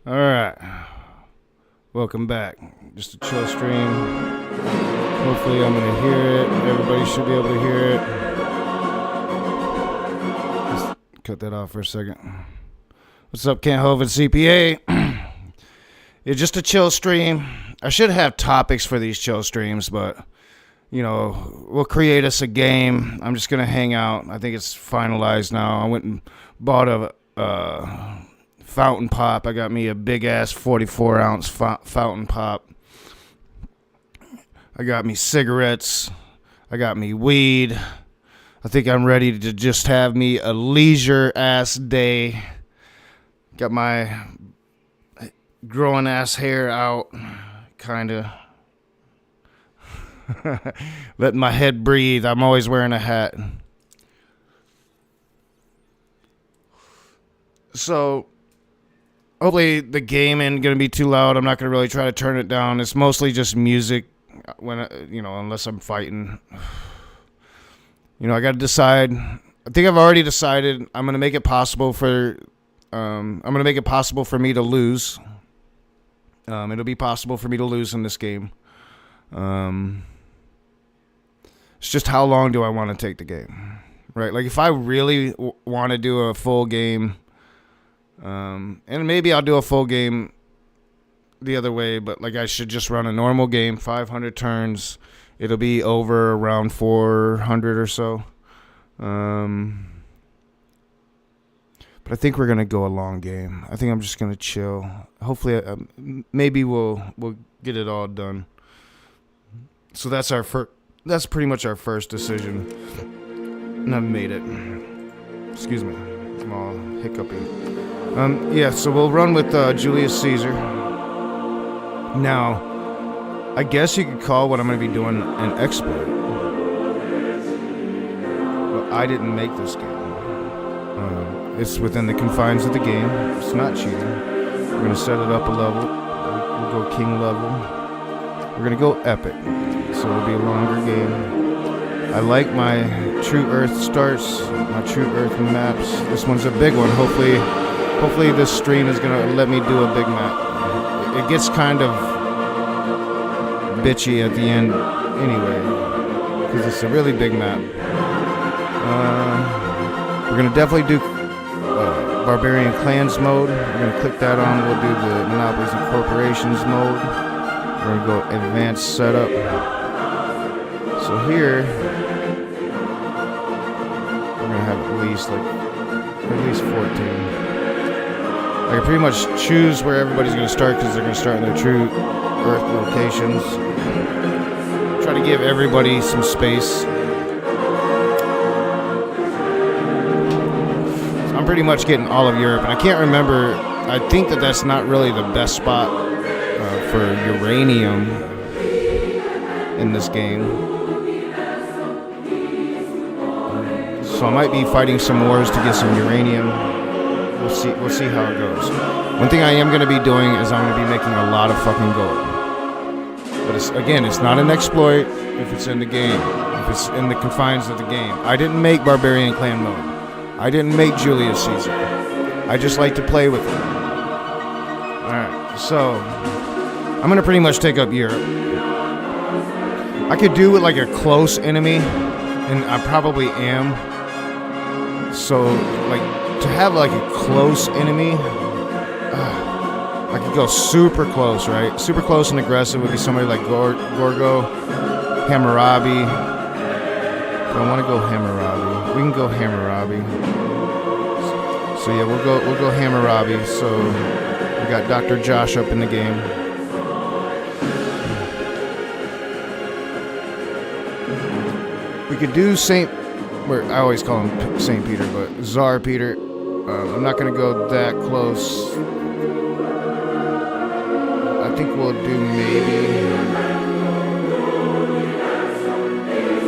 All right. Welcome back. Just a chill stream. Hopefully I'm going to hear it. Everybody should be able to hear it. Let's cut that off for a second. What's up, Kent Hovind, CPA? It's just a chill stream. I should have topics for these chill streams, but, you know, we'll create us a game. I'm just going to hang out. I think it's finalized now. I went and bought a fountain pop. I got me a big-ass 44-ounce fountain pop. I got me cigarettes. I got me weed. I think I'm ready to just have me a leisure-ass day. Got my growing-ass hair out, kind of. Letting my head breathe. I'm always wearing a hat. So, hopefully the game ain't going to be too loud. I'm not going to really try to turn it down. It's mostly just music, when unless I'm fighting. I got to decide. I think I've already decided I'm going to make it possible for me to lose. It'll be possible for me to lose in this game. It's just how long do I want to take the game, right? Like if I really want to do a full game, and maybe I'll do a full game the other way, but like I should just run a normal game, 500 turns. It'll be over around 400 or so. But I think we're going to go a long game. I think I'm just going to chill. Hopefully, maybe we'll get it all done. So that's that's pretty much our first decision. And I've made it. Excuse me. I'm all hiccupy. Yeah, so we'll run with Julius Caesar. Now, I guess you could call what I'm going to be doing an exploit. But I didn't make this game. It's within the confines of the game. It's not cheating. We're going to set it up a level. We'll go king level. We're going to go epic. So it'll be a longer game. I like my True Earth starts, my True Earth maps. This one's a big one. Hopefully this stream is going to let me do a big map. It gets kind of bitchy at the end anyway, because it's a really big map. We're going to definitely do Barbarian Clans mode. We're going to click that on. We'll do the Monopolies and Corporations mode. We're going to go Advanced Setup. So here, we're going to have at least 14. I can pretty much choose where everybody's going to start because they're going to start in their True Earth locations. Try to give everybody some space. I'm pretty much getting all of Europe, and I can't remember. I think that's not really the best spot for uranium in this game. So I might be fighting some wars to get some uranium. We'll see how it goes. One thing I am going to be doing is I'm going to be making a lot of fucking gold. But it's not an exploit if it's in the game. If it's in the confines of the game. I didn't make Barbarian Clan mode. I didn't make Julius Caesar. I just like to play with it. Alright, so I'm going to pretty much take up Europe. I could do it like a close enemy, and I probably am. So, like, to have like a close enemy, I could go super close, right? Super close and aggressive would be somebody like Gorgo, Hammurabi. I want to go Hammurabi. We can go Hammurabi. So yeah, we'll go Hammurabi. So we got Dr. Josh up in the game. We could do I always call him St. Peter, but Tsar Peter. I'm not going to go that close. I think we'll do maybe.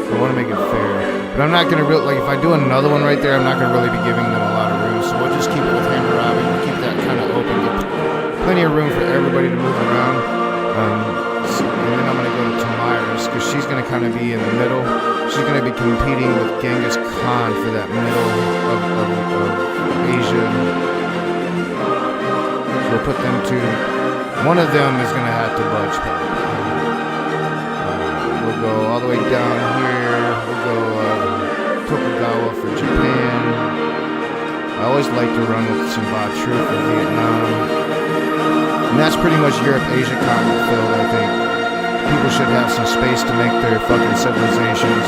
I want to make it fair. But I'm not going to really, like, if I do another one right there, I'm not going to really be giving them a lot of room. So we'll just keep it with Hammurabi. We'll keep that kind of open. Get plenty of room for everybody to move around. And then I'm going to go to Tomyris, because she's going to kind of be in the middle. She's going to be competing with Genghis Khan for that middle of Asia. We'll put them to. One of them is gonna have to budge. We'll go all the way down here. We'll go Tokugawa for Japan. I always like to run with Sumbachu for Vietnam. And that's pretty much Europe, Asia continent filled, I think. People should have some space to make their fucking civilizations.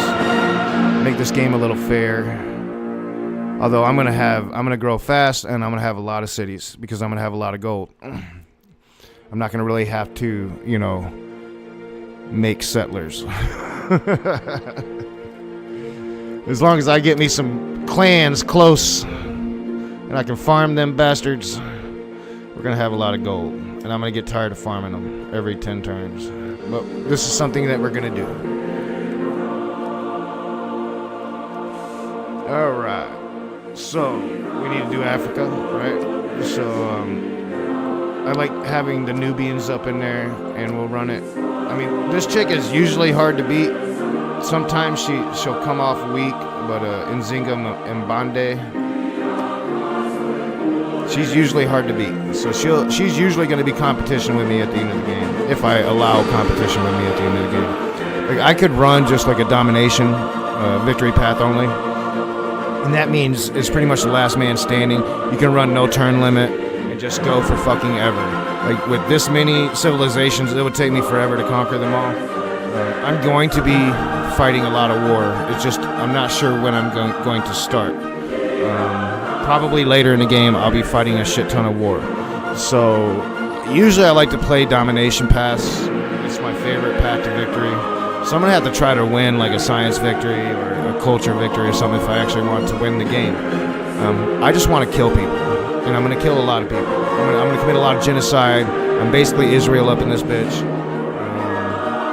Make this game a little fair. Although I'm gonna grow fast and I'm gonna have a lot of cities because I'm gonna have a lot of gold. I'm not gonna really have to, make settlers. As long as I get me some clans close and I can farm them bastards, we're gonna have a lot of gold. And I'm gonna get tired of farming them every 10 turns. But this is something that we're gonna do. Alright. So, we need to do Africa, right? So, I like having the Nubians up in there, and we'll run it. I mean, this chick is usually hard to beat. Sometimes she'll come off weak, but Nzinga Mbande, she's usually hard to beat. So she's usually going to be competition with me at the end of the game, if I allow competition with me at the end of the game. Like, I could run just like a domination, victory path only. And that means it's pretty much the last man standing. You can run no turn limit and just go for fucking ever. Like, with this many civilizations, it would take me forever to conquer them all. I'm going to be fighting a lot of war. It's just, I'm not sure when I'm going to start. Probably later in the game, I'll be fighting a shit ton of war. So, usually I like to play domination paths. It's my favorite path to victory. So I'm going to have to try to win like a science victory or a culture victory or something if I actually want to win the game. I just want to kill people. And I'm going to kill a lot of people. I'm going to commit a lot of genocide. I'm basically Israel up in this bitch.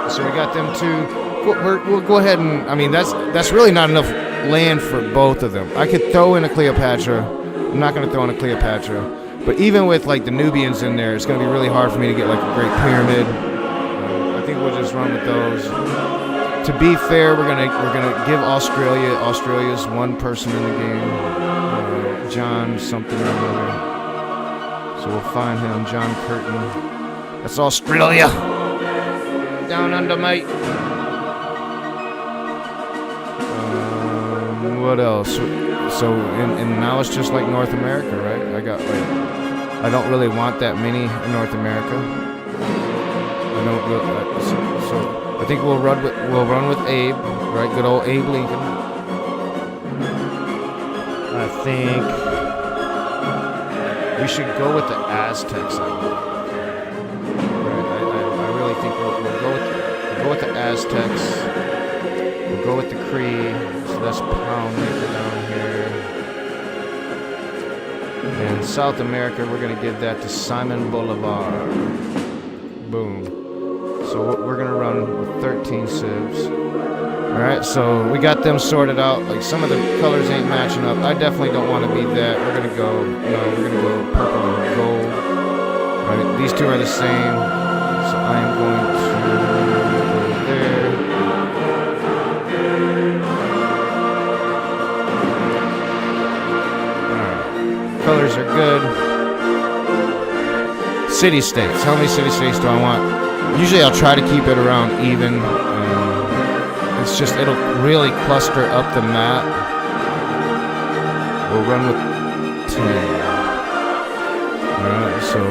So we got them two. We'll go ahead and, I mean, that's really not enough land for both of them. I could throw in a Cleopatra. I'm not going to throw in a Cleopatra. But even with like the Nubians in there, it's going to be really hard for me to get like a Great Pyramid. I think we'll just run with those. To be fair, we're gonna give Australia. Australia's one person in the game, John something or another. So we'll find him, John Curtin. That's Australia. Down under, mate. What else? So and now it's just like North America, right? I don't really want that many in North America. So I think we'll run with Abe, right? Good old Abe Lincoln. I think we should go with the Aztecs. I really think we'll go with the Aztecs. We'll go with the Cree. So that's Pound Maker down here. And South America, we're gonna give that to Simon Bolivar. Boom. So we're going to run with 13 civs. Alright, so we got them sorted out. Like, some of the colors ain't matching up. I definitely don't want to be that. We're going to go purple and gold. Right, these two are the same. So I am going to go there. Alright, colors are good. City-states. How many city-states do I want? Usually I'll try to keep it around even. It's just, it'll really cluster up the map. We'll run with 10. Alright, so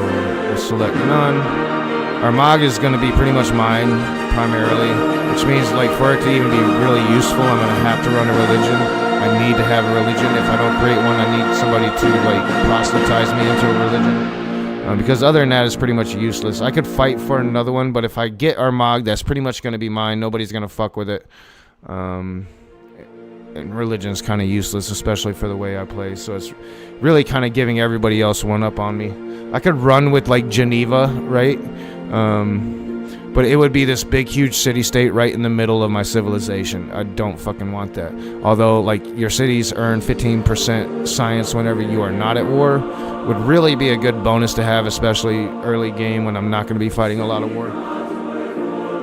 we'll select none. Armagh is going to be pretty much mine, primarily. Which means, like, for it to even be really useful, I'm going to have to run a religion. I need to have a religion. If I don't create one, I need somebody to, like, proselytize me into a religion. Because other than that, it's pretty much useless. I could fight for another one, but if I get Armagh, that's pretty much going to be mine. Nobody's going to fuck with it. And religion's kind of useless, especially for the way I play. So it's really kind of giving everybody else one up on me. I could run with, like, Geneva, right? But it would be this big, huge city-state right in the middle of my civilization. I don't fucking want that. Although, like, your cities earn 15% science whenever you are not at war, would really be a good bonus to have, especially early game when I'm not going to be fighting a lot of war.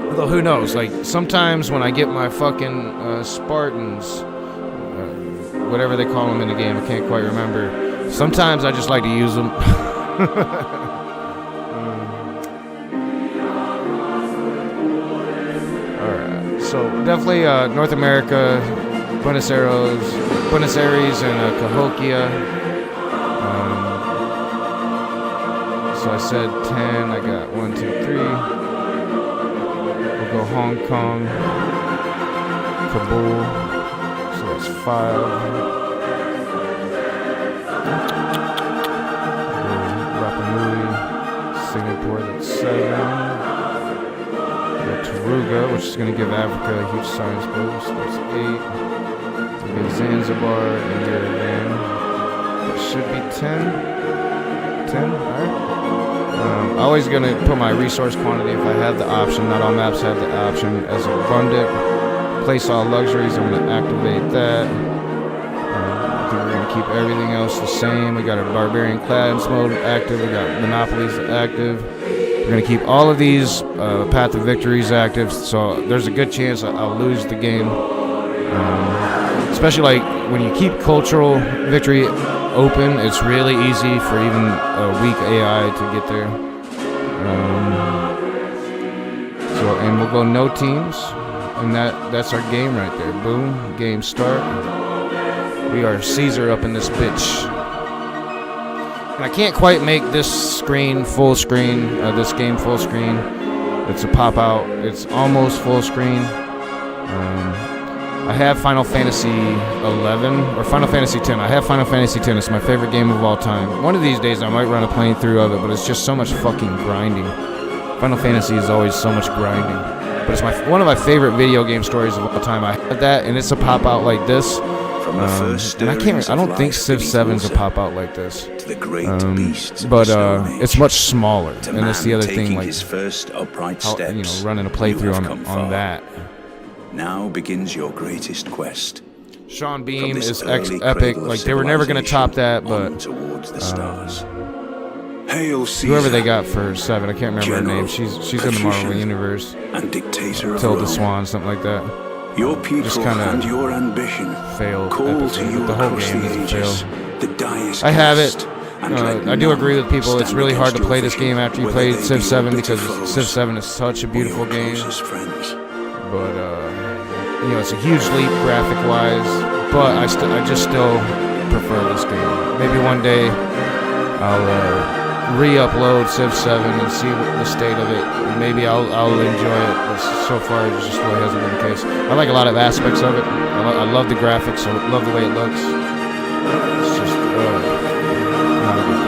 Although, who knows? Like, sometimes when I get my fucking Spartans, whatever they call them in the game, I can't quite remember. Sometimes I just like to use them. So definitely North America, Buenos Aires, and Cahokia. So I said 10. I got 1, 2, 3. We'll go Hong Kong, Kabul. So that's 5. Rapa Nui, Singapore. That's 7. Taruga, which is going to give Africa a huge science boost. That's 8. We get Zanzibar and Yerevan. That should be 10. 10, alright. Always going to put my resource quantity if I have the option. Not all maps have the option as abundant. Place all luxuries, I'm going to activate that. I think we're going to keep everything else the same. We got our Barbarian Clans mode active. We got Monopolies active. We're going to keep all of these Path to Victories active, so there's a good chance I'll lose the game. Especially like when you keep Cultural Victory open, it's really easy for even a weak AI to get there. And we'll go no teams, and that's our game right there. Boom, game start. We are Caesar up in this bitch. And I can't quite make this screen full screen, this game full screen. It's a pop out. It's almost full screen. I have Final Fantasy 11 or Final Fantasy 10. I have Final Fantasy 10. It's my favorite game of all time. One of these days I might run a playthrough of it, but it's just so much fucking grinding. Final Fantasy is always so much grinding. But it's one of my favorite video game stories of all time. I had that, and it's a pop out like this. And I don't think Civ 7's a pop out like this. But it's much smaller, and that's the other thing. Like, running a playthrough on that. Now begins your greatest quest. Sean Beam is epic. Like, they were never gonna top that, but towards the stars. Hail Caesar, whoever they got for 7, I can't remember her name. She's in the Marvel universe. And dictator of Tilda Rome. Swan, something like that. Your people and your ambition failed. call to you the whole across game the is a ages. fail. The die is I have cast, it. and I do agree with people. It's stand really hard to against play your this vision, game after you whether played they Civ be 7 your because bitter Civ foes 7 is such a or beautiful your game. closest friends. But it's a huge leap graphic-wise. But I just still prefer this game. Maybe one day I'll re-upload Civ 7 and see the state of it. And maybe I'll enjoy it. But so far, it just really hasn't been the case. I like a lot of aspects of it. I love the graphics. I love the way it looks. It's just not a good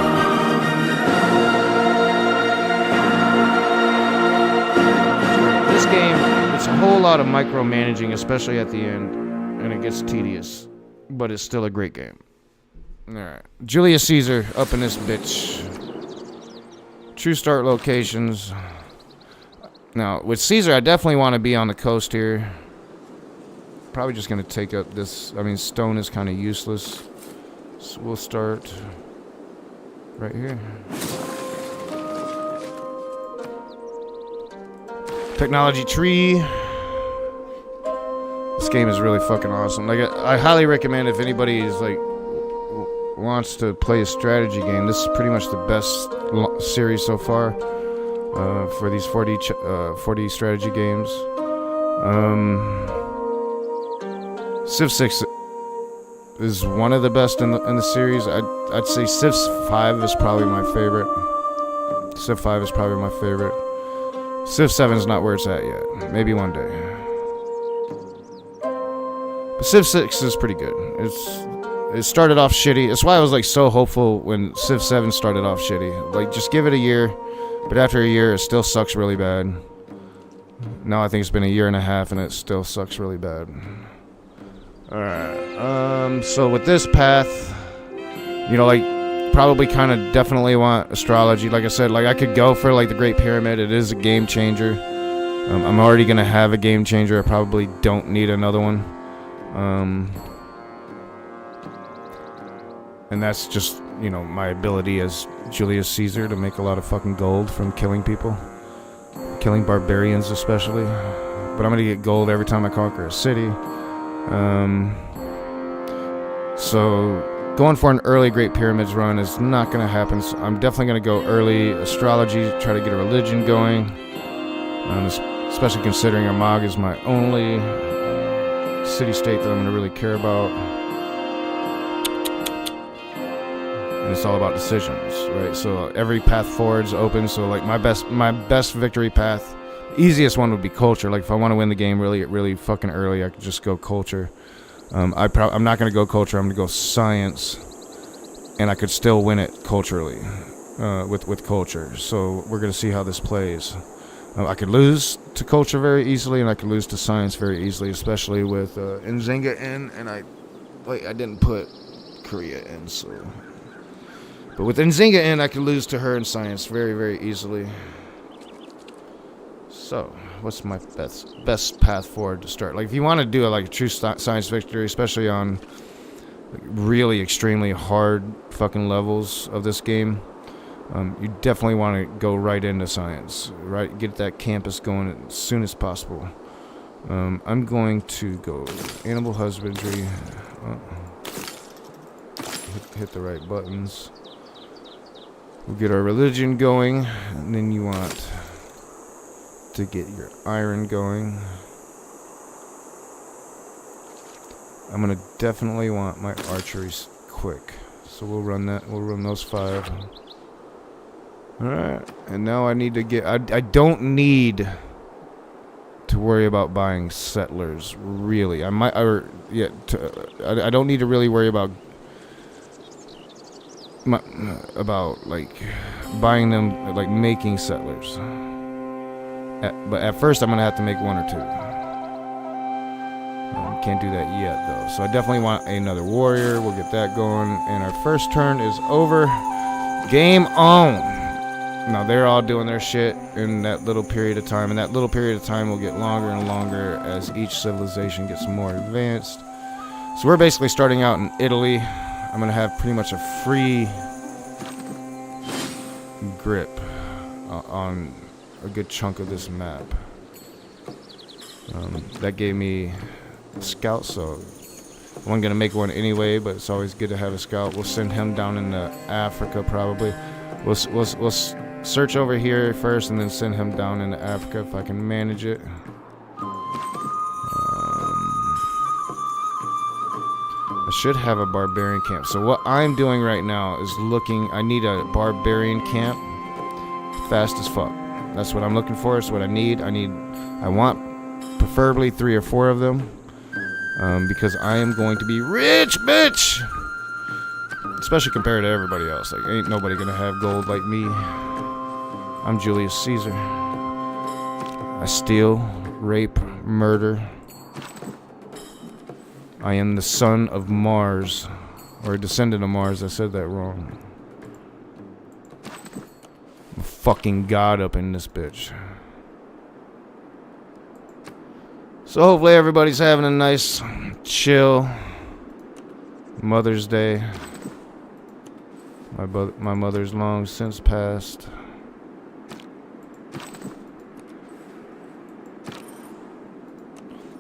thing. This game, it's a whole lot of micromanaging, especially at the end, and it gets tedious. But it's still a great game. Alright. Julius Caesar up in this bitch. True start locations. Now, with Caesar, I definitely want to be on the coast here. Probably just going to take up this. I mean, stone is kind of useless. So we'll start right here. Technology tree. This game is really fucking awesome. Like, I highly recommend if anybody is like wants to play a strategy game. This is pretty much the best series so far for these 4D strategy games. Civ 6 is one of the best in the series. I'd say Civ 5 is probably my favorite. Civ 5 is probably my favorite. Civ 7 is not where it's at yet. Maybe one day. But Civ 6 is pretty good. It started off shitty. That's why I was like so hopeful when Civ 7 started off shitty. Like, just give it a year. But after a year, it still sucks really bad. Now I think it's been a year and a half and it still sucks really bad. Alright. So with this path, like, probably kind of definitely want astrology. Like I said, like, I could go for like the Great Pyramid. It is a game changer. I'm already gonna have a game changer. I probably don't need another one. And that's just, my ability as Julius Caesar to make a lot of fucking gold from killing people. Killing barbarians especially. But I'm gonna get gold every time I conquer a city. So going for an early Great Pyramids run is not gonna happen. So I'm definitely gonna go early astrology, try to get a religion going. especially considering Amag is my only city-state that I'm going to really care about. And it's all about decisions, right? So every path forward is open. So like my best victory path, easiest one would be culture. Like if I want to win the game really fucking early, I could just go culture. I'm not going to go culture. I'm going to go science, and I could still win it culturally with culture. So we're going to see how this plays. I could lose to culture very easily, and I could lose to science very easily, especially with Nzinga in, and I didn't put Korea in, so. But with Nzinga in, I could lose to her in science very, very easily. So, what's my best path forward to start? Like, if you want to do a true science victory, especially on really extremely hard fucking levels of this game, you definitely want to go right into science, right? Get that campus going as soon as possible. I'm going to go animal husbandry. Hit the right buttons. We'll get our religion going, and then you want to get your iron going. I'm gonna definitely want my archery quick, so we'll run that. We'll run those 5. Alright, and now I need to get... I don't need to worry about buying settlers, really. I might... I don't need to really worry about... buying them, making settlers. But at first I'm going to have to make 1 or 2. Can't do that yet, though. So I definitely want another warrior. We'll get that going. And our first turn is over. Game on! Now they're all doing their shit in that little period of time, and that little period of time will get longer and longer as each civilization gets more advanced. So we're basically starting out in Italy. I'm going to have pretty much a free grip on a good chunk of this map. That gave me a scout, so I wasn't going to make one anyway, but it's always good to have a scout. We'll send him down into Africa probably. We'll search over here first and then send him down into Africa if I can manage it. I should have a barbarian camp. So what I'm doing right now is I need a barbarian camp fast as fuck. That's what I'm looking for. It's what I need. I want preferably 3 or 4 of them. Because I am going to be rich, bitch! Especially compared to everybody else. Like, ain't nobody gonna have gold like me. I'm Julius Caesar. I steal, rape, murder. I am the son of Mars. Or a descendant of Mars. I said that wrong. I'm a fucking god up in this bitch. So hopefully everybody's having a nice, chill Mother's Day. My mother's long since passed.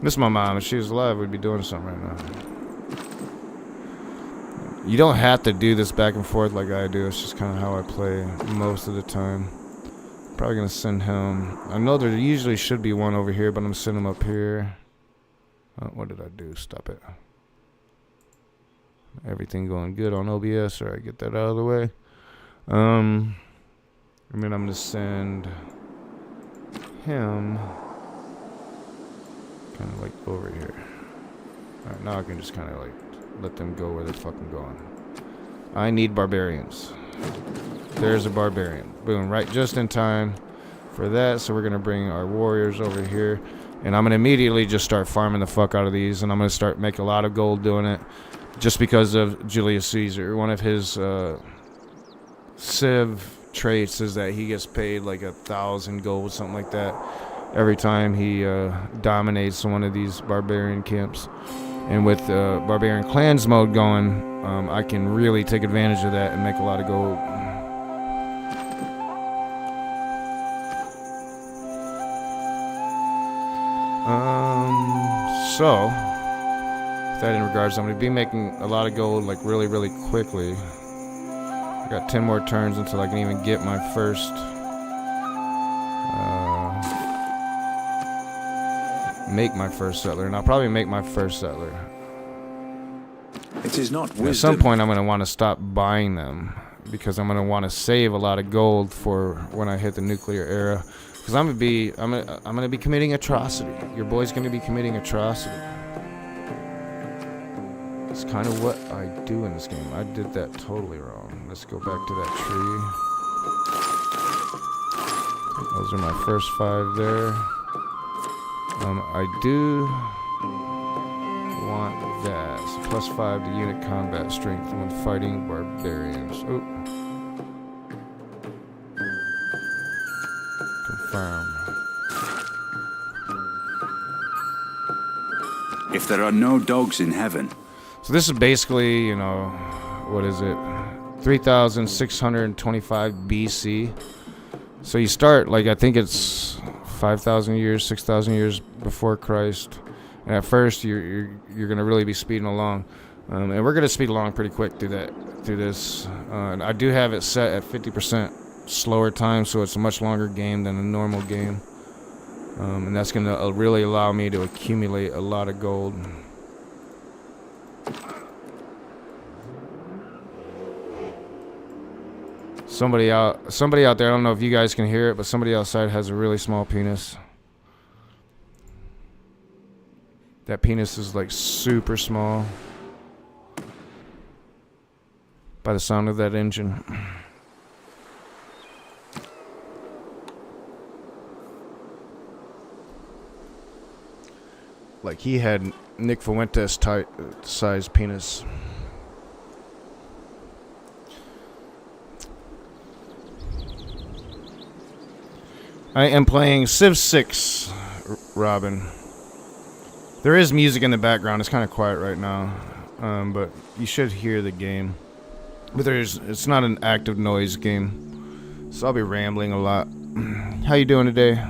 Miss my mom. If she was alive, we'd be doing something right now. You don't have to do this back and forth like I do. It's just kind of how I play most of the time. Probably gonna send him. I know there usually should be one over here, but I'm gonna send him up here. What did I do? Stop it. Everything going good on OBS, or I get that out of the way. And then I'm gonna send him kind of over here. Alright, now I can just kind of let them go where they're fucking going. I need barbarians. There's a barbarian. Boom, right just in time for that. So we're gonna bring our warriors over here, and I'm gonna immediately just start farming the fuck out of these, and I'm gonna start making a lot of gold doing it, just because of Julius Caesar. One of his civ traits is that he gets paid 1,000 gold, something like that, every time he dominates one of these barbarian camps. And with barbarian clans mode going, I can really take advantage of that and make a lot of gold. So with that in regards, I'm going to be making a lot of gold really, really quickly. I got 10 more turns until I can even get my first make my first settler, and I'll probably make my first settler. It is not wisdom. At some point, I'm going to want to stop buying them because I'm going to want to save a lot of gold for when I hit the nuclear era. Because I'm going to be committing atrocity. Your boy's going to be committing atrocity. It's kind of what I do in this game. I did that totally wrong. Let's go back to that tree. Those are my first 5 there. I do want that. So +5 to unit combat strength when fighting barbarians. Oh. Confirm. If there are no dogs in heaven, So this is basically, you know, what is it? 3,625 BC. So you start, like, I think it's 5,000 years, 6,000 years before Christ. And at first, you're going to really be speeding along. And we're going to speed along pretty quick through this. And I do have it set at 50% slower time, so it's a much longer game than a normal game. And that's going to really allow me to accumulate a lot of gold. Somebody out there, I don't know if you guys can hear it, but somebody outside has a really small penis. That penis is like super small. By the sound of that engine. Like he had Nick Fuentes size penis. I am playing Civ 6, Robin. There is music in the background. It's kind of quiet right now, but you should hear the game. But it's not an active noise game, so I'll be rambling a lot. How you doing today?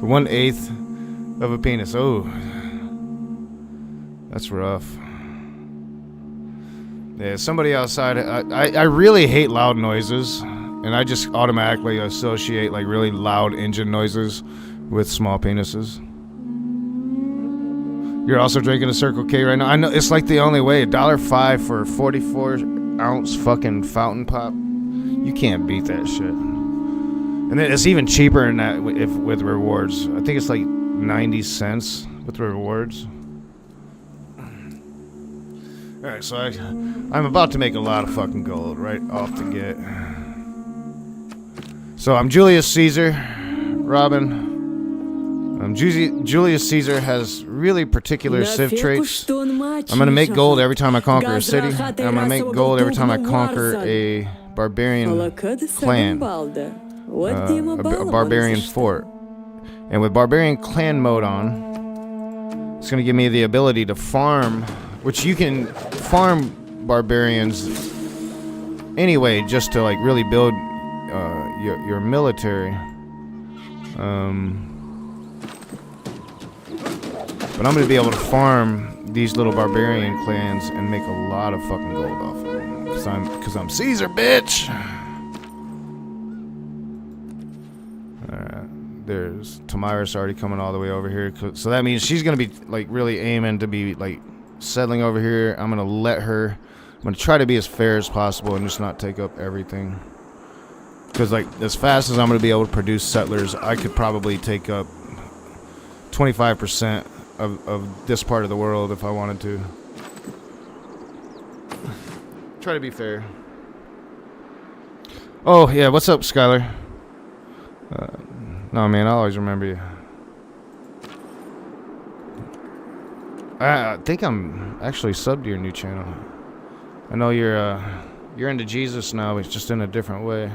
1/8 of a penis. Oh, that's rough. Yeah, somebody outside. I really hate loud noises. And I just automatically associate like really loud engine noises with small penises. You're also drinking a Circle K right now. I know it's like the only way. $1.05 for 44-ounce fucking fountain pop. You can't beat that shit. And then it's even cheaper than that with rewards. I think it's like 90 cents with rewards. All right, so I'm about to make a lot of fucking gold right off the get. So I'm Julius Caesar, Robin. Julius Caesar has really particular civ traits. I'm going to make gold every time I conquer a city. And I'm going to make gold every time I conquer a barbarian clan, a barbarian fort. And with barbarian clan mode on, it's going to give me the ability to farm, which you can farm barbarians anyway, just to like really build your military. But I'm going to be able to farm these little barbarian clans and make a lot of fucking gold off of them. Because I'm Caesar, bitch! Alright, there's Tamiris already coming all the way over here. So that means she's going to be like really aiming to be like settling over here. I'm going to let her... I'm going to try to be as fair as possible and just not take up everything. Because like as fast as I'm going to be able to produce settlers, I could probably take up 25% of this part of the world if I wanted to. Try to be fair. Oh yeah, what's up, Skylar? No man, I'll always remember you. I think I'm actually subbed to your new channel. I know you're into Jesus now, it's just in a different way.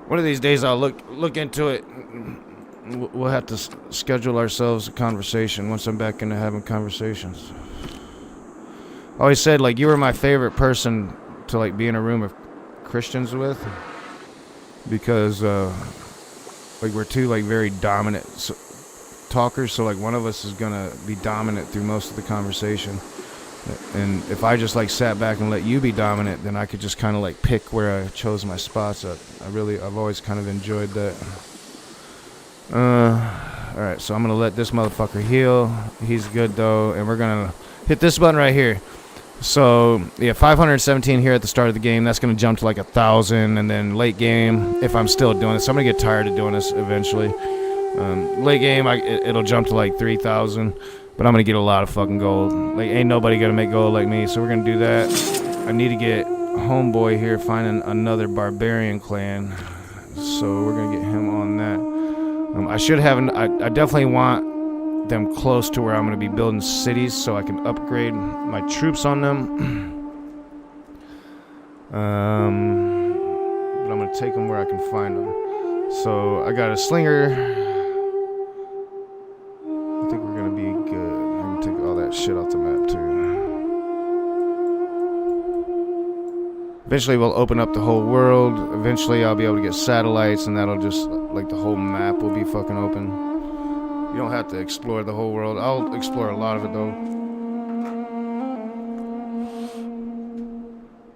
One of these days I'll look into it. We'll have to schedule ourselves a conversation once I'm back into having conversations. I always said like you were my favorite person to like be in a room of Christians with, because like we're two like very dominant talkers, so like one of us is gonna be dominant through most of the conversation. And if I just like sat back and let you be dominant, then I could just kind of like pick where I chose my spots at. I've always kind of enjoyed that. Alright, so I'm gonna let this motherfucker heal. He's good though, and we're gonna hit this button right here. So yeah, 517 here at the start of the game. That's gonna jump to like 1,000, and then late game, if I'm still doing this, I'm gonna get tired of doing this eventually. Late game, it'll jump to like 3,000, but I'm gonna get a lot of fucking gold. Like, ain't nobody gonna make gold like me, so we're gonna do that. I need to get homeboy here finding another barbarian clan, so we're gonna get him on that. I should have I definitely want them close to where I'm gonna be building cities, so I can upgrade my troops on them. But I'm gonna take them where I can find them. So I got a slinger. I think we're gonna be good. I can take all that shit off the map too. Eventually we'll open up the whole world. Eventually I'll be able to get satellites, and that'll just, like, the whole map will be fucking open. You don't have to explore the whole world. I'll explore a lot of it though.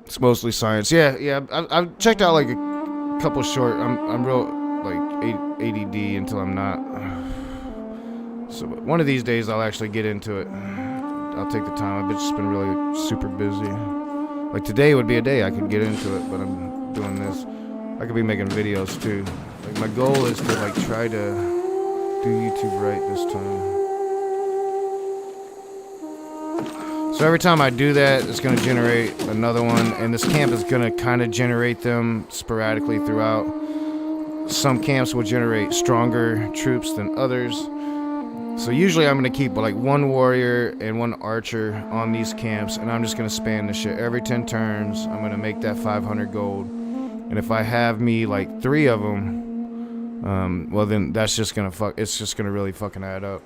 It's mostly science. Yeah. I've checked out like a couple short. I'm real like ADD until I'm not. So one of these days I'll actually get into it. I'll take the time. I've just been really super busy. Like today would be a day I could get into it, but I'm doing this. I could be making videos too. Like my goal is to like try to do YouTube right this time. So every time I do that, it's gonna generate another one, and this camp is gonna kind of generate them sporadically throughout. Some camps will generate stronger troops than others. So usually I'm gonna keep like one warrior and one archer on these camps, and I'm just gonna spam this shit every 10 turns. I'm gonna make that 500 gold, and if I have me like 3 of them, well then that's just gonna it's just gonna really fucking add up,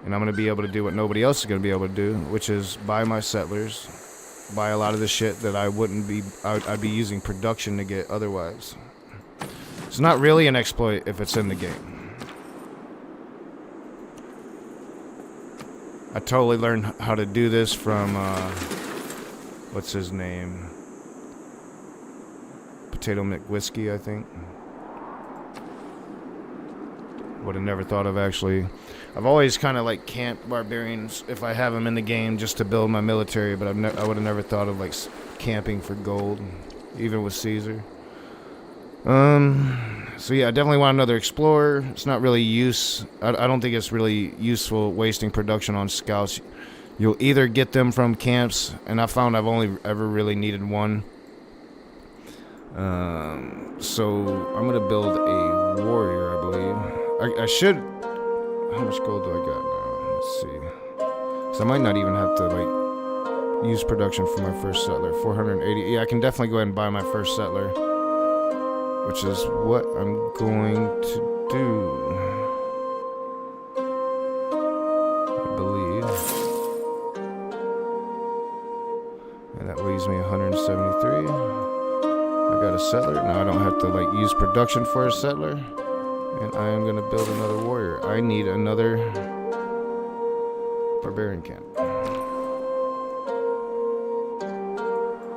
and I'm gonna be able to do what nobody else is gonna be able to do, which is buy my settlers, buy a lot of the shit that I'd be using production to get otherwise. It's not really an exploit if it's in the game. I totally learned how to do this from, what's his name? Potato McWhiskey, I think. Would have never thought of actually. I've always kind of like camped barbarians if I have them in the game just to build my military, but I would have never thought of like camping for gold, even with Caesar. So yeah, I definitely want another explorer. It's not really I don't think it's really useful wasting production on scouts. You'll either get them from camps, and I found I've only ever really needed one. So I'm gonna build a warrior, I believe. I should. How much gold do I got now? Let's see. So I might not even have to like use production for my first settler. 480. Yeah, I can definitely go ahead and buy my first settler, which is what I'm going to do, I believe. And that leaves me 173. I got a settler. Now I don't have to like use production for a settler. And I am going to build another warrior. I need another barbarian camp.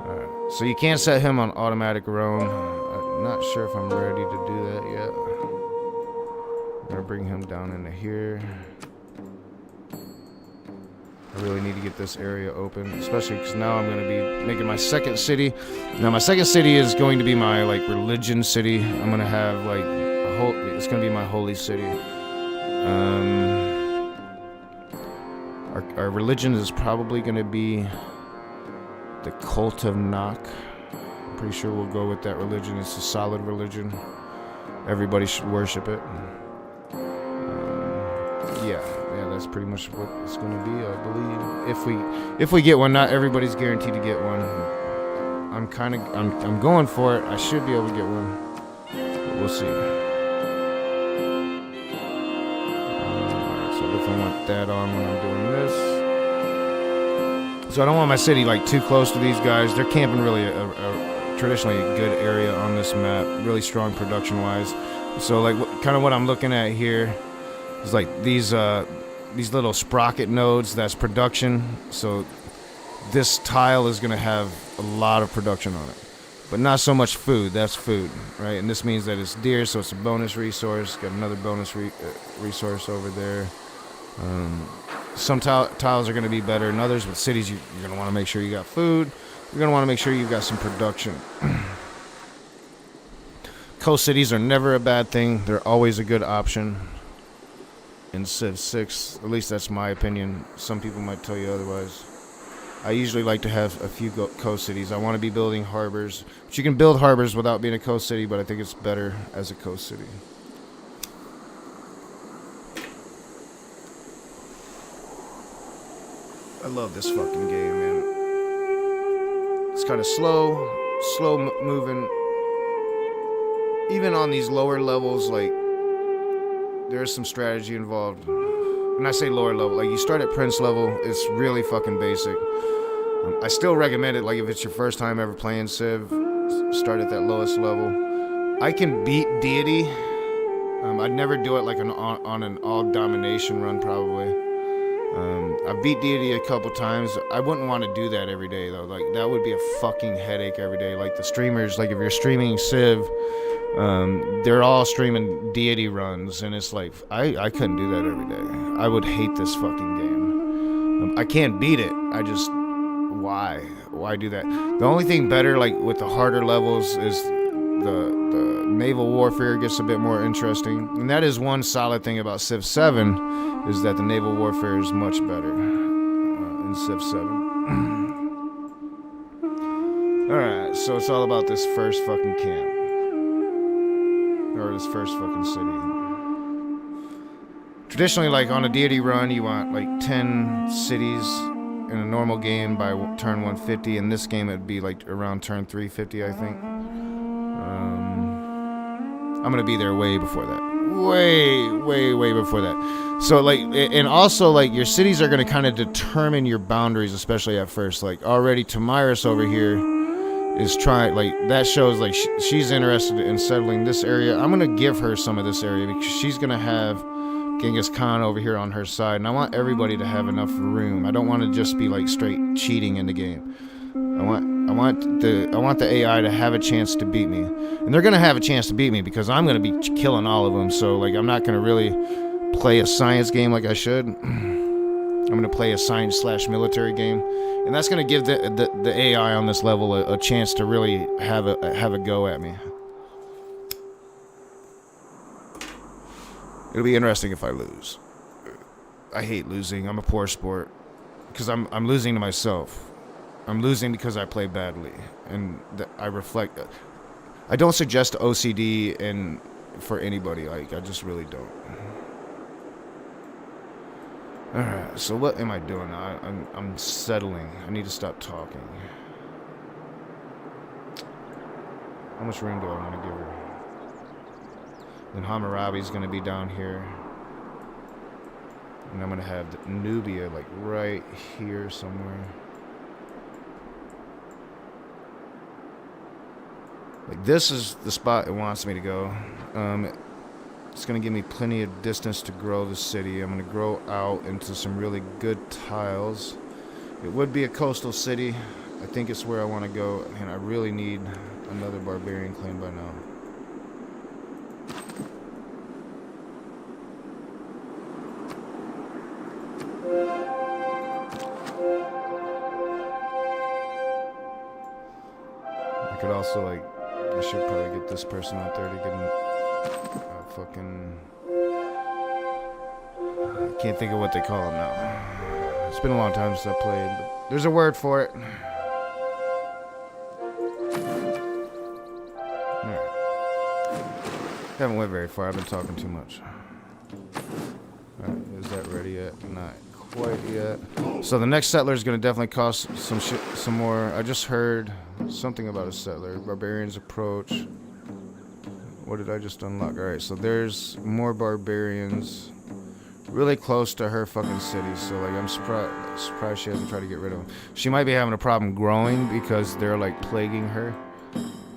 Alright, so you can't set him on automatic roam. Not sure if I'm ready to do that yet. I'm gonna bring him down into here. I really need to get this area open, especially because now I'm gonna be making my second city. Now my second city is going to be my like religion city. I'm gonna have like it's gonna be my holy city. Our religion is probably gonna be the Cult of Nok. Pretty sure we'll go with that religion. It's a solid religion. Everybody should worship it. Yeah, that's pretty much what it's gonna be, I believe. If we get one, not everybody's guaranteed to get one. I'm going for it. I should be able to get one, but we'll see. So I definitely want that on when I'm doing this. So I don't want my city like too close to these guys. They're camping really traditionally a good area on this map, really strong production wise. So like kind of what I'm looking at here is like these these little sprocket nodes. That's production. So this tile is going to have a lot of production on it, but not so much food. That's food, right? And this means that it's deer, so it's a bonus resource. Got another bonus resource over there. Some tiles are going to be better than others. With cities, you're going to want to make sure you got food. You're going to want to make sure you've got some production. Coast cities are never a bad thing. They're always a good option in Civ 6. At least that's my opinion. Some people might tell you otherwise. I usually like to have a few coast cities. I want to be building harbors. But you can build harbors without being a coast city, but I think it's better as a coast city. I love this fucking game, man. It's kind of slow moving. Even on these lower levels, like, there's some strategy involved. When I say lower level, like, you start at Prince level, it's really fucking basic. I still recommend it, like, if it's your first time ever playing Civ, start at that lowest level. I can beat Deity. I'd never do it, like, on an all-domination run, probably. I've beat Deity a couple times. I wouldn't want to do that every day, though. Like, that would be a fucking headache every day. Like, the streamers, like, if you're streaming Civ, they're all streaming Deity runs, and it's like, I couldn't do that every day. I would hate this fucking game. I can't beat it. I just, why do that? The only thing better, like, with the harder levels is the naval warfare gets a bit more interesting, and that is one solid thing about Civ 7, is that the naval warfare is much better in Civ 7. Alright, so it's all about this first fucking camp. Or this first fucking city. Traditionally, like, on a Deity run, you want, like, 10 cities in a normal game by turn 150. In this game, it'd be, like, around turn 350, I think. I'm gonna be there way before that. Way before that. So, like, and also, like, your cities are gonna kind of determine your boundaries, especially at first. Like, already Tamiris over here is trying, like, that shows, like, she's interested in settling this area. I'm gonna give her some of this area because she's gonna have Genghis Khan over here on her side, and I want everybody to have enough room. I don't want to just be, like, straight cheating in the game. I want the AI to have a chance to beat me, and they're gonna have a chance to beat me because I'm gonna be killing all of them. So, like, I'm not gonna really play a science game like I should. I'm gonna play a science/military game, and that's gonna give the AI on this level a chance to really have a go at me. It'll be interesting if I lose. I hate losing. I'm a poor sport because I'm losing to myself. I'm losing because I play badly, and I reflect. I don't suggest OCD and for anybody. Like, I just really don't. All right. So what am I doing? I'm settling. I need to stop talking. How much room do I want to give her? Then Hammurabi's gonna be down here, and I'm gonna have Nubia, like, right here somewhere. Like, this is the spot it wants me to go. It's going to give me plenty of distance to grow the city. I'm going to grow out into some really good tiles. It would be a coastal city. I think it's where I want to go, and I really need another barbarian claim by now. I could also, like, I should probably get this person out there to get him fucking... I can't think of what they call him now. It's been a long time since I played, but there's a word for it. Alright. Haven't went very far. I've been talking too much. Alright, is that ready yet? Not quite yet. So the next settler is going to definitely cost some more. I just heard something about a settler. Barbarians approach. What did I just unlock? Alright, so there's more barbarians really close to her fucking city. So, like, I'm surprised she hasn't tried to get rid of them. She might be having a problem growing because they're, like, plaguing her.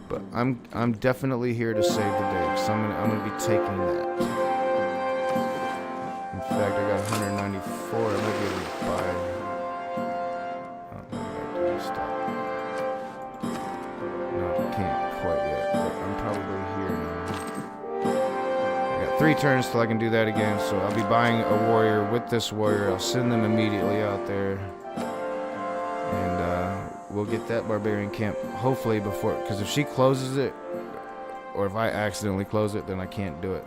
But I'm definitely here to save the day. So I'm gonna be taking that. In fact, I got 194. 3 turns till I can do that again. So I'll be buying a warrior with this warrior. I'll send them immediately out there. And we'll get that barbarian camp hopefully before, because if she closes it, or if I accidentally close it, then I can't do it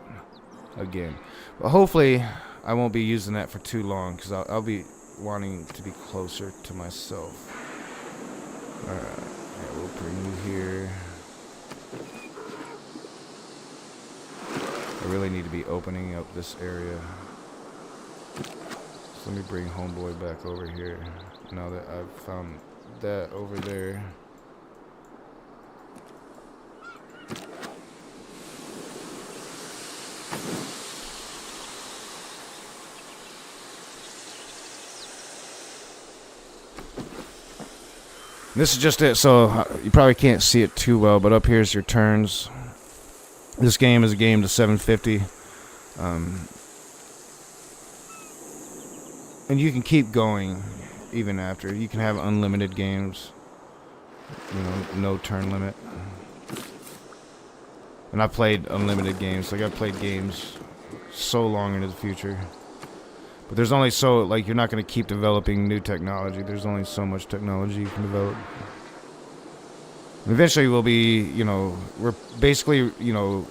again. But hopefully I won't be using that for too long, because I'll be wanting to be closer to myself. Alright, yeah, we'll bring you here. I really need to be opening up this area. So let me bring homeboy back over here. Now that I've found that over there. This is just it, so you probably can't see it too well, but up here's your turns. This game is a game to 750. And you can keep going even after. You can have unlimited games. You know, no turn limit. And I played unlimited games. Like, I played games so long into the future. But there's only so, like, you're not going to keep developing new technology. There's only so much technology you can develop. Eventually we'll be, you know, we're basically, you know,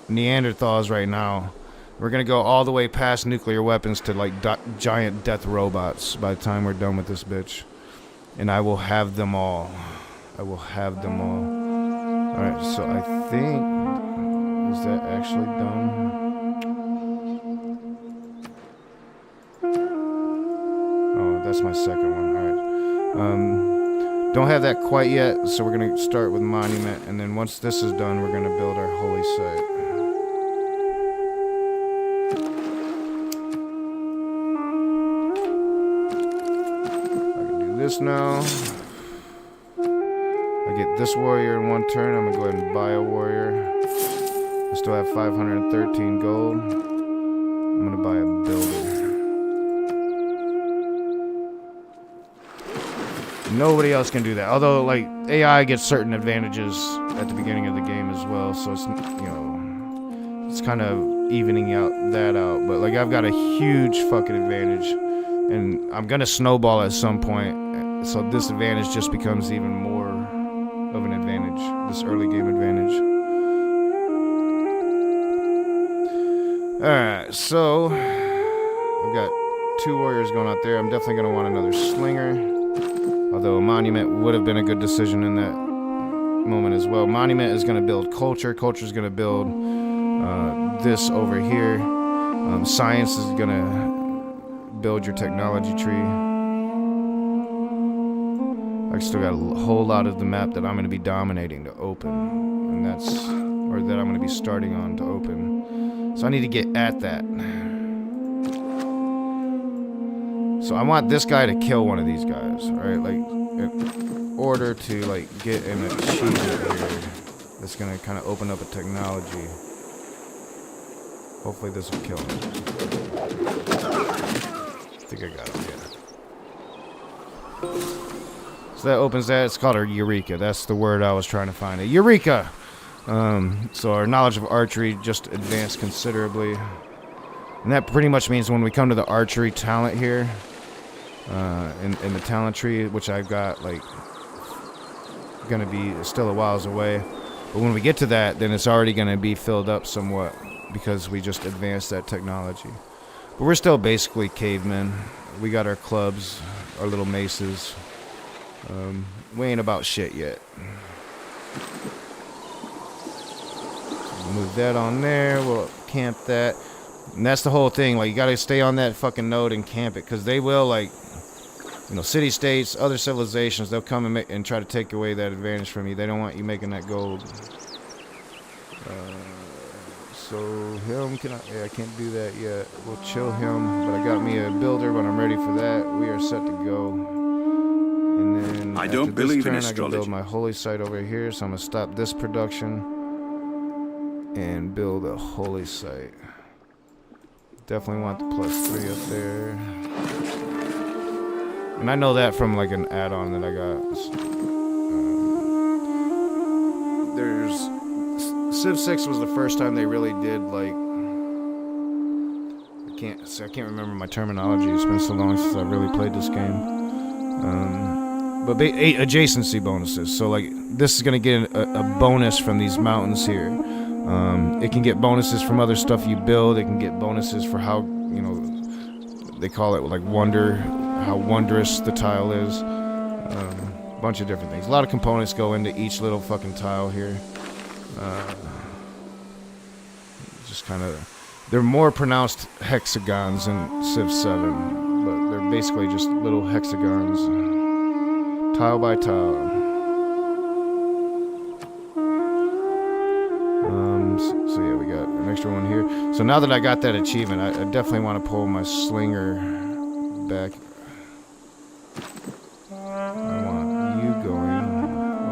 Neanderthals right now. We're going to go all the way past nuclear weapons to, like, giant death robots by the time we're done with this bitch. And I will have them all. I will have them all. Alright, so I think... Is that actually done? That's my second one. Alright. Don't have that quite yet, so we're going to start with Monument, and then once this is done, we're going to build our holy site. I can do this now. I get this warrior in 1 turn. I'm going to go ahead and buy a warrior. I still have 513 gold. I'm going to buy a builder. Nobody else can do that. Although, like, AI gets certain advantages at the beginning of the game as well, so it's, you know, it's kind of evening that out. But, like, I've got a huge fucking advantage, and I'm gonna snowball at some point, so this advantage just becomes even more of an advantage, this early game advantage. Alright, so I've got 2 warriors going out there. I'm definitely gonna want another slinger. Although a Monument would have been a good decision in that moment as well. Monument is going to build culture. Culture is going to build this over here. Science is going to build your technology tree. I still got a whole lot of the map that I'm going to be dominating to open. And that's, or that I'm going to be starting on to open. So I need to get at that. So I want this guy to kill one of these guys, right? Like, in order to, like, get an achievement here that's gonna kind of open up a technology. Hopefully this will kill him. I think I got him, yeah. So that opens that. It's called a Eureka. That's the word I was trying to find. A Eureka! So our knowledge of archery just advanced considerably. And that pretty much means when we come to the archery talent here, in the talent tree, which I've got, like, gonna be still a whiles away, but when we get to that, then it's already gonna be filled up somewhat because we just advanced that technology. But we're still basically cavemen. We got our clubs, our little maces. We ain't about shit yet. Move that on there. We'll camp that. And that's the whole thing. Like, you gotta stay on that fucking node and camp it, because they will, like, you know, city-states, other civilizations, they'll come and try to take away that advantage from you. They don't want you making that gold. So him, I can't do that yet. We'll chill him, but I got me a builder when I'm ready for that. We are set to go. And then I don't believe in I astrology. can build my holy site over here, so I'm gonna stop this production and build a holy site. Definitely want the +3 up there. And I know that from, like, an add-on that I got. There's... Civ 6 was the first time they really did, like, I can't remember my terminology. It's been so long since I really played this game. But 8 adjacency bonuses. So like this is gonna get a bonus from these mountains here. It can get bonuses from other stuff you build. It can get bonuses for how, you know, they call it like how wondrous the tile is. A bunch of different things. A lot of components go into each little fucking tile here. Just kind of, they're more pronounced hexagons in Civ 7, but they're basically just little hexagons, tile by tile. So yeah, we got an extra one here. So now that I got that achievement, I definitely want to pull my slinger back. I want you going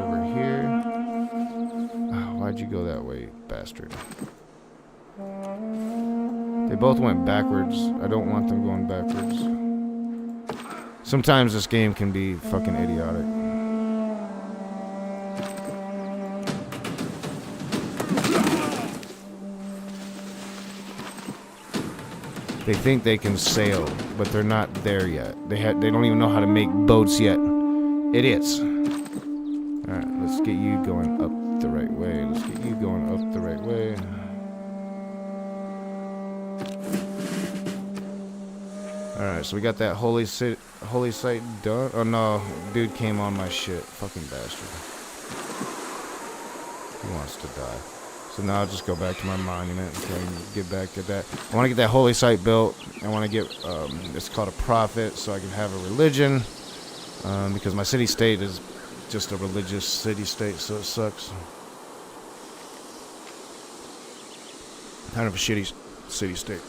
over here. Oh, why'd you go that way, bastard? They both went backwards. I don't want them going backwards. Sometimes this game can be fucking idiotic. They think they can sail, but they're not there yet. They don't even know how to make boats yet. Idiots. Alright, let's get you going up the right way. Let's get you going up the right way. Alright, so we got that holy site done. Oh no, dude came on my shit. Fucking bastard. He wants to die. So now I'll just go back to my monument until I can get back to that. I want to get that holy site built. I want to get, it's called a prophet, so I can have a religion. Because my city-state is just a religious city-state, so it sucks. Kind of a shitty city-state.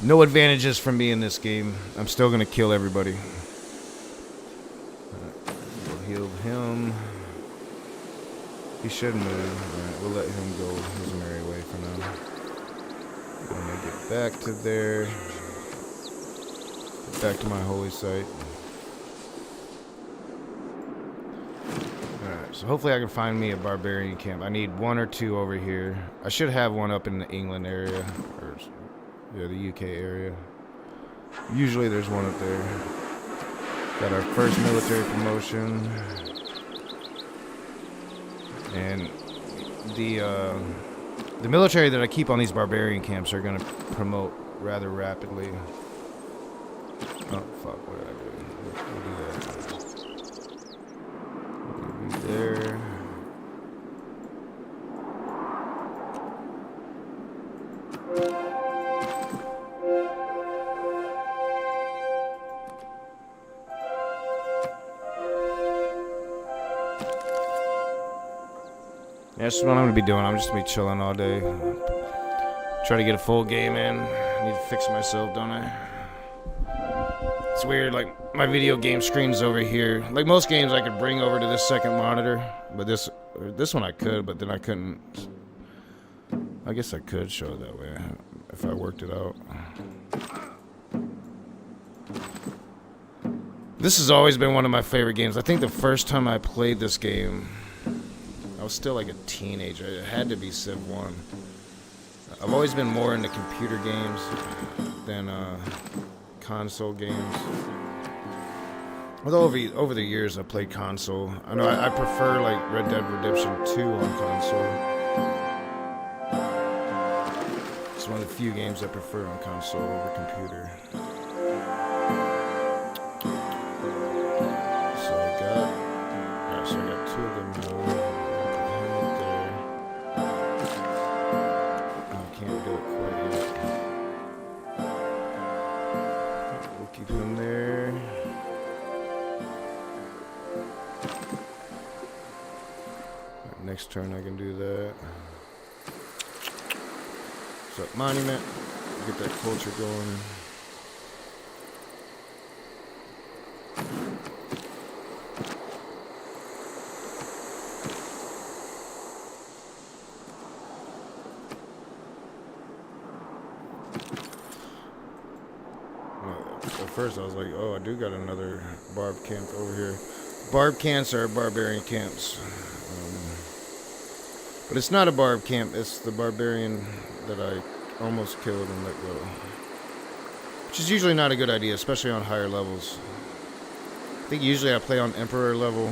No advantages from me in this game. I'm still going to kill everybody. We'll heal him. He should move. Alright, we'll let him go his merry way for now. I'm gonna get back to there. Get back to my holy site. Alright, so hopefully I can find me a barbarian camp. I need 1 or 2 over here. I should have one up in the England area. Or, yeah, the UK area. Usually there's one up there. Got our first military promotion. And the military that I keep on these barbarian camps are going to promote rather rapidly. Oh, fuck, what did I do? We'll do that. We'll be there. Yeah, that's what I'm going to be doing. I'm just going to be chilling all day. Try to get a full game in. I need to fix myself, don't I? It's weird, like, my video game screen's over here. Like, most games I could bring over to this second monitor. But this one I could, but then I couldn't. I guess I could show it that way if I worked it out. This has always been one of my favorite games. I think the first time I played this game, I was still like a teenager. It had to be Civ 1. I've always been more into computer games than console games. Although over the years I played console. I know I prefer like Red Dead Redemption 2 on console. It's one of the few games I prefer on console over computer. So I got 2 of them now. Next turn I can do that. So monument, get that culture going. At first I was like, oh, I do got another barb camp over here. Barb camps are barbarian camps. But it's not a barb camp, it's the barbarian that I almost killed and let go. Which is usually not a good idea, especially on higher levels. I think usually I play on Emperor level.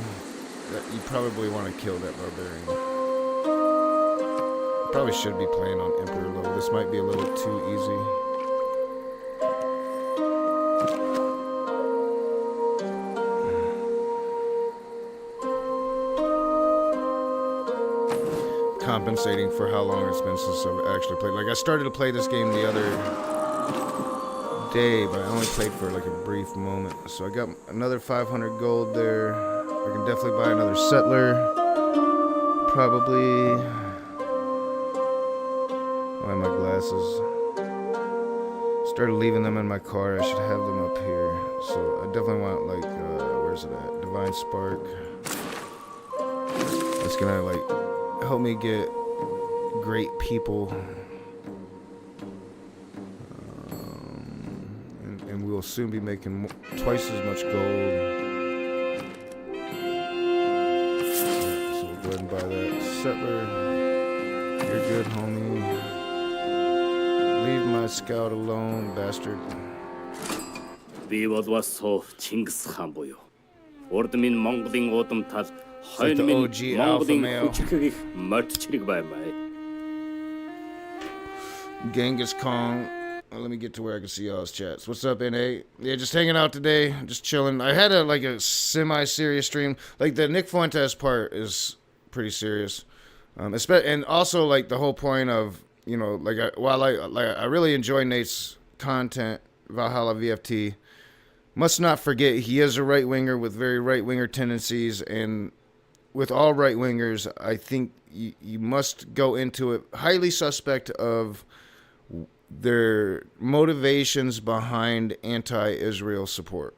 That you probably want to kill that barbarian. Probably should be playing on Emperor level. This might be a little too easy. Compensating for how long it's been since I've actually played. Like, I started to play this game the other day, but I only played for like a brief moment. So I got another 500 gold there. I can definitely buy another settler. Probably. Why my glasses? Started leaving them in my car. I should have them up here. So I definitely want, like, where's it at? Divine Spark. It's gonna like help me get great people. And we'll soon be making twice as much gold. So we'll go ahead and buy that settler. You're good, homie. Leave my scout alone, bastard. Vivad was so Chinggis Khan boyu. Ordmin Mongding autumn tat like the Heinmin OG alpha male. Mongding Martchirig by my Genghis Khan. Let me get to where I can see y'all's chats. What's up, NA? Yeah, just hanging out today, just chilling. I had a semi-serious stream. Like, the Nick Fuentes part is pretty serious, and also like the whole point of, you know, like I really enjoy Nate's content, Valhalla VFT. Must not forget he is a right winger with very right winger tendencies, and with all right wingers, I think you must go into it highly suspect of their motivations behind anti-Israel support.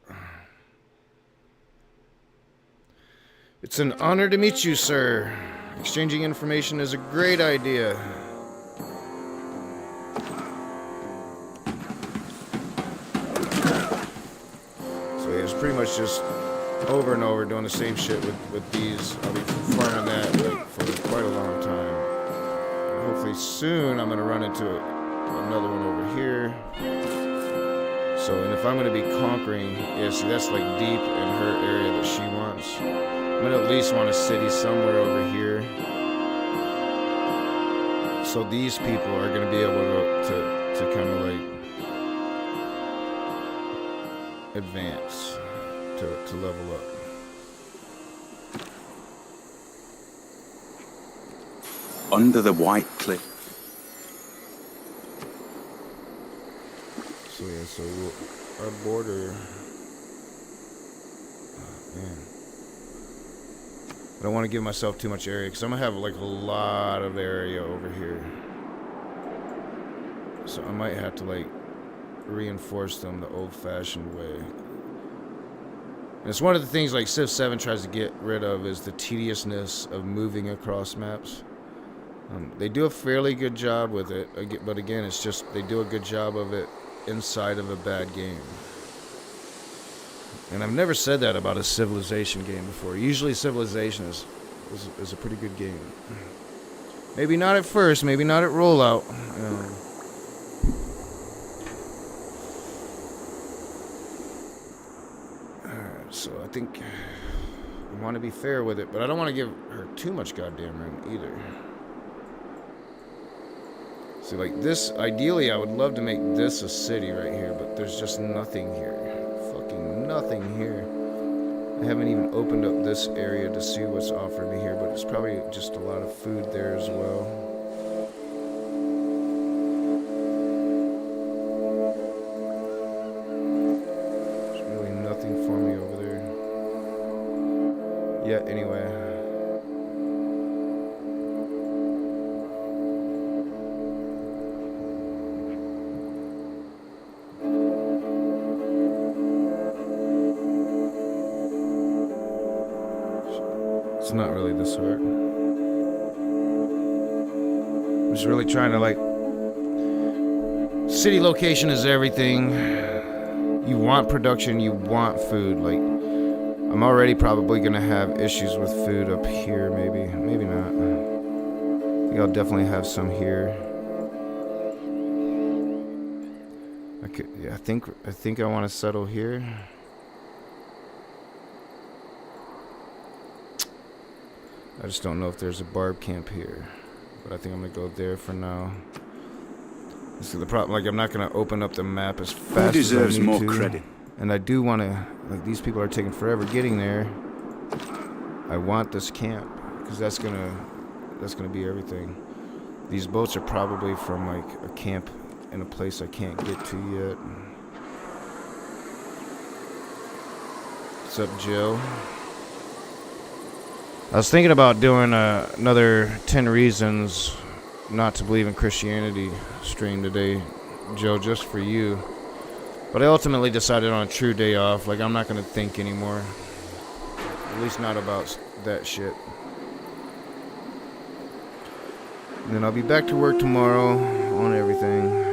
It's an honor to meet you, sir. Exchanging information is a great idea. So yeah, it's pretty much just over and over doing the same shit with these. I'll be farming that like for quite a long time. And hopefully soon I'm gonna run into another one over here. So, and if I'm going to be conquering, yeah, see, that's like deep in her area that she wants. I'm going to at least want a city somewhere over here. So these people are going to be able to kind of like advance, to level up. Under the white cliff. So yeah, so our border, man. I don't want to give myself too much area because I'm gonna have like a lot of area over here. So I might have to like reinforce them the old-fashioned way. And it's one of the things like Civ 7 tries to get rid of is the tediousness of moving across maps. They do a fairly good job with it, but again, it's just they do a good job of it inside of a bad game. And I've never said that about a Civilization game before. Usually Civilization is a pretty good game. Maybe not at first, maybe not at rollout. Alright, so I think I want to be fair with it, but I don't want to give her too much goddamn room either. See, like this, ideally I would love to make this a city right here, but there's just nothing here. Fucking nothing here. I haven't even opened up this area to see what's offered me here, but it's probably just a lot of food there as well. There's really nothing for me over there. Yeah, anyway. It's not really this hard. I'm just really trying to like... City location is everything. You want production, you want food. Like, I'm already probably gonna have issues with food up here, maybe. Maybe not. I think I'll definitely have some here. I think I want to settle here. I just don't know if there's a barb camp here, but I think I'm gonna go there for now. This is the problem. Like, I'm not gonna open up the map as fast Who deserves as I need more to. credit? And I do want to. Like, these people are taking forever getting there. I want this camp because that's gonna be everything. These boats are probably from like a camp in a place I can't get to yet. What's up, Jill? I was thinking about doing another 10 reasons not to believe in Christianity stream today, Joe, just for you. But I ultimately decided on a true day off. Like, I'm not going to think anymore. At least not about that shit. And then I'll be back to work tomorrow on everything.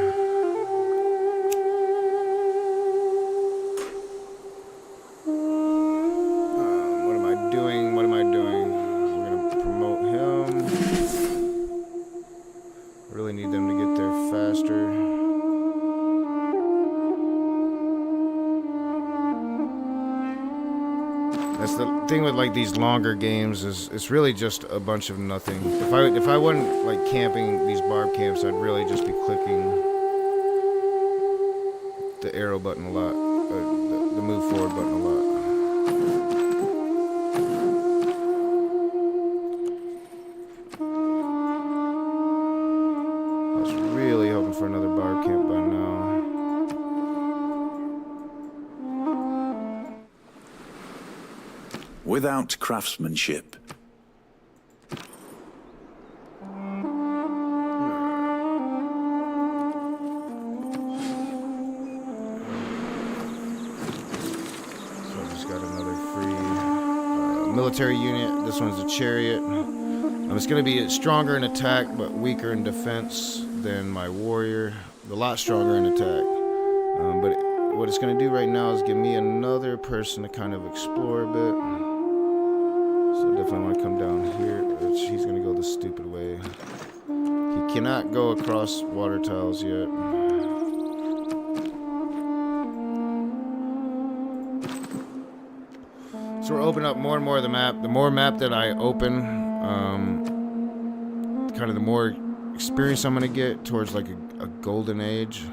That's the thing with like these longer games is it's really just a bunch of nothing. If I wasn't like camping these barb camps, I'd really just be clicking the arrow button a lot, the move forward button a lot. I was really hoping for another barb camp by now. Without craftsmanship, military unit. This one's a chariot. It's going to be stronger in attack but weaker in defense than my warrior. A lot stronger in attack. But what it's going to do right now is give me another person to kind of explore a bit. So definitely want to come down here. He's going to go the stupid way. He cannot go across water tiles yet. So we're opening up more and more of the map. The more map that I open, kind of the more experience I'm going to get towards like a golden age.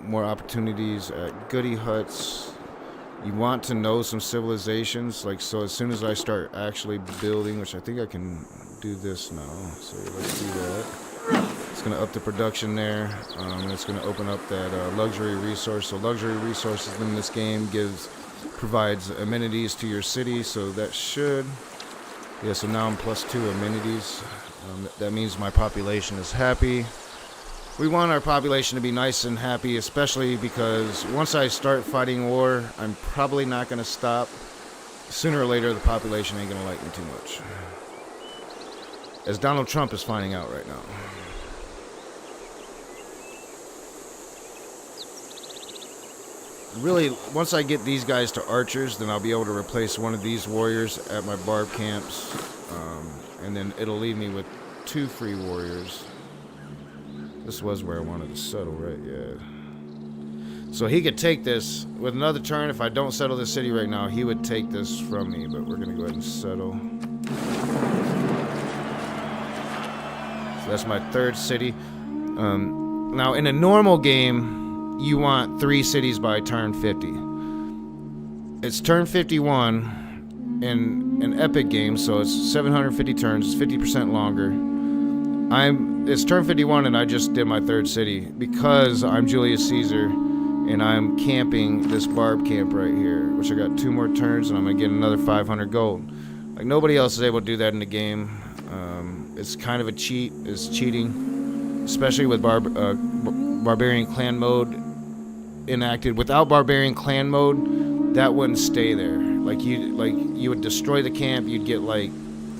More opportunities at goody huts. You want to know some civilizations, like, so as soon as I start actually building, which I think I can do this now, so let's do that. It's going to up the production there, and it's going to open up that luxury resource. So luxury resources in this game provides amenities to your city, so that should, yeah, so now I'm +2 amenities. That means my population is happy. We want our population to be nice and happy, especially because once I start fighting war, I'm probably not going to stop. Sooner or later, the population ain't going to like me too much. As Donald Trump is finding out right now. Really, once I get these guys to archers, then I'll be able to replace one of these warriors at my barb camps. And then it'll leave me with 2 free warriors. This was where I wanted to settle, right? Yeah. So he could take this with another turn. If I don't settle this city right now, he would take this from me. But we're going to go ahead and settle. So that's my 3rd city. Now, in a normal game, you want 3 cities by turn 50. It's turn 51 in an epic game, so it's 750 turns. It's 50% longer. It's turn 51 and I just did my 3rd city because I'm Julius Caesar and I'm camping this barb camp right here, which I got 2 more turns and I'm gonna get another 500 gold. Like, nobody else is able to do that in the game. It's kind of a cheat. It's cheating, especially with Barbarian Clan mode enacted. Without Barbarian Clan mode, that wouldn't stay there. Like you would destroy the camp, you'd get like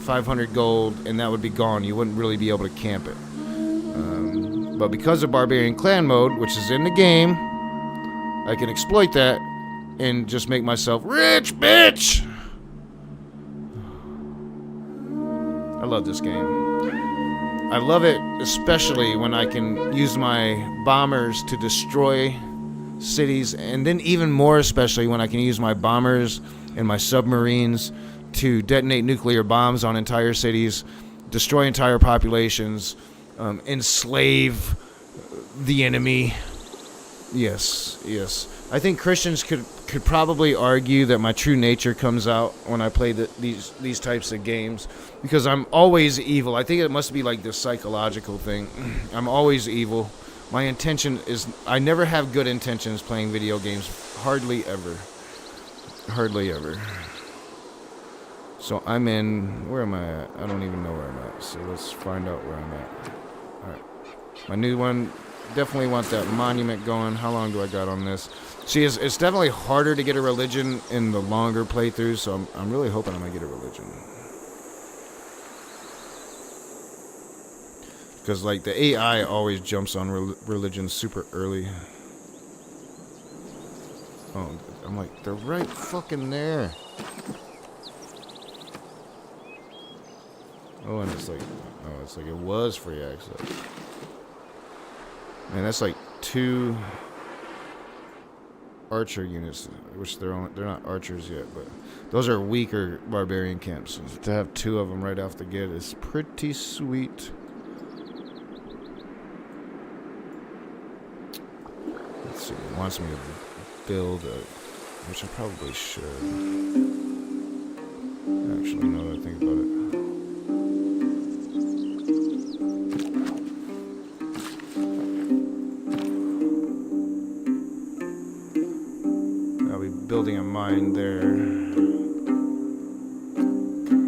500 gold, and that would be gone. You wouldn't really be able to camp it. But because of Barbarian Clan mode, which is in the game, I can exploit that and just make myself rich, bitch! I love this game. I love it especially when I can use my bombers to destroy cities, and then even more especially when I can use my bombers and my submarines to detonate nuclear bombs on entire cities, destroy entire populations, enslave the enemy. Yes. I think Christians could probably argue that my true nature comes out when I play these types of games, because I'm always evil. I think it must be like this psychological thing. I'm always evil. My intention is, I never have good intentions playing video games. Hardly ever. So I'm in, where am I at? I don't even know where I'm at. So let's find out where I'm at. Alright. My new one, definitely want that monument going. How long do I got on this? See, it's definitely harder to get a religion in the longer playthroughs, so I'm really hoping I'm going to get a religion. Because, like, the AI always jumps on religion super early. Oh, I'm like, they're right fucking there. Oh, and it's like it was free access. Man, that's like 2 archer units, which they're not archers yet, but those are weaker barbarian camps. To have 2 of them right off the get is pretty sweet. Let's see, it wants me to build a, which I probably should. Actually, now that I think about it. Building a mine there.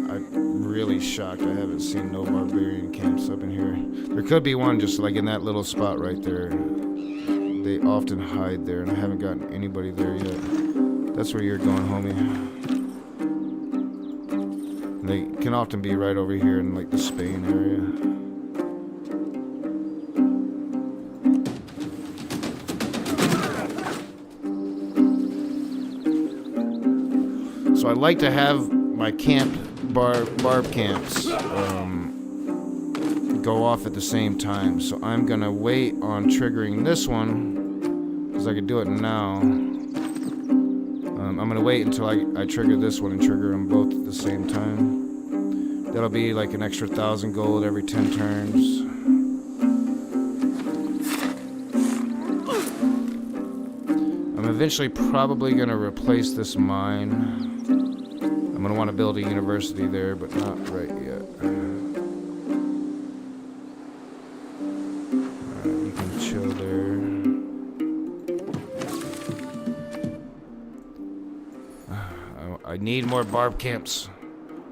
I'm really shocked I haven't seen no barbarian camps up in here. There could be one just like in that little spot right there. They often hide there, and I haven't gotten anybody there yet. That's where you're going, homie. And they can often be right over here in like the Spain area. So I like to have my barb camps go off at the same time. So I'm gonna wait on triggering this one, because I could do it now. I'm gonna wait until I trigger this one and trigger them both at the same time. That'll be like an extra 1,000 gold every 10 turns. I'm eventually probably gonna replace this mine. I'm going to want to build a university there, but not right yet. Alright, you can chill there. I need more barb camps.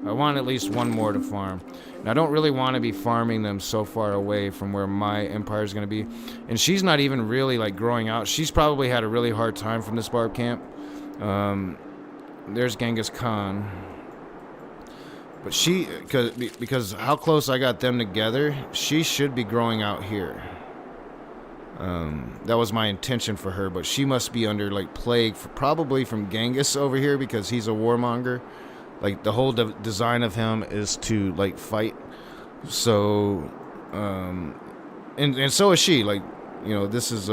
I want at least one more to farm. And I don't really want to be farming them so far away from where my empire is going to be. And she's not even really like growing out. She's probably had a really hard time from this barb camp. There's Genghis Khan. But she, because how close I got them together, she should be growing out here. That was my intention for her, but she must be under like plague, probably from Genghis over here, because he's a warmonger. Like the whole design of him is to like fight. So, and so is she. Like, you know, this is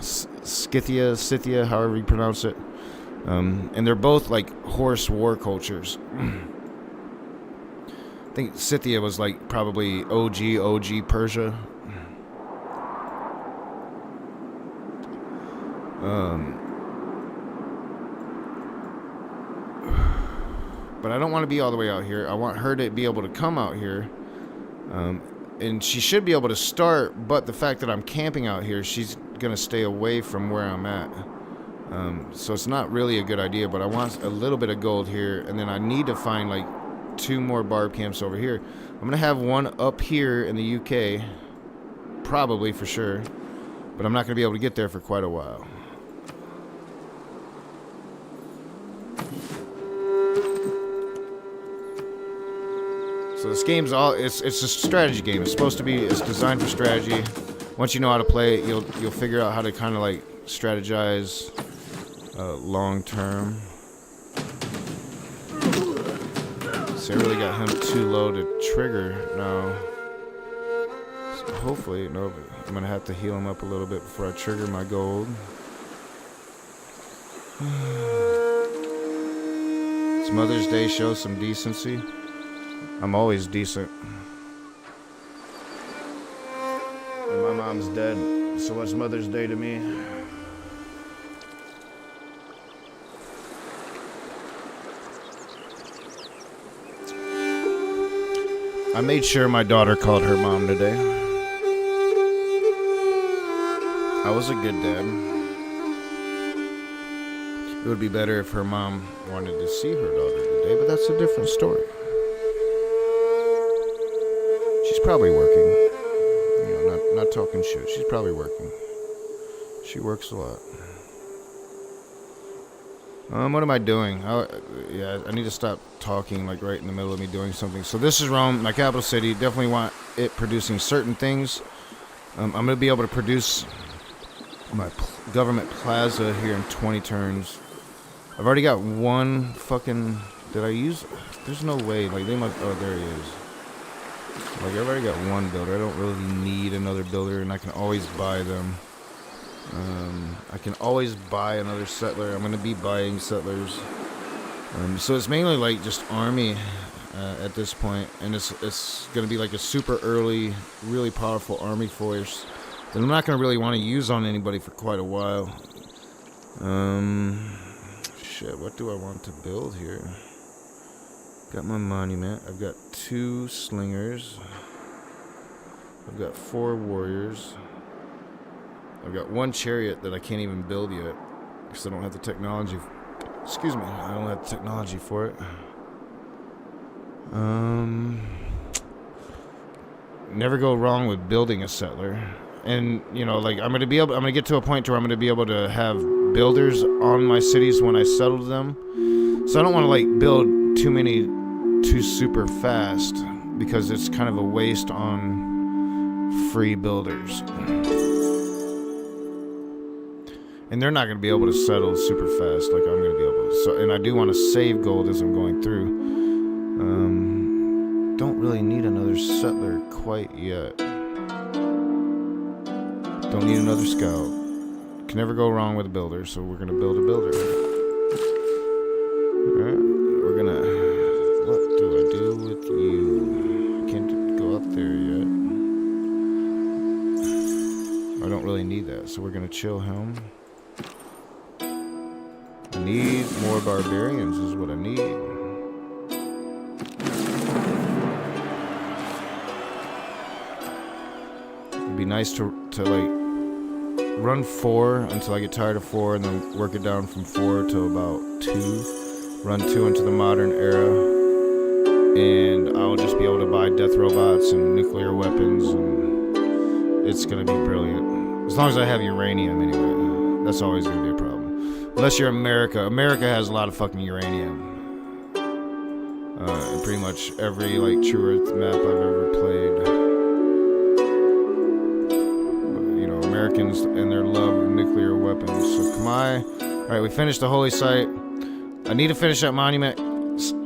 Scythia, however you pronounce it. And they're both like horse war cultures. I think Scythia was like probably OG Persia. But I don't want to be all the way out here. I want her to be able to come out here. And she should be able to start, but the fact that I'm camping out here, she's going to stay away from where I'm at. So it's not really a good idea, but I want a little bit of gold here, and then I need to find like 2 more barb camps over here. I'm going to have one up here in the UK, probably for sure, but I'm not going to be able to get there for quite a while. So this game's it's a strategy game. It's supposed to be, it's designed for strategy. Once you know how to play it, you'll figure out how to kind of like strategize long term. See, I really got him too low to trigger now. So hopefully, no, but I'm gonna have to heal him up a little bit before I trigger my gold. It's Mother's Day, show some decency. I'm always decent. And my mom's dead, so what's Mother's Day to me? I made sure my daughter called her mom today. I was a good dad. It would be better if her mom wanted to see her daughter today, but that's a different story. She's probably working. You know, not talking shit. She's probably working. She works a lot. What am I doing? I need to stop talking like right in the middle of me doing something. So this is Rome, my capital city. Definitely want it producing certain things. I'm going to be able to produce my government plaza here in 20 turns. I've already got one fucking... Did I use... There's no way. Like, they must... Oh, there he is. Like, I've already got one builder. I don't really need another builder, and I can always buy them. I can always buy another settler. I'm going to be buying settlers. So it's mainly like just army at this point, and it's going to be like a super early, really powerful army force that I'm not going to really want to use on anybody for quite a while. Shit, what do I want to build here? Got my monument. I've got 2 slingers. I've got 4 warriors. I've got 1 chariot that I can't even build yet because I don't have the technology. Excuse me, I don't have the technology for it. Never go wrong with building a settler. And, you know, like, I'm going to get to a point where I'm going to be able to have builders on my cities when I settle them. So I don't want to, like, build too super fast because it's kind of a waste on free builders. And they're not going to be able to settle super fast like I'm going to be able to. So, and I do want to save gold as I'm going through. Don't really need another settler quite yet. Don't need another scout. Can never go wrong with a builder, so we're going to build a builder. Alright, we're going to... What do I do with you? Can't go up there yet. I don't really need that, so we're going to chill him. I need more barbarians is what I need. It'd be nice to like run 4 until I get tired of 4 and then work it down from 4 to about 2. Run 2 into the modern era, and I'll just be able to buy death robots and nuclear weapons, and it's gonna be brilliant. As long as I have uranium anyway. That's always gonna be a problem. Unless you're America. America has a lot of fucking uranium. In pretty much every like True Earth map I've ever played. But, you know, Americans and their love of nuclear weapons. So come on. Alright, we finished the holy site. I need to finish that monument.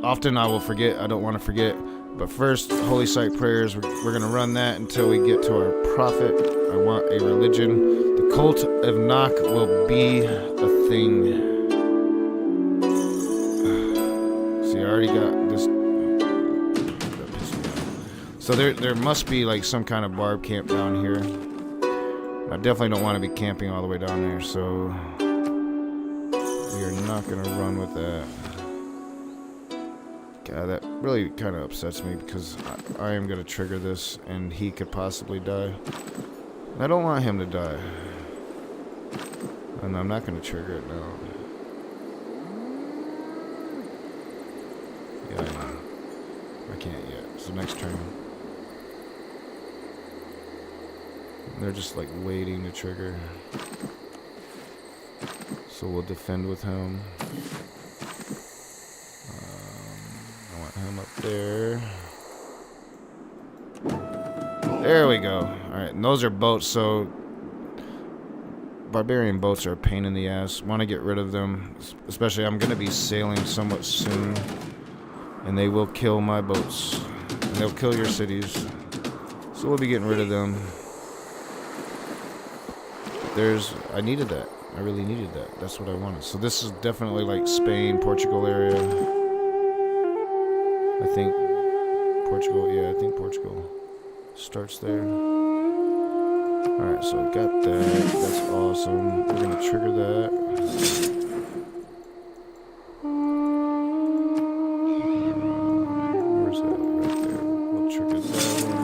Often I will forget. I don't want to forget. But first, holy site prayers. We're going to run that until we get to our prophet. I want a religion. The cult of Nok will be a thing. See, I already got this. That pissed me off. So there must be like some kind of barb camp down here. I definitely don't want to be camping all the way down there, so we are not going to run with that. God, that really kind of upsets me because I am going to trigger this and he could possibly die. I don't want him to die. And I'm not going to trigger it now. Yeah, I can't yet. So next turn. They're just like waiting to trigger. So we'll defend with him. I want him up there. There we go. Alright, and those are boats, so barbarian boats are a pain in the ass. Want to get rid of them. Especially I'm going to be sailing somewhat soon. and they will kill my boats, and they'll kill your cities. So we'll be getting rid of them. I needed that. I really needed that. That's what I wanted. So this is definitely like Spain, Portugal area. I think Portugal, yeah, I think Portugal starts there. Alright, so I got that. That's awesome. We're gonna trigger that. Where's that? Right there. We'll trigger that one.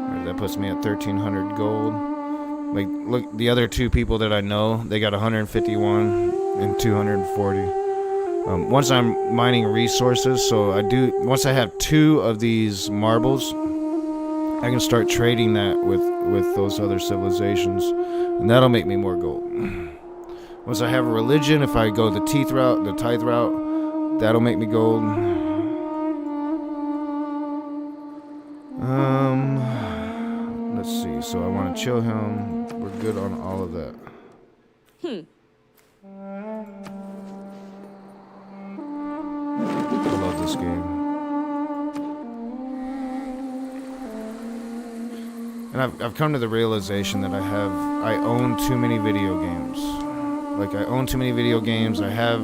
Alright, that puts me at 1,300 gold. Like, look, the other two people that I know, they got 151 and 240. Once I'm mining resources, so once I have 2 of these marbles, I can start trading that with those other civilizations, and that'll make me more gold. Once I have a religion, if I go the tithe route, that'll make me gold. Let's see. So I want to chill him. We're good on all of that. I love this game. And I've come to the realization that I own too many video games. Like, I own too many video games. I have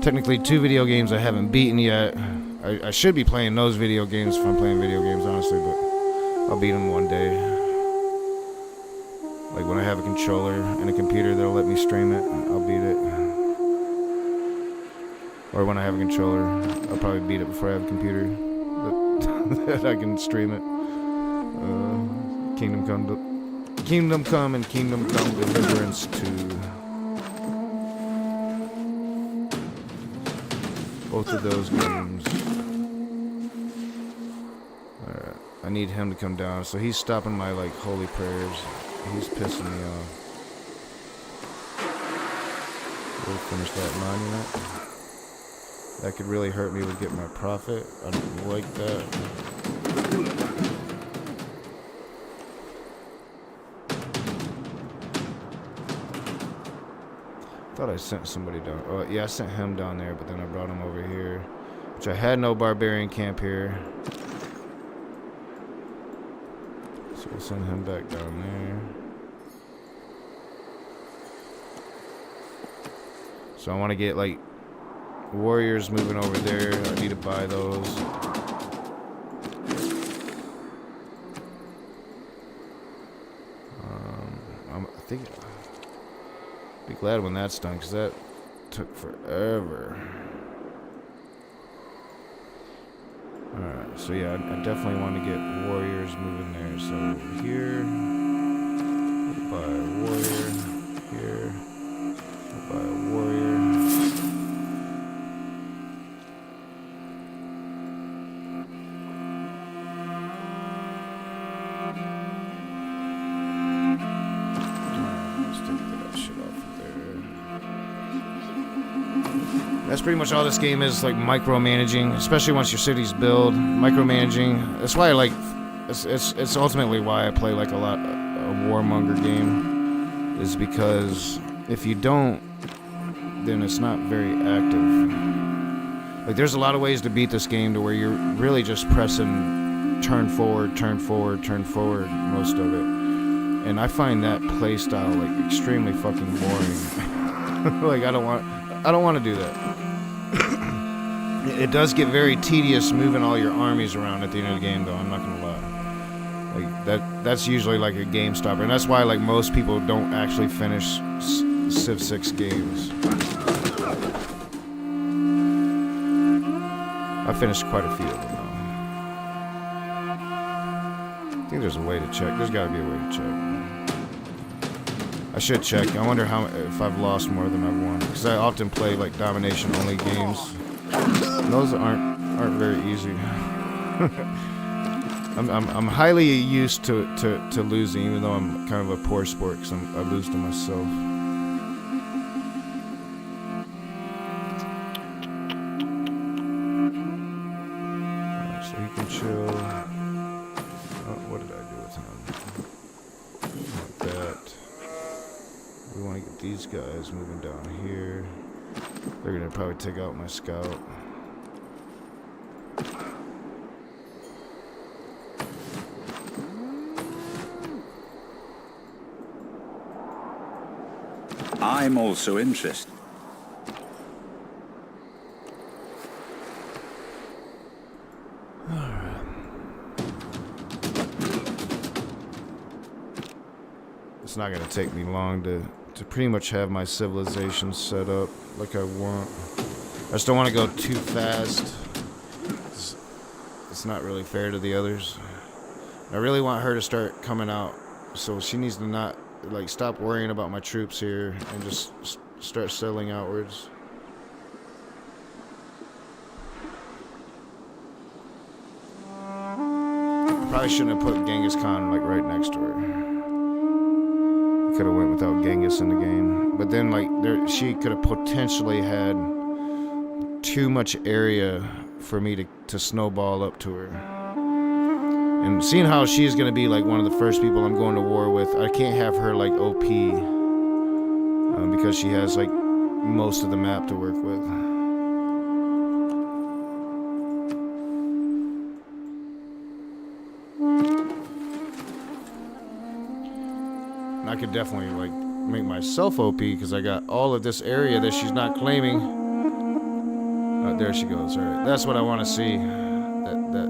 technically 2 video games I haven't beaten yet. I should be playing those video games if I'm playing video games, honestly, but I'll beat them one day. Like, when I have a controller and a computer that'll let me stream it, I'll beat it. Or when I have a controller, I'll probably beat it before I have a computer that I can stream it. Kingdom Come and Kingdom Come Deliverance 2. Both of those games. Alright, I need him to come down. So he's stopping my, like, holy prayers. He's pissing me off. We'll finish that monument. That could really hurt me with getting my profit. I don't like that. Thought I sent somebody down. Oh, yeah, I sent him down there, but then I brought him over here. Which I had no barbarian camp here. So we'll send him back down there. So I want to get, like, warriors moving over there. I need to buy those. I think... Be glad when that's done, because that took forever. Alright, so yeah, I definitely want to get warriors moving there. So here, we'll buy a warrior. Here, we'll buy a warrior. That's pretty much all this game is, like, micromanaging, especially once your city's built. Micromanaging. That's why I like. It's ultimately why I play, like, a warmonger game, is because if you don't, then it's not very active. Like, there's a lot of ways to beat this game to where you're really just pressing turn forward, turn forward, turn forward most of it, and I find that play style, like, extremely fucking boring. Like, I don't want to do that. It does get very tedious moving all your armies around at the end of the game, though. I'm not gonna lie. Like, that's usually like a game stopper, and that's why, like, most people don't actually finish Civ 6 games. I finished quite a few of them, though. I think there's a way to check. There's got to be a way to check. I should check. I wonder if I've lost more than I've won, because I often play, like, domination only games. And those aren't very easy. I'm highly used to losing, even though I'm kind of a poor sport, because I lose to myself. Alright, so he can chill. Oh, what did I do with him? Like that. We want to get these guys moving down here. They're going to probably take out my scout. I'm also interested. It's not gonna take me long to pretty much have my civilization set up like I want. I just don't want to go too fast. It's not really fair to the others. I really want her to start coming out, so she needs to not like stop worrying about my troops here and just start settling outwards. I probably shouldn't have put Genghis Khan like right next to her. Could have went without Genghis in the game, but then like she could have potentially had too much area for me to snowball up to her. And seeing how she's gonna be like one of the first people I'm going to war with, I can't have her like OP because she has like most of the map to work with. I could definitely like make myself OP because I got all of this area that she's not claiming. There she goes. All right, that's what I want to see. That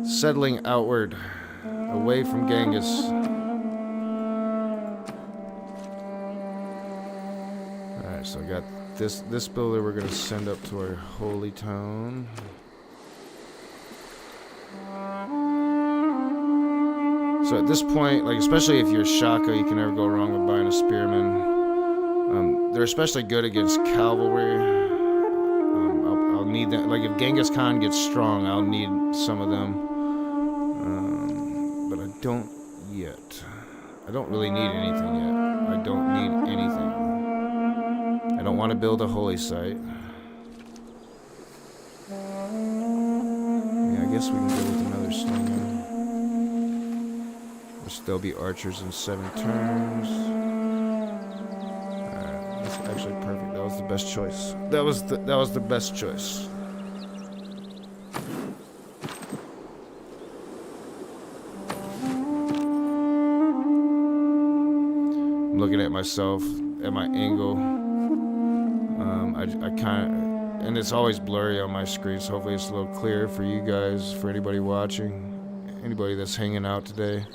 settling outward, away from Genghis. All right, so I got this builder we're gonna send up to our holy town. So at this point, like especially if you're Shaka, you can never go wrong with buying a spearman. They're especially good against cavalry. I'll need that. Like if Genghis Khan gets strong, I'll need some of them. But I don't yet. I don't really need anything yet. I don't need anything. I don't want to build a holy site. Yeah, I guess we can go with another slinger. There'll be archers in 7 turns. That's actually perfect. That was the best choice. That was the best choice. I'm looking at myself at my angle. I kind of, and it's always blurry on my screen. So hopefully it's a little clearer for you guys, for anybody watching, anybody that's hanging out today.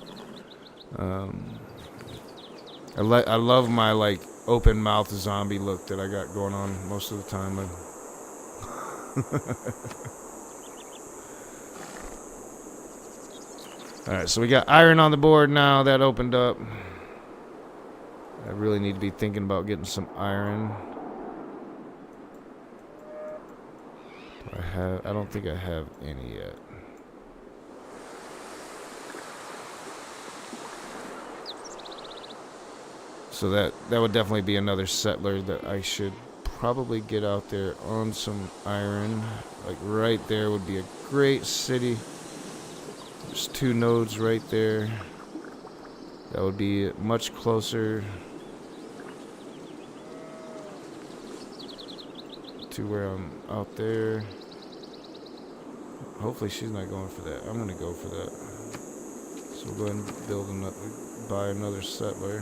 I love my like open mouth zombie look that I got going on most of the time. Alright, so we got iron on the board now. That opened up. I really need to be thinking about getting some iron. I don't think I have any yet. So that would definitely be another settler that I should probably get out there on some iron. Like right there would be a great city. There's 2 nodes right there. That would be much closer to where I'm out there. Hopefully she's not going for that. I'm gonna go for that. So we'll go ahead and buy another settler.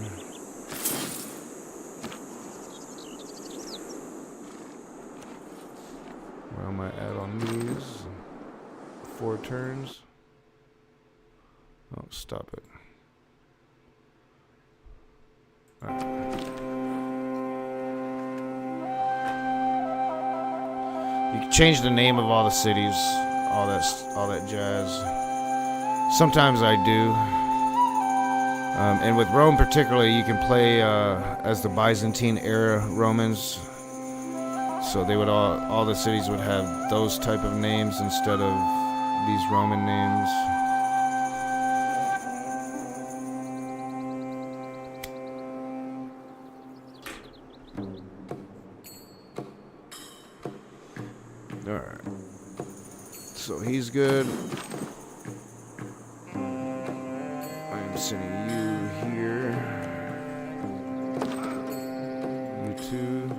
Where am I at on these? 4 turns. Oh, stop it. Alright. You can change the name of all the cities, all that jazz. Sometimes I do. And with Rome particularly, you can play as the Byzantine era Romans. So they would all the cities would have those type of names instead of these Roman names. Alright. So he's good. I'm sending you here. You too.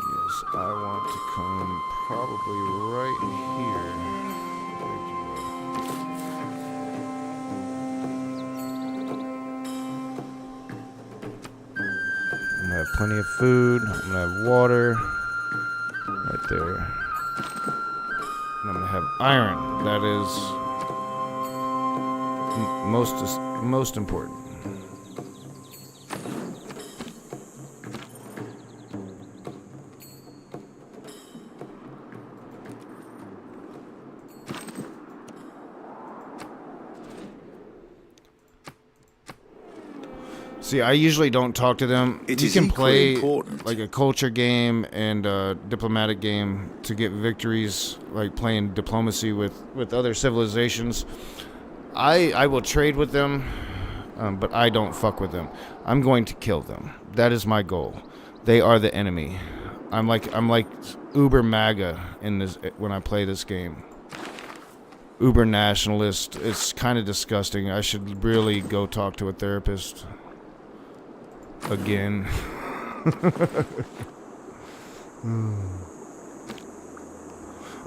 Yes, I want to come probably right here. Where'd you go? plenty of food. I'm gonna have water right there. And I'm gonna have iron. That is most important. See, I usually don't talk to them. It you is can equally play important. like a culture game and a diplomatic game to get victories, like playing diplomacy with other civilizations. I will trade with them, but I don't fuck with them. I'm going to kill them. That is my goal. They are the enemy. I'm like uber MAGA in this when I play this game. Uber nationalist. It's kind of disgusting. I should really go talk to a therapist. Again.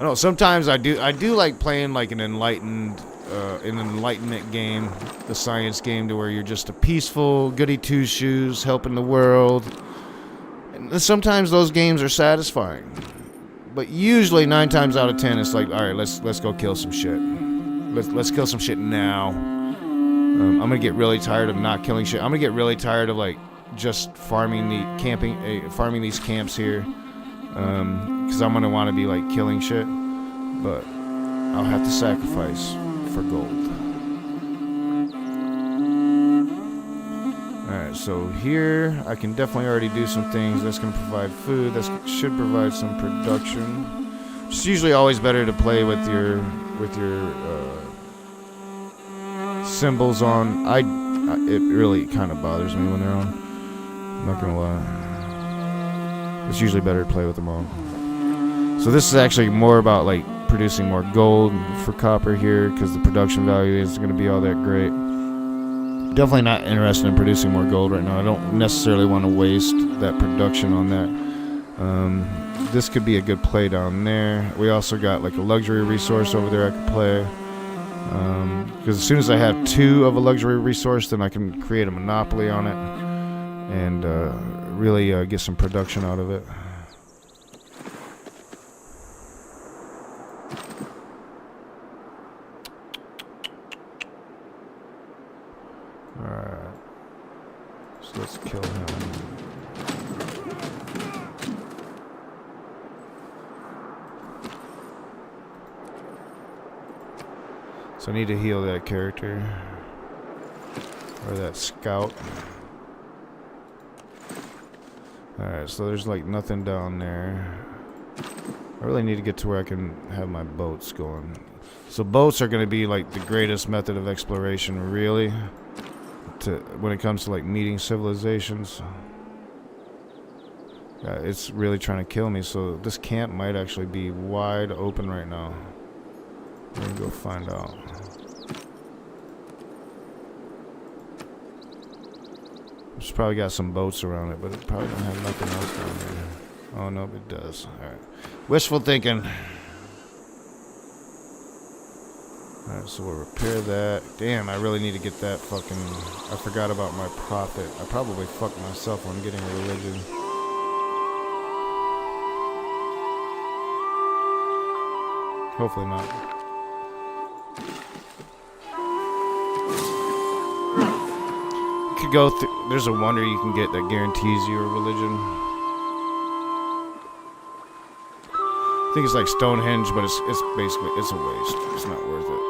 I know sometimes I do like playing like an enlightenment game, the science game, to where you're just a peaceful goody two shoes helping the world. And sometimes those games are satisfying, but usually 9 times out of 10 it's like, all right, let's go kill some shit. Let's kill some shit now. I'm gonna get really tired of not killing shit. I'm gonna get really tired of like just farming these camps here, because I'm gonna want to be like killing shit, but I'll have to sacrifice for gold. Alright, so here I can definitely already do some things. That's gonna provide food. That should provide some production. It's usually always better to play with your symbols on. It really kind of bothers me when they're on. I'm not gonna lie. It's usually better to play with them all. So this is actually more about like producing more gold for copper here, because the production value isn't gonna be all that great. Definitely not interested in producing more gold right now. I don't necessarily want to waste that production on that. This could be a good play down there. We also got like a luxury resource over there I could play. Because as soon as I have 2 of a luxury resource, then I can create a monopoly on it and really get some production out of it. Alright. So let's kill him. So I need to heal that character. Or that scout. Alright, so there's like nothing down there. I really need to get to where I can have my boats going. So boats are going to be like the greatest method of exploration, really, when it comes to like meeting civilizations. It's really trying to kill me, so this camp might actually be wide open right now. We're going to go find out. It's probably got some boats around it, but it probably don't have nothing else down there. Oh, no, it does. Alright. Wishful thinking. Alright, so we'll repair that. Damn, I really need to get that fucking... I forgot about my profit. I probably fucked myself on getting a religion. Hopefully not. Could go through. There's a wonder you can get that guarantees you a religion. I think it's like Stonehenge, but it's basically it's a waste. It's not worth it.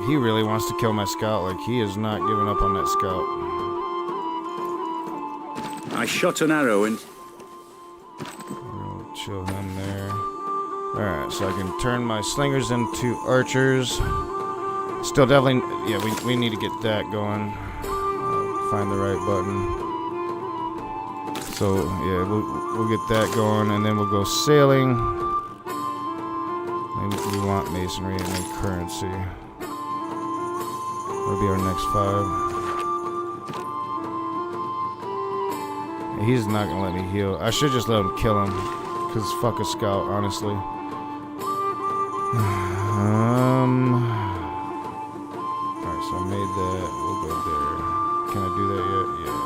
He really wants to kill my scout. Like, he is not giving up on that scout. I shot an arrow in. We'll chill him there. Alright, so I can turn my slingers into archers. Still definitely, yeah, we need to get that going. Find the right button. So, yeah, we'll get that going, and then we'll go sailing. And we want masonry and then currency. That'll be our next 5. He's not gonna let me heal. I should just let him kill him, cause fuck a scout, honestly. Alright, so I made that. We'll go there. Can I do that yet? Yeah.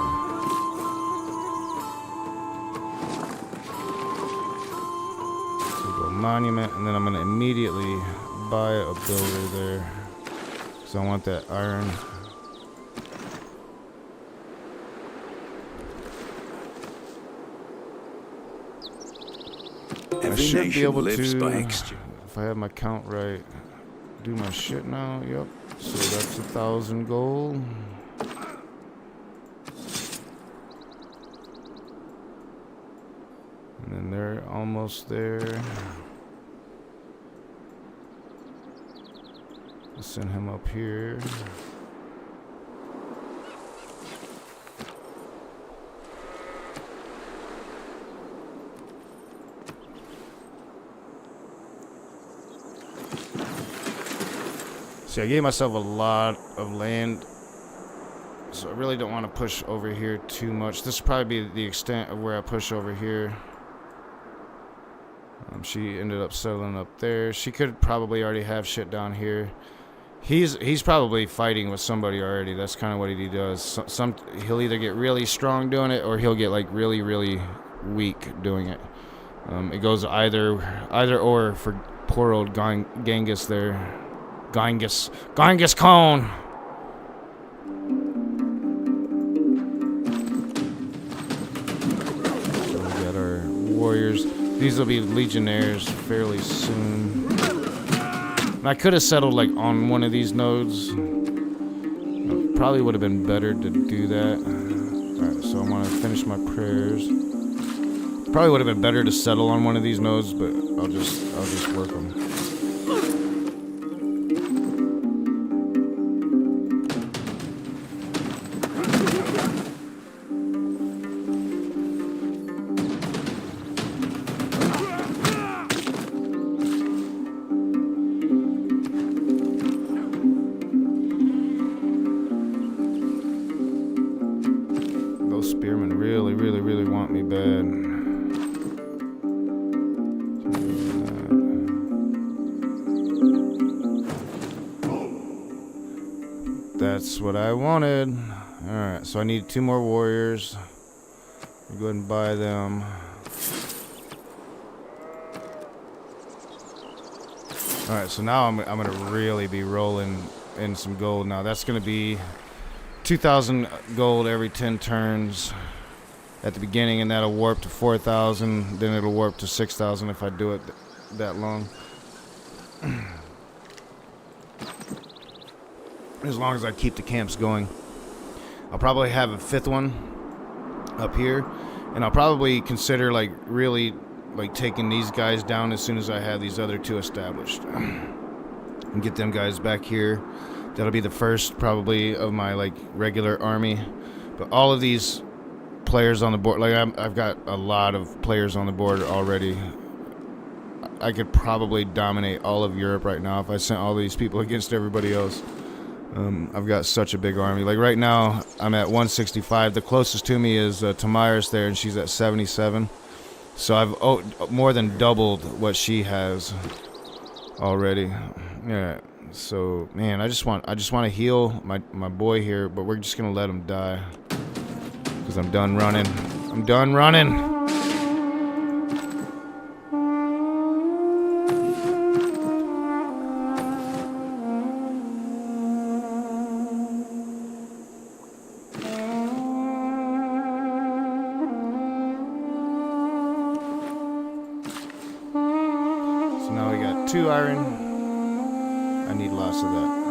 So we'll go monument, and then I'm gonna immediately buy a builder there. So I want that iron. I Every should be nation able lives to, by exchange. if I have my count right, do my shit now. Yep. So that's 1,000 gold. And then they're almost there. I'll send him up here. See, I gave myself a lot of land, so I really don't want to push over here too much. This will probably be the extent of where I push over here. She ended up settling up there. She could probably already have shit down here. He's probably fighting with somebody already. That's kind of what he does. He'll either get really strong doing it, or he'll get like really, really weak doing it. It goes either or for poor old Genghis there. Genghis Khan. So we got our warriors. These will be legionnaires fairly soon. And I could have settled like on one of these nodes. Probably would have been better to do that. Alright, so I want to finish my prayers. Probably would have been better to settle on one of these nodes, but I'll just work them. Spearmen really want me bad. That's what I wanted. Alright, so I need 2 more warriors. I'll go ahead and buy them. Alright, so now I'm gonna really be rolling in some gold now. That's gonna be 2,000 gold every 10 turns at the beginning, and that'll warp to 4,000. Then it'll warp to 6,000 if I do it that long. As long as I keep the camps going. I'll probably have a 5th one up here, and I'll probably consider like really like taking these guys down as soon as I have these other 2 established and get them guys back here. That'll be the first probably of my like regular army. But all of these players on the board, like I've got a lot of players on the board already. I could probably dominate all of Europe right now if I sent all these people against everybody else. I've got such a big army. Like right now I'm at 165. The closest to me is Tamiris there, and she's at 77. So I've more than doubled what she has already. Yeah. So man, I just want to heal my boy here, but we're just gonna let him die because I'm done running. I'm done running. So now we got 2 iron. I need lots of that.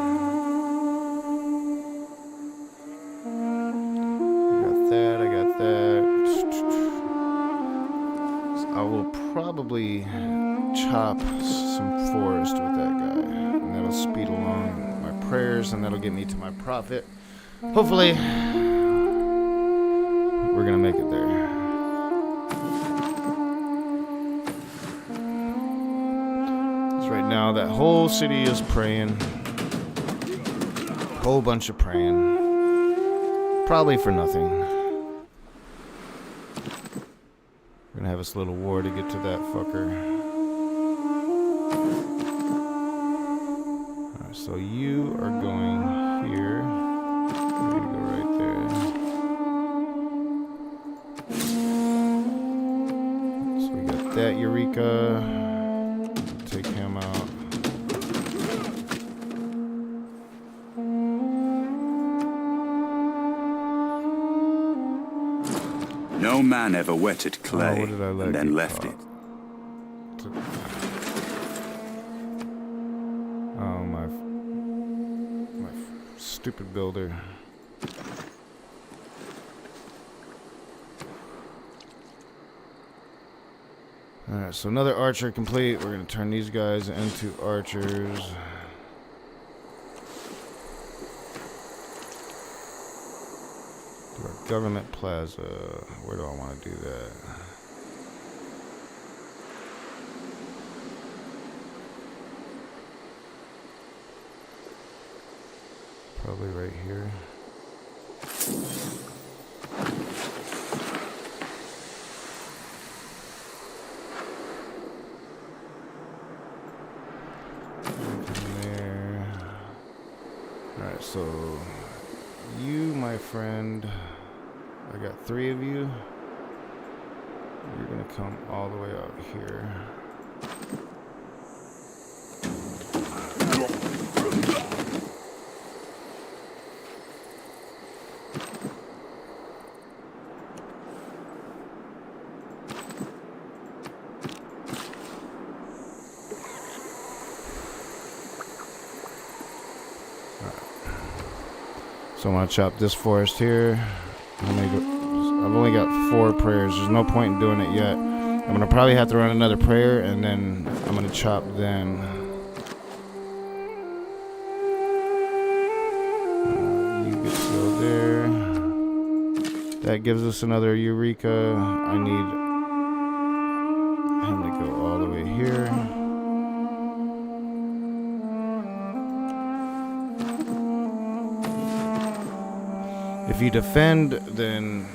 I got that. So I will probably chop some forest with that guy, and that'll speed along my prayers, and that'll get me to my profit. Hopefully, we're gonna make it there. Right now, that whole city is praying. Whole bunch of praying. Probably for nothing. We're gonna have this little war to get to that fucker. So you are going here. You're gonna go right there. So we got that Eureka. Take him out. No man ever wetted clay what did I let and then you left talk? it. Oh, my stupid builder. Alright, so another archer complete. We're going to turn these guys into archers. Do our government plaza. Where do I want to do that? Probably right here. There. Alright, so you, my friend, I got 3 of you. You're gonna come all the way out here. So I'm gonna chop this forest here. I've only got 4 prayers. There's no point in doing it yet. I'm gonna probably have to run another prayer, and then I'm gonna chop then. You get to go there. That gives us another Eureka. I need him to go all the way here. If you defend, then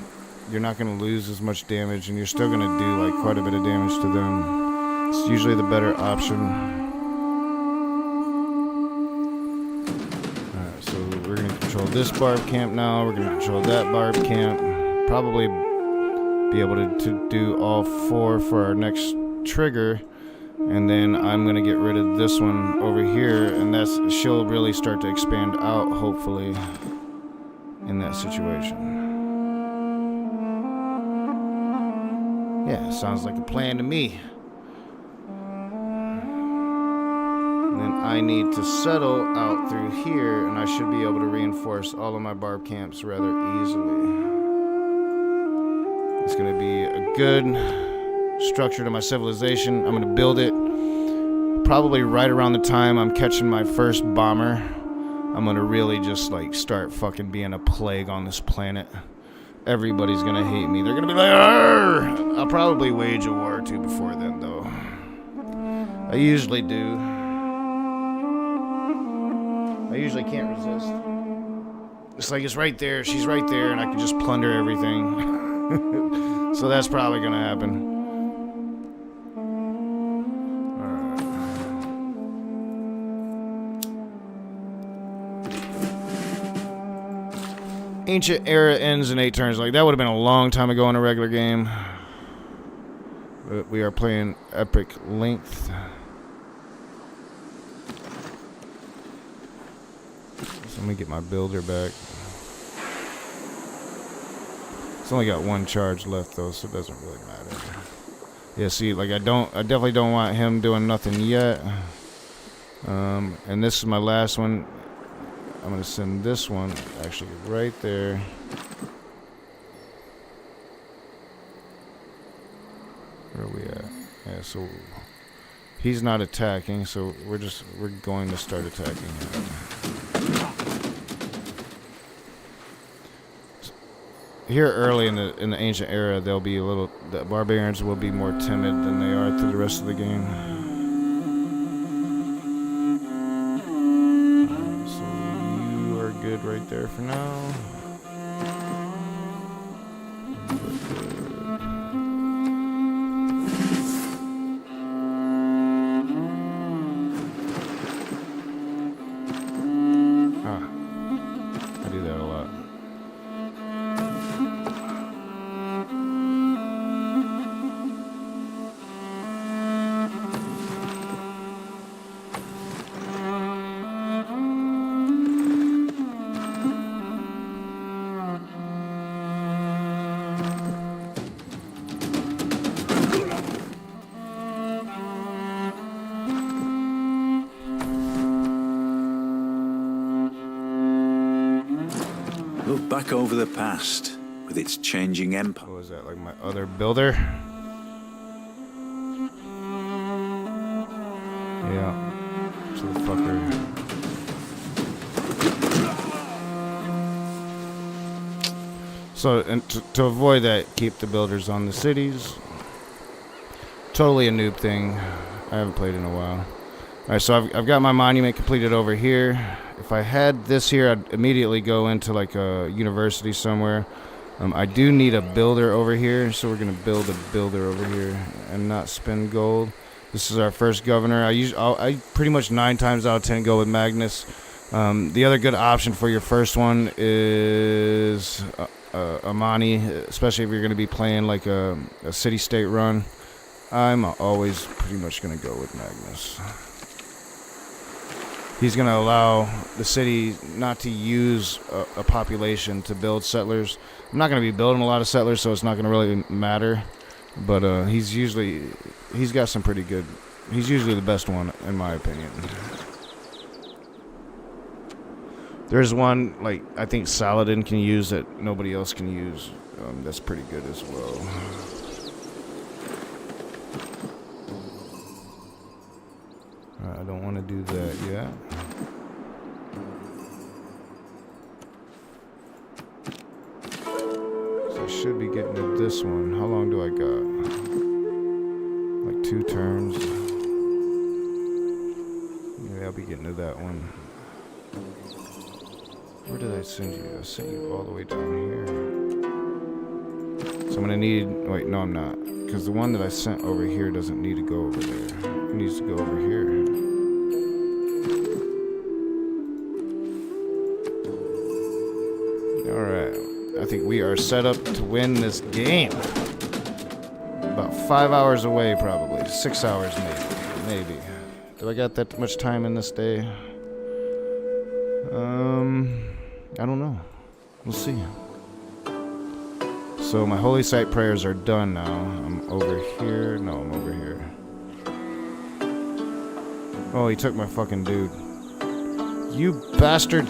you're not going to lose as much damage, and you're still going to do like quite a bit of damage to them. It's usually the better option. Alright, so we're going to control this barb camp now. We're going to control that barb camp. Probably be able to do all 4 for our next trigger. And then I'm going to get rid of this one over here, and she'll really start to expand out, hopefully, in that situation. Yeah, sounds like a plan to me. And then I need to settle out through here, and I should be able to reinforce all of my barb camps rather easily. It's going to be a good structure to my civilization. I'm going to build it probably right around the time I'm catching my first bomber. I'm going to really just like start fucking being a plague on this planet. Everybody's going to hate me. They're going to be like, arr! I'll probably wage a war or 2 before then, though. I usually do. I usually can't resist. It's like it's right there. She's right there, and I can just plunder everything. So that's probably going to happen. Ancient era ends in 8 turns. Like, that would have been a long time ago in a regular game. But we are playing epic length. So let me get my builder back. It's only got 1 charge left though, so it doesn't really matter. Yeah, see, like I definitely don't want him doing nothing yet. And this is my last one. I'm going to send this one actually right there. Where are we at? Yeah, so he's not attacking, so we're going to start attacking him. Here early in the ancient era, they'll be the barbarians will be more timid than they are through the rest of the game. Good right there for now. back over the past with its changing empire. What was that, like my other builder? Yeah. So the fucker. So, and to avoid that, keep the builders on the cities. Totally a noob thing. I haven't played in a while. Alright, so I've got my monument completed over here. If I had this here, I'd immediately go into like a university somewhere. I do need a builder over here, so we're going to build a builder over here and not spend gold. This is our first governor. I pretty much 9 times out of 10 go with Magnus. The other good option for your first one is Amani, especially if you're going to be playing like a city-state run. I'm always pretty much going to go with Magnus. He's going to allow the city not to use a population to build settlers. I'm not going to be building a lot of settlers, so it's not going to really matter. But he's got some pretty good. He's usually the best one, in my opinion. There's one, like, I think Saladin can use that nobody else can use. That's pretty good as well. I don't want to do that yet. So I should be getting to this one. How long do I got? Like 2 turns. Maybe I'll be getting to that one. Where did I send you? I sent you all the way down here. So I'm gonna need. Wait, no, I'm not. Because the one that I sent over here doesn't need to go over there. It needs to go over here. Alright. I think we are set up to win this game. About 5 hours away, probably. 6 hours, maybe. Do I got that much time in this day? I don't know. We'll see. So my holy site prayers are done now. I'm over here. No, I'm over here. Oh, he took my fucking dude. You bastard.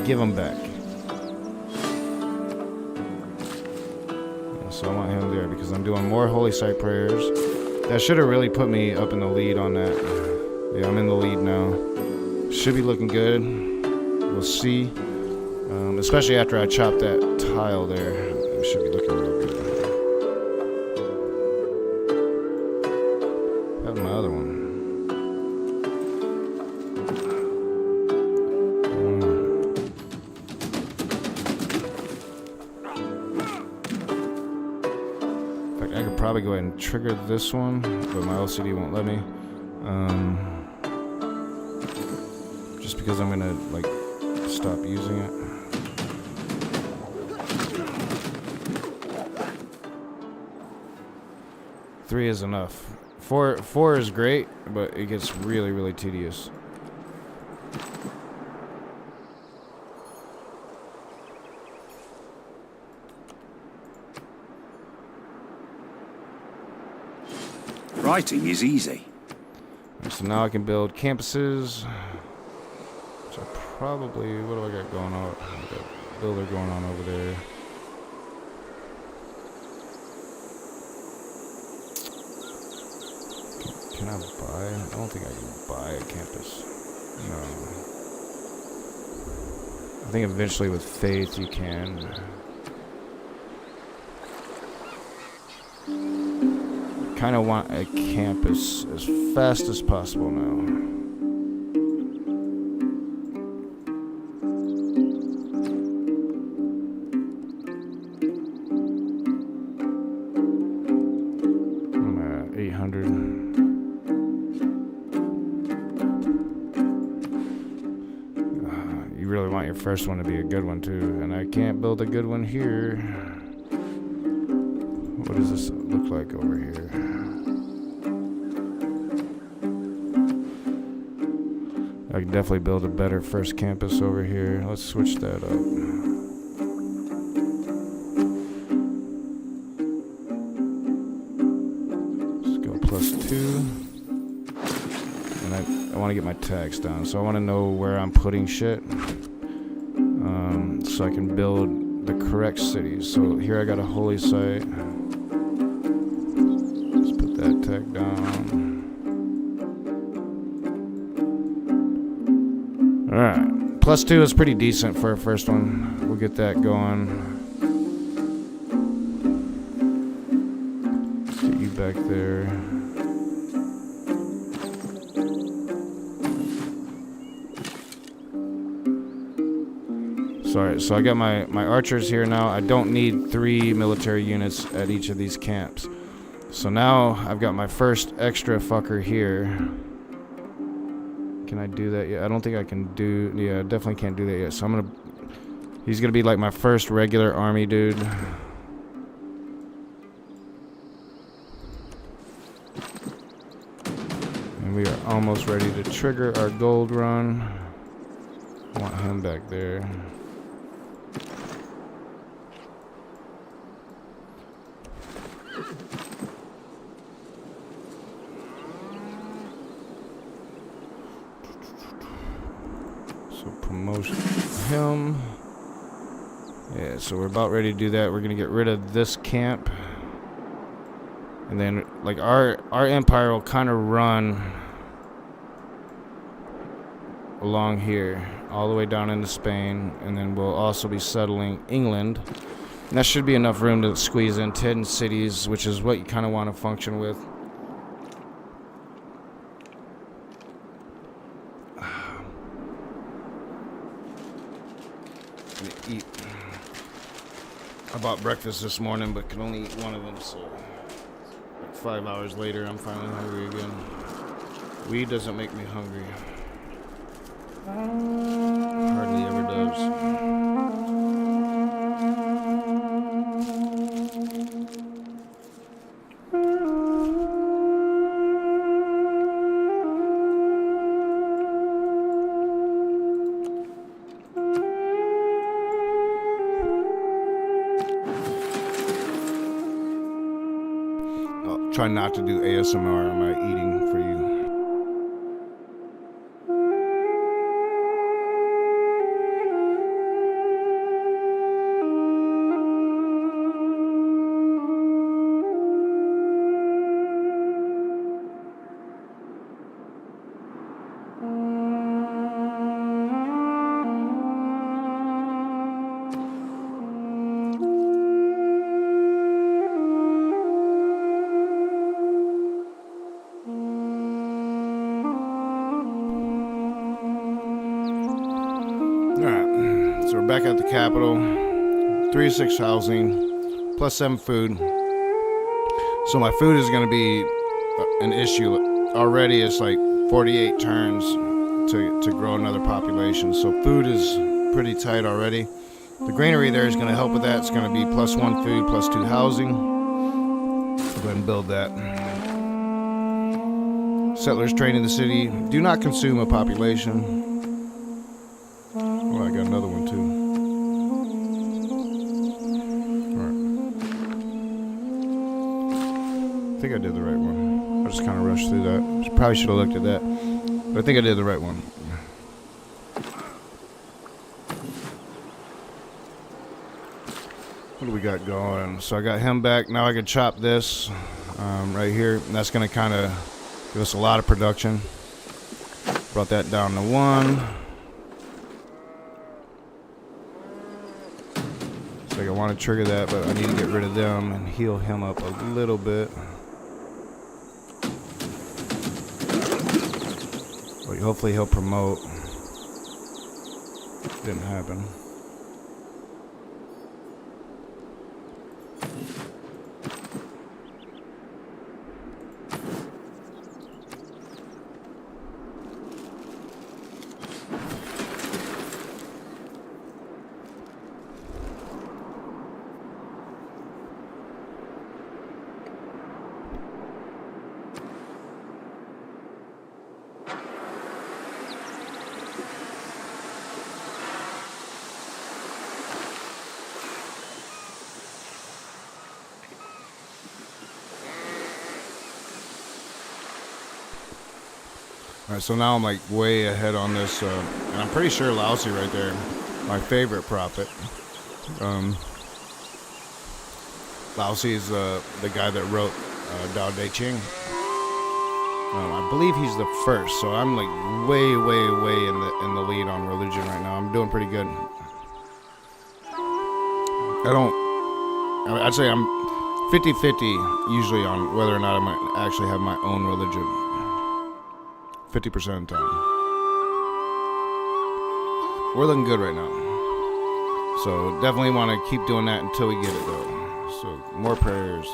Give him back. Yeah, so I want him there because I'm doing more holy site prayers. That should have really put me up in the lead on that. Yeah, I'm in the lead now. Should be looking good. We'll see. Especially after I chop that tile there. It should be looking real good. How's my other one? In fact, I could probably go ahead and trigger this one, but my LCD won't let me. Just because I'm gonna like stop using it. Three is enough. Four is great, but it gets really, really tedious. Writing is easy. So now I can build campuses. Which I probably, what do I got going on? I got a builder going on over there. Can I buy? I don't think I can buy a campus. No. I think eventually with faith you can. Kind of want a campus as fast as possible now. I'm at 800. You really want your first one to be a good one too, and I can't build a good one here. What does this look like over here? I can definitely build a better first campus over here. Let's switch that up. Let's go +2. And want to get my tax down. So I want to know where I'm putting shit, so I can build the correct cities. So here I got a holy site. Let's put that tech down. All right, +2 is pretty decent for a first one. We'll get that going. Get you back there. Sorry, so I got my archers here now. I don't need 3 military units at each of these camps. So now I've got my first extra fucker here. Can I do that yet? I don't think I can do... Yeah, I definitely can't do that yet. So I'm gonna... He's gonna be like my first regular army dude. And we are almost ready to trigger our gold run. I want him back there. So promotion him. Yeah, so we're about ready to do that. We're gonna get rid of this camp. And then like our empire will kind of run along here all the way down into Spain, and then we'll also be settling England. And that should be enough room to squeeze in 10 cities, which is what you kind of want to function with. Eat. I bought breakfast this morning, but could only eat one of them, so like 5 hours later, I'm finally hungry again. Weed doesn't make me hungry. Hardly ever does. Try not to do ASMR on my eating for you. Alright, so we're back at the capital. 3-6 housing, +7 food. So my food is going to be an issue. Already it's like 48 turns to grow another population. So food is pretty tight already. The granary there is going to help with that. It's going to be +1 food, +2 housing. Go ahead and build that. Settlers trained in the city do not consume a population. Oh, I got another one too. Alright. I think I did the right one. I just kind of rushed through that. Probably should have looked at that. But I think I did the right one. What do we got going? So I got him back. Now I can chop this right here. And that's going to kind of give us a lot of production. Brought that down to 1. So I want to trigger that, but I need to get rid of them and heal him up a little bit. But hopefully he'll promote. Didn't happen. Alright, so now I'm like way ahead on this, and I'm pretty sure Laozi right there, my favorite prophet. Laozi is the guy that wrote Tao Te Ching. I believe he's the first, so I'm like way in the lead on religion right now. I'm doing pretty good. I'd say I'm 50-50 usually on whether or not I might actually have my own religion. 50% of the time. We're looking good right now. So definitely want to keep doing that until we get it though. So more prayers.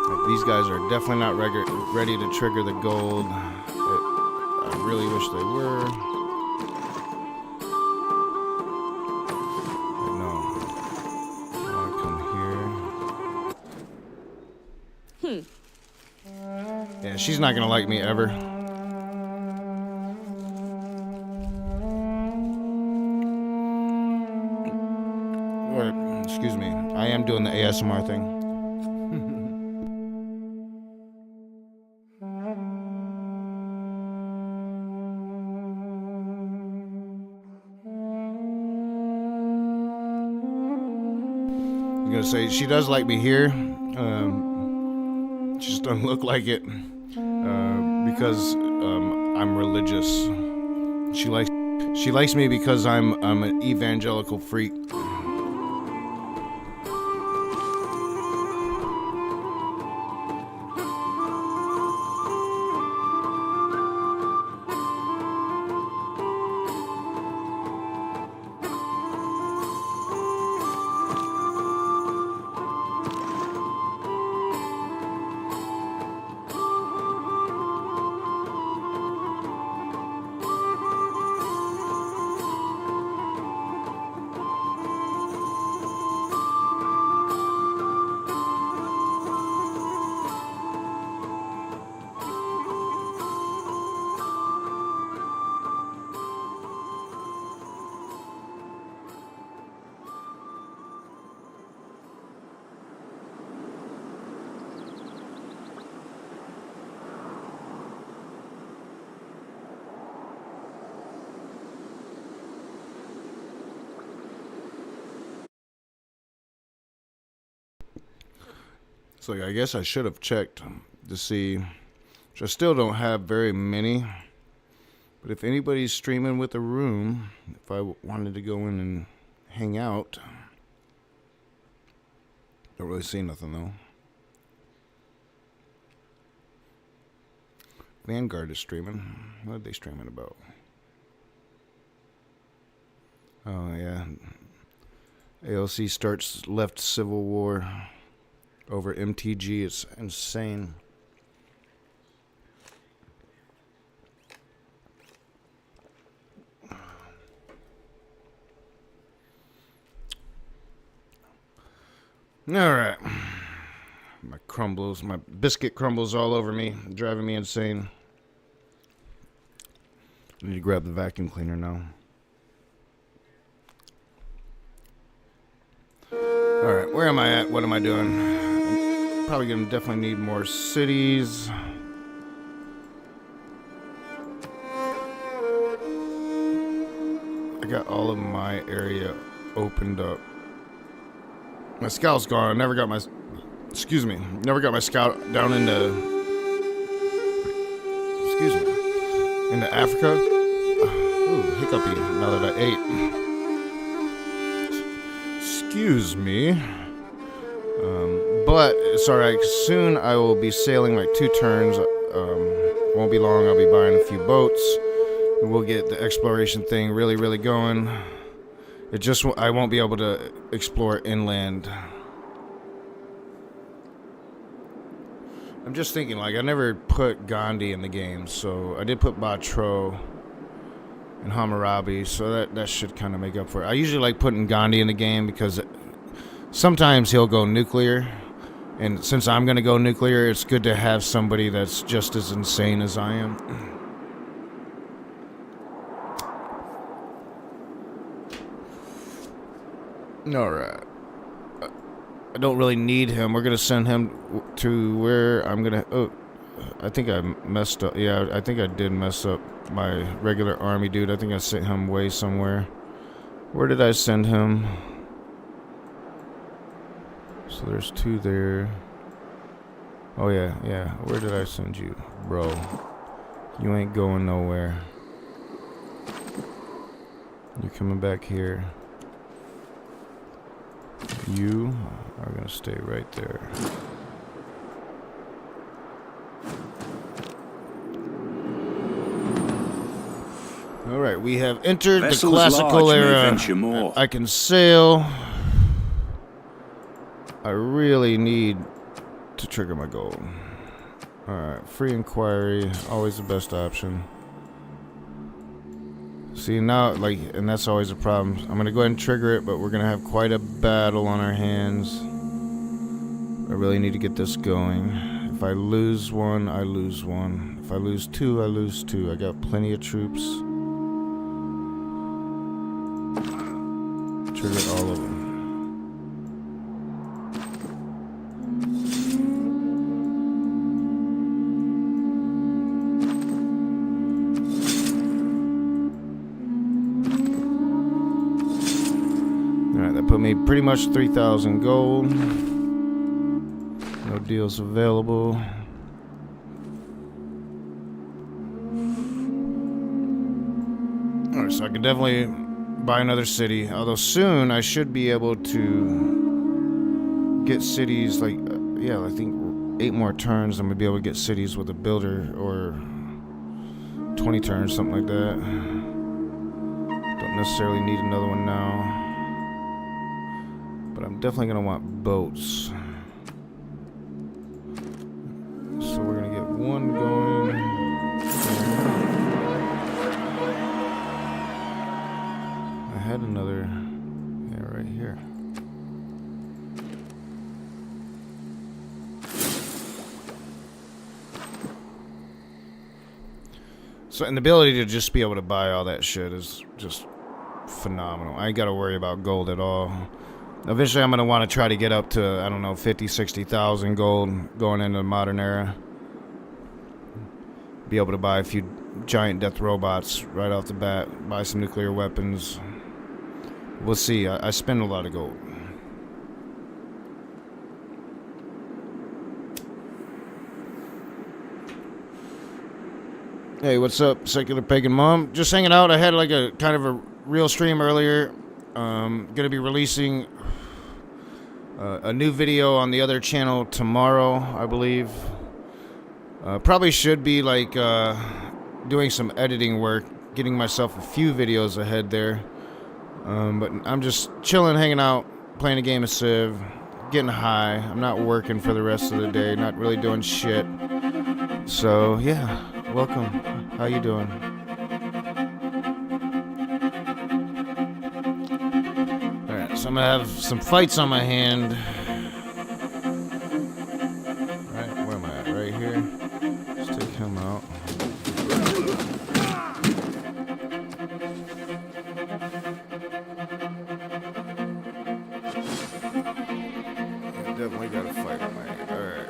Like, these guys are definitely not ready to trigger the gold. I really wish they were. But no. I want to come here. Yeah, she's not going to like me ever. Excuse me. I am doing the ASMR thing. I'm gonna say she does like me here. She just doesn't look like it because I'm religious. She likes me because I'm an evangelical freak. So I guess I should have checked to see, which I still don't have very many, but if anybody's streaming with a room, if I wanted to go in and hang out, don't really see nothing though. Vanguard is streaming. What are they streaming about? Oh yeah, AOC starts left civil war over MTG. It's insane. All right. My crumbles, my biscuit crumbles all over me, driving me insane. I need to grab the vacuum cleaner now. All right, where am I at? What am I doing? I'm probably gonna definitely need more cities. I got all of my area opened up. My scout's gone. I never got my, never got my scout down into, into Africa. Ooh, hiccupy now that I ate. Excuse me. But it's alright, soon I will be sailing like 2 turns. Won't be long, I'll be buying a few boats. And we'll get the exploration thing really going. It just, I won't be able to explore inland. I'm just thinking, like, I never put Gandhi in the game, so I did put Batro and Hammurabi, so that should kind of make up for it. I usually like putting Gandhi in the game because sometimes he'll go nuclear, and since I'm going to go nuclear, it's good to have somebody that's just as insane as I am. Alright. I don't really need him. We're gonna send him to where I'm gonna. Oh, I think I messed up. Yeah, I think I did mess up my regular army dude. I think I sent him way somewhere. Where did I send him? So there's 2 there. Oh yeah, yeah. Where did I send you, bro? You ain't going nowhere. You're coming back here. You are gonna stay right there. Alright, we have entered Vessels the classical large may era. venture more. I can sail. I really need to trigger my goal. Alright, free inquiry, always the best option. See, now, like, and that's always a problem. I'm gonna go ahead and trigger it, but we're gonna have quite a battle on our hands. I really need to get this going. If I lose 1, I lose 1. If I lose 2, I lose 2. I got plenty of troops. Triggered all of them. Alright, that put me pretty much 3,000 gold. No deals available. Alright, so I can definitely buy another city. Although soon I should be able to get cities like, yeah, I think 8 more turns I'm going to be able to get cities with a builder, or 20 turns, something like that. Don't necessarily need another one now. But I'm definitely going to want boats. So we're going to get 1 going. I had another, yeah, right here. So, and the ability to just be able to buy all that shit is just phenomenal. I ain't got to worry about gold at all. Eventually, I'm going to want to try to get up to, I don't know, 50, 60,000 gold going into the modern era. Be able to buy a few giant death robots right off the bat. Buy some nuclear weapons. We'll see. I spend a lot of gold. Hey, what's up, Secular Pagan Mom? Just hanging out. I had like a kind of a real stream earlier. Gonna be releasing a new video on the other channel tomorrow, I believe. Probably should be like doing some editing work, getting myself a few videos ahead there. But I'm just chilling, hanging out, playing a game of Civ, getting high. I'm not working for the rest of the day, not really doing shit. So yeah, welcome. How you doing? Alright, so I'm gonna have some fights on my hand. Right, where am I at? Right here. Let's take him out. Definitely got a fight on my hand. Alright.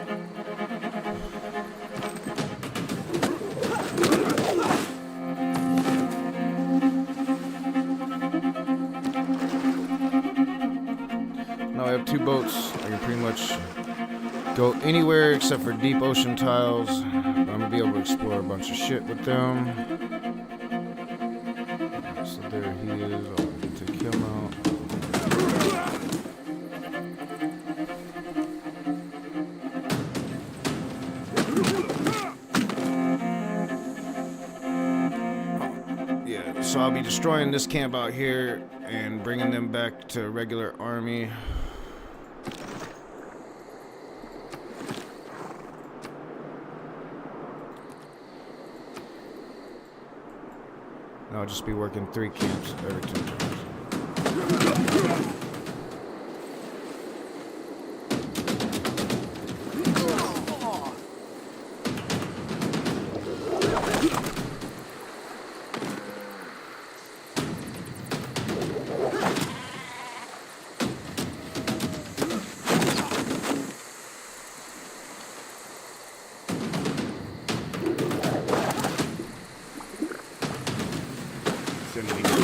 Now I have 2 boats. I can pretty much go anywhere except for deep ocean tiles. I'm gonna be able to explore a bunch of shit with them. So there he is. I'll take him out. So I'll be destroying this camp out here and bringing them back to regular army. And I'll just be working 3 camps every 2 turns.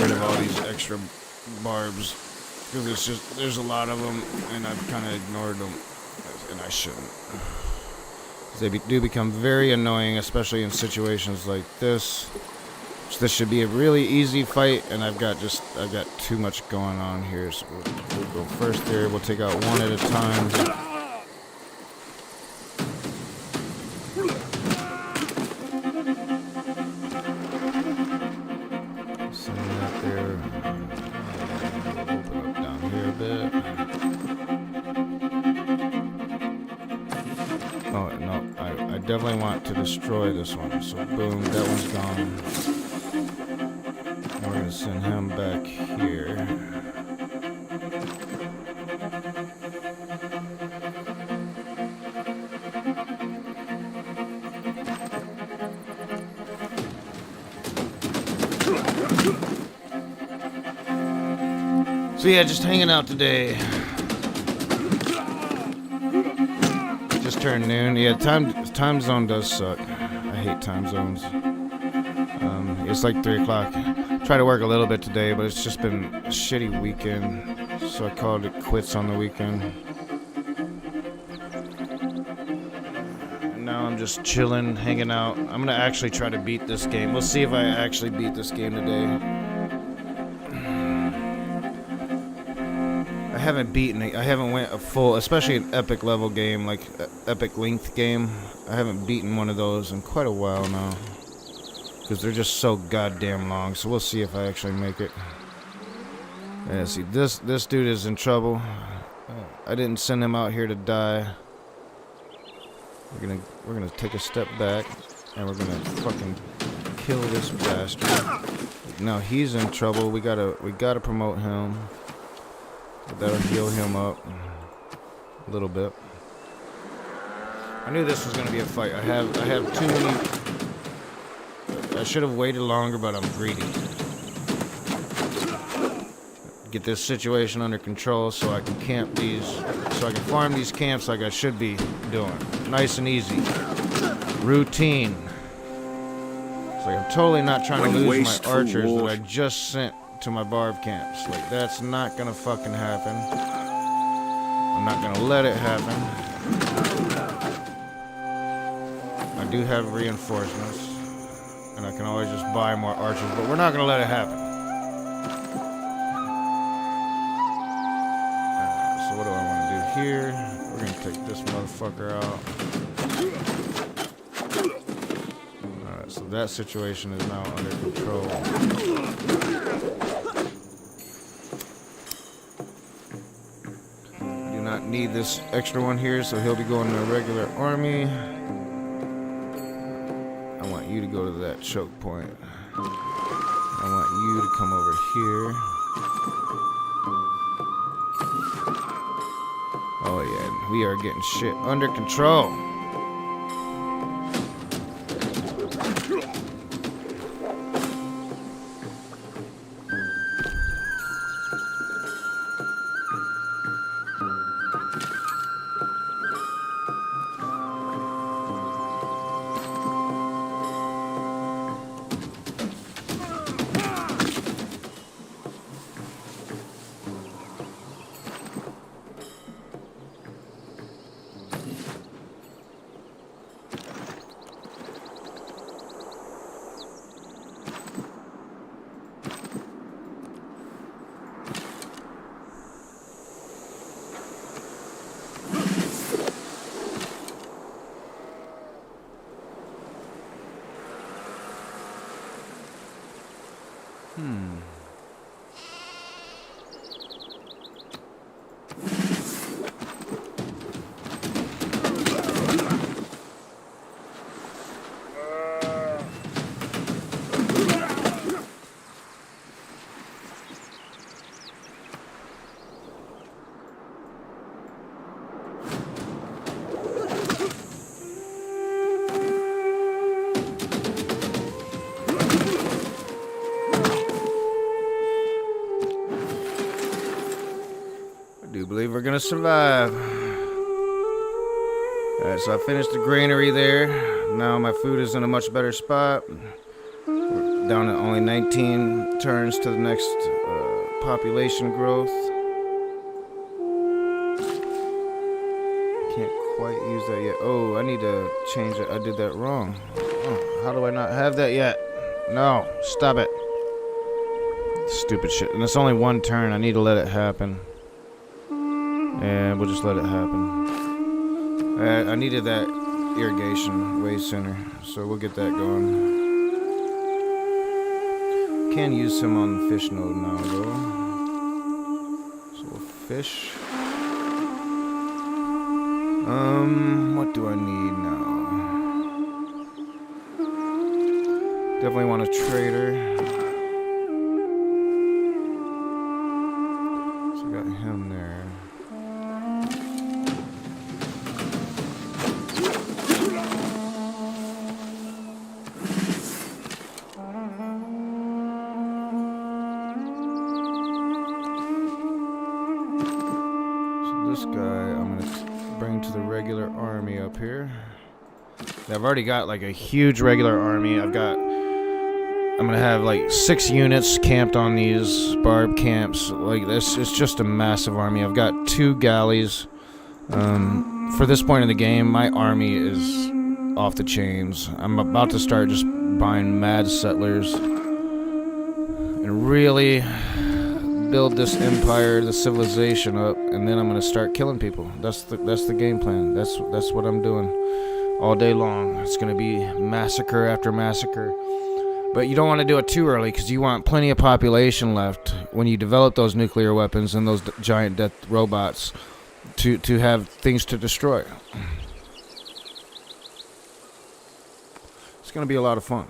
rid of all these extra barbs. Because there's a lot of them, and I've kind of ignored them, and I shouldn't. They do become very annoying, especially in situations like this. So this should be a really easy fight, and I've got too much going on here. So we'll go first there. We'll take out one at a time. Send that there. Open up down here a bit. Oh no, I definitely want to destroy this one. So boom, that one's gone. We're gonna send him back here. So yeah, just hanging out today. Just turned noon. Yeah, time zone does suck. I hate time zones. It's like 3 o'clock. Try to work a little bit today, but it's just been a shitty weekend, so I called it quits on the weekend. Now I'm just chilling, hanging out. I'm gonna actually try to beat this game. We'll see if I actually beat this game today. I haven't went a full, especially an epic level game, like epic length game. I haven't beaten one of those in quite a while now. Because they're just so goddamn long. So we'll see if I actually make it. Yeah, see, this dude is in trouble. I didn't send him out here to die. We're gonna take a step back, and we're gonna fucking kill this bastard. Now he's in trouble. We gotta promote him. That'll heal him up a little bit. I knew this was gonna be a fight. I have too many. I should have waited longer, but I'm greedy. Get this situation under control so I can farm these camps like I should be doing. Nice and easy. Routine. It's like I'm totally not trying to lose my archers that I just sent to my barb camps. Like, that's not gonna fucking happen. I'm not gonna let it happen. I do have reinforcements. And I can always just buy more archers, but we're not gonna let it happen. So what do I want to do here? We're gonna take this motherfucker out. Alright, so that situation is now under control. Do not need this extra one here, so he'll be going to a regular army. You to go to that choke point. I want you to come over here. Oh yeah, we are getting shit under control. Believe we're gonna survive. Alright, so I finished the granary there. Now my food is in a much better spot. We're down at only 19 turns to the next population growth. Can't quite use that yet. Oh, I need to change it. I did that wrong. Oh, how do I not have that yet? No, stop it. Stupid shit. And it's only one turn. I need to let it happen. And we'll just let it happen. I needed that irrigation way sooner, so we'll get that going. Can use him on the fish node now, though. So we'll fish. What do I need now? Definitely want a trader. So I got him there. This guy I'm gonna bring to the regular army up here. I've already got like a huge regular army. I'm gonna have like 6 units camped on these barb camps. Like this, it's just a massive army. I've got 2 galleys. For this point in the game, my army is off the chains. I'm about to start just buying mad settlers and really build this empire, the civilization up, and then I'm gonna start killing people. That's the game plan. That's what I'm doing all day long. It's gonna be massacre after massacre. But you don't want to do it too early because you want plenty of population left when you develop those nuclear weapons and those giant death robots to have things to destroy. It's gonna be a lot of fun.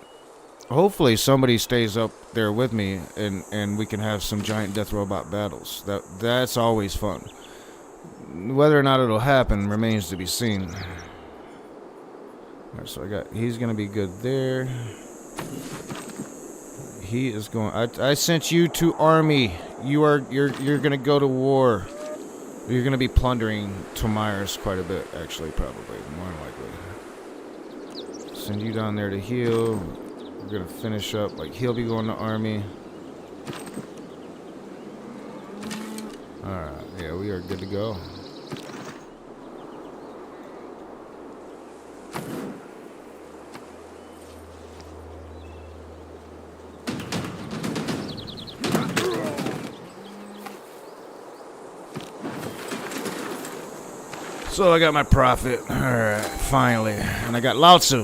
Hopefully somebody stays up there with me and we can have some giant death robot battles. That's always fun. Whether or not it'll happen remains to be seen. Alright, so he's gonna be good there. He is going. I sent you to army. You're gonna go to war. You're gonna be plundering Tomires quite a bit, actually, probably more likely. Send you down there to heal. We're gonna finish up. Like he'll be going to army. All right. Yeah, we are good to go. So I got my prophet. Alright, finally. And I got Lao Tzu.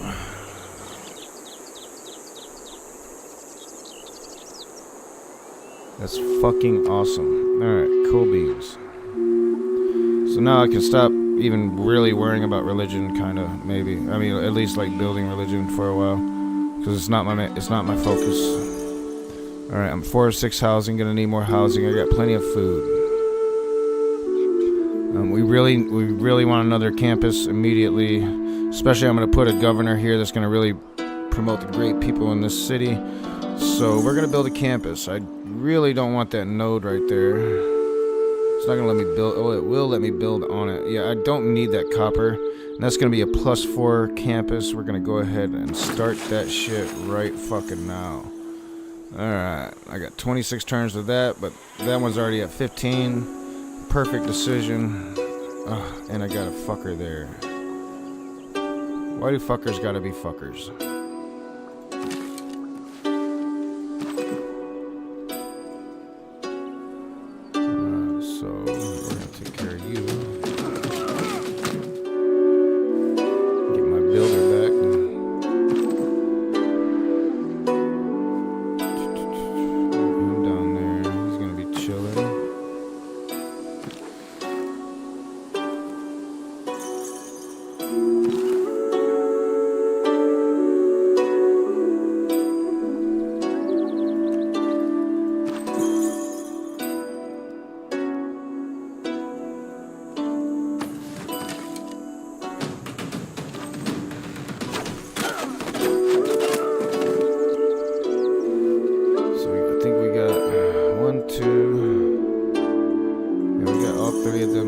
That's fucking awesome. Alright, cool beans. So now I can stop even really worrying about religion, kinda, maybe. I mean, at least like building religion for a while. Because it's not my focus. Alright, I'm 4 or 6 housing, gonna need more housing. I got plenty of food. We really want another campus immediately. Especially I'm going to put a governor here that's going to really promote the great people in this city. So we're going to build a campus. I really don't want that node right there. It's not going to let me build. Oh, it will let me build on it. Yeah, I don't need that copper. And that's going to be a +4 campus. We're going to go ahead and start that shit right fucking now. Alright, I got 26 turns of that, but that one's already at 15. Perfect decision. And I got a fucker there. Why do fuckers gotta be fuckers? So we're gonna take care of you. Get my builder back. Him down there. He's gonna be chilling.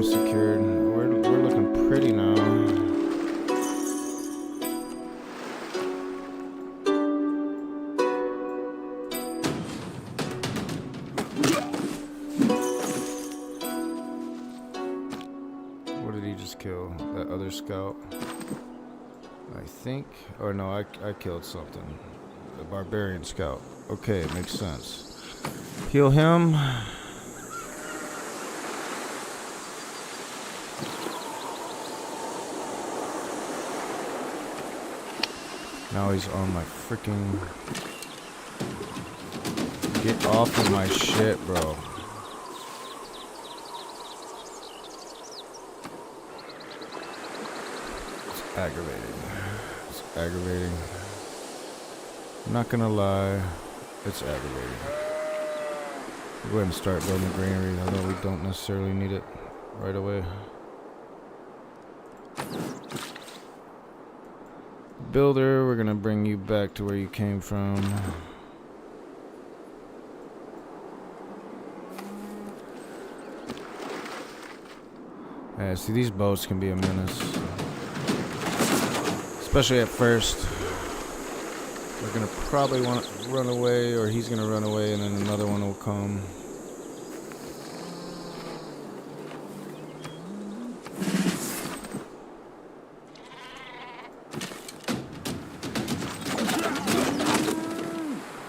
Secured. We're looking pretty now. What did he just kill? That other scout? I think, or no, I killed something. The barbarian scout. Okay, makes sense. Heal him. Now he's on my freaking... Get off of my shit, bro. It's aggravating. It's aggravating. I'm not gonna lie. It's aggravating. We'll go ahead and start building granary, although we don't necessarily need it right away. Builder, we're gonna bring you back to where you came from. Yeah, see, these boats can be a menace. Especially at first. We're gonna probably want to run away, or he's gonna run away, and then another one will come.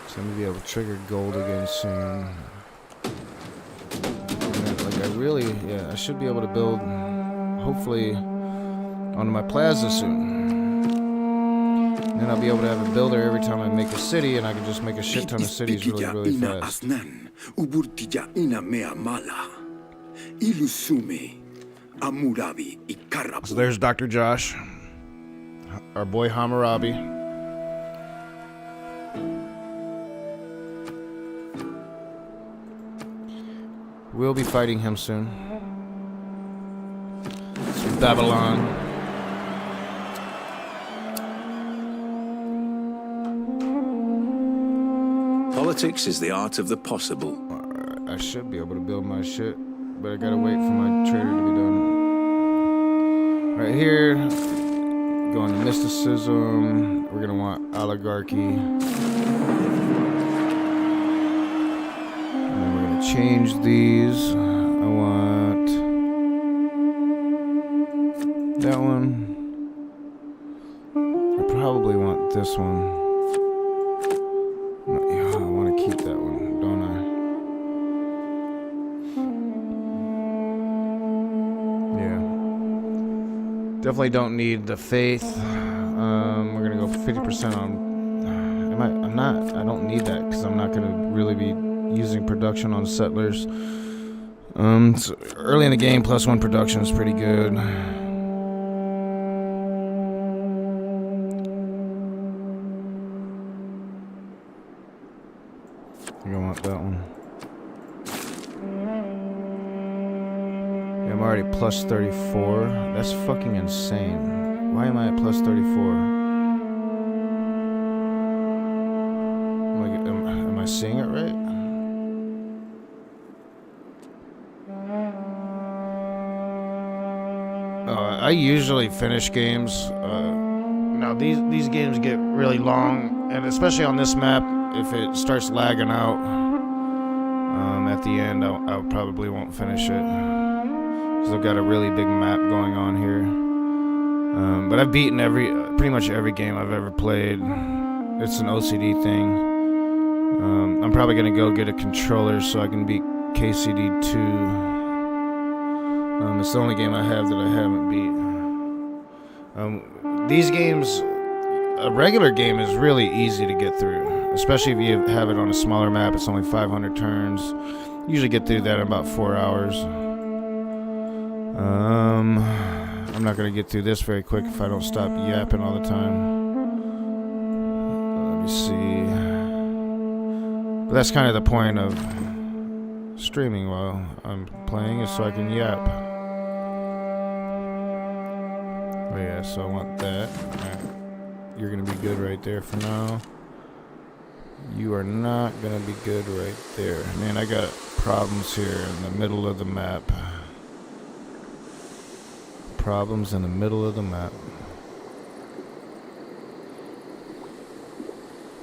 So I'm gonna be able to trigger gold again soon. I should be able to build, hopefully, onto my plaza soon. Then I'll be able to have a builder every time I make a city, and I can just make a shit ton of cities really fast. So there's Dr. Josh, our boy Hammurabi. We'll be fighting him soon. It's Babylon. Politics is the art of the possible. I should be able to build my shit, but I gotta wait for my trader to be done. Right here, going to mysticism. We're gonna want oligarchy. Change these. I want that one. I probably want this one. Yeah, I want to keep that one, don't I? Yeah. Definitely don't need the faith. We're gonna go 50% on. I don't need that because I'm not gonna really be using production on settlers. So early in the game, +1 production is pretty good. I think I want that one. Yeah, I'm already +34. That's fucking insane. Why am I at +34? Like, am I seeing it right? I usually finish games. Now these games get really long, and especially on this map, if it starts lagging out at the end, I probably won't finish it because I've got a really big map going on here. But I've beaten pretty much every game I've ever played. It's an OCD thing. I'm probably gonna go get a controller so I can beat KCD 2. It's the only game I have that I haven't beat. These games, a regular game is really easy to get through, especially if you have it on a smaller map. It's only 500 turns. Usually get through that in about 4 hours. I'm not going to get through this very quick if I don't stop yapping all the time. Let me see. But that's kind of the point of streaming while I'm playing, is so I can yap. Oh yeah, so I want that. Alright. You're gonna be good right there for now. You are not gonna be good right there. Man, I got problems here in the middle of the map. Problems in the middle of the map.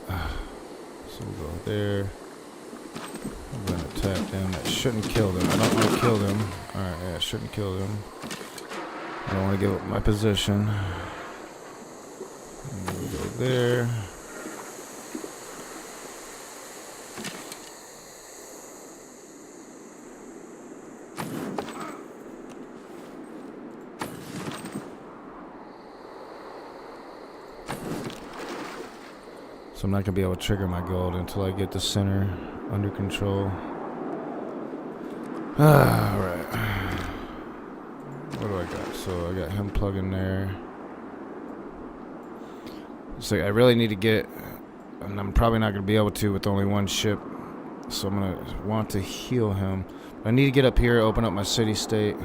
So we'll go there. I'm gonna tap. Damn, that shouldn't kill them. I don't want to kill them. Alright, yeah, shouldn't kill them. I don't want to give up my position. Go there. So I'm not going to be able to trigger my gold until I get the center under control. Alright. What do I got? So I got him plugging there. So I really need to get, and I'm probably not going to be able to with only one ship. So I'm going to want to heal him. I need to get up here, open up my city state.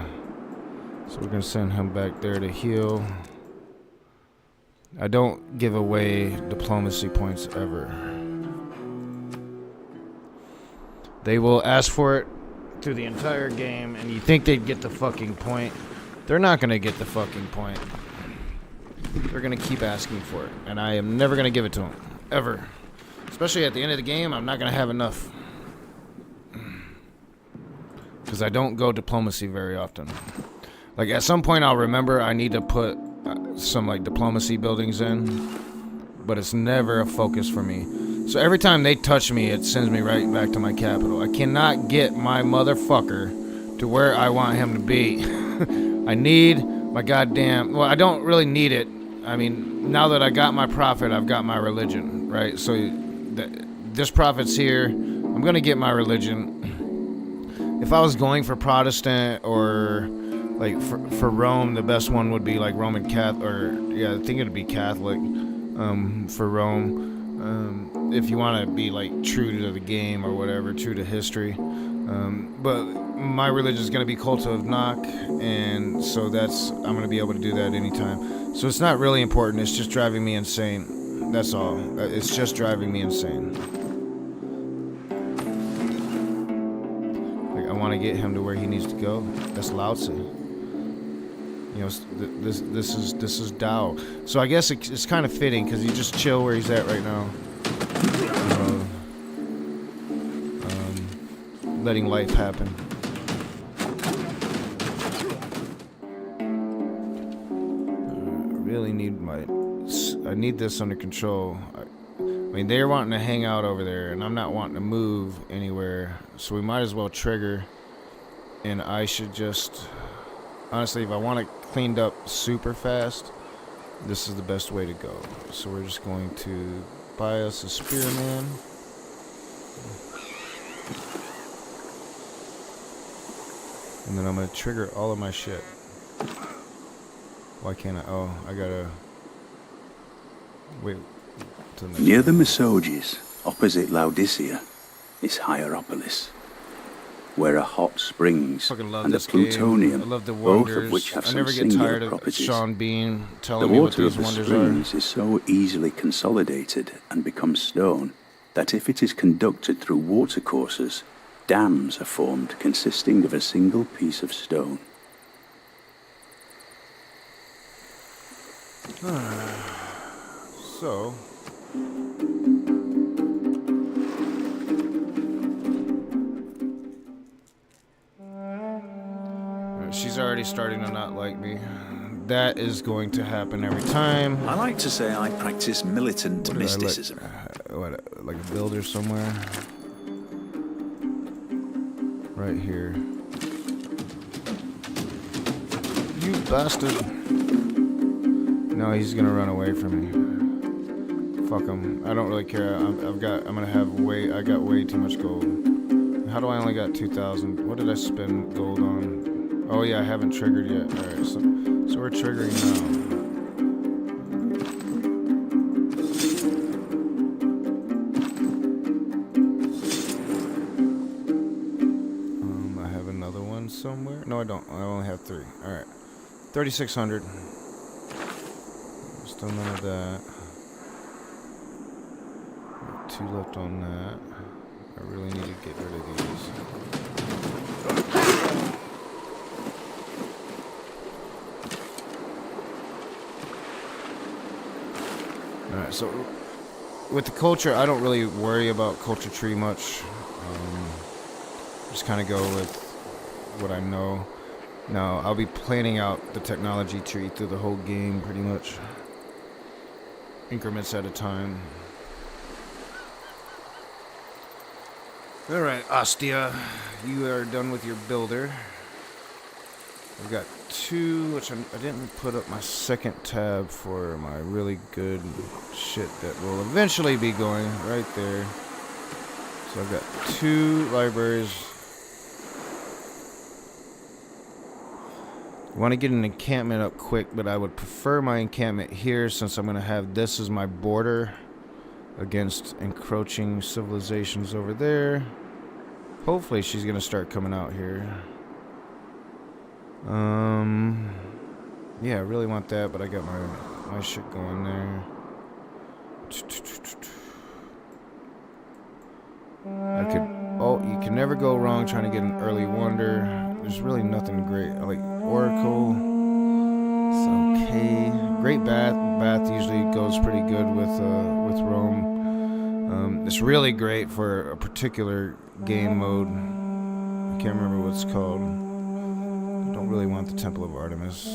So we're going to send him back there to heal. I don't give away diplomacy points ever. They will ask for it through the entire game, and you think they'd get the fucking point. They're not going to get the fucking point. They're going to keep asking for it, and I am never going to give it to them. Ever. Especially at the end of the game, I'm not going to have enough. Because I don't go diplomacy very often. Like, at some point I'll remember I need to put some like diplomacy buildings in, but it's never a focus for me. So every time they touch me, it sends me right back to my capital. I cannot get my motherfucker to where I want him to be. I need my goddamn, well, I don't really need it. I mean, now that I got my prophet, I've got my religion, right? So this prophet's here. I'm gonna get my religion. If I was going for Protestant or like for Rome, the best one would be like Roman Catholic, or yeah, I think it'd be Catholic for Rome. If you want to be like true to the game or whatever, true to history. But my religion is going to be Cult of Knock, and so I'm going to be able to do that anytime. So it's not really important. It's just driving me insane. That's all. It's just driving me insane. Like, I want to get him to where he needs to go. That's Lao Tzu. You know, this is Tao. So I guess it's kind of fitting because you just chill where he's at right now. Letting life happen. I really need I need this under control. I mean, they're wanting to hang out over there, and I'm not wanting to move anywhere. So we might as well trigger. And I should just, honestly, if I want it cleaned up super fast, this is the best way to go. So we're just going to buy us a spearman. And then I'm going to trigger all of my shit. Why can't I? Oh, I gotta wait. Near the Mesoges, opposite Laodicea, is Hierapolis, where are hot springs and the plutonium, I love the both wonders. of which have I some never get singular tired of properties. Sean Bean The telling me what water these of the wonders springs are. is so easily consolidated and becomes stone that if it is conducted through watercourses, dams are formed consisting of a single piece of stone. So, she's already starting to not like me. That is going to happen every time. I like to say I practice militant mysticism. What, like a builder somewhere? Right here. You bastard. No, he's gonna run away from me. Fuck him. I don't really care. I got way too much gold. How do I only got 2,000? What did I spend gold on? Oh yeah, I haven't triggered yet. Alright, so we're triggering now. I have another one somewhere. No, I don't. I only have 3. Alright. 3,600. Still none of that. 2 left on that. I really need to get rid of these. Alright, so with the culture, I don't really worry about culture tree much. Just kind of go with what I know. Now, I'll be planning out the technology tree through the whole game, pretty much. Increments at a time. Alright, Ostia, you are done with your builder. I've got 2, which I didn't put up my second tab for my really good shit that will eventually be going right there. So I've got 2 libraries. I want to get an encampment up quick, but I would prefer my encampment here since I'm going to have this as my border against encroaching civilizations over there. Hopefully she's going to start coming out here. Yeah, I really want that, but I got my shit going there. You can never go wrong trying to get an early wonder. There's really nothing great. I like Oracle. It's okay. Great Bath. Bath usually goes pretty good with Rome. It's really great for a particular game mode. I can't remember what it's called. I don't really want the Temple of Artemis.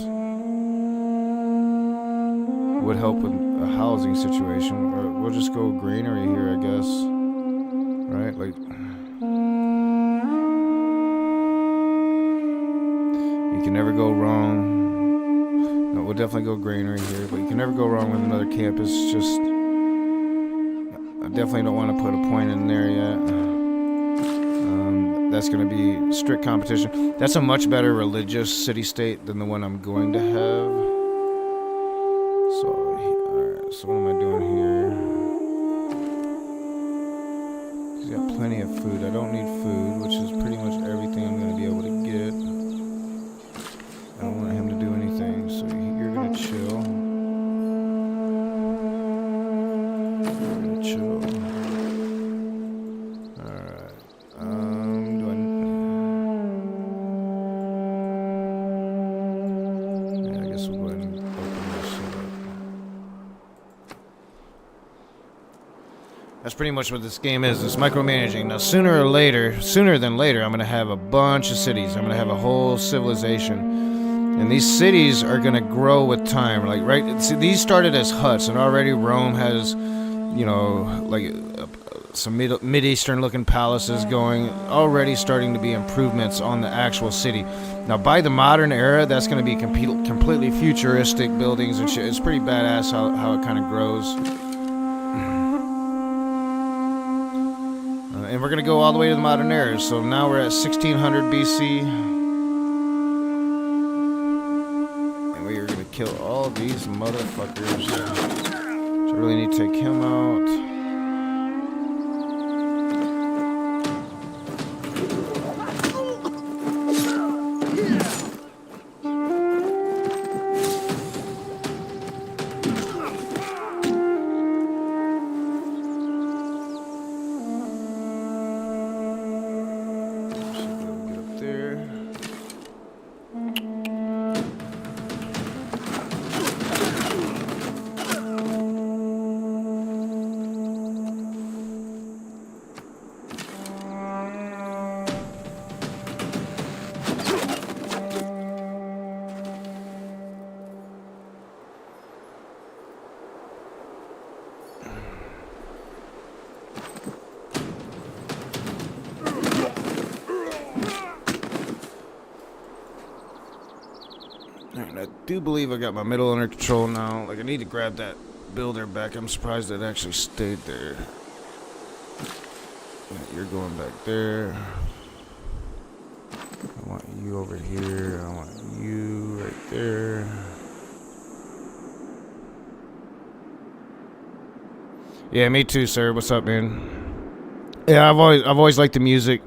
Would help with a housing situation. Or we'll just go granary here, I guess. Right? Like, you can never go wrong. No, we'll definitely go granary here, but you can never go wrong with another campus. Just, I definitely don't want to put a point in there yet. That's going to be strict competition. That's a much better religious city-state than the one I'm going to have. So, alright, so what am I doing here? He's got plenty of food. I don't need food, which is pretty much everything I'm going to be able to get. I don't want him to do anything, so you're going to chill. You're going to chill. Alright. Yeah, I guess we'll go ahead and open this shit up. That's pretty much what this game is. It's micromanaging. Now, sooner than later, I'm going to have a bunch of cities. I'm going to have a whole civilization. And these cities are going to grow with time. Like, right? See, these started as huts, and already Rome has, you know, like some Mid-Eastern looking palaces going. Already starting to be improvements on the actual city. Now, by the modern era, that's going to be completely futuristic buildings and shit. It's pretty badass how it kind of grows. And we're going to go all the way to the modern era. So now we're at 1600 BC. And we are going to kill all these motherfuckers. So I really need to take him out. I do believe I got my middle under control now. Like, I need to grab that builder back. I'm surprised it actually stayed there. Yeah, you're going back there. I want you over here. I want you right there. Yeah, me too, sir. What's up, man? Yeah, I've always liked the music.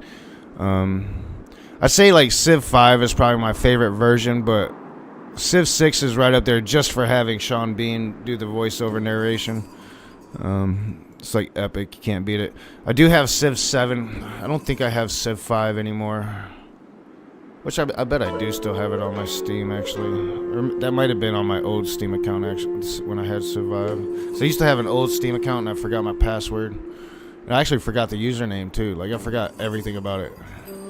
I say like Civ 5 is probably my favorite version, but Civ 6 is right up there just for having Sean Bean do the voiceover narration. It's like epic. You can't beat it. I do have Civ 7. I don't think I have Civ 5 anymore. Which I bet I do still have it on my Steam, actually. Or that might have been on my old Steam account, actually, when I had Civ 5. So I used to have an old Steam account, and I forgot my password. And I actually forgot the username, too. Like, I forgot everything about it.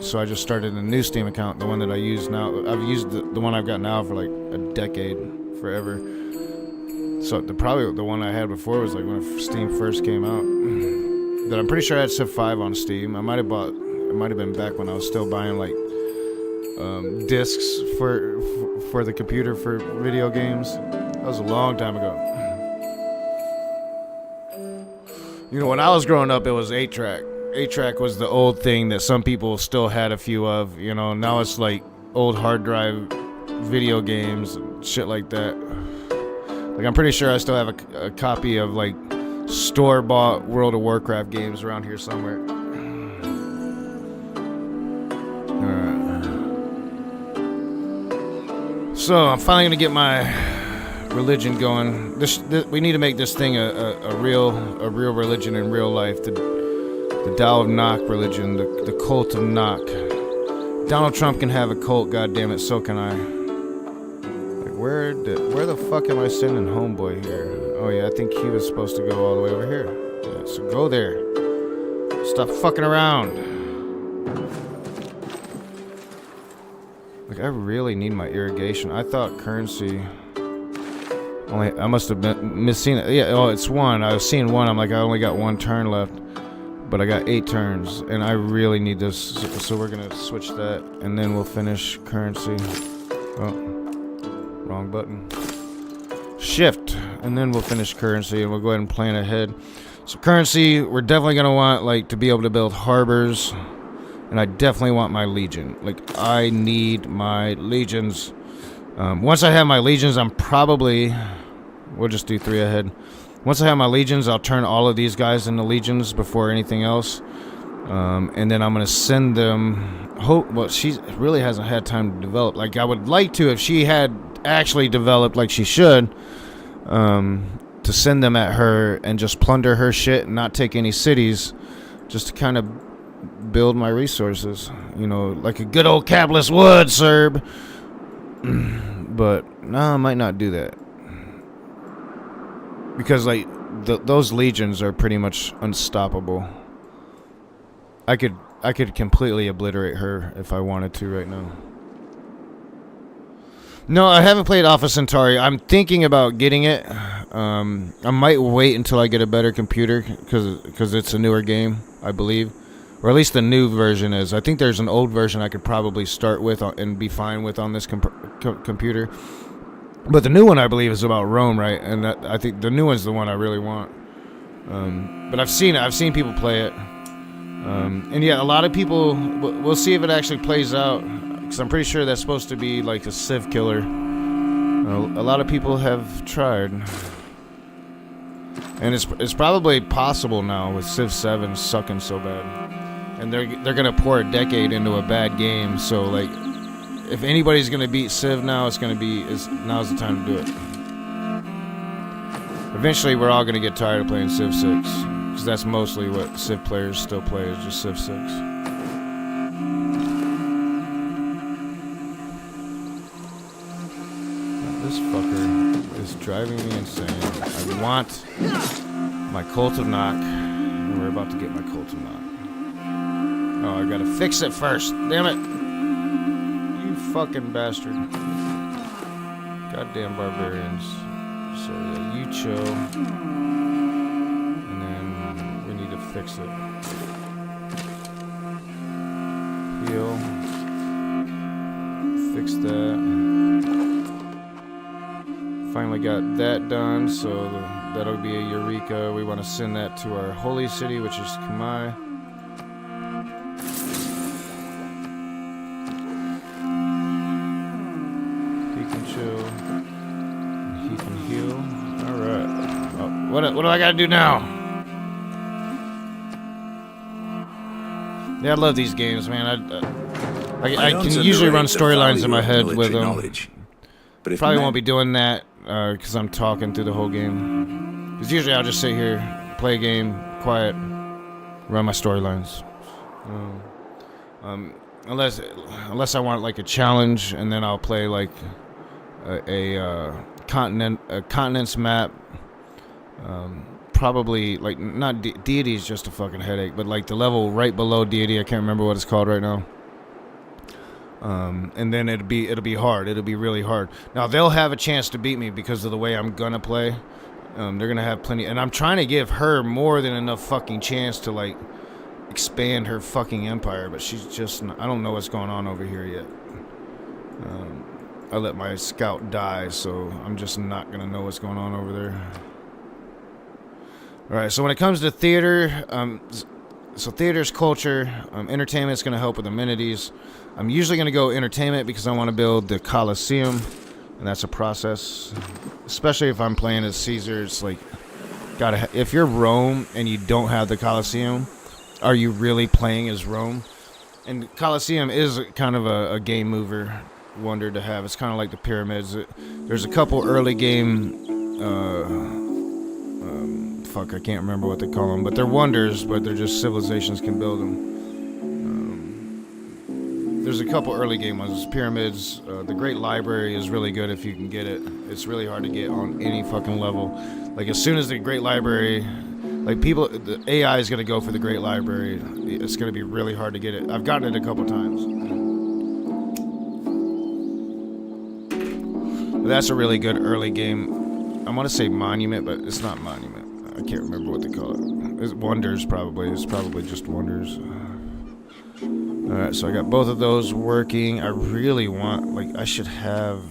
so I just started a new Steam account, the one that I use now. I've used the one I've got now for like a decade, forever. So probably the one I had before was like when Steam first came out. But I'm pretty sure I had Civ 5 on Steam. It might have been back when I was still buying like discs for the computer for video games. That was a long time ago. You know, when I was growing up, it was 8-track. 8-track was the old thing that some people still had a few of. You know, now it's like old hard drive video games and shit like that. Like, I'm pretty sure I still have a copy of like store-bought World of Warcraft games around here somewhere. So I'm finally gonna get my religion going. We need to make this thing a real religion in real life. The Tao of Nock religion, the cult of Nock. Donald Trump can have a cult, goddammit, so can I. Like, where the fuck am I sending homeboy here? Oh yeah, I think he was supposed to go all the way over here. Yeah, so go there. Stop fucking around. Like, I really need my irrigation. I thought currency. I must have been missing it. Yeah, oh, it's 1. I was seeing 1. I'm like, I only got 1 turn left. But I got 8 turns. And I really need this. So we're going to switch that. And then we'll finish currency. Oh, wrong button. Shift. And then we'll finish currency. And we'll go ahead and plan ahead. So currency, we're definitely going to want, like, to be able to build harbors. And I definitely want my legion. Like, I need my legions. Once I have my legions, I'm probably... We'll just do 3 ahead. Once I have my legions, I'll turn all of these guys into legions before anything else. And then I'm going to send them... Well, she really hasn't had time to develop. Like, I would like to, if she had actually developed like she should, to send them at her and just plunder her shit and not take any cities, just to kind of build my resources, you know, like a good old capitalist would, Serb. But no, I might not do that because like those legions are pretty much unstoppable. I could completely obliterate her if I wanted to right now. No, I haven't played Alpha Centauri. I'm thinking about getting it. I might wait until I get a better computer because it's a newer game, I believe. Or at least the new version is. I think there's an old version I could probably start with and be fine with on this computer. But the new one, I believe, is about Rome, right? And I think the new one's the one I really want. But I've seen people play it. And yeah, a lot of people... We'll see if it actually plays out. Because I'm pretty sure that's supposed to be like a Civ killer. A lot of people have tried. And it's probably possible now with Civ 7 sucking so bad. And they're gonna pour a decade into a bad game, so like if anybody's gonna beat Civ now, now's the time to do it. Eventually we're all gonna get tired of playing Civ 6, because that's mostly what Civ players still play, is just Civ 6. This fucker is driving me insane. I want my Cult of Nock, and we're about to get my Cult of Nock. Oh, I gotta fix it first. Damn it. You fucking bastard. Goddamn barbarians. So, yeah, you chill. And then we need to fix it. Heal. Fix that. Finally got that done, so that'll be a Eureka. We want to send that to our holy city, which is Kamai. What do I gotta do now? Yeah, I love these games, man. I can usually run storylines in my head with them. But probably won't be doing that because I'm talking through the whole game. Because usually I'll just sit here, play a game, quiet, run my storylines. Unless I want like a challenge, and then I'll play like a continent's map. Probably like not deity is just a fucking headache, but like the level right below deity, I can't remember what it's called right now. And then it'll be hard. It'll be really hard. Now they'll have a chance to beat me because of the way I'm gonna play. They're gonna have plenty, and I'm trying to give her more than enough fucking chance to like expand her fucking empire, but she's just I don't know what's going on over here yet. I let my scout die, so I'm just not gonna know what's going on over there. All right, so when it comes to theater, so theater's culture, entertainment's gonna help with amenities. I'm usually gonna go entertainment because I want to build the Colosseum, and that's a process. Especially if I'm playing as Caesar, it's like if you're Rome and you don't have the Colosseum, are you really playing as Rome? And Colosseum is kind of a game mover wonder to have. It's kind of like the pyramids. There's a couple early game, I can't remember what they call them, but they're wonders, but they're just civilizations can build them. There's a couple early game ones, pyramids. The Great Library is really good if you can get it. It's really hard to get on any fucking level. Like as soon as the Great Library, like the AI is gonna go for the Great Library. It's gonna be really hard to get it. I've gotten it a couple times. But that's a really good early game. I want to say Monument, but it's not Monument. I can't remember what they call it. It's Wonders probably. It's probably just Wonders. Alright, so I got both of those working. I really want, I should have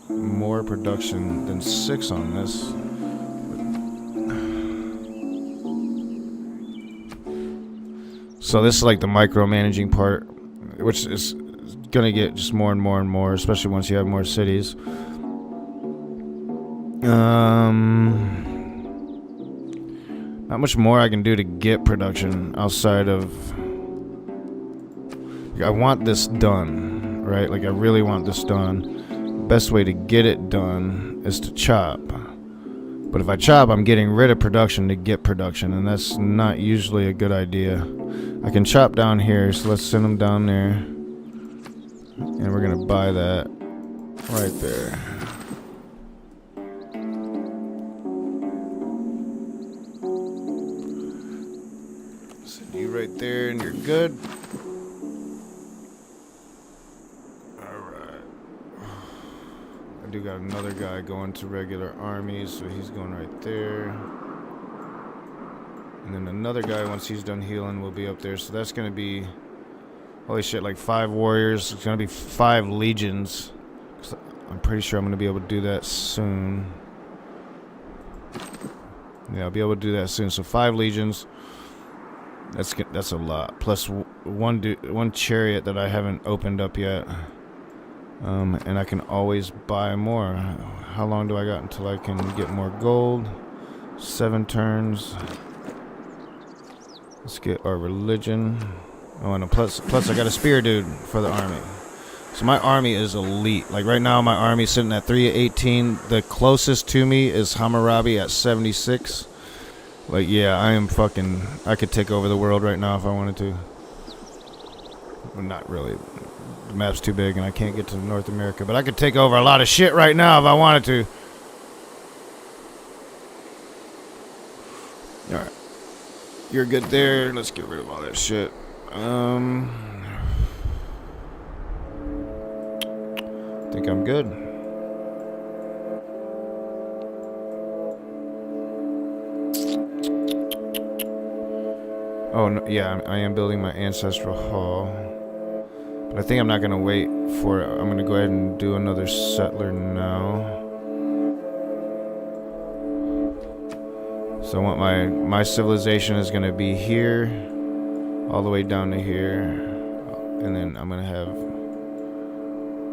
more production than 6 on this. So this is like the micromanaging part, which is gonna get just more and more and more, especially once you have more cities. Not much more I can do to get production outside of... I want this done, right? Like, I really want this done. Best way to get it done is to chop. But if I chop, I'm getting rid of production to get production, and that's not usually a good idea. I can chop down here, so let's send them down there. And we're gonna buy that right there. Send you right there, and you're good. I do got another guy going to regular armies, so he's going right there. And then another guy, once he's done healing, will be up there. So that's going to be, holy shit, like 5 warriors. It's going to be 5 legions. I'm pretty sure I'm going to be able to do that soon. Yeah, I'll be able to do that soon. So 5 legions. That's a lot. Plus one chariot that I haven't opened up yet. And I can always buy more. How long do I got until I can get more gold? 7 turns. Let's get our religion. Oh, and plus I got a spear dude for the army. So my army is elite. Like right now, my army's sitting at 318. The closest to me is Hammurabi at 76. Like, yeah, I could take over the world right now if I wanted to. Well, not really. The map's too big and I can't get to North America, but I could take over a lot of shit right now if I wanted to. Alright. You're good there. Let's get rid of all that shit. I think I'm good. Oh, no, yeah, I am building my ancestral hall. But I think I'm not going to wait for it. I'm going to go ahead and do another settler now. So I want my civilization is going to be here, all the way down to here. And then I'm going to have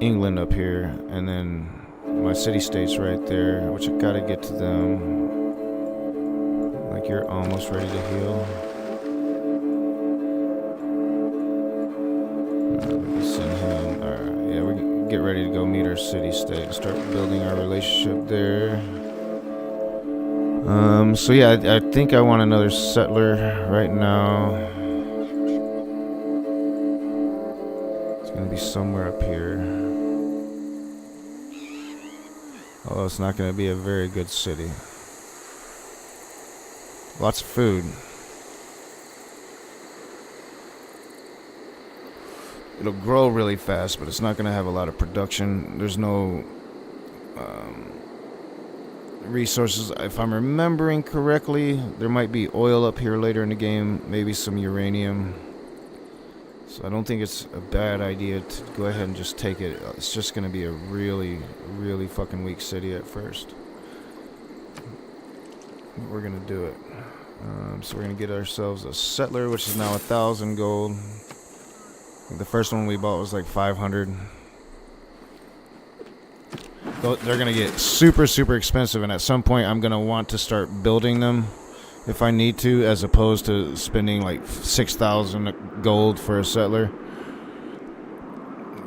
England up here. And then my city-states right there, which I got to get to them. Like, you're almost ready to heal. Send him. Alright, yeah, we can get ready to go meet our city-state and start building our relationship there. So yeah, I think I want another settler right now. It's gonna be somewhere up here. Although it's not gonna be a very good city. Lots of food. It'll grow really fast, but it's not going to have a lot of production. There's no resources. If I'm remembering correctly, there might be oil up here later in the game, maybe some uranium. So I don't think it's a bad idea to go ahead and just take it. It's just going to be a really, really fucking weak city at first. We're going to do it. So we're going to get ourselves a settler, which is now 1,000 gold. The first one we bought was like 500. They're going to get super, super expensive, and at some point I'm going to want to start building them if I need to, as opposed to spending like 6,000 gold for a settler.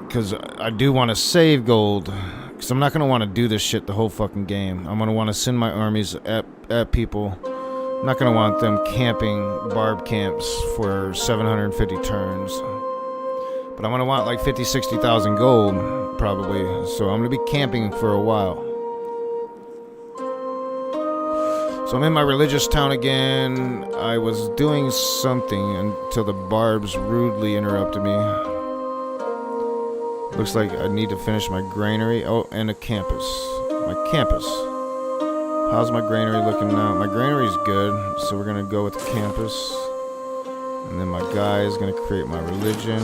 Because I do want to save gold, because I'm not going to want to do this shit the whole fucking game. I'm going to want to send my armies at people. I'm not going to want them camping barb camps for 750 turns. But I'm going to want like 50, 60,000 gold, probably. So I'm going to be camping for a while. So I'm in my religious town again. I was doing something until the barbs rudely interrupted me. Looks like I need to finish my granary. Oh, and a campus. My campus. How's my granary looking now? My granary's good, so we're going to go with the campus. And then my guy is going to create my religion.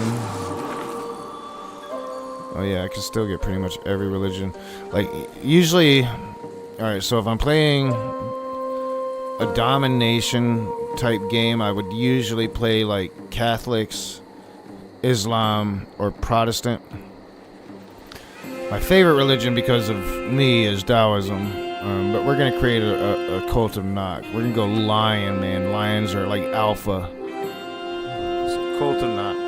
Oh yeah, I can still get pretty much every religion. Like, usually... Alright, so if I'm playing a domination type game, I would usually play like Catholics, Islam, or Protestant. My favorite religion because of me is Taoism. But we're going to create a cult of Nok. We're going to go lion, man. Lions are like alpha. So cult of Nok.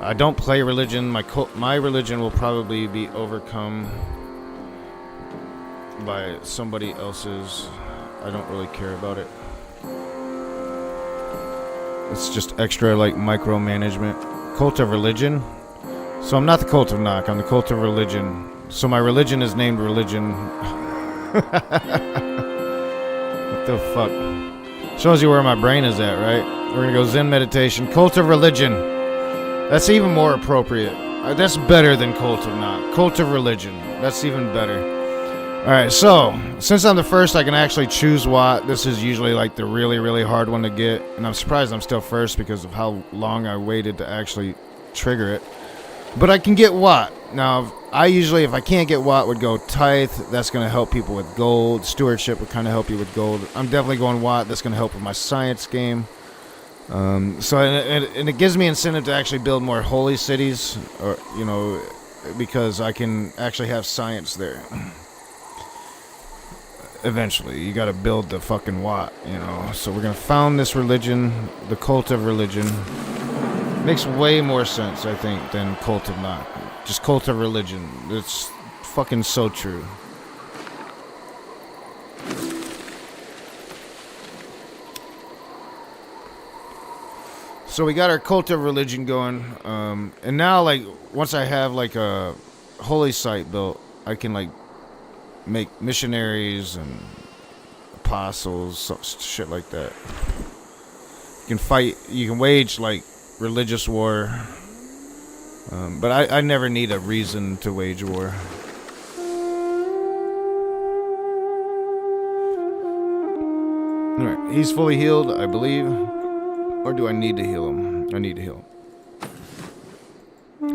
I don't play religion. My religion will probably be overcome by somebody else's. I don't really care about it. It's just extra like micromanagement. Cult of religion. So I'm not the cult of Nok. I'm the cult of religion. So my religion is named religion. What the fuck? Shows you where my brain is at, right? We're gonna go Zen meditation. Cult of religion. That's even more appropriate. That's better than cult of Nok. Cult of religion. That's even better. Alright, so since I'm the first, I can actually choose Wat. This is usually like the really, really hard one to get. And I'm surprised I'm still first because of how long I waited to actually trigger it. But I can get Wat. Now, I usually, if I can't get Wat, would go Tithe. That's going to help people with gold. Stewardship would kind of help you with gold. I'm definitely going Wat. That's going to help with my science game. So it gives me incentive to actually build more holy cities, or because I can actually have science there. Eventually, you got to build the fucking Wat, So we're gonna found this religion, the cult of religion. Makes way more sense, I think, than cult of Nok. Just cult of religion. It's fucking so true. So we got our cult of religion going, and now, like, once I have, like, a holy site built, I can, like, make missionaries and apostles, shit like that. You can wage, like, religious war, but I never need a reason to wage war. Alright, he's fully healed, I believe. Or do I need to heal him? I need to heal him.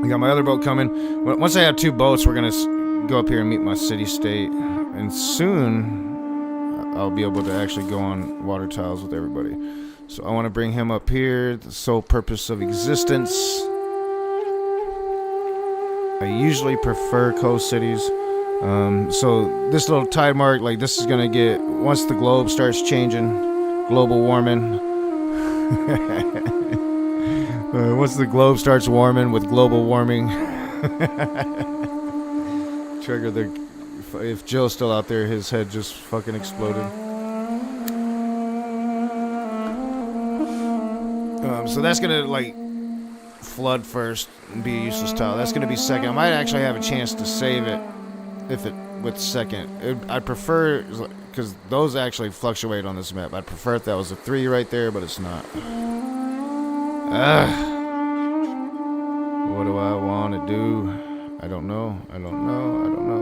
I got my other boat coming. Once I have 2 boats, we're going to go up here and meet my city-state. And soon, I'll be able to actually go on water tiles with everybody. So I want to bring him up here. The sole purpose of existence. I usually prefer coast cities. So this little tide mark, like this is going to get, once the globe starts changing, global warming. Once the globe starts warming with global warming, trigger the. If Joe's still out there, his head just fucking exploded. So that's gonna like flood first and be a useless tile. That's gonna be second. I might actually have a chance to save it if it with second. I'd prefer, because those actually fluctuate on this map. I'd prefer if that was a 3 right there, but it's not. What do I want to do? I don't know.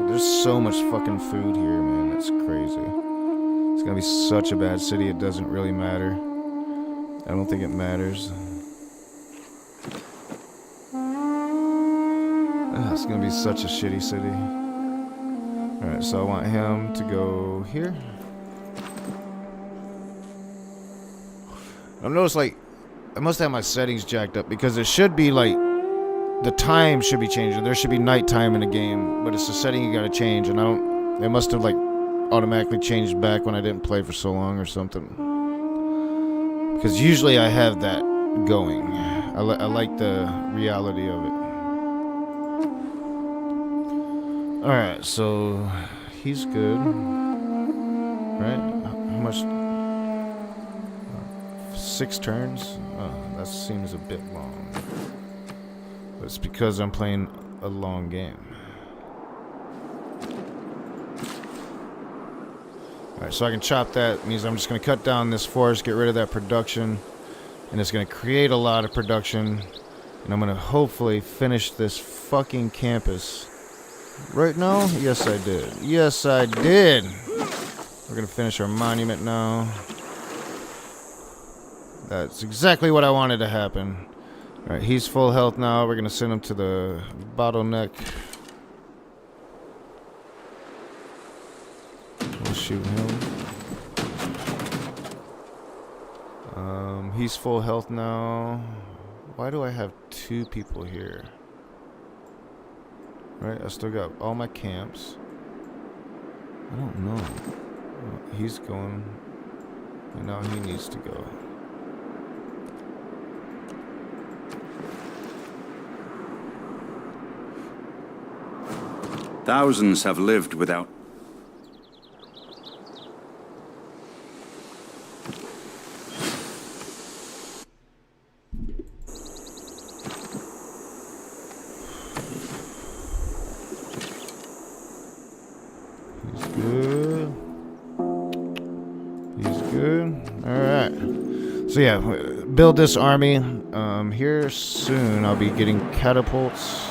There's so much fucking food here, man. It's crazy. It's gonna be such a bad city, it doesn't really matter. I don't think it matters. It's gonna be such a shitty city. Alright, so I want him to go here. I've noticed, like, I must have my settings jacked up because it should be, like, the time should be changing. There should be nighttime in the game, but it's a setting you gotta change, and it must have, like, automatically changed back when I didn't play for so long or something. Because usually I have that going. I like the reality of it. Alright, so he's good. Right? How much? 6 turns? Oh, that seems a bit long. But it's because I'm playing a long game. Alright, so I can chop that. It means I'm just going to cut down this forest, get rid of that production. And it's going to create a lot of production. And I'm going to hopefully finish this fucking campus. Right now? Yes, I did. Yes, I did! We're going to finish our monument now. That's exactly what I wanted to happen. Alright, he's full health now. We're going to send him to the bottleneck. We'll shoot him. He's full health now. Why do I have 2 people here? Right, I still got all my camps. I don't know. He's going. And now he needs to go. Thousands have lived without. So yeah, build this army. Here soon I'll be getting catapults.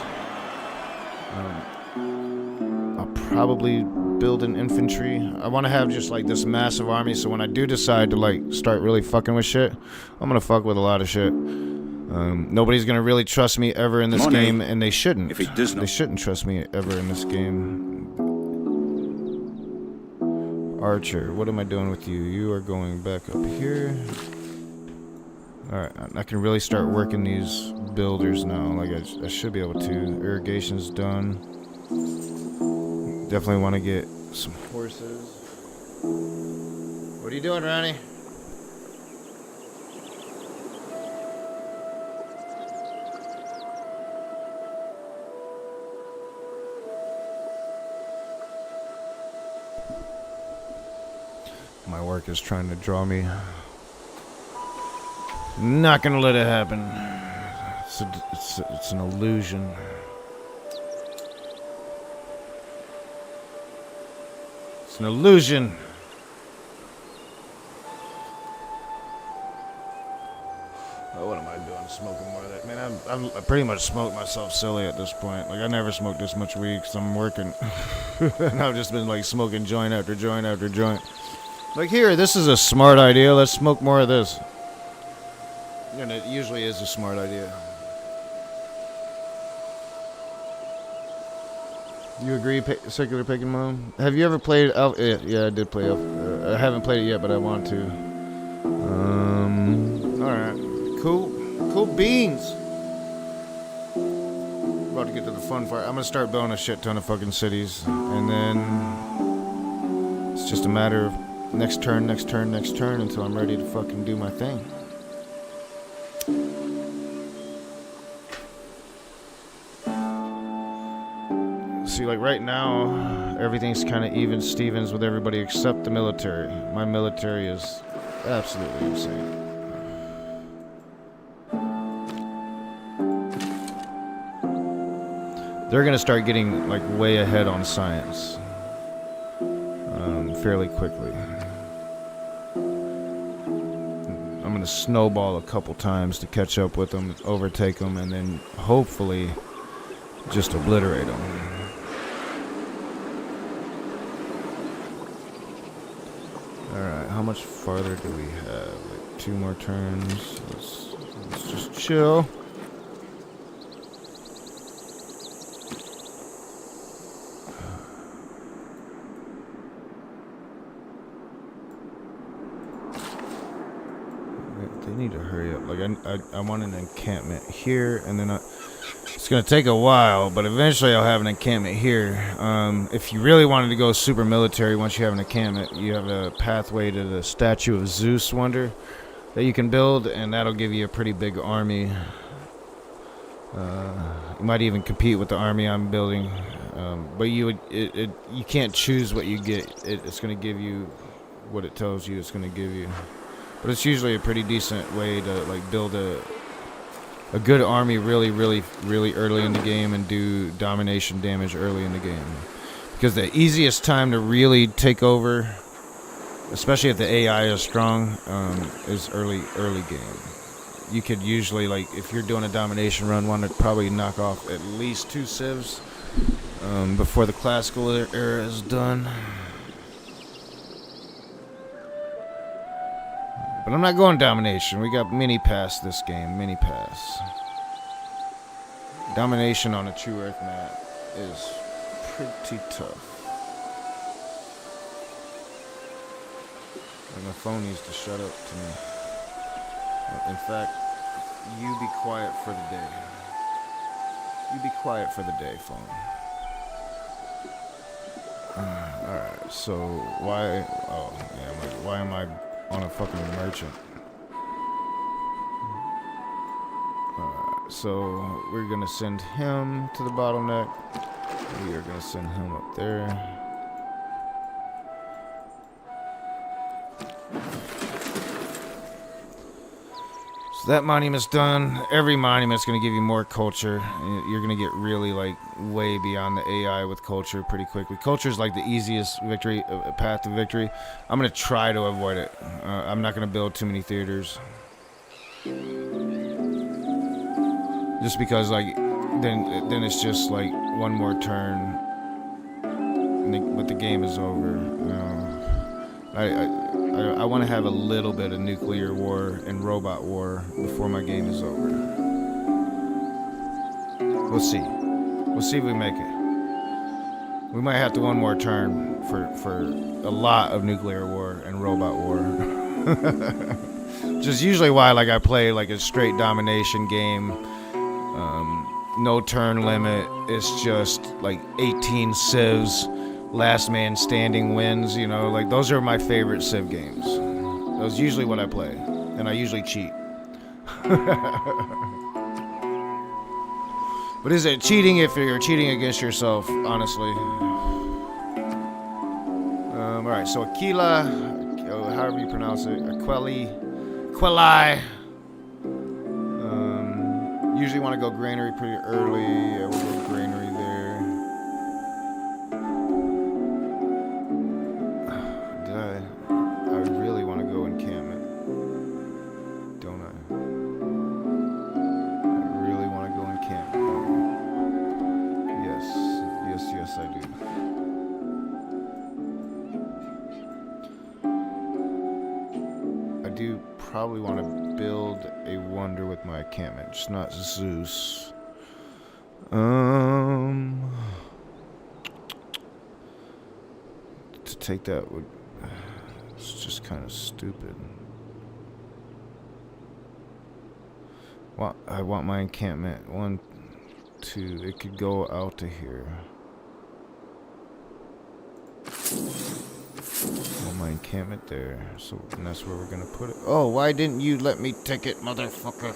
I'll probably build an infantry. I want to have just like this massive army, so when I do decide to like start really fucking with shit, I'm gonna fuck with a lot of shit. Nobody's gonna really trust me ever in this game, and they shouldn't. If he does not, they shouldn't trust me ever in this game. Archer, what am I doing with you? You are going back up here. Alright, I can really start working these builders now. Like, I should be able to. Irrigation's done. Definitely want to get some horses. What are you doing, Ronnie? My work is trying to draw me. Not gonna let it happen. It's an illusion. It's an illusion. Oh, what am I doing? Smoking more of that? Man, I pretty much smoked myself silly at this point. Like, I never smoked this much weed because I'm working. And I've just been like smoking joint after joint after joint. Like, here, this is a smart idea. Let's smoke more of this. And it usually is a smart idea. You agree, Secular Pagan Mom? Have you ever played Alpha? Yeah, I did play Alpha. I haven't played it yet, but I want to. Alright. Cool beans! About to get to the fun part. I'm gonna start building a shit ton of fucking cities. And then it's just a matter of next turn until I'm ready to fucking do my thing. See, like right now, everything's kind of even Stevens with everybody except the military. My military is absolutely insane. They're gonna start getting like way ahead on science fairly quickly. gonna snowball a couple times to catch up with them, overtake them, and then hopefully just obliterate them. Alright, how much farther do we have? Like 2 more turns. Let's just chill. They need to hurry up. Like I want an encampment here, and then it's gonna take a while, but eventually I'll have an encampment here. If you really wanted to go super military, once you have an encampment, you have a pathway to the statue of Zeus wonder that you can build, and that'll give you a pretty big army. You might even compete with the army I'm building, but you can't choose what you get. It's gonna give you what it tells you it's gonna give you. But it's usually a pretty decent way to like build a good army really early in the game and do domination damage early in the game. Because the easiest time to really take over, especially if the AI is strong, is early game. You could usually, like, if you're doing a domination run, want to probably knock off at least 2 civs before the classical era is done. But I'm not going domination. We got mini pass this game. Mini pass. Domination on a true Earth map is pretty tough. And my phone needs to shut up to me. In fact, you be quiet for the day. You be quiet for the day, phone. Alright, so why... Oh, yeah, why am I on a fucking merchant? Alright, so we're gonna send him to the bottleneck. We are gonna send him up there. So that monument's done. Every monument's gonna give you more culture. You're gonna get really like way beyond the AI with culture pretty quickly. Culture is like the easiest victory path to victory. I'm gonna try to avoid it. I'm not gonna build too many theaters, just because like then it's just like one more turn, but the game is over. I want to have a little bit of nuclear war and robot war before my game is over. We'll see. We'll see if we make it. We might have to one more turn for a lot of nuclear war and robot war. Which is usually why like I play like a straight domination game. No turn limit. It's just like 18 civs. Last man standing wins, you know, like those are my favorite Civ games. That's usually what I play, and I usually cheat. But is it cheating if you're cheating against yourself, honestly? Alright, so Aquila, however you pronounce it, Aquili. Usually want to go granary pretty early. We'll go granary there. I really want to go encampment, don't I? I really want to go encampment. Yes, I do. I do probably want to build a wonder with my encampment, just not Zeus. To take that would... It's just kind of stupid. Well, I want my encampment. 1, 2. It could go out to here. I want my encampment there. So, and that's where we're gonna put it. Oh, why didn't you let me take it, motherfucker?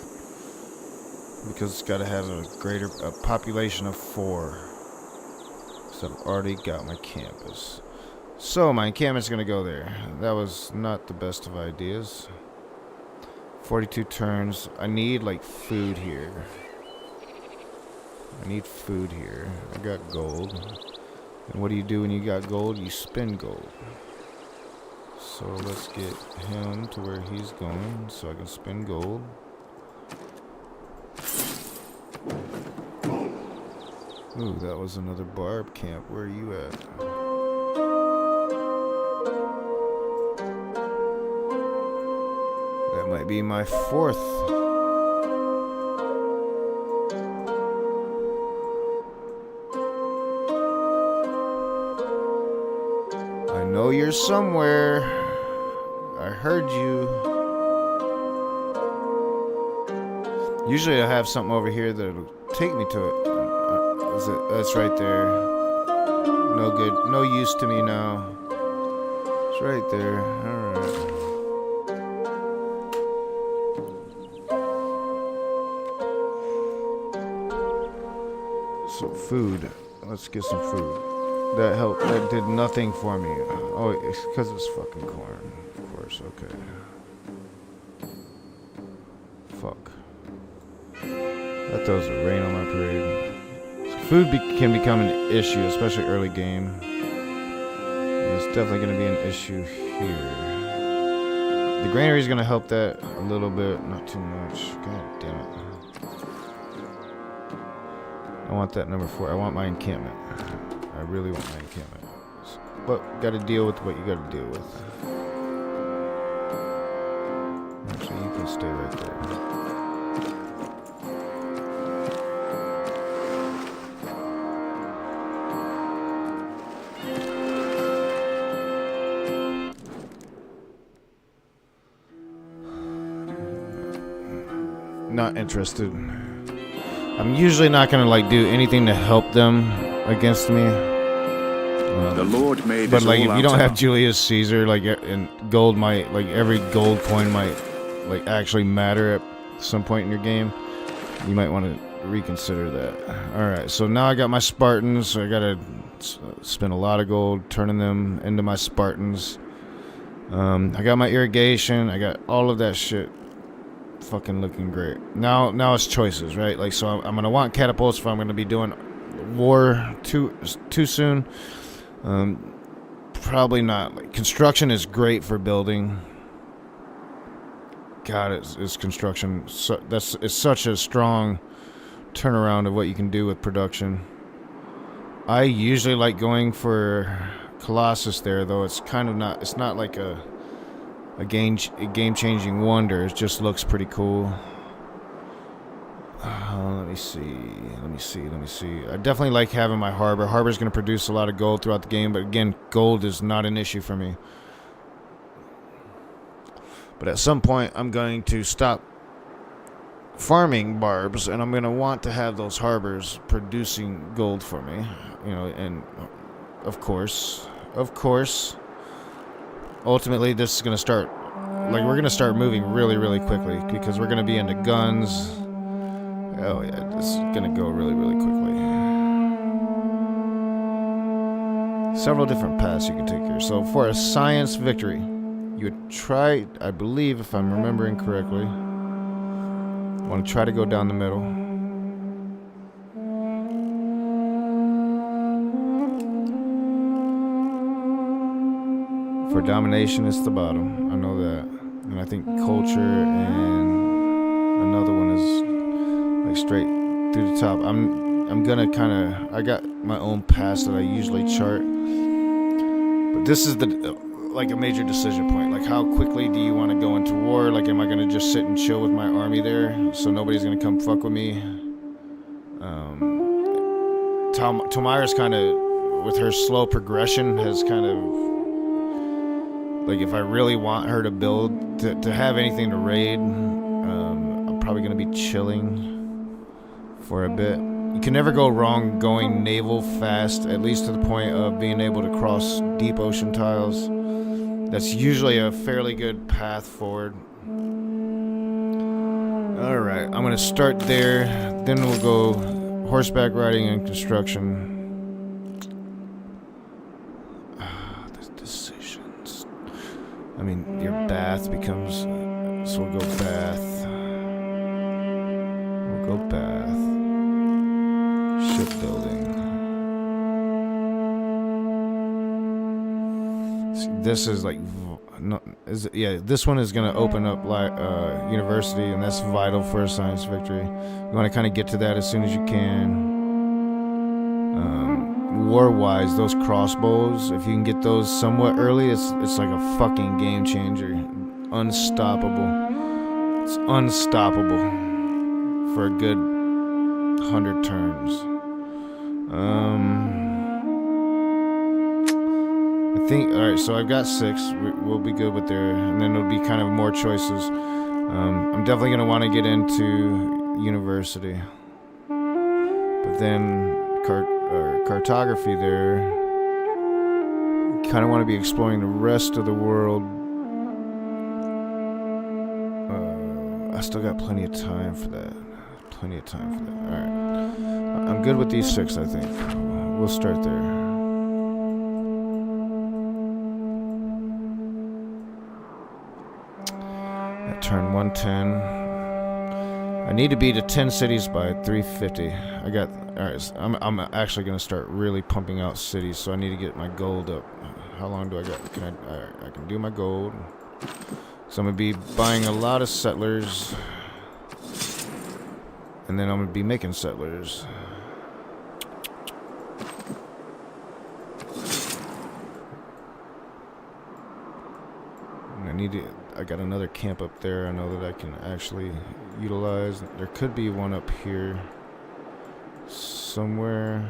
Because it's gotta have a population of 4. So I've already got my campus. So my encampment's gonna go there. That was not the best of ideas. 42 turns. I need like food here. I need food here. I got gold. And what do you do when you got gold? You spend gold. So let's get him to where he's going so I can spend gold. Ooh, that was another barb camp. Where are you at? That might be my fourth. I know you're somewhere. I heard you. Usually I have something over here that'll take me to it. That's right there. No good. No use to me now. It's right there. Alright. So food. Let's get some food. That helped. That did nothing for me. Oh, it's because it's fucking corn. Of course. Okay. Fuck. That throws the rain on my parade. So food can become an issue, especially early game. And it's definitely going to be an issue here. The granary is going to help that a little bit, not too much. God damn it. I want that number 4. I want my encampment. I really want my encampment. But got to deal with what you got to deal with. Actually, you can stay right there. Not interested. I'm usually not gonna like do anything to help them against me. The Lord made But us like, all if you out don't of- have Julius Caesar, like, and gold might, like, every gold coin might, like, actually matter at some point in your game. You might want to reconsider that. All right, so now I got my Spartans. So I gotta spend a lot of gold turning them into my Spartans. I got my irrigation. I got all of that shit. Fucking looking great. Now it's choices, right? Like, so I'm gonna want catapults if I'm gonna be doing war too soon. Probably not. Like, construction is great for building. God, it's construction. It's such a strong turnaround of what you can do with production. I usually like going for Colossus there, though. It's kind of not. It's not like a game-changing wonder. It just looks pretty cool. Let me see. I definitely like having my harbor. Harbor's going to produce a lot of gold throughout the game, but again, gold is not an issue for me. But at some point, I'm going to stop farming barbs, and I'm going to want to have those harbors producing gold for me. You know, and of course, ultimately, this is going to start, like, we're going to start moving really, really quickly because we're going to be into guns. Oh, yeah, this is going to go really, really quickly. Several different paths you can take here. So, for a science victory, you would try, I believe, if I'm remembering correctly, I want to try to go down the middle. For domination, it's the bottom. I know that. And I think culture and another one is like straight through the top. I'm gonna kind of, I got my own paths that I usually chart. But this is the like a major decision point. Like, how quickly do you want to go into war? Like, am I gonna just sit and chill with my army there so nobody's gonna come fuck with me? Tomira's kind of, with her slow progression, has kind of, like, if I really want her to build, to have anything to raid, I'm probably going to be chilling for a bit. You can never go wrong going naval fast, at least to the point of being able to cross deep ocean tiles. That's usually a fairly good path forward. Alright, I'm going to start there, then we'll go horseback riding and construction. I mean, your bath becomes, so we'll go bath. Shipbuilding. See, this is like, this one is gonna open up like university, and that's vital for a science victory. You want to kind of get to that as soon as you can. War-wise, those crossbows, if you can get those somewhat early, it's like a fucking game changer. Unstoppable. It's unstoppable for a good 100 turns. I think, alright, so I've got 6. We'll be good with there, and then it'll be kind of more choices. I'm definitely going to want to get into university. But then cartography there, kind of want to be exploring the rest of the world. I still got plenty of time for that. Alright. I'm good with these 6, I think. We'll start there. At turn 110. I need to be to 10 cities by 350. Alright, I'm actually going to start really pumping out cities, so I need to get my gold up. How long do I got? I can do my gold. So I'm going to be buying a lot of settlers. And then I'm going to be making settlers. And I got another camp up there I know that I can actually utilize. There could be one up here somewhere.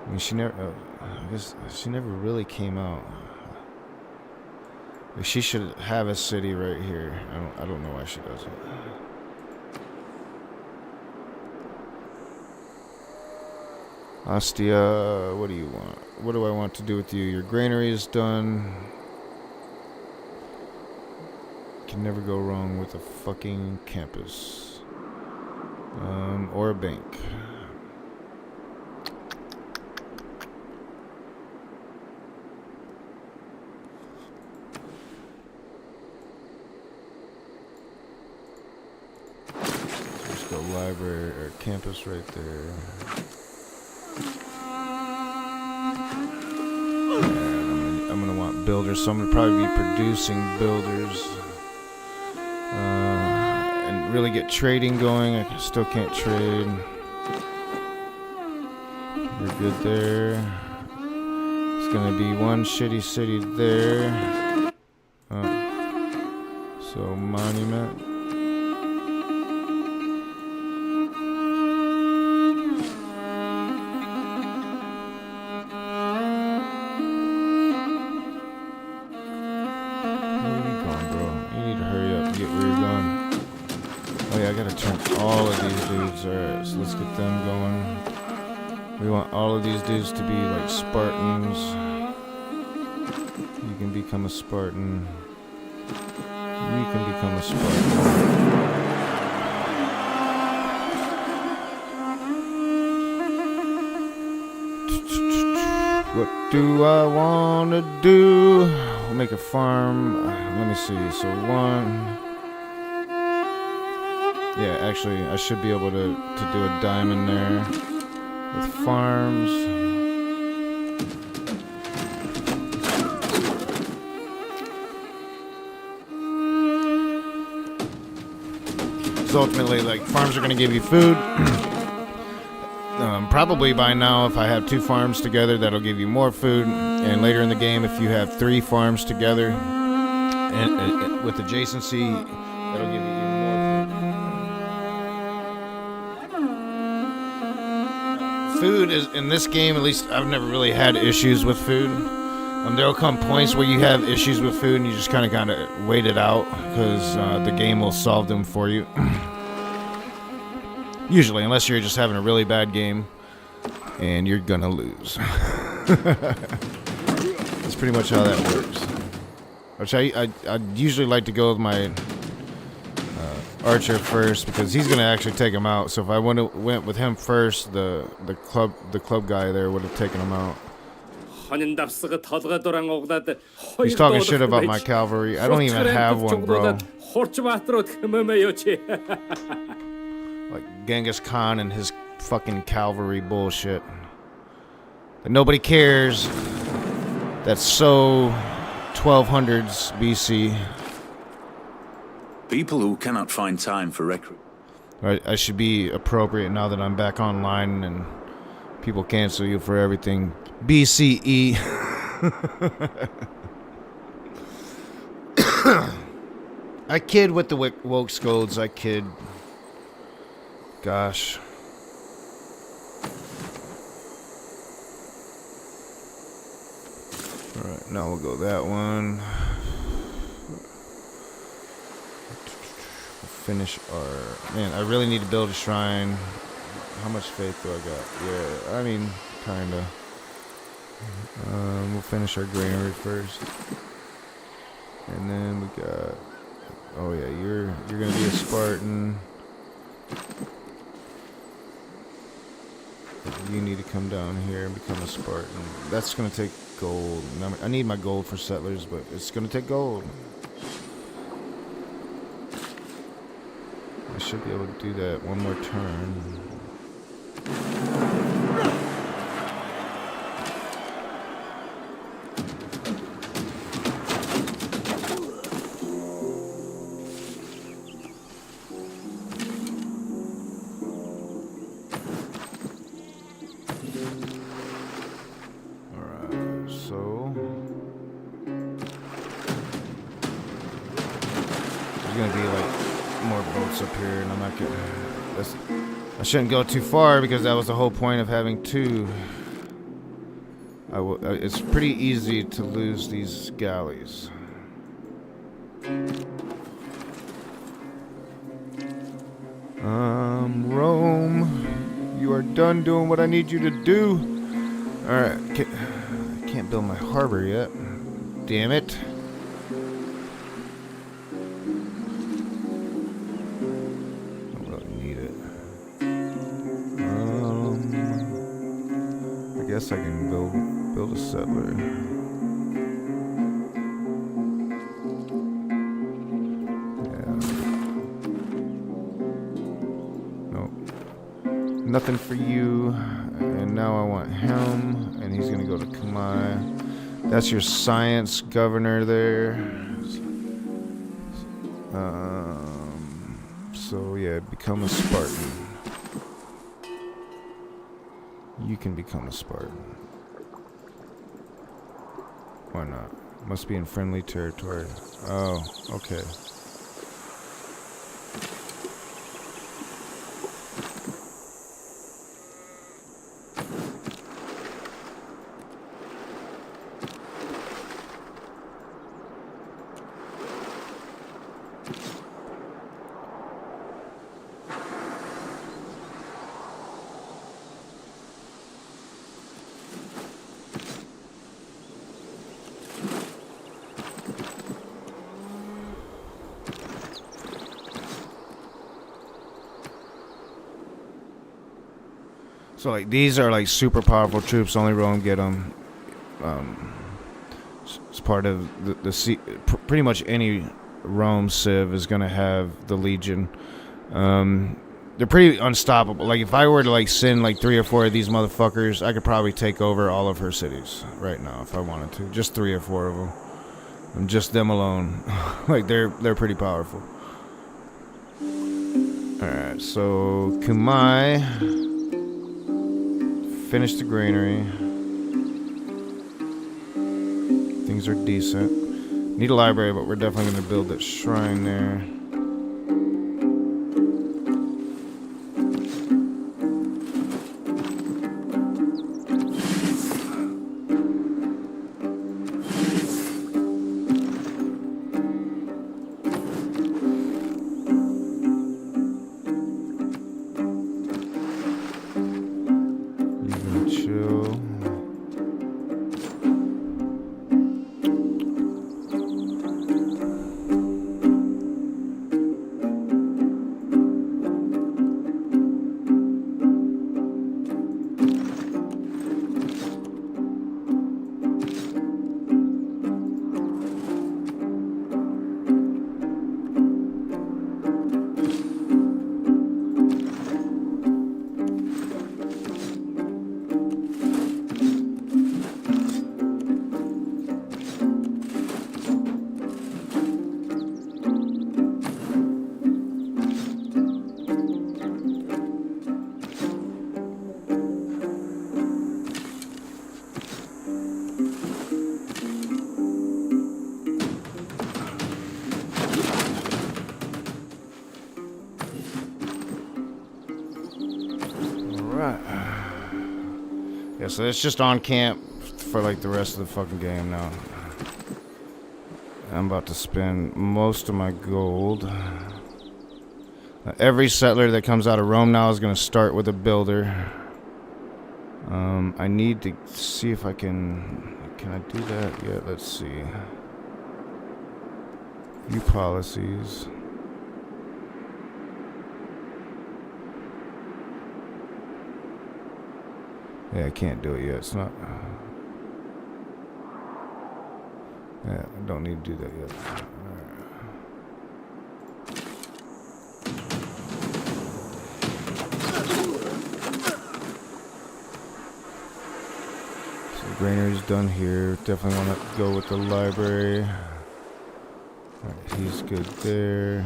I mean, I guess she never really came out. She should have a city right here. I don't know why she doesn't. Ostia, what do you want? What do I want to do with you? Your granary is done. Can never go wrong with a fucking campus. Or a bank. Library or campus right there. And I'm gonna want builders, so I'm gonna probably be producing builders and really get trading going. I still can't trade. We're good there. It's gonna be one shitty city there. So monument. Alright, so let's get them going. We want all of these dudes to be like Spartans. You can become a Spartan. You can become a Spartan. What do I want to do? We'll make a farm. Let me see. So one. Yeah, actually, I should be able to do a diamond there with farms. So ultimately, like, farms are going to give you food. Probably by now, if I have 2 farms together, that'll give you more food. And later in the game, if you have 3 farms together and with adjacency, that'll give you even more food. Food is, in this game, at least I've never really had issues with food. There'll come points where you have issues with food and you just kind of wait it out because the game will solve them for you. Usually, unless you're just having a really bad game and you're gonna lose. That's pretty much how that works. Which I usually like to go with my archer first because he's gonna actually take him out. So if I went with him first, the club guy there would have taken him out. He's talking shit about my cavalry. I don't even have one, bro. Like Genghis Khan and his fucking cavalry bullshit. that nobody cares. That's so 1200s BC. People who cannot find time for recreation. I should be appropriate now that I'm back online and people cancel you for everything. BCE. I kid with the woke scolds. I kid. Gosh. Alright, now we'll go that one. Finish our... Man, I really need to build a shrine. How much faith do I got? Yeah, I mean, kinda. We'll finish our granary first. And then we got... Oh yeah, you're gonna be a Spartan. You need to come down here and become a Spartan. That's gonna take gold. I need my gold for settlers, but it's gonna take gold. I should be able to do that one more turn. Alright, so there's gonna be like more boats up here, and I'm not gonna... I shouldn't go too far because that was the whole point of having two. It's pretty easy to lose these galleys. Rome, you are done doing what I need you to do. Alright, I can't build my harbor yet. Damn it. I guess I can build a settler. Yeah. Nope. Nothing for you. And now I want him, and he's gonna go to Kamai. That's your science governor there. So yeah, become a Spartan. You can become a Spartan. Why not? Must be in friendly territory. Oh, okay. So like these are like super powerful troops. Only Rome get them. It's part of the pretty much any Rome civ is gonna have the Legion. They're pretty unstoppable. Like if I were to like send like 3 or 4 of these motherfuckers, I could probably take over all of her cities right now if I wanted to. Just 3 or 4 of them, and just them alone. Like they're pretty powerful. All right, so Kumai. Finish the granary. Things are decent. Need a library, but we're definitely going to build that shrine there. Alright. Yeah, so it's just on camp for like the rest of the fucking game now. I'm about to spend most of my gold. Every settler that comes out of Rome now is going to start with a builder. I need to see if I can I do that? Yeah, let's see. View policies. Yeah, I can't do it yet. It's not. Yeah, I don't need to do that yet. So granary's done here. Definitely want to go with the library. Alright, he's good there.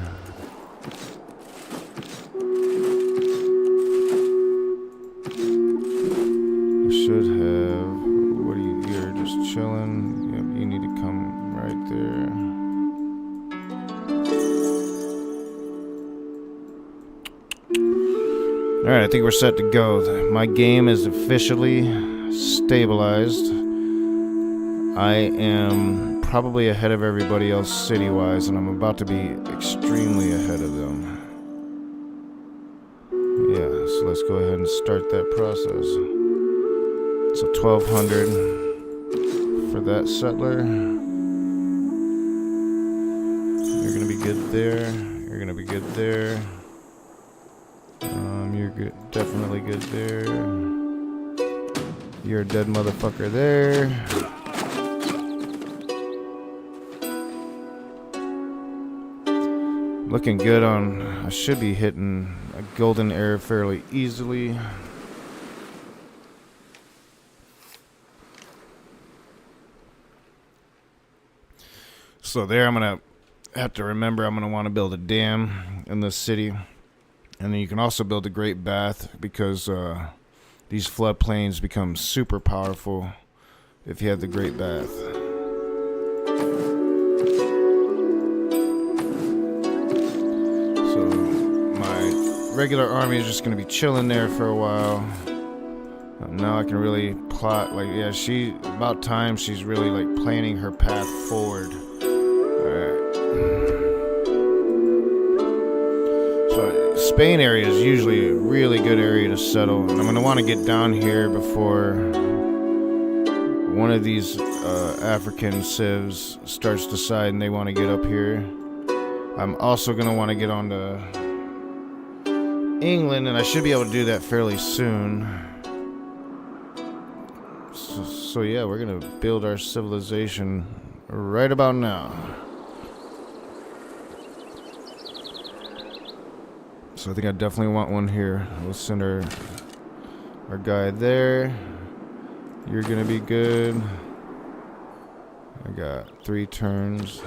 Should have. What are you? You're just chilling. Yep, you need to come right there. Alright, I think we're set to go. My game is officially stabilized. I am probably ahead of everybody else city-wise, and I'm about to be extremely ahead of them. Yeah, so let's go ahead and start that process. So 1,200 for that settler. You're gonna be good there. You're gonna be good there. You're good, definitely good there. You're a dead motherfucker there. Looking good on. I should be hitting a golden era fairly easily. So there, I'm going to have to remember I'm going to want to build a dam in this city. And then you can also build a great bath because these floodplains become super powerful if you have the great bath. So my regular army is just going to be chilling there for a while. Now I can really plot, like, yeah, about time she's really like planning her path forward. So Spain area is usually a really good area to settle, and I'm going to want to get down here before one of these African civs starts deciding they want to get up here. I'm also going to want to get on to England, and I should be able to do that fairly soon. So yeah, we're going to build our civilization right about now. So I think I definitely want one here. We'll send our guy there. You're gonna be good. I got 3 turns.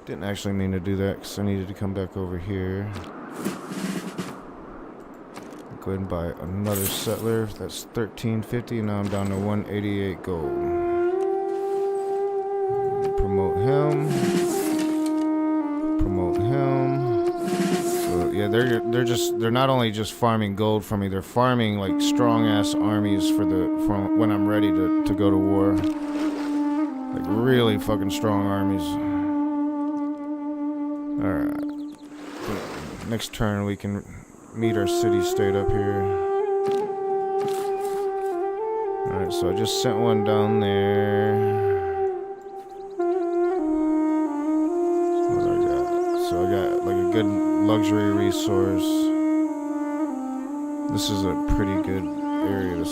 Didn't actually mean to do that because I needed to come back over here. Go ahead and buy another settler. That's 1350. Now I'm down to 188 gold. Promote him. Promote him. So yeah, they're not only just farming gold from me. They're farming like strong ass armies for when I'm ready to go to war. Like really fucking strong armies. Alright. Next turn we can meet our city-state up here. Alright, so I just sent one down there. What do I got? So I got like a good luxury resource. This is a pretty good area to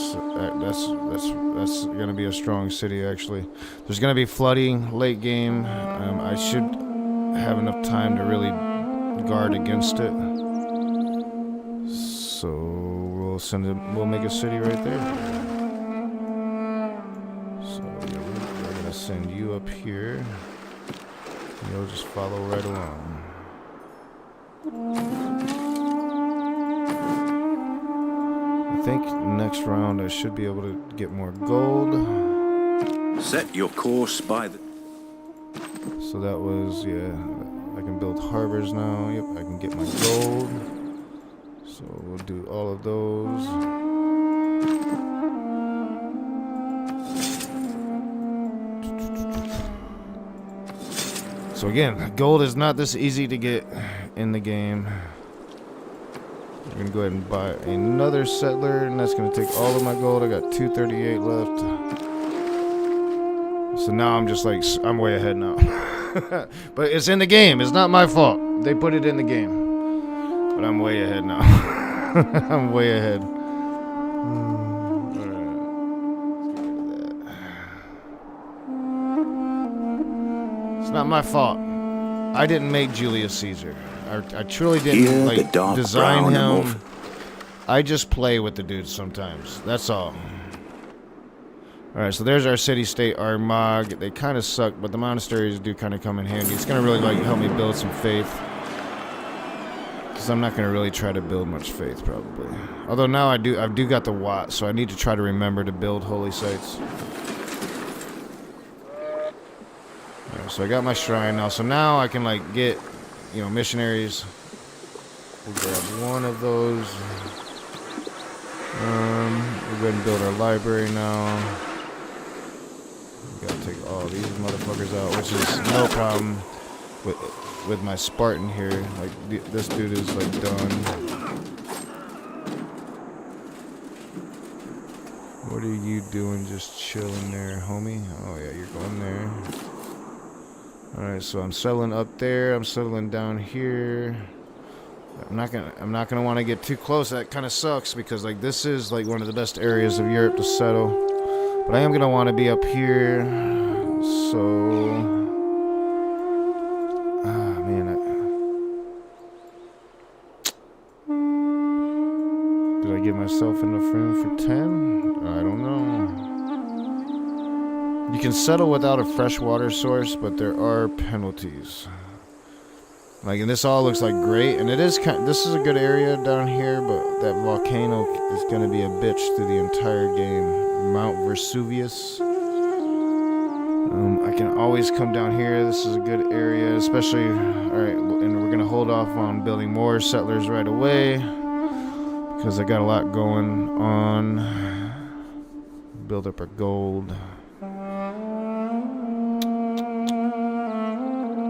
that's gonna be a strong city actually. There's gonna be flooding late game. I should have enough time to really guard against it. So we'll make a city right there. So yeah, we're gonna send you up here. And you'll just follow right along. think next round I should be able to get more gold. Set your course by the... So that was, yeah, I can build harbors now. Yep, I can get my gold. So we'll do all of those. So again, gold is not this easy to get in the game. I'm gonna go ahead and buy another settler, and that's gonna take all of my gold. I got 238 left. So now I'm just like, I'm way ahead now. But it's in the game. It's not my fault. They put it in the game. But I'm way ahead now. I'm way ahead. It's not my fault. I didn't make Julius Caesar. I truly didn't like design him. I just play with the dudes sometimes. That's all. Alright, so there's our city-state Armagh. They kind of suck, but the monasteries do kind of come in handy. It's going to really like help me build some faith. Because I'm not going to really try to build much faith, probably. Although now I do got the Watt, so I need to try to remember to build holy sites. Alright, so I got my shrine now. So now I can like get, you know, missionaries. We'll grab one of those. We'll go ahead and build our library now. Gotta take all these motherfuckers out, which is no problem with my Spartan here. Like this dude is like done. What are you doing? Just chilling there, homie? Oh yeah, you're going there. All right, so I'm settling up there. I'm settling down here. I'm not gonna want to get too close. That kind of sucks because like this is like one of the best areas of Europe to settle. But I am gonna want to be up here. So, man, did I give myself enough room for 10? I don't know. You can settle without a fresh water source, but there are penalties. Like, and this all looks like great, and it is this is a good area down here, but that volcano is going to be a bitch through the entire game. Mount Vesuvius. I can always come down here. This is a good area, especially, alright, and we're going to hold off on building more settlers right away, because I got a lot going on. Build up our gold.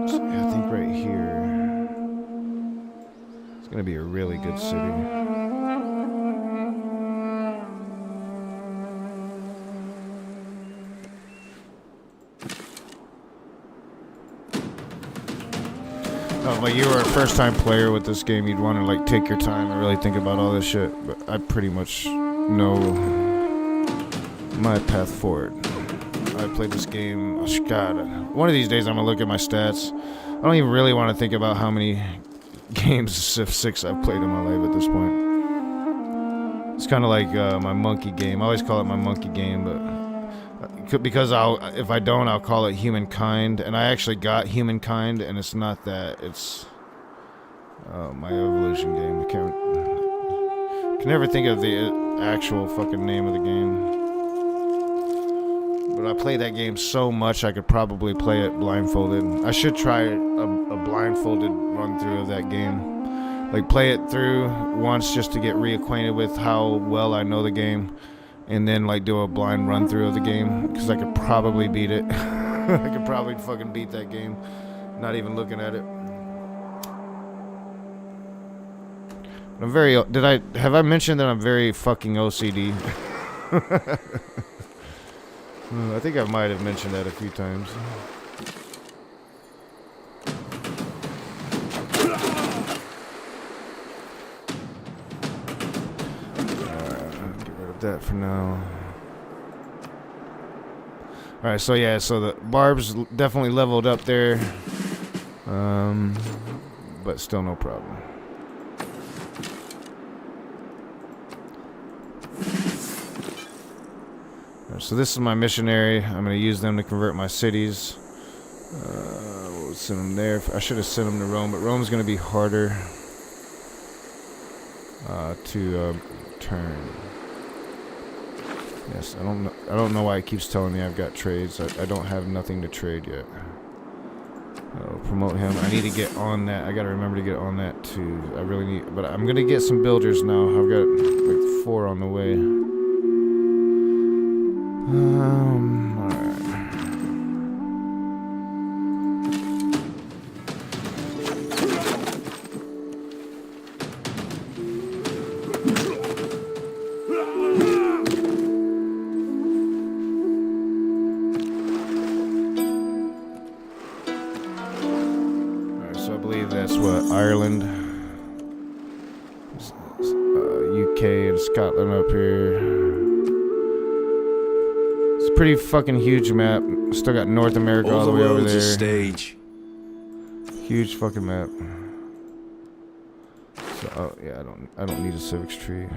So, yeah, I think right here. It's going to be a really good city. Like you were a first-time player with this game, you'd want to like take your time and really think about all this shit. But I pretty much know my path forward. I played this game. Oh, God, one of these days I'm gonna look at my stats. I don't even really want to think about how many games of Civ 6 I've played in my life at this point. It's kind of like my monkey game. I always call it my monkey game, but. Because if I don't, I'll call it Humankind, and I actually got Humankind, and it's not that. It's my evolution game. I can never think of the actual fucking name of the game. But I play that game so much, I could probably play it blindfolded. I should try a blindfolded run through of that game. Like play it through once just to get reacquainted with how well I know the game. And then like do a blind run through of the game, because I could probably beat it. I could probably fucking beat that game, not even looking at it. I'm very. Have I mentioned that I'm very fucking OCD? I think I might have mentioned that a few times. That for now. Alright, so yeah, so the barbs definitely leveled up there, but still no problem. Right, so this is my missionary. I'm going to use them to convert my cities. We'll send them there. I should have sent them to Rome, but Rome's going to be harder to turn. Yes, I don't know why it keeps telling me I've got trades. I don't have nothing to trade yet. Promote him. I need to get on that. I gotta remember to get on that too. I really need, but I'm gonna get some builders now. I've got like 4 on the way. Alright. So I believe that's what Ireland, UK, and Scotland up here. It's a pretty fucking huge map. Still got North America all the way over there. Stage. Huge fucking map. So yeah, I don't need a civics tree.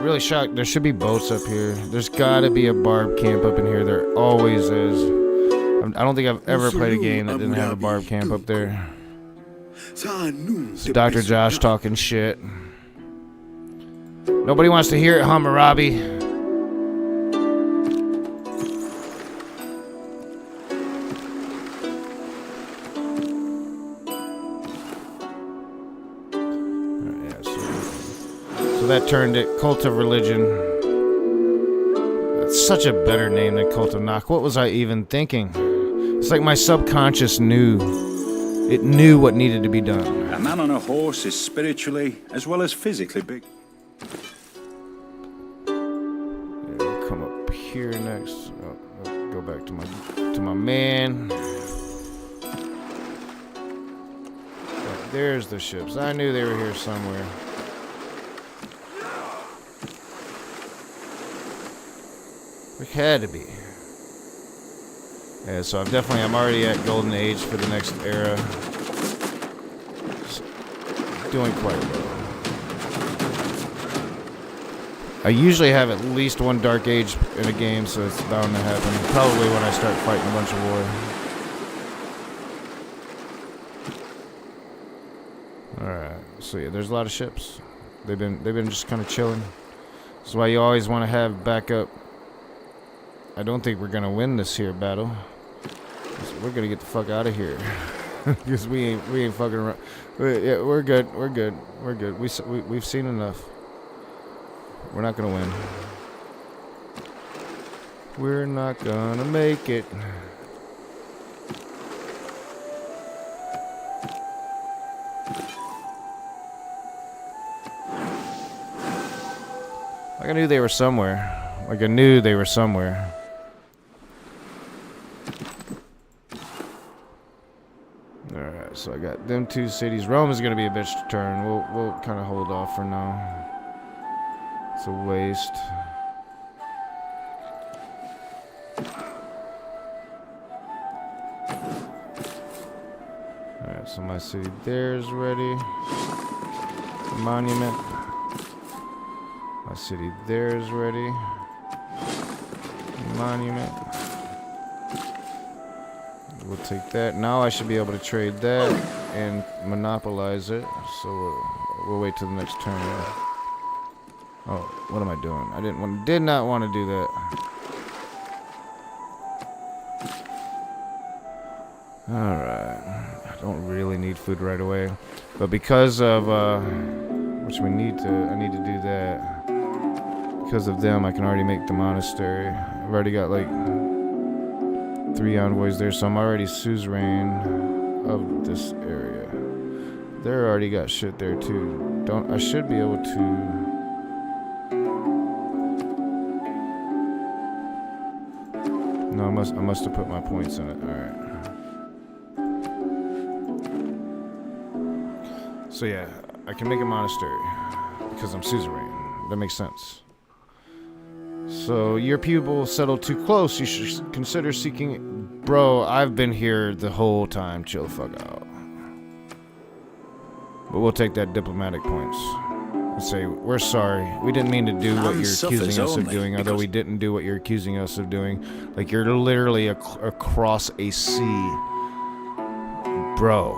Really shocked. There should be boats up here. There's gotta be a barb camp up in here. There always is. I don't think I've ever played a game that didn't have a barb camp up there. It's Dr. Josh talking shit. Nobody wants to hear it, Hammurabi. That turned it Cult of Religion. That's such a better name than Cult of Knock. What was I even thinking? It's like my subconscious knew. It knew what needed to be done. A man on a horse is spiritually as well as physically big. Yeah, we'll come up here next. I'll go back to my man. There's the ships. I knew they were here somewhere. It had to be. Yeah, so I'm already at Golden Age for the next era. Doing quite well. I usually have at least one Dark Age in a game, so it's bound to happen. Probably when I start fighting a bunch of war. Alright, so yeah, there's a lot of ships. They've been just kind of chilling. That's why you always want to have backup. I don't think we're gonna win this here battle. We're gonna get the fuck out of here because we ain't fucking around. We're good. We've seen enough. We're not gonna win. We're not gonna make it. Like I knew they were somewhere. Alright, so I got them 2 cities. Rome is gonna be a bitch to turn. We'll kind of hold off for now. It's a waste. Alright, so my city there's ready. Monument. My city there's ready. Monument. We'll take that. Now I should be able to trade that and monopolize it. So we'll wait till the next turn. Oh, what am I doing? I did not want to do that. Alright. I don't really need food right away. But because of I need to do that. Because of them, I can already make the monastery. I've already got like 3 envoys there, so I'm already suzerain of this area. They're already got shit there too. I should be able to. No, I must have put my points in it. All right. So yeah, I can make a monastery because I'm suzerain. That makes sense. So, your people settle too close. You should consider seeking... Bro, I've been here the whole time. Chill the fuck out. But we'll take that diplomatic points. And say, we're sorry. We didn't mean to do what you're accusing us of doing, although we didn't do what you're accusing us of doing. Like, you're literally across a sea. Bro.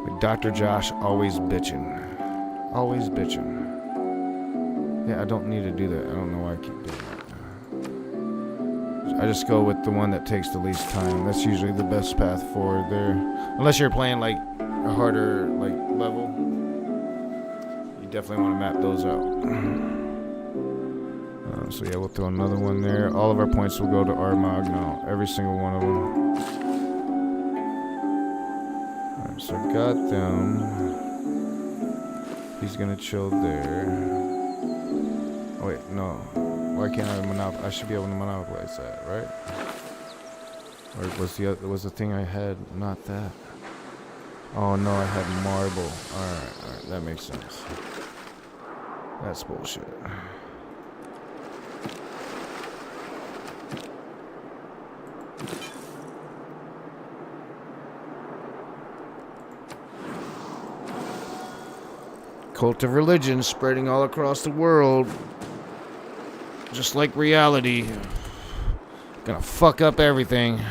Like Dr. Josh always bitching. Always bitching. Yeah, I don't need to do that. I don't know why I keep doing that. I just go with the one that takes the least time. That's usually the best path forward there. Unless you're playing like a harder like level. You definitely want to map those out. So yeah, we'll throw another one there. All of our points will go to Armagh now. Every single one of them. Alright, so I got them. He's gonna chill there. Oh wait, no. Why can't I monopolize? I should be able to monopolize that, right? Or was the thing I had not that? Oh no, I had marble. Alright, that makes sense. That's bullshit. Cult of religion spreading all across the world. Just like reality. Gonna fuck up everything.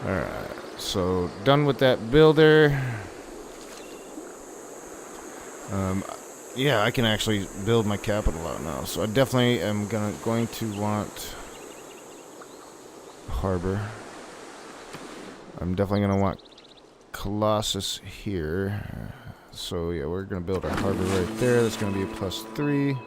Alright, so done with that builder. Yeah, I can actually build my capital out now. So I definitely am going to want harbor. I'm definitely gonna want Colossus here. So yeah, we're gonna build our harbor right there. That's gonna be a +3.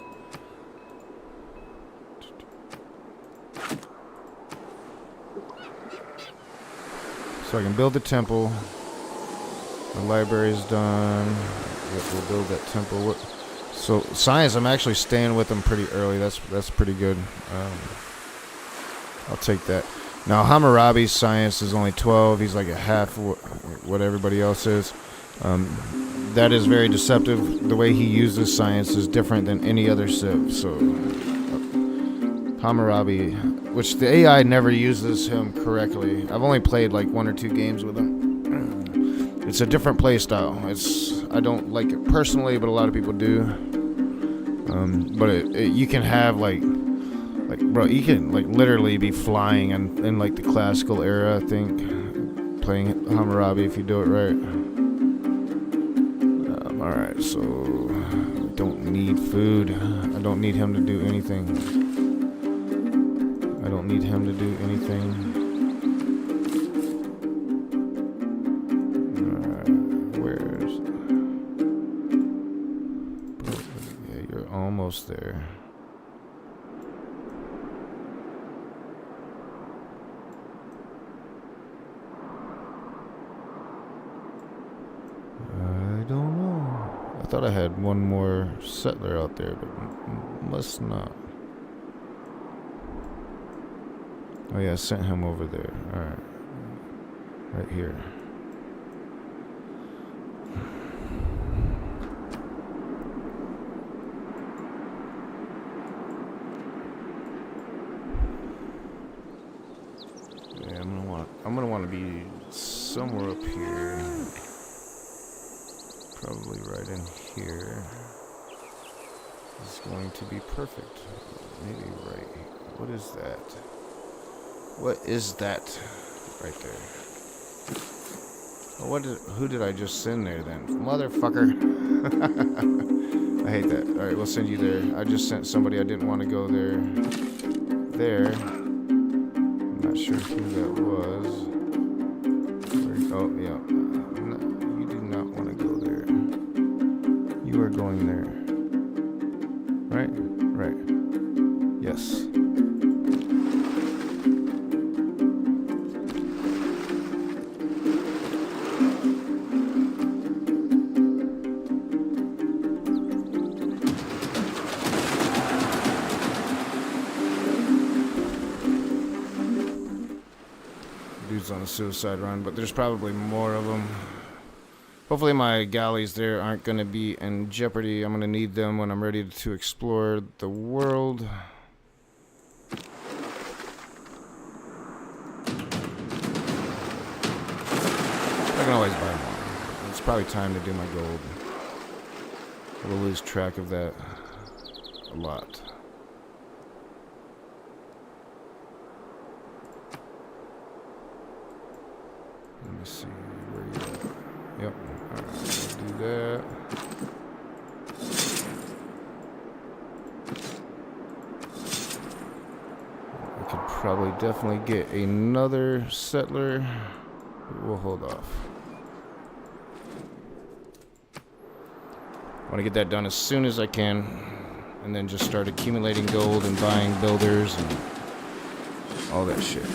So I can build the temple. The library's done. Yep, we'll build that temple. So science, I'm actually staying with them pretty early. That's pretty good. I'll take that. Now Hammurabi's science is only 12. He's like a half what everybody else is. That is very deceptive. The way he uses science is different than any other civ. So Hammurabi, which the AI never uses him correctly. I've only played like 1 or 2 games with him. It's a different play style. I don't like it personally, but a lot of people do. But you can have like bro, you can like literally be flying in like the classical era, I think, playing Hammurabi if you do it right. Alright, so I don't need food. I don't need him to do anything. I don't need him to do anything. Alright, where's... Yeah, you're almost there. I don't know. I thought I had one more settler out there, but must not. Oh yeah, I sent him over there. Alright. Right here. Yeah, I'm gonna want to be somewhere up here. Probably right in here. Is going to be perfect. Maybe right. What is that? What is that right there? Oh, who did I just send there then? Motherfucker. I hate that. Alright, we'll send you there. I just sent somebody I didn't want to go there. There. I'm not sure who that was. Oh, yeah. You do not want to go there. You are going there. Right? Right. Yes. dudes on a suicide run, but there's probably more of them. Hopefully my galleys there aren't going to be in jeopardy. I'm going to need them when I'm ready to explore the world. I can always buy more. It's probably time to do my gold. I will lose track of that a lot. Let me see where you at. Yep. Alright, do that. I could probably definitely get another settler. We'll hold off. I want to get that done as soon as I can, and then just start accumulating gold and buying builders and all that shit.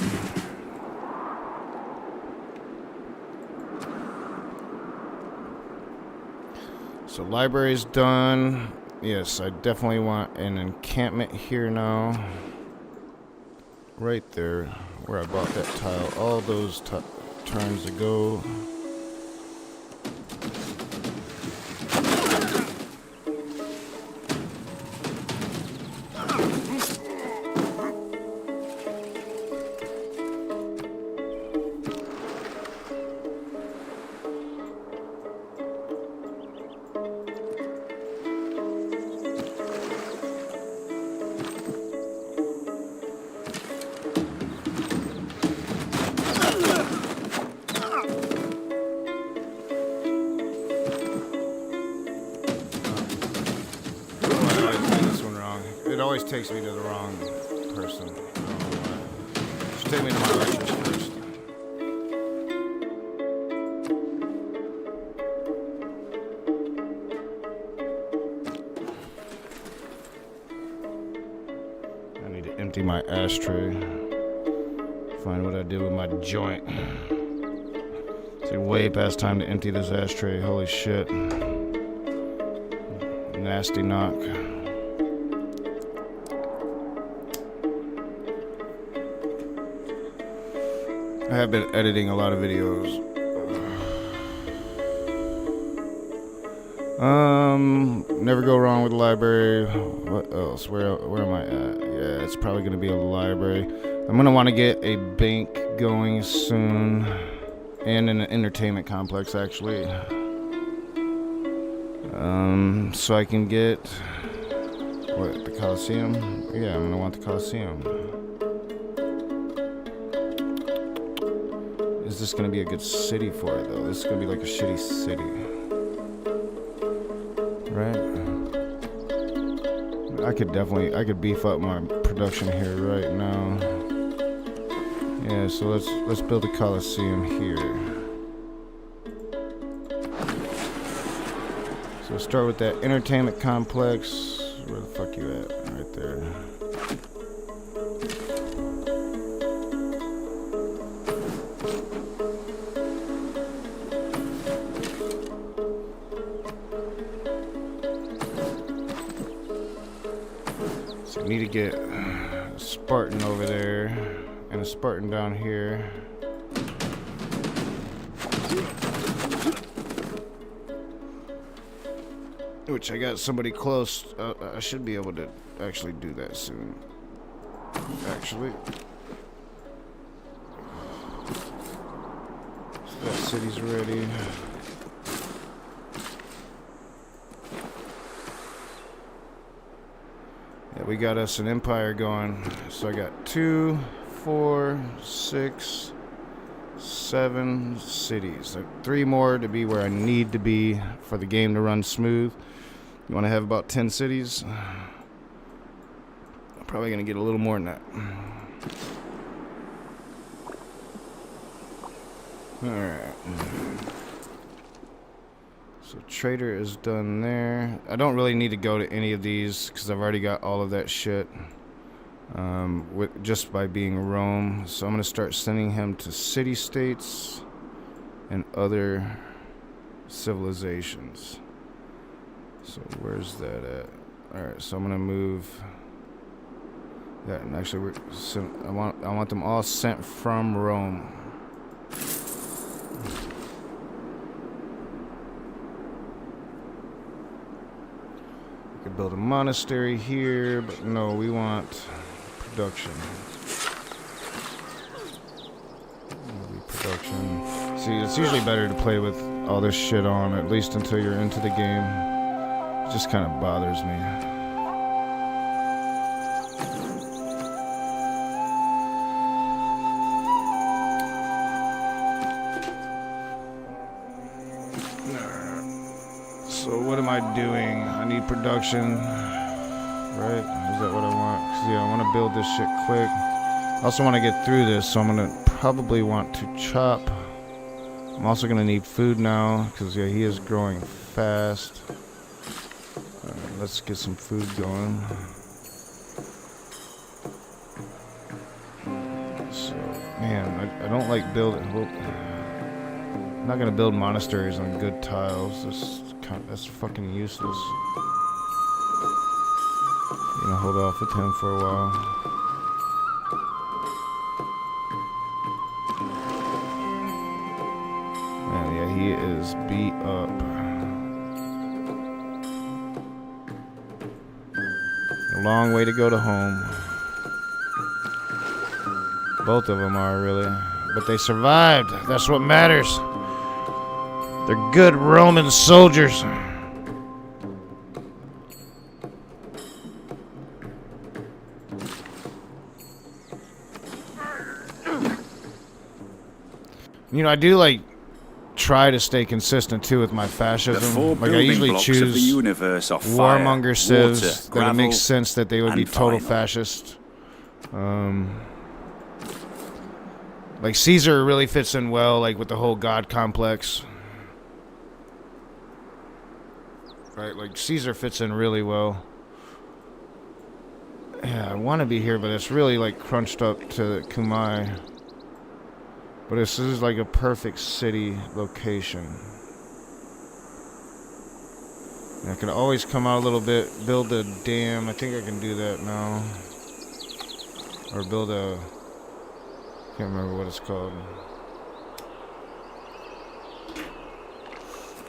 So library's done. Yes, I definitely want an encampment here now. Right there, where I bought that tile all those turns ago. It always takes me to the wrong person. I don't know why. Just take me to my archers first. I need to empty my ashtray. Find what I did with my joint. It's way past time to empty this ashtray. Holy shit. Nasty knock. I have been editing a lot of videos. Never go wrong with the library. What else? Where am I at? Yeah, it's probably gonna be a library. I'm gonna want to get a bank going soon, and an entertainment complex actually. So I can get what, the Coliseum? Yeah, I'm gonna want the Coliseum. Is this gonna be a good city for it though? This is gonna be like a shitty city, right? I could beef up my production here right now. Yeah, so let's build a Coliseum here. So we'll start with that entertainment complex. Where the fuck you at? Right there. So we need to get a Spartan over there and a Spartan down here. Which I got somebody close. I should be able to actually do that soon. Actually. So that city's ready. Yeah, we got us an empire going. So I got 2, 4, 6, 7 cities. Like 3 more to be where I need to be for the game to run smooth. You want to have about 10 cities. I'm probably going to get a little more than that. Alright. So trader is done there. I don't really need to go to any of these because I've already got all of that shit. Just by being Rome. So I'm going to start sending him to city-states and other civilizations. So where's that at? Alright, so I'm going to move that. And actually, I want them all sent from Rome. build a monastery here, but no, we want production. Production. See, it's usually better to play with all this shit on, at least until you're into the game. It just kind of bothers me. So what am I doing? I need production, right? Is that what I want? 'Cause, yeah, I want to build this shit quick. I also want to get through this, so I'm gonna probably want to chop. I'm also gonna need food now, because yeah, he is growing fast. Let's get some food going. So, man, I don't like building. Well, I'm not gonna build monasteries on good tiles. That's fucking useless. I'm gonna hold off with him for a while. Man, yeah, he is beat up. A long way to go to home. Both of them are, really. But they survived. That's what matters. They're good Roman soldiers. You know, I do try to stay consistent too with my fascism. Like I usually choose warmonger civs that it makes sense that they would be total fascist. Like Caesar really fits in well, like with the whole god complex. Right, like Caesar fits in really well. Yeah, I want to be here, but it's really like crunched up to Cumae. But this is like a perfect city location. And I could always come out a little bit, build a dam. I think I can do that now. Or build a... can't remember what it's called.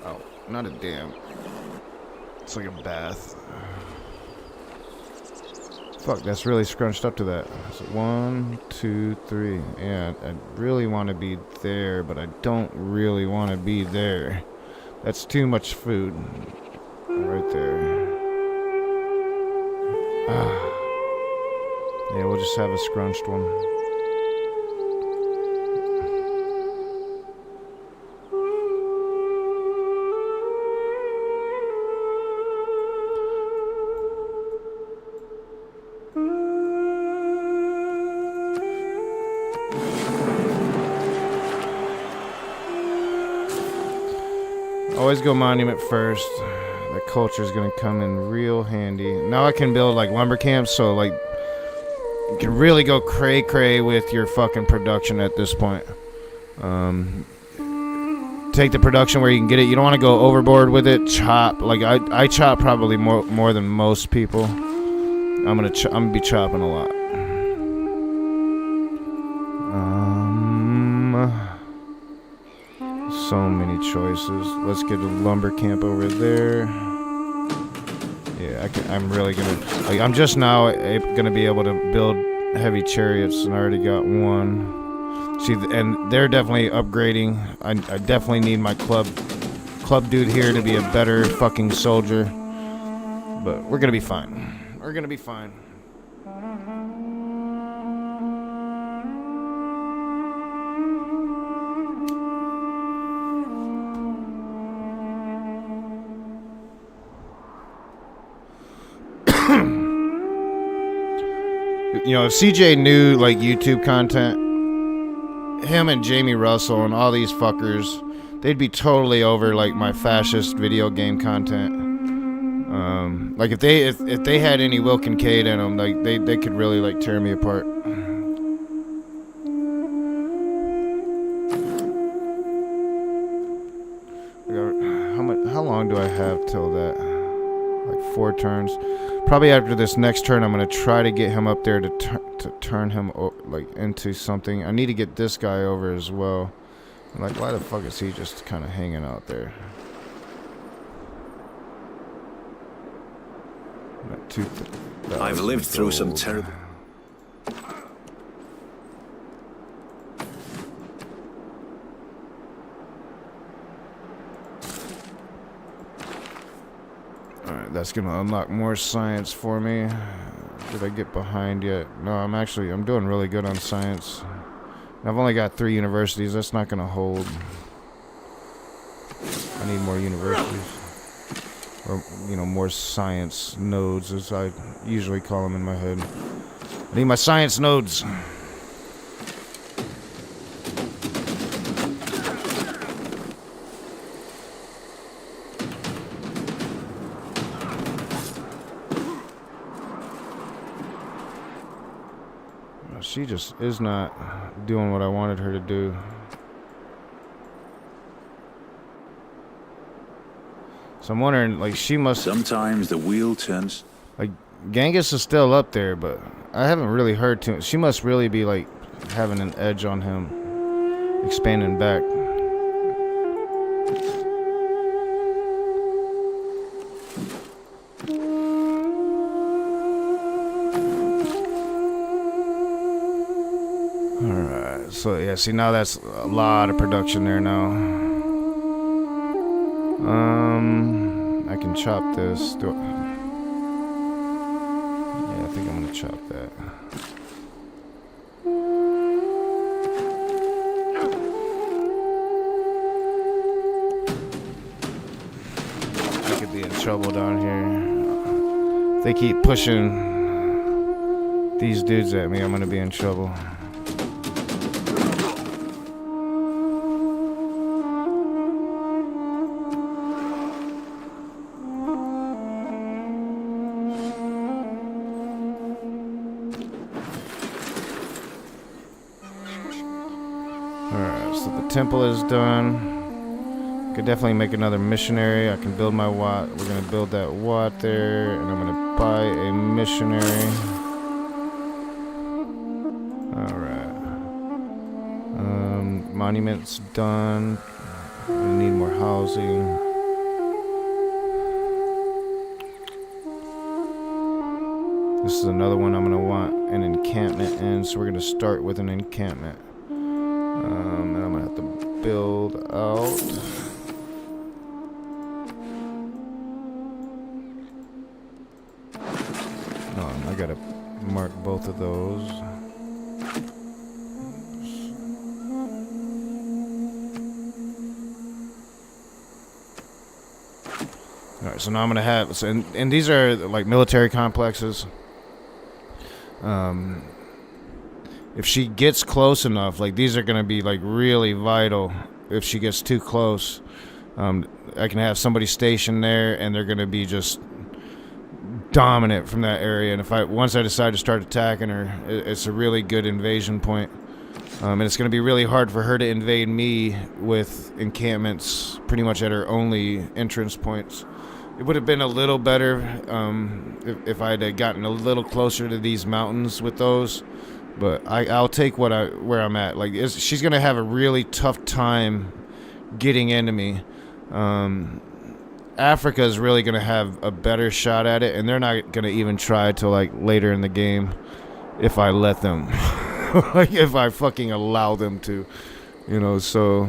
Oh, not a dam. It's like a bath. Fuck, that's really scrunched up to that. So 1, 2, 3. Yeah, I really want to be there, but I don't really want to be there. That's too much food. Right there. Yeah, we'll just have a scrunched one. Always go monument first. The culture is gonna come in real handy. Now I can build like lumber camps, so like you can really go cray with your fucking production at this point. Take the production where you can get it. You don't want to go overboard with it. Chop. Like I chop probably more than most people. I'm gonna be chopping a lot. So many choices. Let's get a lumber camp over there. Yeah, I'm really gonna. Like, I'm just now gonna be able to build heavy chariots, and I already got one. See, and they're definitely upgrading. I definitely need my club dude here to be a better fucking soldier. But we're gonna be fine. We're gonna be fine. You know, if CJ knew like YouTube content, him and Jamie Russell and all these fuckers, they'd be totally over like my fascist video game content. Like if they had any Will Kincaid in them, like they could really like tear me apart. How long do I have till that? Like 4 turns. Probably after this next turn, I'm gonna try to get him up there to turn him like into something. I need to get this guy over as well. Like, why the fuck is he just kind of hanging out there? About 2,000 I've lived through some gold. terrible. Alright, that's gonna unlock more science for me. Did I get behind yet? No, I'm doing really good on science. I've only got 3 universities. That's not gonna hold. I need more universities. Or, more science nodes, as I usually call them in my head. I need my science nodes. She just is not doing what I wanted her to do. So I'm wondering, like, she must... Sometimes the wheel turns. Like, Genghis is still up there, but I haven't really heard too... She must really be, like, having an edge on him. Expanding back. Alright, so yeah, see, now that's a lot of production there now. I can chop this. Yeah, I think I'm gonna chop that. I could be in trouble down here. If they keep pushing these dudes at me, I'm gonna be in trouble. Alright, so the temple is done. Could definitely make another missionary. I can build my Wat. We're gonna build that Wat there, and I'm gonna buy a missionary. Alright. Monument's done. We need more housing. This is another one I'm gonna want an encampment in, so we're gonna start with an encampment. And I'm gonna have to build out. I gotta mark both of those. Alright, so now I'm gonna have, and these are like military complexes. If she gets close enough, like these are gonna be like really vital. If she gets too close, I can have somebody stationed there, and they're gonna be just dominant from that area. And once I decide to start attacking her, it's a really good invasion point. And it's gonna be really hard for her to invade me with encampments pretty much at her only entrance points. It would have been a little better if I had gotten a little closer to these mountains with those. But I'll take where I'm at. Like, she's gonna have a really tough time getting into me. Africa is really gonna have a better shot at it, and they're not gonna even try till like later in the game, if I let them. Like, if I fucking allow them to, So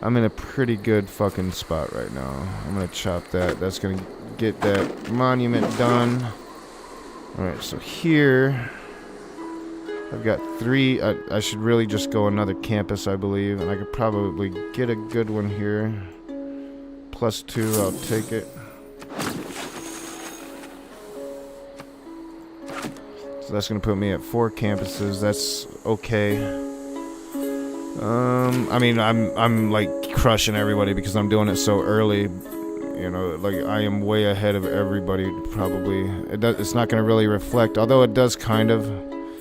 I'm in a pretty good fucking spot right now. I'm gonna chop that. That's gonna get that monument done. All right, so here. I've got 3. I should really just go another campus, I believe. And I could probably get a good one here. +2, I'll take it. So that's going to put me at 4 campuses. That's okay. I mean, I'm like crushing everybody because I'm doing it so early. Like I am way ahead of everybody, probably. It's not going to really reflect, although it does kind of.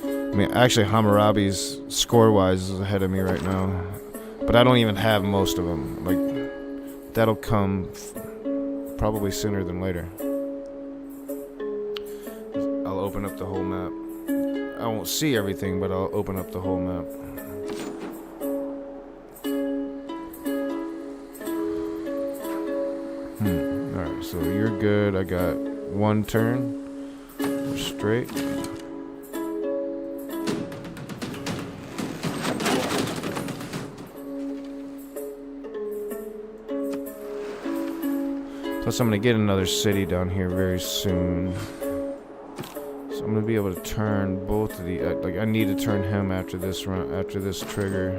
I mean, actually, Hammurabi's score-wise is ahead of me right now. But I don't even have most of them. Like, that'll come probably sooner than later. I'll open up the whole map. I won't see everything, but I'll open up the whole map. Alright, so you're good. I got one turn. We're straight. Plus, I'm gonna get another city down here very soon. So I'm gonna be able to turn both of the. Like, I need to turn him after this run, after this trigger.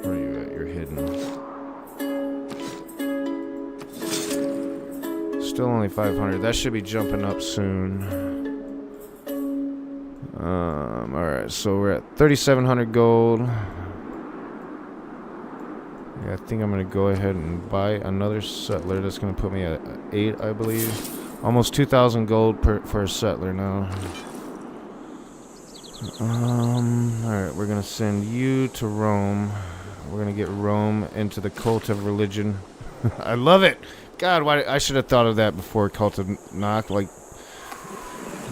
Where are you at? You're hidden. Still only 500. That should be jumping up soon. Alright, so we're at 3,700 gold. Yeah, I think I'm gonna go ahead and buy another settler. That's gonna put me at 8, I believe. Almost 2,000 gold for a settler now. Alright, we're gonna send you to Rome. We're gonna get Rome into the cult of religion. I love it! God, why I should have thought of that before Cult of Knock. Like,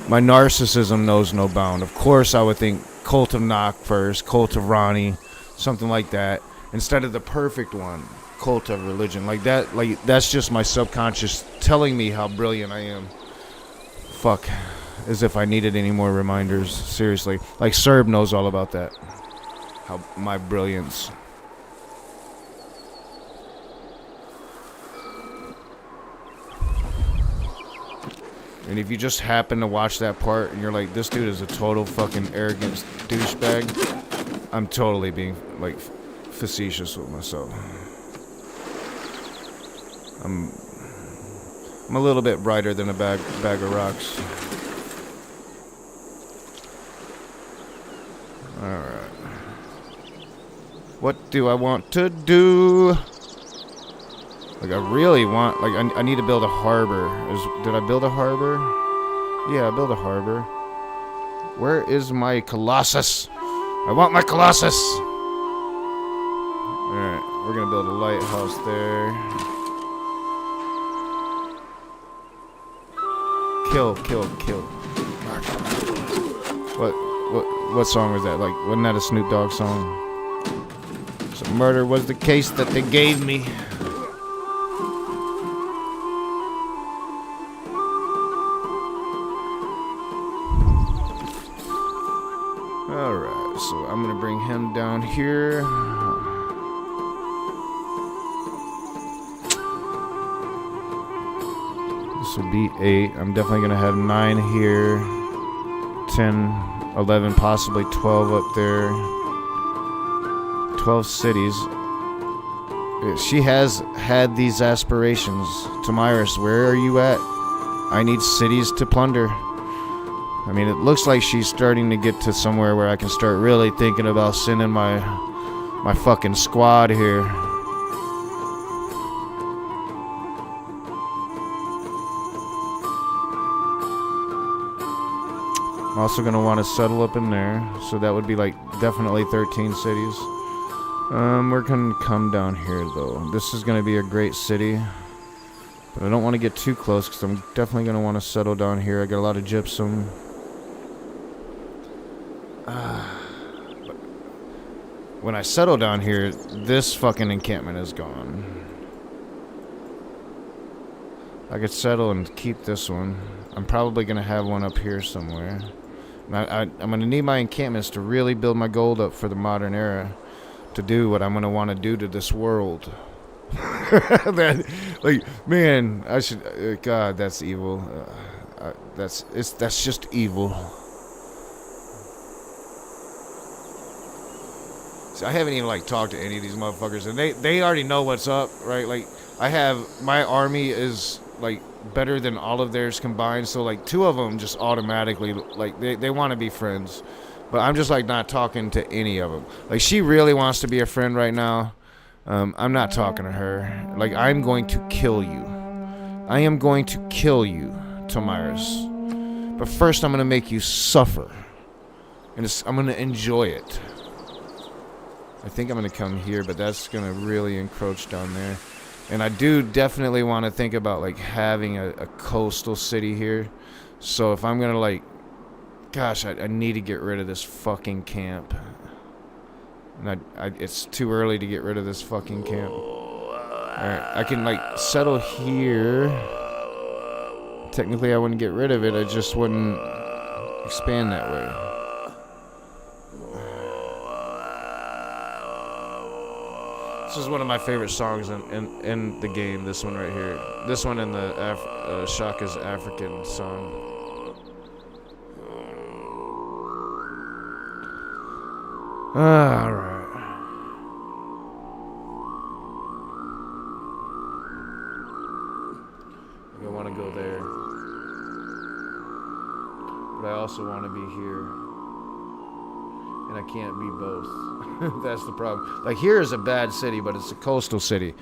my narcissism knows no bound. Of course, I would think Cult of Knock first, Cult of Ronnie, something like that, instead of the perfect one, Cult of Religion. Like that, like that's just my subconscious telling me how brilliant I am. Fuck, as if I needed any more reminders. Seriously, like Serb knows all about that. How my brilliance. And if you just happen to watch that part and you're like, this dude is a total fucking arrogant douchebag, I'm totally being, like, facetious with myself. I'm a little bit brighter than a bag of rocks. Alright. What do I want to do? Like, I really want, like, I need to build a harbor. Did I build a harbor? Yeah, I built a harbor. Where is my Colossus? I want my Colossus! Alright, we're gonna build a lighthouse there. Kill. What song was that? Like, wasn't that a Snoop Dogg song? So murder was the case that they gave me. Alright, so I'm gonna bring him down here. This will be 8. I'm definitely gonna have 9 here. 10, 11, possibly 12 up there. 12 cities. She has had these aspirations. Tamiris, where are you at? I need cities to plunder. I mean, it looks like she's starting to get to somewhere where I can start really thinking about sending my fucking squad here. I'm also going to want to settle up in there, so that would be like definitely 13 cities. We're going to come down here, though. This is going to be a great city, but I don't want to get too close because I'm definitely going to want to settle down here. I got a lot of gypsum. When I settle down here, this fucking encampment is gone. I could settle and keep this one. I'm probably going to have one up here somewhere. I'm going to need my encampments to really build my gold up for the modern era. To do what I'm going to want to do to this world. Like, man, I should... God, that's evil. That's just evil. I haven't even like talked to any of these motherfuckers, and they already know what's up, right? Like, I have my army is like better than all of theirs combined, so like 2 of them just automatically like they want to be friends, but I'm just like not talking to any of them. Like, she really wants to be a friend right now. I'm not talking to her. Like, I'm going to kill you. I am going to kill you, Tamiris. But first, I'm gonna make you suffer, and I'm gonna enjoy it. I think I'm going to come here, but that's going to really encroach down there. And I do definitely want to think about, like, having a coastal city here. So if I'm going to, like... Gosh, I need to get rid of this fucking camp. And it's too early to get rid of this fucking camp. Alright, I can, like, settle here. Technically, I wouldn't get rid of it. I just wouldn't expand that way. This is one of my favorite songs in the game. This one right here. This one in the Shaka's African song. Alright. I want to go there. But I also want to be here. And I can't be both. That's the problem. Like, here is a bad city, but it's a coastal city.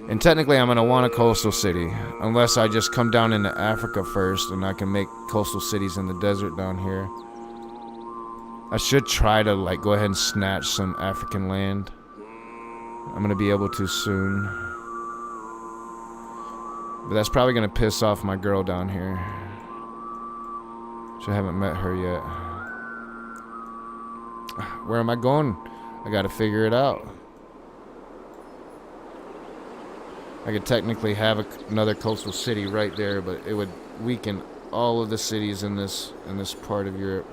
And technically, I'm going to want a coastal city. Unless I just come down into Africa first, and I can make coastal cities in the desert down here. I should try to, like, go ahead and snatch some African land. I'm going to be able to soon. But that's probably going to piss off my girl down here. Which I haven't met her yet. Where am I going? I got to figure it out. I could technically have another coastal city right there, but it would weaken all of the cities in this part of Europe.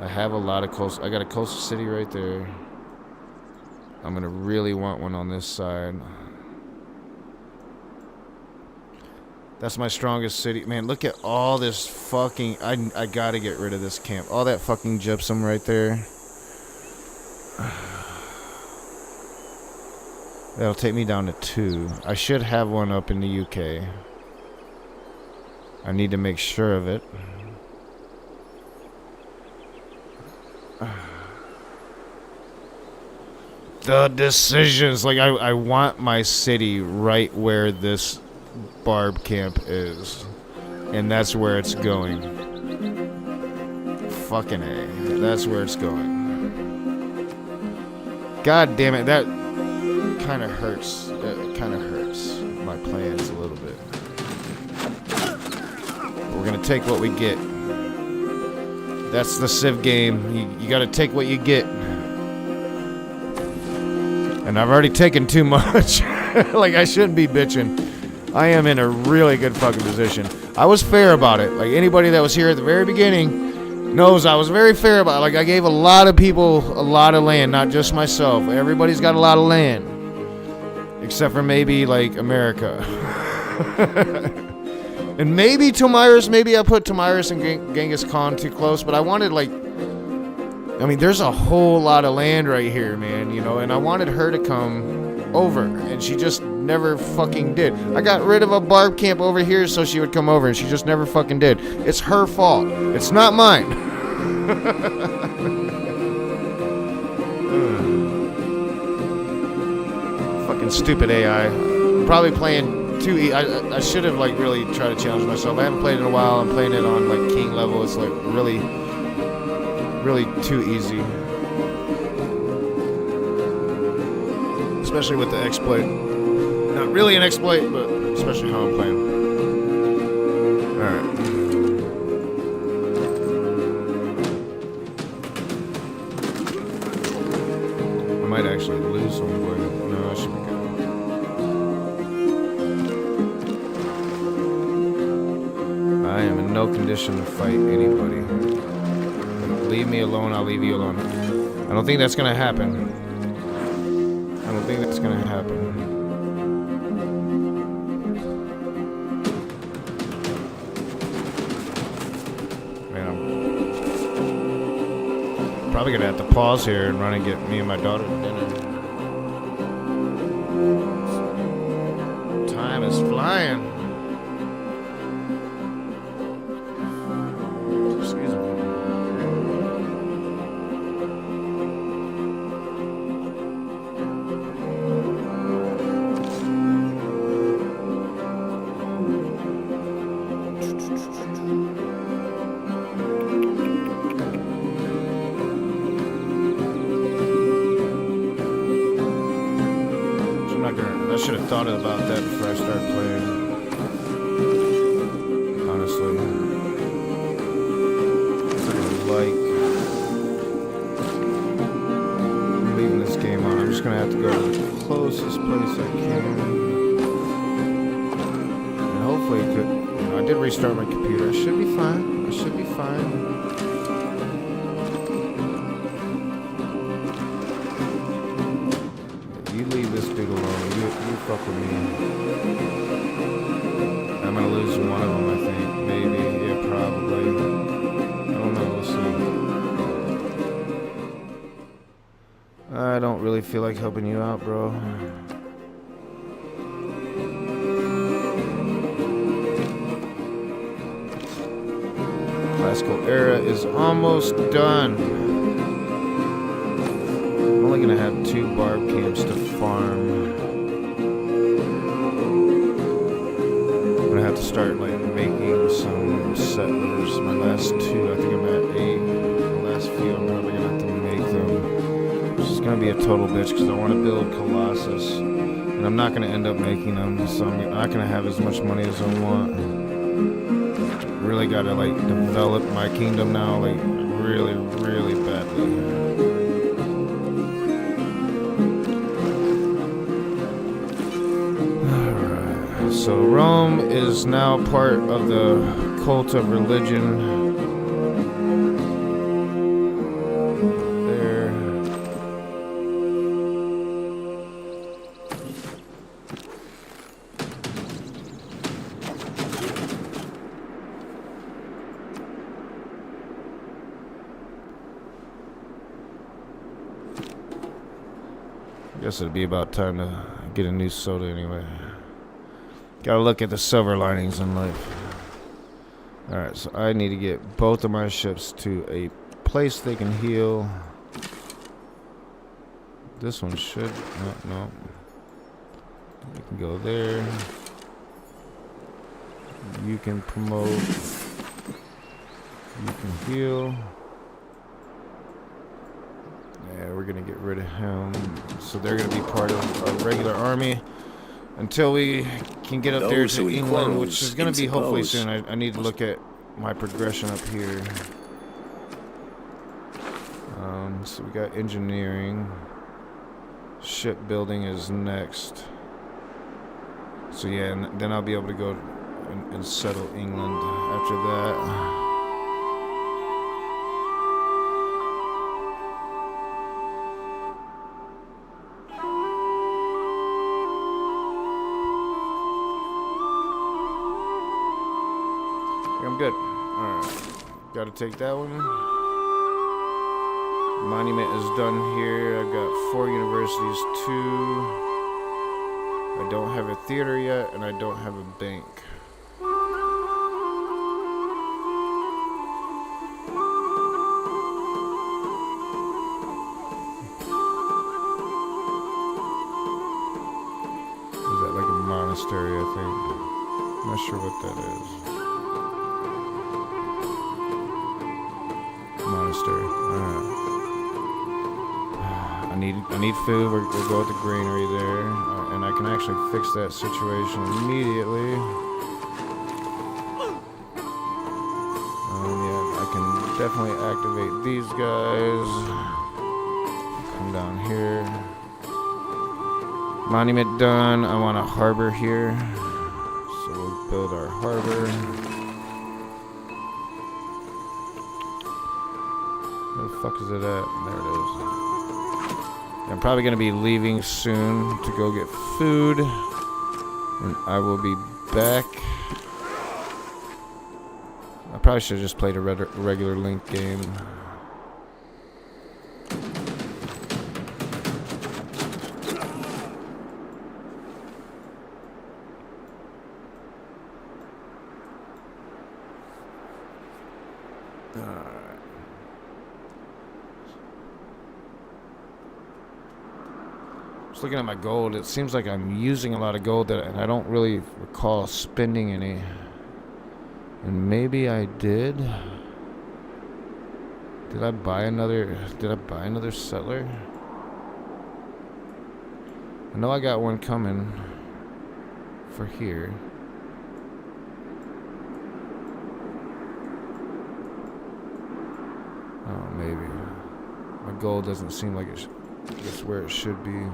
I have a lot of coastal. I got a coastal city right there. I'm gonna really want one on this side. That's my strongest city. Man, look at all this fucking... I gotta get rid of this camp. All that fucking gypsum right there. That'll take me down to 2. I should have one up in the UK. I need to make sure of it. The decisions. Like, I want my city right where this barb camp is. And that's where it's going. Fucking A. That's where it's going. God damn it. That kind of hurts. That kind of hurts my plans a little bit. We're gonna take what we get. That's the Civ game. You gotta take what you get. And I've already taken too much. Like, I shouldn't be bitching. I am in a really good fucking position. I was fair about it. Like, anybody that was here at the very beginning knows I was very fair about it. Like, I gave a lot of people a lot of land, not just myself. Everybody's got a lot of land. Except for maybe, like, America. And maybe Tomyris, maybe I put Tomyris and Genghis Khan too close, but I wanted, like, I mean, there's a whole lot of land right here, man, you know, and I wanted her to come over, and she just never fucking did. I got rid of a barb camp over here so she would come over, and she just never fucking did. It's her fault. It's not mine. Fucking stupid AI. I'm probably playing too I should have, like, really tried to challenge myself. I haven't played it in a while. I'm playing it on, like, king level. It's, like, really too easy. Especially with the exploit. Not really an exploit, but especially how I'm playing. Alright. I might actually lose some boy. No, I should be good. I am in no condition to fight anybody. Leave me alone, I'll leave you alone. I don't think that's gonna happen. I don't think that's gonna happen. Man, I'm probably gonna have to pause here and run and get me and my daughter dinner. Time is flying. I should have thought about that before I started playing. Honestly. I like go to the closest place I can. And hopefully it could, I did restart my computer. I should be fine. I should be fine. You leave this dude alone. You fuck with me. I'm gonna lose one of them, I think. Maybe. Yeah, probably. I don't know. We'll see. I don't really feel like helping you out, bro. Classical era is almost done. I'm only gonna have 2 barb camps to farm. I'm gonna have to start like making some settlers. My last 2, I think I'm at 8. The last few, I'm probably gonna have to make them. This is gonna be a total bitch because I want to build Colossus, and I'm not gonna end up making them, so I'm not gonna have as much money as I want. Really gotta like develop my kingdom now, like really, really badly. Alright, so Rome is now part of the cult of religion. There. Guess it'd be about time to get a new soda anyway. Gotta look at the silver linings in life. Alright, so I need to get both of my ships to a place they can heal. This one should... No. You can go there. You can promote. You can heal. Yeah, we're gonna get rid of him. So they're gonna be part of our regular army until we can get up there to England, which is gonna be hopefully soon. I need to look at my progression up here. So we got engineering. Shipbuilding is next. So yeah, and then I'll be able to go and settle England after that. I'm good. Alright. Gotta take that one. Monument is done here. I've got 4 universities, 2. I don't have a theater yet, and I don't have a bank. Is that like a monastery, I think? I'm not sure what that is. Monastery. I need food. We'll go with the granary there, and I can actually fix that situation immediately. Yeah, I can definitely activate these guys. Come down here. Monument done. I want a harbor here, so we'll build our harbor. Where the fuck is it at? There it is. I'm probably going to be leaving soon to go get food. And I will be back. I probably should have just played a regular Link game. Looking at my gold, it seems like I'm using a lot of gold and I don't really recall spending any. And maybe I did. Did I buy another settler? I know I got one coming for here. Oh, maybe. My gold doesn't seem like it's where it should be.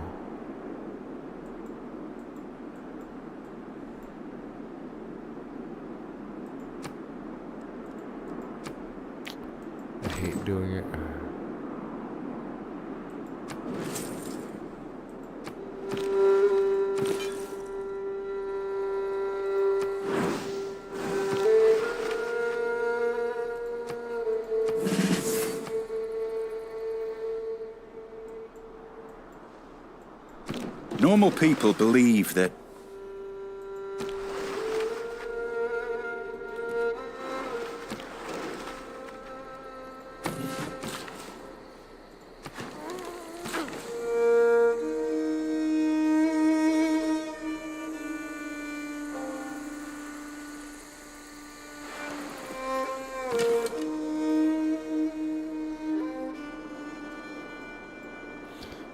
Normal people believe that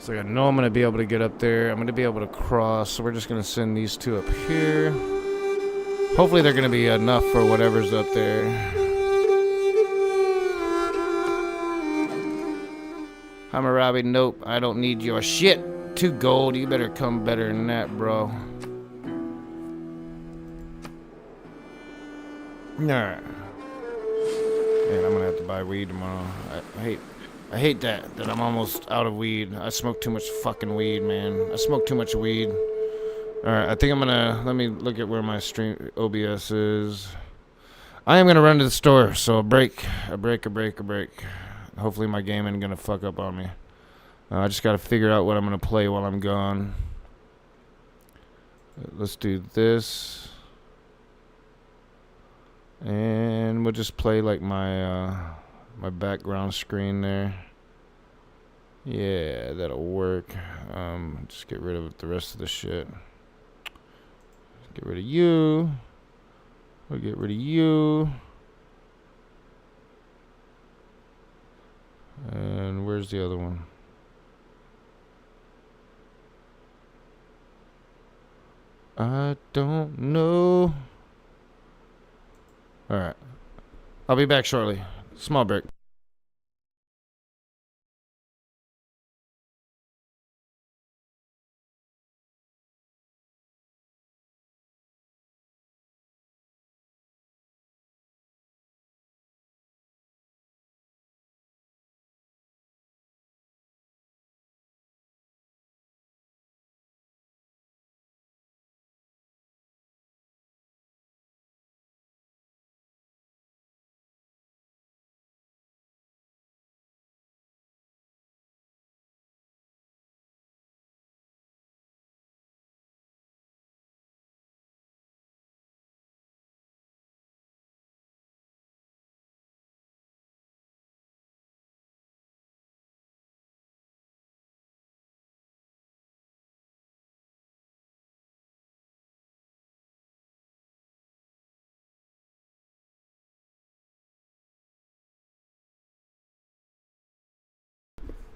So I know I'm going to be able to get up there. I'm going to be able to cross. So we're just going to send these two up here. Hopefully they're going to be enough for whatever's up there. Hammurabi, nope. I don't need your shit. 2 gold. You better come better than that, bro. Alright. Man, I'm going to have to buy weed tomorrow. I hate that I'm almost out of weed. I smoke too much fucking weed, man. I smoke too much weed. Alright, I think I'm gonna, let me look at where my stream OBS is. I am gonna run to the store, so a break. Hopefully my game ain't gonna fuck up on me. I just gotta figure out what I'm gonna play while I'm gone. Let's do this. And we'll just play like my my background screen there. Yeah, that'll work. Just get rid of the rest of the shit. Get rid of you. We'll get rid of you. And where's the other one? I don't know. Alright. I'll be back shortly. Small break.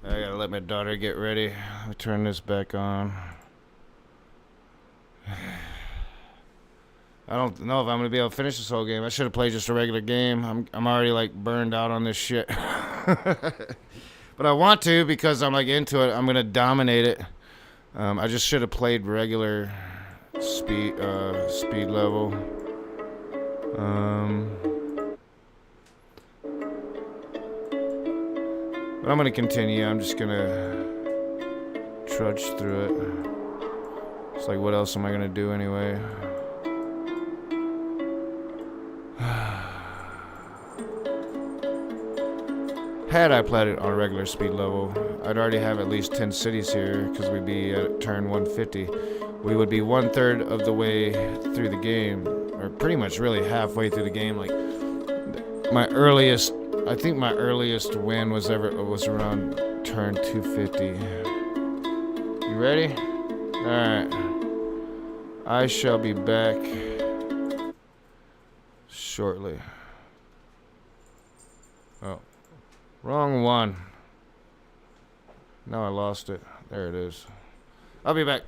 I gotta let my daughter get ready. Let me turn this back on. I don't know if I'm gonna be able to finish this whole game. I should have played just a regular game. I'm already like burned out on this shit. But I want to because I'm like into it. I'm gonna dominate it. I just should have played regular speed level. But I'm gonna continue. I'm just gonna trudge through it. It's like, what else am I gonna do anyway? Had I played it on a regular speed level, I'd already have at least 10 cities here because we'd be at turn 150. We would be 1/3 of the way through the game, or pretty much really halfway through the game. Like I think my earliest win was around turn 250. You ready? Alright. I shall be back shortly. Oh. Wrong one. Now I lost it. There it is. I'll be back.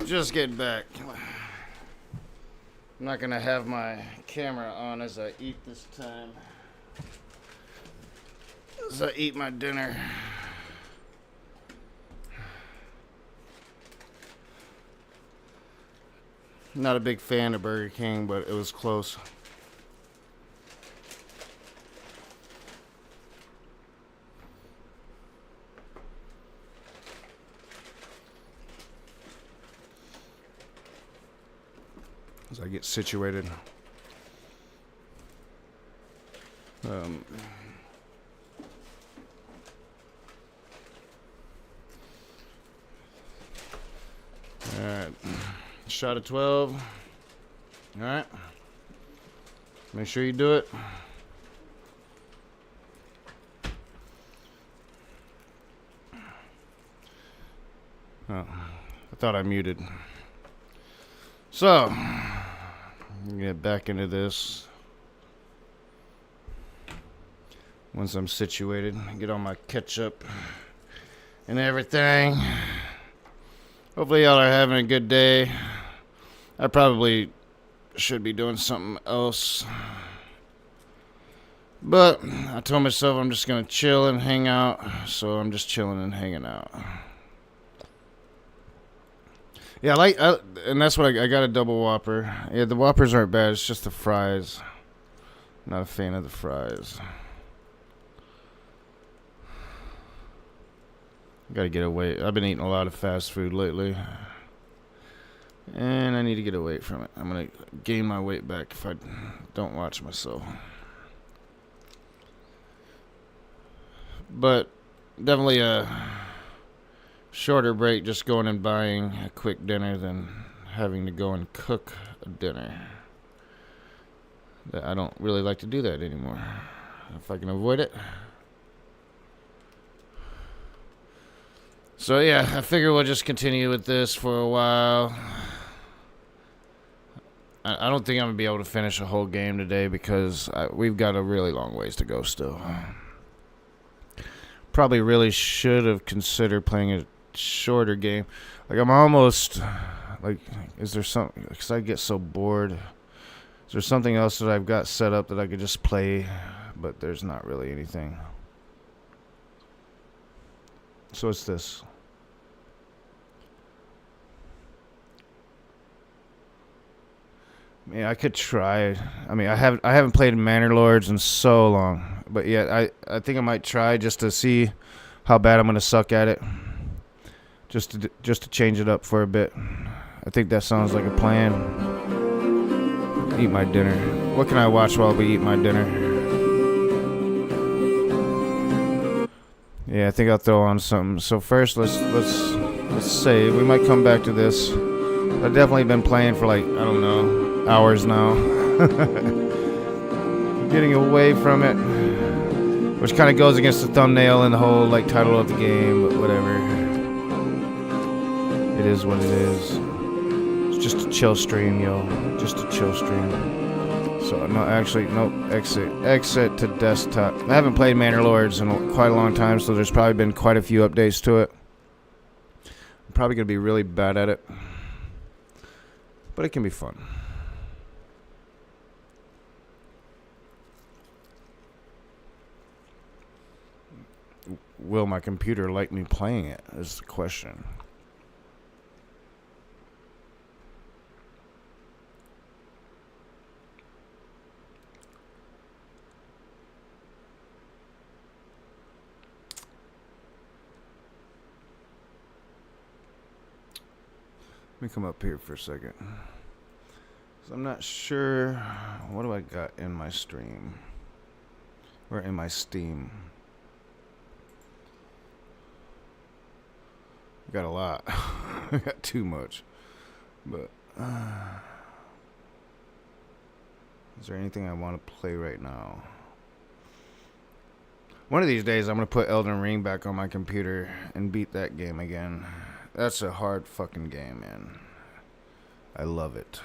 Just getting back. I'm not gonna have my camera on as I eat this time. As I eat my dinner. Not a big fan of Burger King, but it was close. As I get situated. Alright. Shot of 12. Alright. Make sure you do it. Oh, I thought I muted. So, get back into this. Once I'm situated, get all my ketchup and everything. Hopefully y'all are having a good day. I probably should be doing something else. But I told myself I'm just going to chill and hang out. So I'm just chilling and hanging out. Yeah, and that's what I got, a double Whopper. Yeah, the Whoppers aren't bad. It's just the fries. Not a fan of the fries. Gotta get away. I've been eating a lot of fast food lately. And I need to get away from it. I'm gonna gain my weight back if I don't watch myself. But definitely a shorter break just going and buying a quick dinner than having to go and cook a dinner. I don't really like to do that anymore. If I can avoid it. So yeah, I figure we'll just continue with this for a while. I don't think I'm going to be able to finish a whole game today because we've got a really long ways to go still. Probably really should have considered playing a shorter game. Like I'm almost, like, is there something, because I get so bored. Is there something else that I've got set up that I could just play? But there's not really anything. So it's this. Yeah, I could try. I mean, I haven't played Manor Lords in so long, but yeah, I think I might try just to see how bad I'm gonna suck at it. Just to change it up for a bit. I think that sounds like a plan. Eat my dinner. What can I watch while we eat my dinner? Yeah, I think I'll throw on something. So first, let's save. We might come back to this. I've definitely been playing for like, I don't know, hours now. Getting away from it, which kind of goes against the thumbnail and the whole like title of the game, but whatever. It is what it is. It's just a chill stream, yo. Just a chill stream. So no, actually, nope. Exit to desktop. I haven't played Manor Lords in quite a long time, so there's probably been quite a few updates to it. I'm probably gonna be really bad at it, but it can be fun. Will my computer like me playing it is the question. Let me come up here for a second. So I'm not sure. What do I got in my stream? Or in my Steam? I got a lot. I got too much. But is there anything I want to play right now? One of these days I'm going to put Elden Ring back on my computer and beat that game again. That's a hard fucking game, man. I love it.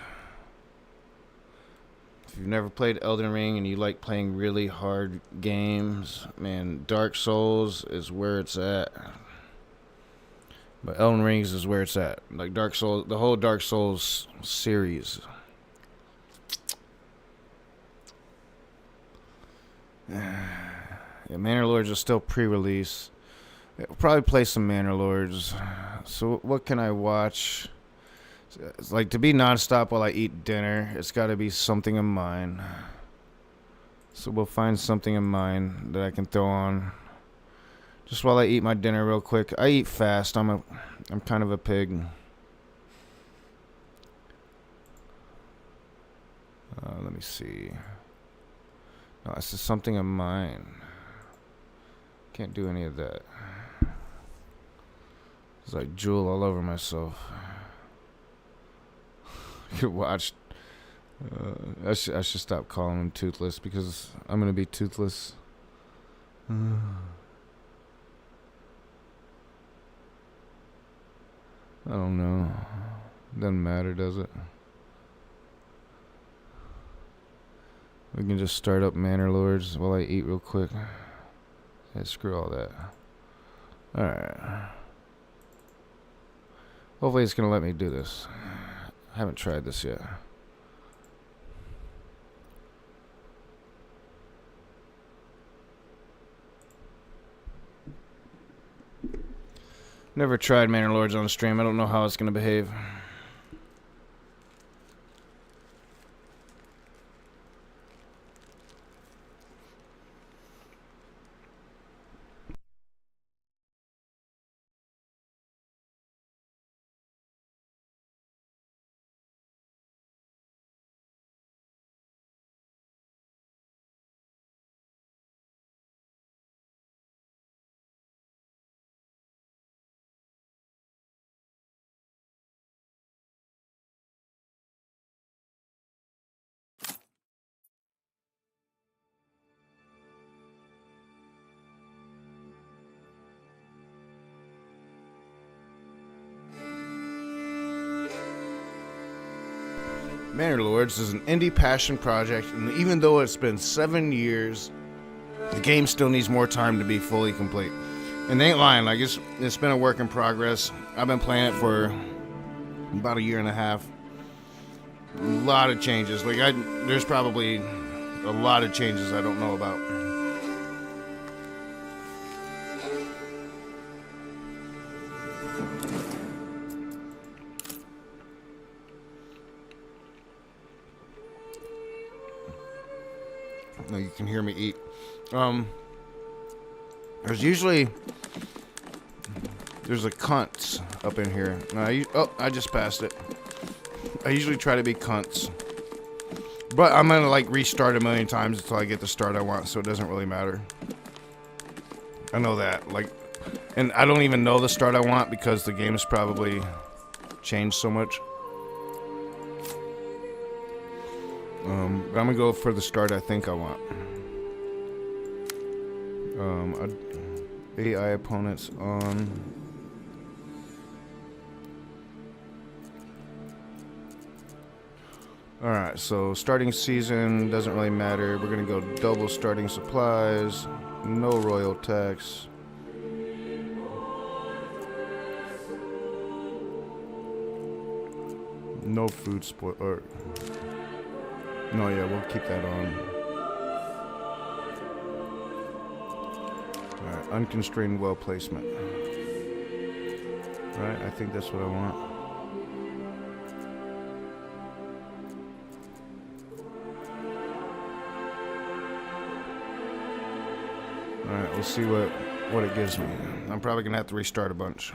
If you've never played Elden Ring and you like playing really hard games, man, Dark Souls is where it's at. But Elden Rings is where it's at. Like Dark Souls, the whole Dark Souls series. Yeah, Manor Lords is still pre-release. I'll probably play some Manor Lords. So what can I watch? It's like to be nonstop while I eat dinner. It's got to be something of mine. So we'll find something of mine that I can throw on just while I eat my dinner real quick. I eat fast. I'm kind of a pig. Let me see. No, this is something of mine. Can't do any of that. It's like drool all over myself. I could watch. I should stop calling him Toothless because I'm gonna be toothless. I don't know. Doesn't matter, does it? We can just start up Manor Lords while I eat real quick. Yeah, screw all that. Alright. Hopefully it's gonna let me do this. I haven't tried this yet. Never tried Manor Lords on stream. I don't know how it's gonna behave. Manor Lords is an indie passion project, and even though it's been 7 years, the game still needs more time to be fully complete. And they ain't lying, like it's been a work in progress. I've been playing it for about a year and a half. A lot of changes. Like there's probably a lot of changes I don't know about. No, you can hear me eat. There's a cunts up in here. I just passed it. I usually try to be cunts, but I'm gonna like restart a million times until I get the start I want, so it doesn't really matter. I know that, like, and I don't even know the start I want because the game's probably changed so much. But I'm gonna go for the start I think I want. AI opponents on. Alright, so starting season doesn't really matter. We're gonna go double starting supplies, no royal tax. No food spoil or no, yeah, we'll keep that on. Alright, unconstrained well placement. Alright, I think that's what I want. Alright, we'll see what it gives me. I'm probably gonna have to restart a bunch.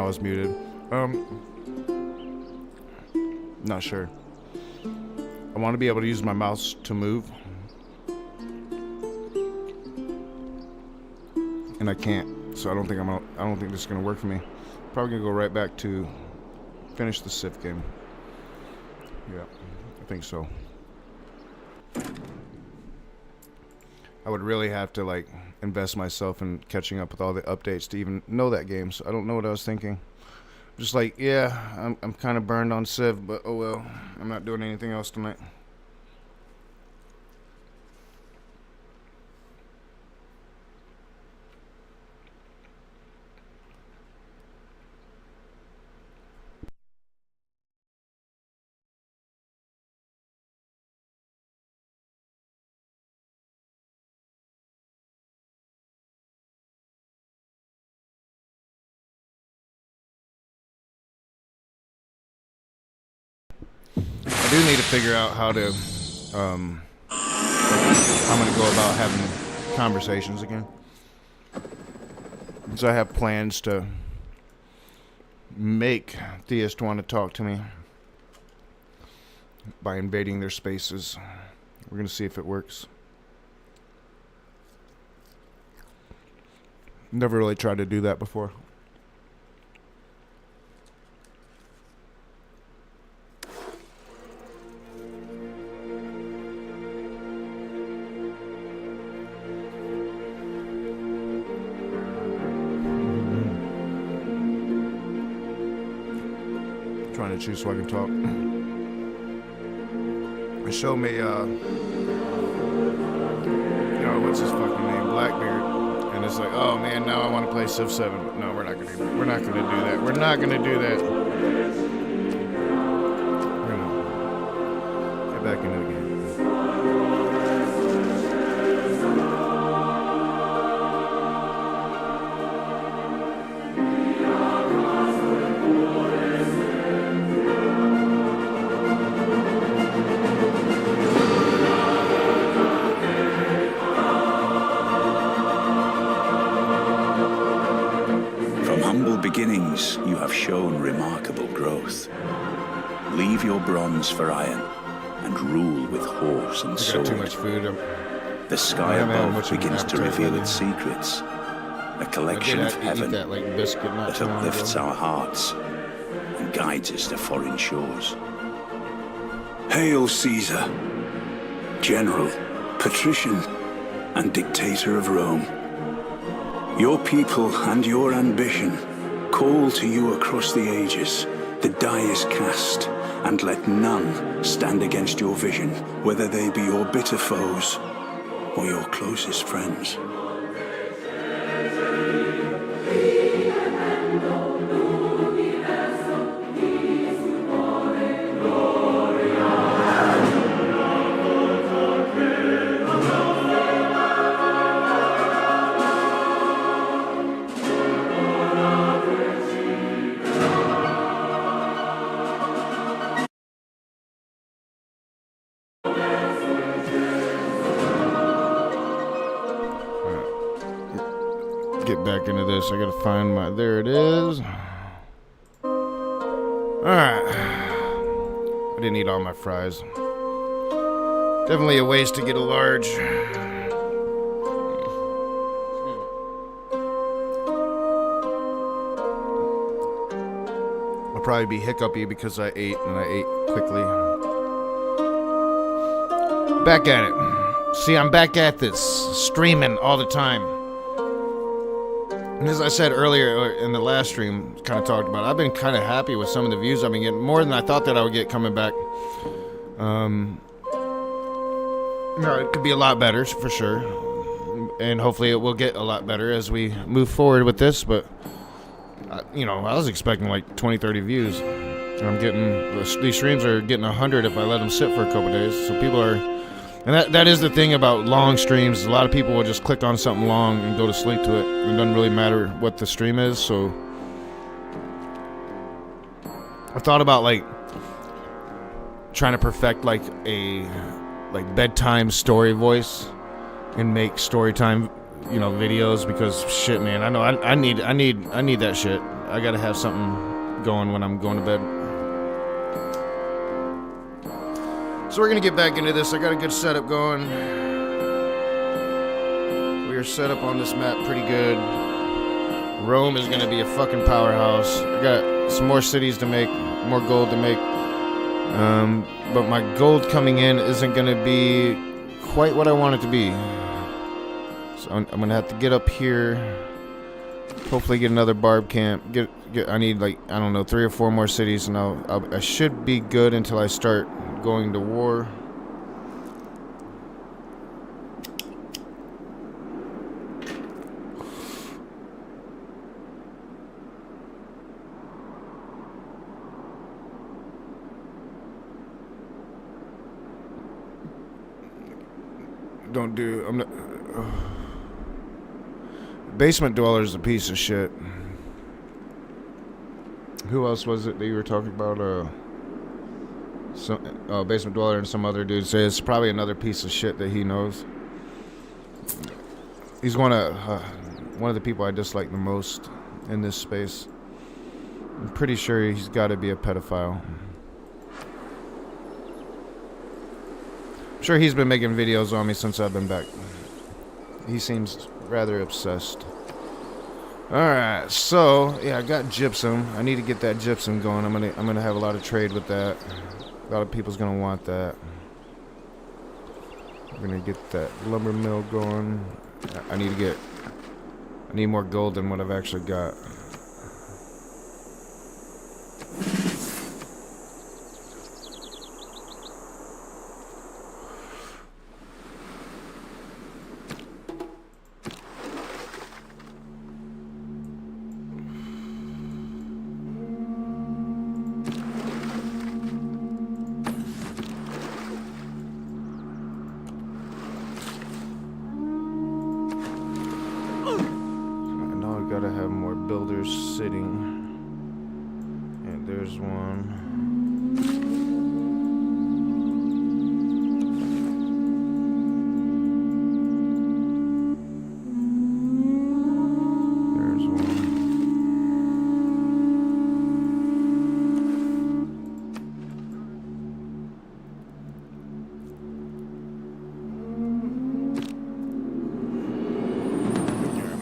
I was muted. Not sure. I want to be able to use my mouse to move. And I can't. So I don't think this is going to work for me. Probably going to go right back to finish the Civ game. Yeah, I think so. I would really have to like invest myself in catching up with all the updates to even know that game. So I don't know what I was thinking. Just like, yeah, I'm kind of burned on Civ, but oh well. I'm not doing anything else tonight. I do need to figure out how to, I'm going to go about having conversations again. Because I have plans to make theists want to talk to me by invading their spaces. We're going to see if it works. Never really tried to do that before. Trying to choose so I can talk. They showed me, what's his fucking name, Blackbeard, and it's like, oh man, now I want to play Civ 7. But no, we're not gonna do that. We're not gonna do that. We're not gonna do that. We're gonna get back into the game. Beginnings, you have shown remarkable growth. Leave your bronze for iron and rule with horse and sword. Too much food. The sky above begins to reveal its secrets. A collection of heaven that uplifts our hearts and guides us to foreign shores. Hail Caesar, general, patrician, and dictator of Rome. Your people and your ambition call to you across the ages. The die is cast, and let none stand against your vision, whether they be your bitter foes or your closest friends. Get back into this. I gotta find my. There it is. Alright. I didn't eat all my fries. Definitely a waste to get a large. I'll probably be hiccupy because I ate and I ate quickly. Back at it. See, I'm back at this. Streaming all the time. And as I said earlier in the last stream, kind of talked about, I've been kind of happy with some of the views I've been getting, more than I thought that I would get coming back. It could be a lot better, for sure. And hopefully it will get a lot better as we move forward with this. But, I was expecting like 20, 30 views. And I'm getting, these streams are getting 100 if I let them sit for a couple days. So people are... And that is the thing about long streams. A lot of people will just click on something long and go to sleep to it. It doesn't really matter what the stream is. So I thought about like trying to perfect like a bedtime story voice and make story time videos, because shit, man, I know I need that shit. I gotta have something going when I'm going to bed. So we're gonna get back into this. I got a good setup going. We are set up on this map pretty good. Rome is gonna be a fucking powerhouse. I got some more cities to make, more gold to make. But my gold coming in isn't gonna be quite what I want it to be. So I'm gonna have to get up here. Hopefully get another barb camp. I need like, I don't know, 3 or 4 more cities, and I should be good until I start going to war. I'm not. Basement Dweller's a piece of shit. Who else was it that you were talking about? Basement Dweller and some other dude say it's probably another piece of shit that he knows. He's one of the people I dislike the most in this space. I'm pretty sure he's got to be a pedophile. I'm sure he's been making videos on me since I've been back. He seems rather obsessed. Alright, so yeah, I got gypsum. I need to get that gypsum going. I'm gonna have a lot of trade with that. A lot of people's gonna want that. I'm gonna get that lumber mill going. I need more gold than what I've actually got. Gotta have more builders sitting. And there's one. There's one.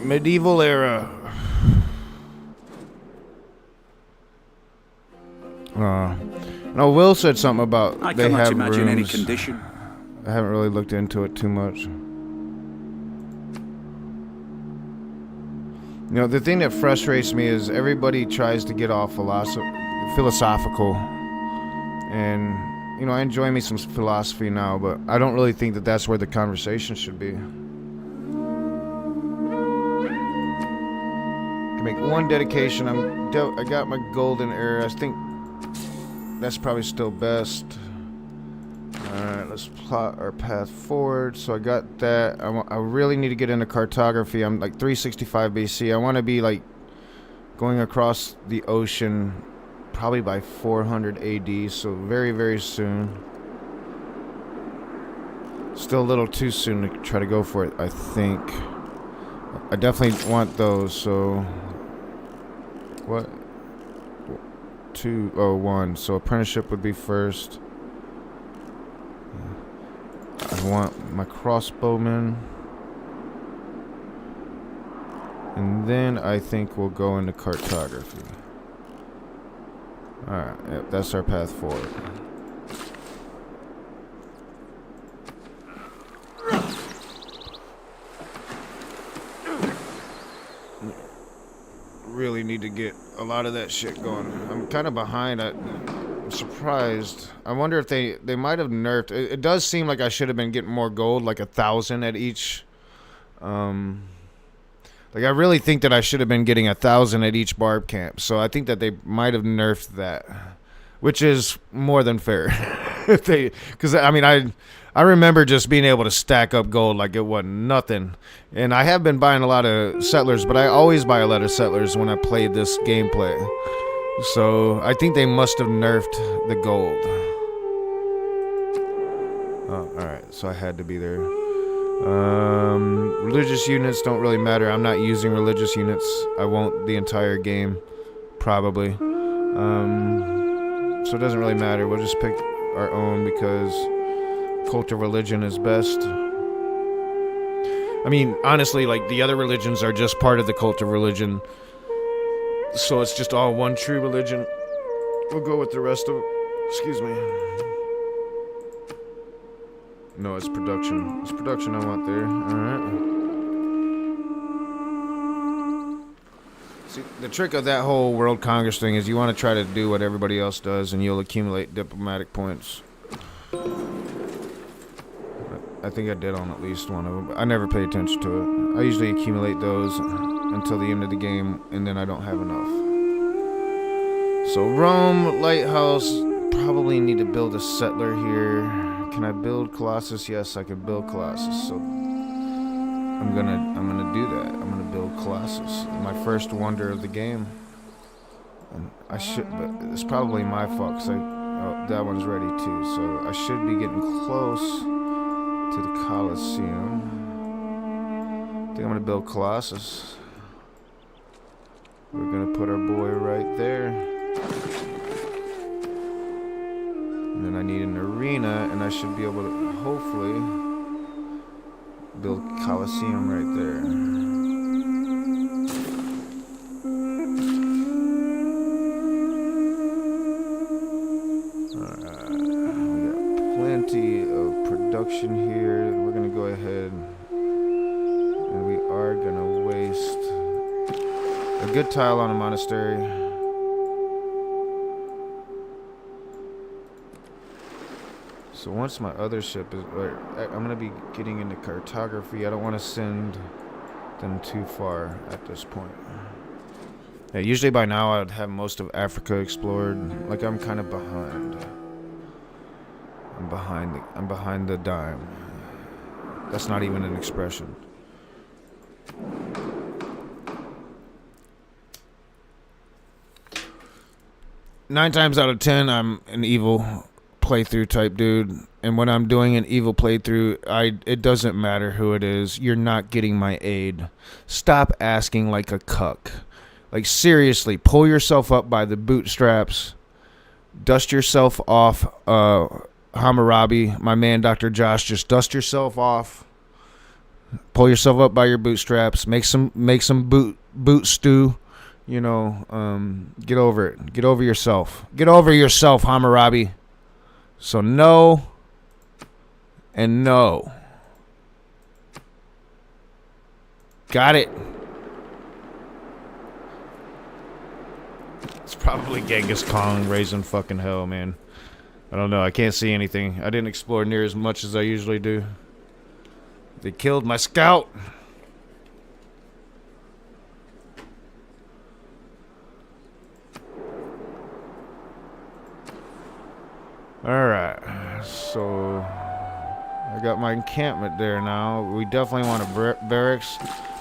Medieval era. No, Will said something about I they cannot have imagine any rooms. condition. I haven't really looked into it too much. You know, the thing that frustrates me is everybody tries to get all philosophical. And, you know, I enjoy me some philosophy now, but I don't really think that that's where the conversation should be. Can make one dedication. I got my golden era. I think that's probably still best. Alright, let's plot our path forward. So I got that. I really need to get into cartography. I'm like 365 BC. I want to be like going across the ocean probably by 400 AD. So very, very soon. Still a little too soon to try to go for it, I think. I definitely want those, so... What? 201. So apprenticeship would be first. I want my crossbowman. And then I think we'll go into cartography. Alright, yep, that's our path forward. Really need to get a lot of that shit going. I'm kind of behind. I'm surprised. I wonder if they might have nerfed. It does seem like I should have been getting more gold, like 1,000 at each. Like I really think that I should have been getting 1,000 at each barb camp. So I think that they might have nerfed that, which is more than fair. Because I mean, I remember just being able to stack up gold like it wasn't nothing. And I have been buying a lot of settlers, but I always buy a lot of settlers when I play this gameplay. So I think they must have nerfed the gold. Oh, alright, so I had to be there. Religious units don't really matter. I'm not using religious units. I won't the entire game. probably. So it doesn't really matter. We'll just pick our own because cult of religion is best. I mean, honestly, like, the other religions are just part of the cult of religion. So it's just all one true religion. We'll go with the rest of... Excuse me. No, it's production. It's production I want there. Alright. See, the trick of that whole World Congress thing is you want to try to do what everybody else does and you'll accumulate diplomatic points. I think I did on at least one of them, but I never pay attention to it. I usually accumulate those until the end of the game, and then I don't have enough. So Rome, Lighthouse, probably need to build a settler here. Can I build Colossus? Yes, I can build Colossus. So I'm gonna do that. I'm gonna build Colossus, my first wonder of the game. And I should, but it's probably my fault because that one's ready too. So I should be getting close to the Colosseum. I think I'm gonna build Colossus. We're gonna put our boy right there. And then I need an arena, and I should be able to hopefully build Colosseum right there. Production here. We're gonna go ahead and we are gonna waste a good tile on a monastery. So once my other ship is, I'm gonna be getting into cartography. I don't want to send them too far at this point. Yeah, usually by now I'd have most of Africa explored. Like, I'm kind of behind. I'm behind the dime. That's not even an expression. Nine times out of 10, I'm an evil playthrough type dude, and when I'm doing an evil playthrough, it doesn't matter who it is. You're not getting my aid. Stop asking like a cuck. Like, seriously, pull yourself up by the bootstraps. Dust yourself off. Hammurabi, my man Dr. Josh, just dust yourself off. Pull yourself up by your bootstraps. Make some boot stew. You know, get over it. Get over yourself. Get over yourself, Hammurabi. So no and no. Got it. It's probably Genghis Khan raising fucking hell, man. I don't know. I can't see anything. I didn't explore near as much as I usually do. They killed my scout. Alright. So I got my encampment there now. We definitely want a barracks.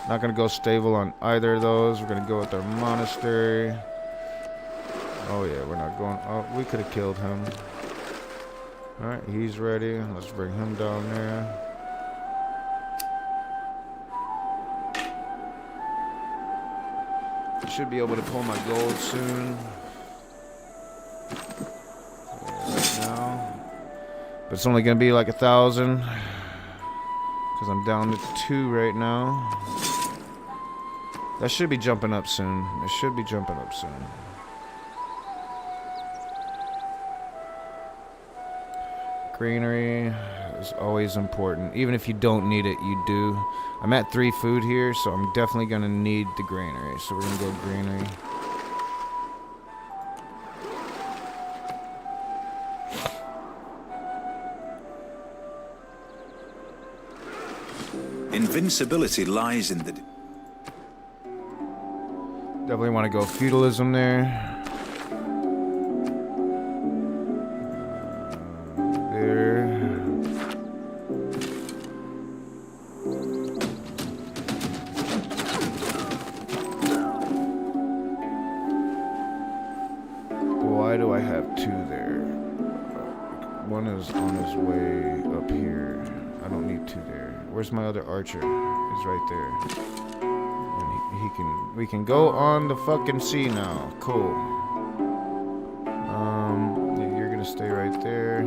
Not going to go stable on either of those. We're going to go with our monastery. Oh yeah, we're not going... Oh, we could have killed him. Alright, he's ready. Let's bring him down there. Should be able to pull my gold soon. Right now. But it's only going to be like 1,000. Because I'm down to 2 right now. That should be jumping up soon. It should be jumping up soon. Greenery is always important. Even if you don't need it, you do. I'm at 3 food here, so I'm definitely going to need the granary. So we're going to go greenery. Invincibility lies in the... Definitely want to go feudalism there. Why do I have 2 there? One is on his way up here. I don't need 2 there. Where's my other archer? He's right there. And we can go on the fucking sea now. Cool. You're gonna stay right there.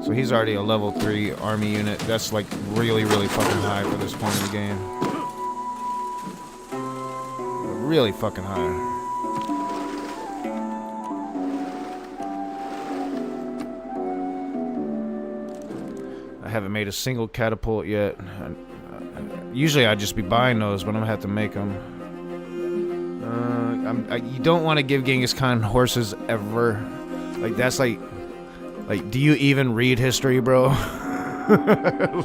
So he's already a level 3 army unit. That's like really, really fucking high for this point in the game. Really fucking high. I haven't made a single catapult yet. Usually I'd just be buying those, but I'm gonna have to make them. You don't want to give Genghis Khan horses ever. Like, that's like, do you even read history, bro?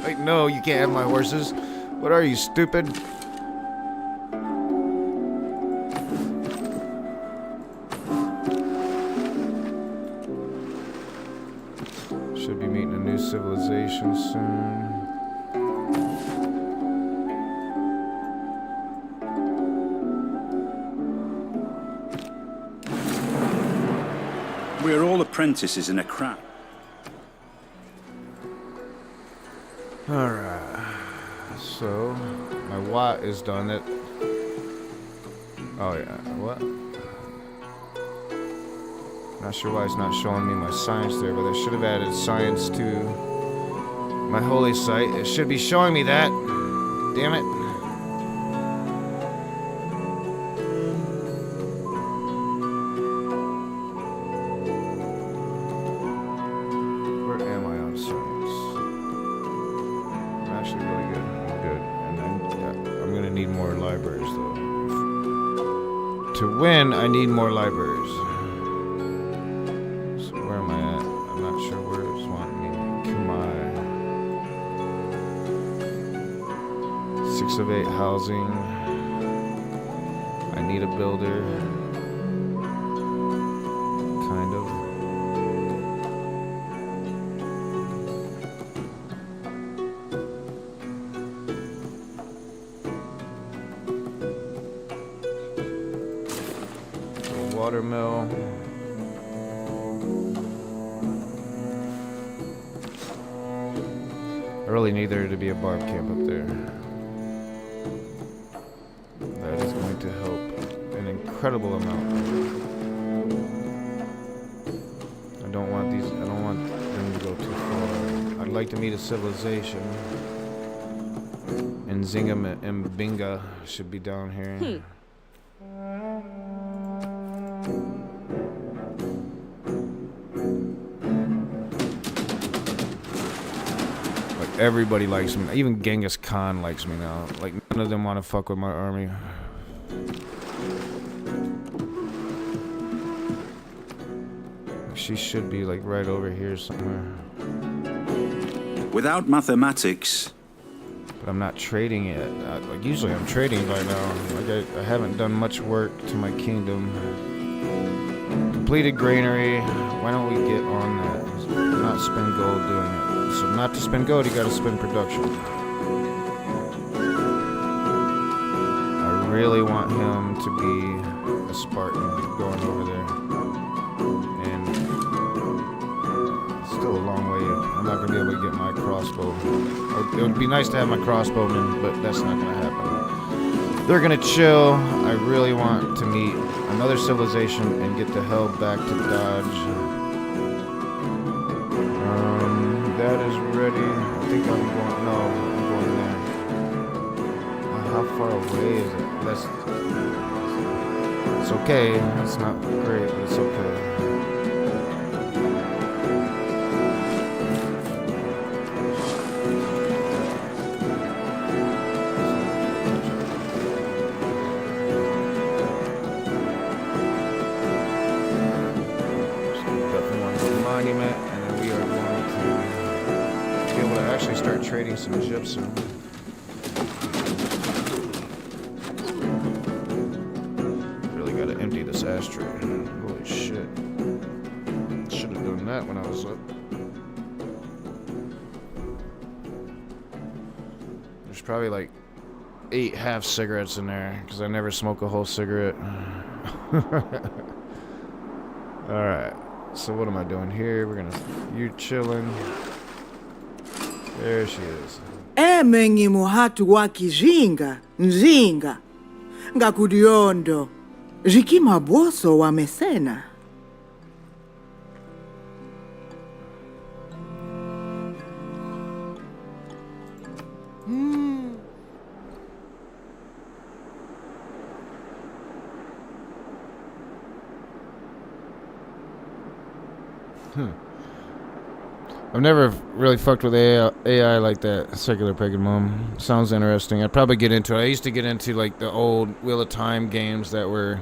Like, no, you can't have my horses. What are you, stupid? Should be meeting a new civilization soon. We're all apprentices in a craft. Alright. So, my Watt is done. It. Oh, yeah. What? Not sure why it's not showing me my science there, but I should have added science to my holy site. It should be showing me that. Damn it. Where am I on science? I'm actually really good. I'm good. And I'm gonna need more libraries, though. To win, I need more libraries. So where am I at? I'm not sure where it's wanting me. Kumai. 6 of 8 housing. I need a builder. Kind of. Watermill. I really need there to be a barb camp up there. That is going to help an incredible amount. I don't want them to go too far. I'd like to meet a civilization. And Zinga and Binga should be down here. Everybody likes me. Even Genghis Khan likes me now. Like, none of them want to fuck with my army. She should be like right over here somewhere. Without mathematics, but I'm not trading yet. Like, usually I'm trading by now. Like, I haven't done much work to my kingdom. Completed granary. Why don't we get on that? Not spend gold doing it. So not to spend gold, you gotta spend production. I really want him to be a Spartan going over there. And still a long way. I'm not gonna be able to get my crossbow. It would be nice to have my crossbowmen, but that's not gonna happen. They're gonna chill. I really want to meet another civilization and get the hell back to Dodge. That is ready. I think I'm going. No, I'm going there. How far away is it? It's okay. It's not great, but it's okay. Definitely want to go to the monument, and then we are going to be able to actually start trading some gypsum. Really got to empty this ashtray. Holy shit. Should have done that when I was up. There's probably like 8 half cigarettes in there because I never smoke a whole cigarette. Alright. So what am I doing here? You're chilling. There she is. emengi muhatu wa kijinga nzinga ngakudiondo jikima bwoso wa mesena. I've never really fucked with AI like that. Circular Pagan Mom. Sounds interesting. I'd probably get into it. I used to get into like the old Wheel of Time games that were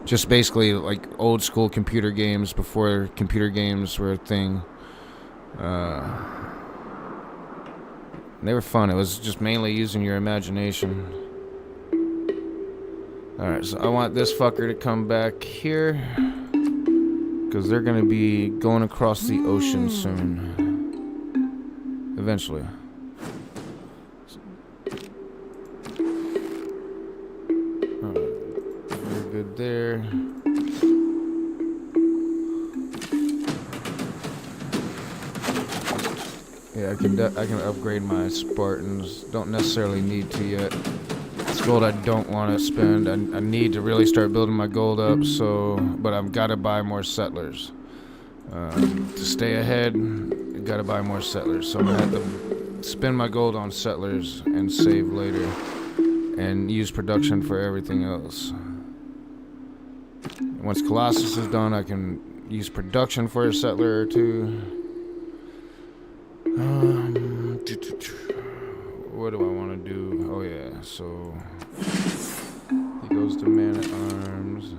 just basically like old school computer games before computer games were a thing. They were fun. It was just mainly using your imagination. Alright, so I want this fucker to come back here, because they're going to be going across the ocean soon. Eventually. Alright, we're good there. Yeah, I can upgrade my Spartans. Don't necessarily need to yet. It's gold I don't want to spend. I need to really start building my gold up, but I've got to buy more settlers. To stay ahead, I've got to buy more settlers. So I'm going to have to spend my gold on settlers and save later. And use production for everything else. Once Colossus is done, I can use production for a settler or two. What do I want to do? Oh yeah, so he goes to Man at Arms.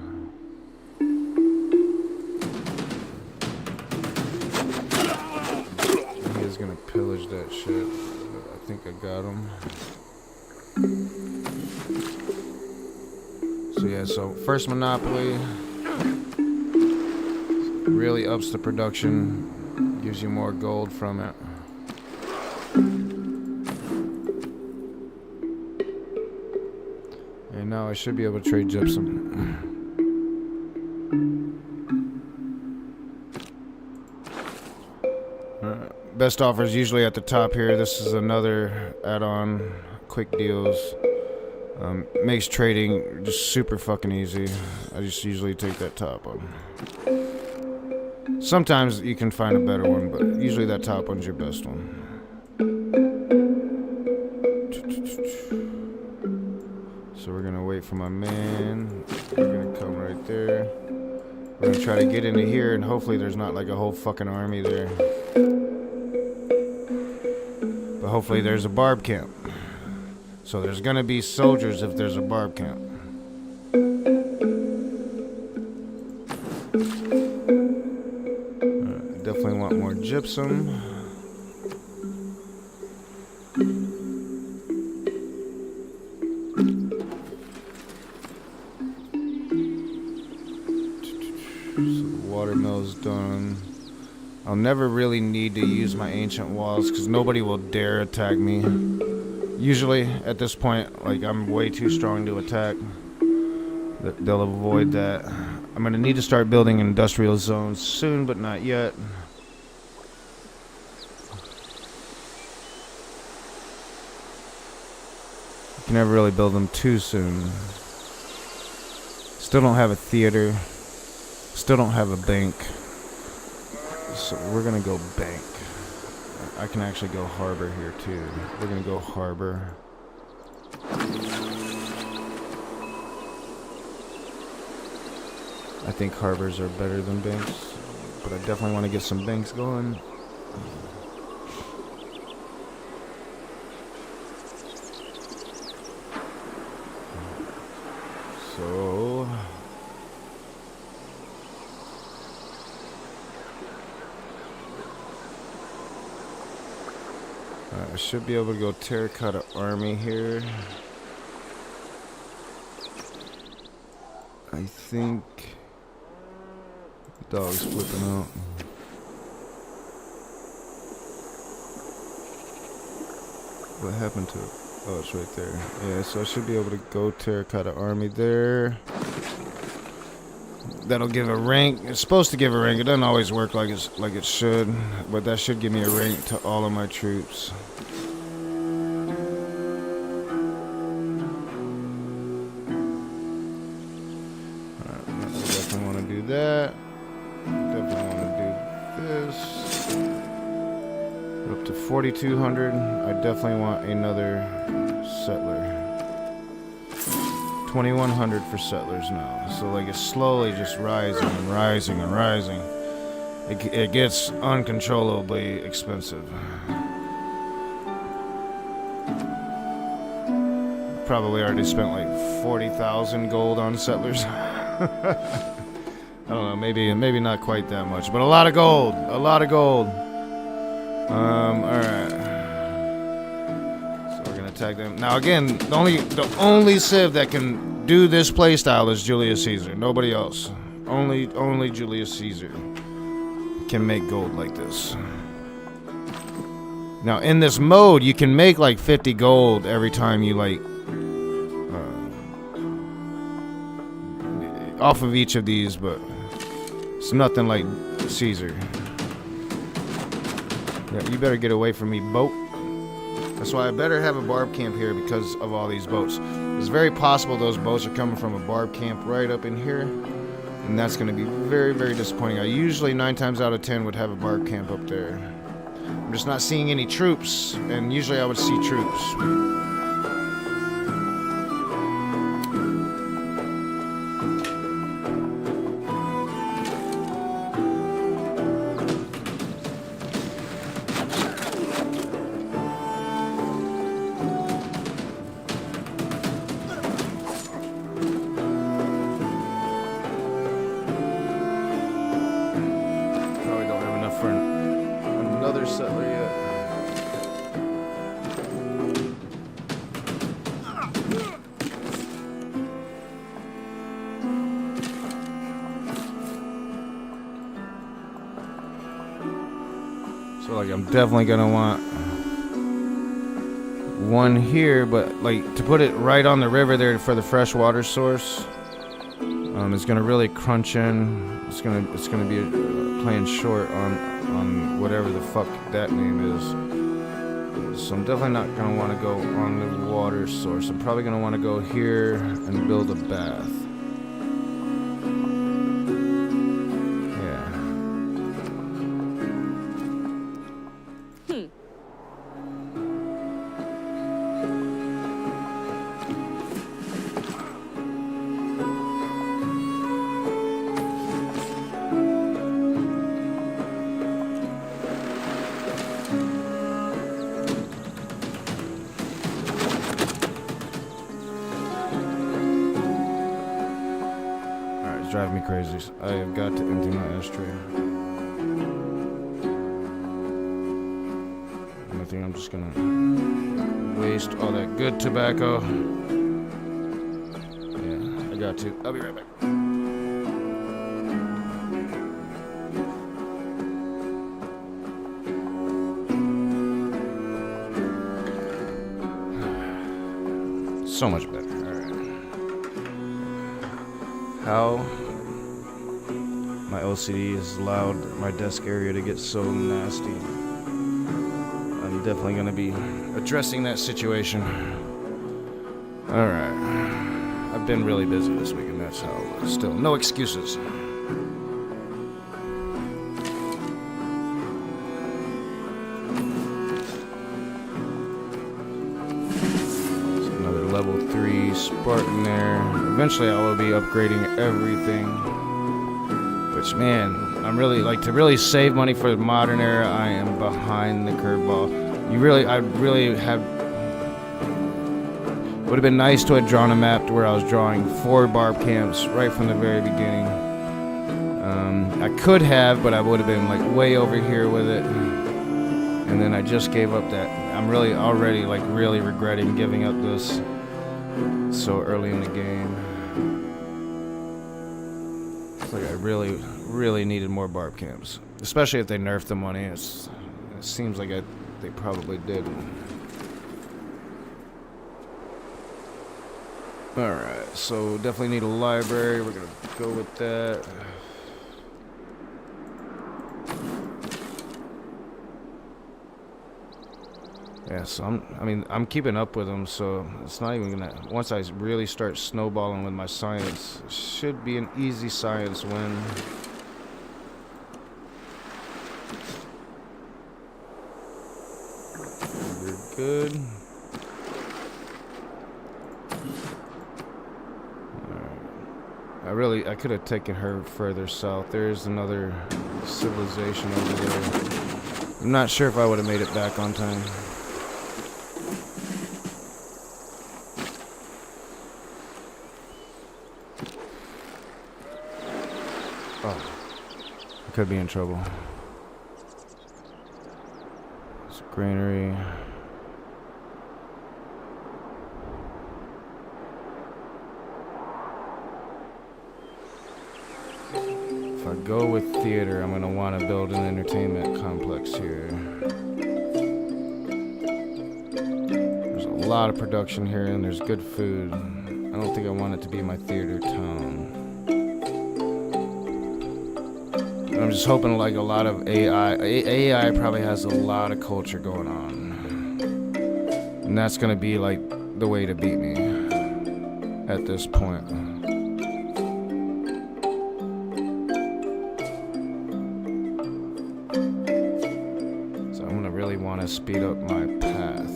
He is gonna pillage that shit. I think I got him. So yeah, so first Monopoly really ups the production, gives you more gold from it. And now I should be able to trade gypsum. Best offers usually at the top here. This is another add-on, quick deals. Makes trading just super fucking easy. I just usually take that top one. Sometimes you can find a better one, but usually that top one's your best one. So we're gonna wait for my man. We're gonna come right there. We're gonna try to get into here, and hopefully there's not like a whole fucking army there. But hopefully there's a barb camp. So there's gonna be soldiers if there's a barb camp. Definitely want more gypsum. Watermill's done. I'll never really need to use my ancient walls because nobody will dare attack me. Usually at this point, like, I'm way too strong to attack. They'll avoid that. I'm gonna need to start building industrial zones soon, but not yet. You can never really build them too soon. Still don't have a theater. Still don't have a bank. So we're gonna go bank. I can actually go harbor here too. We're gonna go harbor. I think harbors are better than banks, but I definitely want to get some banks going. So I should be able to go terracotta army here. I think the dog's flipping out. What happened to it? Oh, it's right there. Yeah, so I should be able to go terracotta army there. That'll give a rank. It's supposed to give a rank. It doesn't always work like it should, but that should give me a rank to all of my troops. that. Definitely want to do this. Up to 4,200. I definitely want another settler. 2,100 for settlers now. So like it's slowly just rising and rising and rising. It gets uncontrollably expensive. Probably already spent like 40,000 gold on settlers. I don't know, maybe not quite that much, but a lot of gold. A lot of gold. Alright. So we're gonna attack them. Now again, the only civ that can do this playstyle is Julius Caesar. Nobody else. Only Julius Caesar can make gold like this. Now in this mode, you can make like 50 gold every time you like off of each of these, but it's nothing like Caesar. Yeah, you better get away from me, boat. That's why I better have a barb camp here because of all these boats. It's very possible those boats are coming from a barb camp right up in here, and that's going to be very, very disappointing. I usually 9 times out of 10 would have a barb camp up there. I'm just not seeing any troops, and usually I would see troops. So like I'm definitely gonna want one here, but like to put it right on the river there for the fresh water source, it's gonna really crunch in. It's gonna be playing short on whatever the fuck that name is. So I'm definitely not gonna want to go on the water source. I'm probably gonna want to go here and build a bath. Drive me crazy. I have got to empty my ashtray. And I think I'm just gonna waste all that good tobacco. Yeah, I got to. I'll be right back. So much better. Alright. How my OCD has allowed my desk area to get so nasty. I'm definitely going to be addressing that situation. Alright. I've been really busy this week, and that's how it was. Still, no excuses. There's another level 3 Spartan there. Eventually I will be upgrading everything. Which, man, I'm really, like, to really save money for the modern era, I am behind the curveball. Would have been nice to have drawn a map to where I was drawing 4 barb camps right from the very beginning. I could have, but I would have been, like, way over here with it. And then I just gave up that. I'm really already, like, really regretting giving up this so early in the game. Like I really needed more barb camps, especially if they nerfed the money. It seems like they probably did. Alright, so definitely need a library. We're gonna go with that. Yeah, so I'm keeping up with them, so it's not even gonna, once I really start snowballing with my science, it should be an easy science win. good. I could have taken her further south. There's another civilization over there. I'm not sure if I would have made it back on time. Oh, I could be in trouble. It's a granary. If I go with theater, I'm going to want to build an entertainment complex here. There's a lot of production here and there's good food. I don't think I want it to be my theater town. And I'm just hoping like a lot of AI probably has a lot of culture going on. And that's going to be like the way to beat me at this point. Want to speed up my path.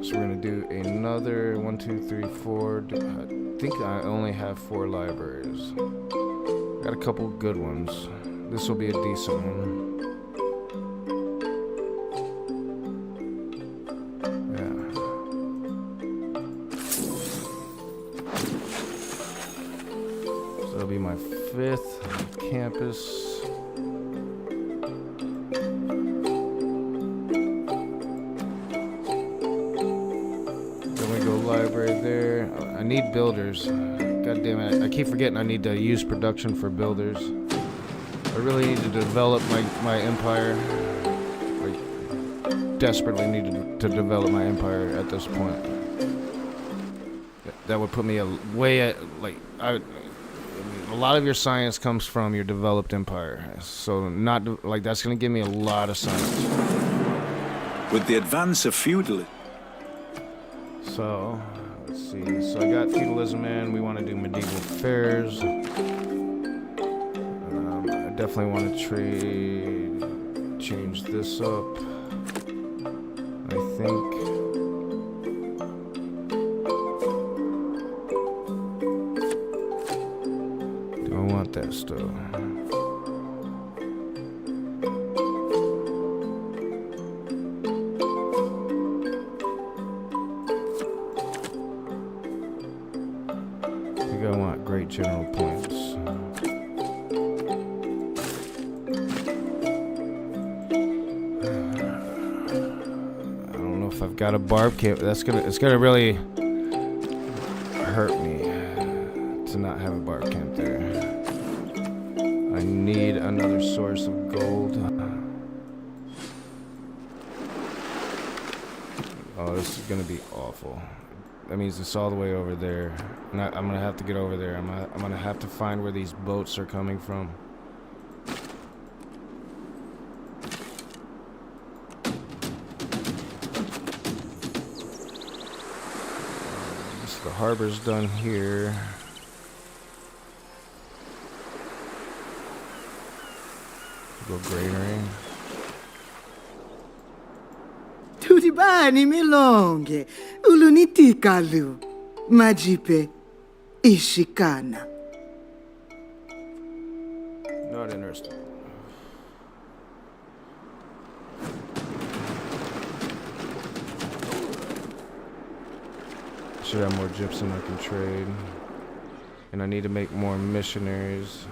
So we're gonna do another 1, 2, 3, 4. I think I only have 4 libraries. Got a couple good ones. This will be a decent one. Yeah. So that'll be my 5th campus. Library there. I need builders. God damn it. I keep forgetting I need to use production for builders. I really need to develop my empire. Like, desperately need to develop my empire at this point. That would put me way at, like, a lot of your science comes from your developed empire. So that's going to give me a lot of science. With the advance of feudalism. So, let's see. So I got feudalism in. We want to do medieval fairs. I definitely want to change this up. I think. Do I want that still? I want great general points. I don't know if I've got a barb camp. It's gonna really hurt me to not have a barb camp there. I need another source of gold. Oh, this is gonna be awful. That means it's all the way over there. And I'm gonna have to get over there. I'm gonna have to find where these boats are coming from. So the harbor's done here. Go granary. Tutti bani milonge, ulunitikalu, majipe, ishikana. Not interested. Should have more gypsum I can trade. And I need to make more missionaries.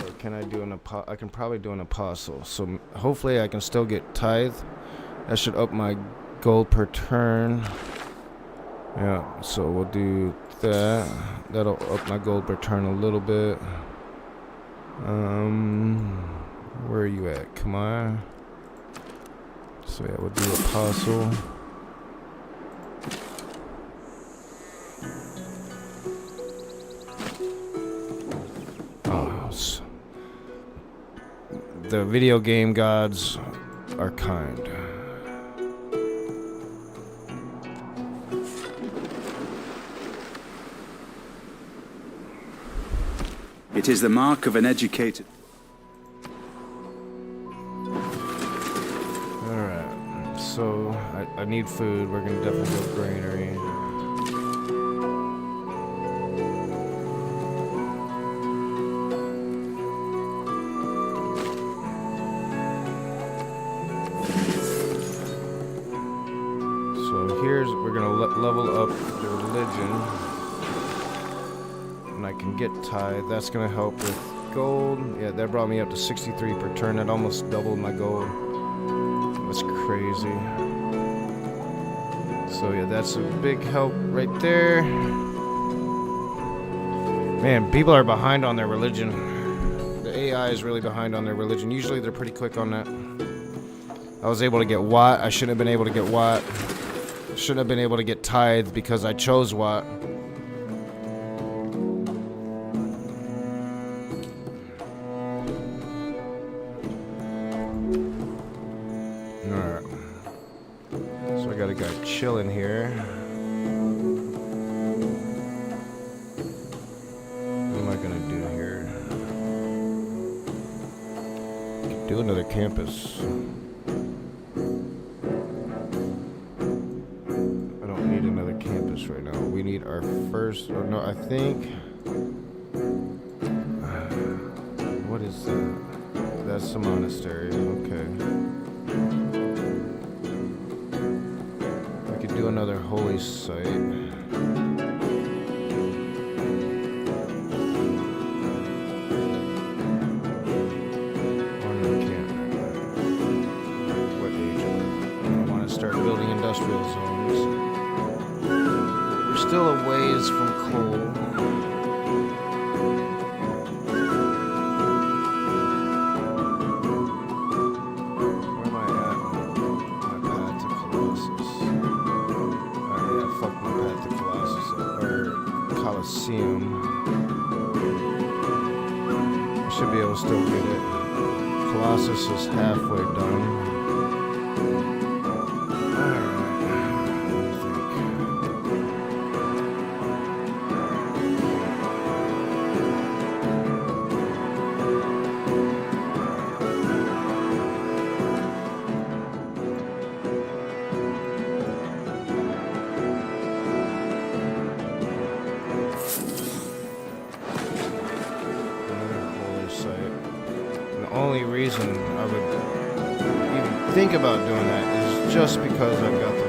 Or can I do I can probably do an apostle. So hopefully I can still get tithe. That should up my gold per turn. Yeah, so we'll do that. That'll up my gold per turn a little bit. Where are you at? Come on. So yeah, we'll do apostle. The video game gods are kind. It is the mark of an educated. I need food. We're gonna definitely go granary. So here's, we're gonna level up the religion. And I can get tithe. That's gonna help with gold. Yeah, that brought me up to 63 per turn. That almost doubled my gold. That's crazy. So yeah, that's a big help right there. Man, people are behind on their religion. The AI is really behind on their religion. Usually they're pretty quick on that. I was able to get Watt. I shouldn't have been able to get Watt. Shouldn't have been able to get tithe because I chose Watt. Alright. So I got a guy chilling here. What am I gonna do here? Could do another campus. I don't need another campus right now. We need our first, or no, I think. What is that? That's the monastery, okay. We could do another holy site. Or no, we can't. What age are we? I want to start building industrial zones. We're still a ways from coal. Coliseum. Should be able to still get it. Colossus is halfway done. Alright. What do you think? The only reason I would even think about doing that is just because I've got the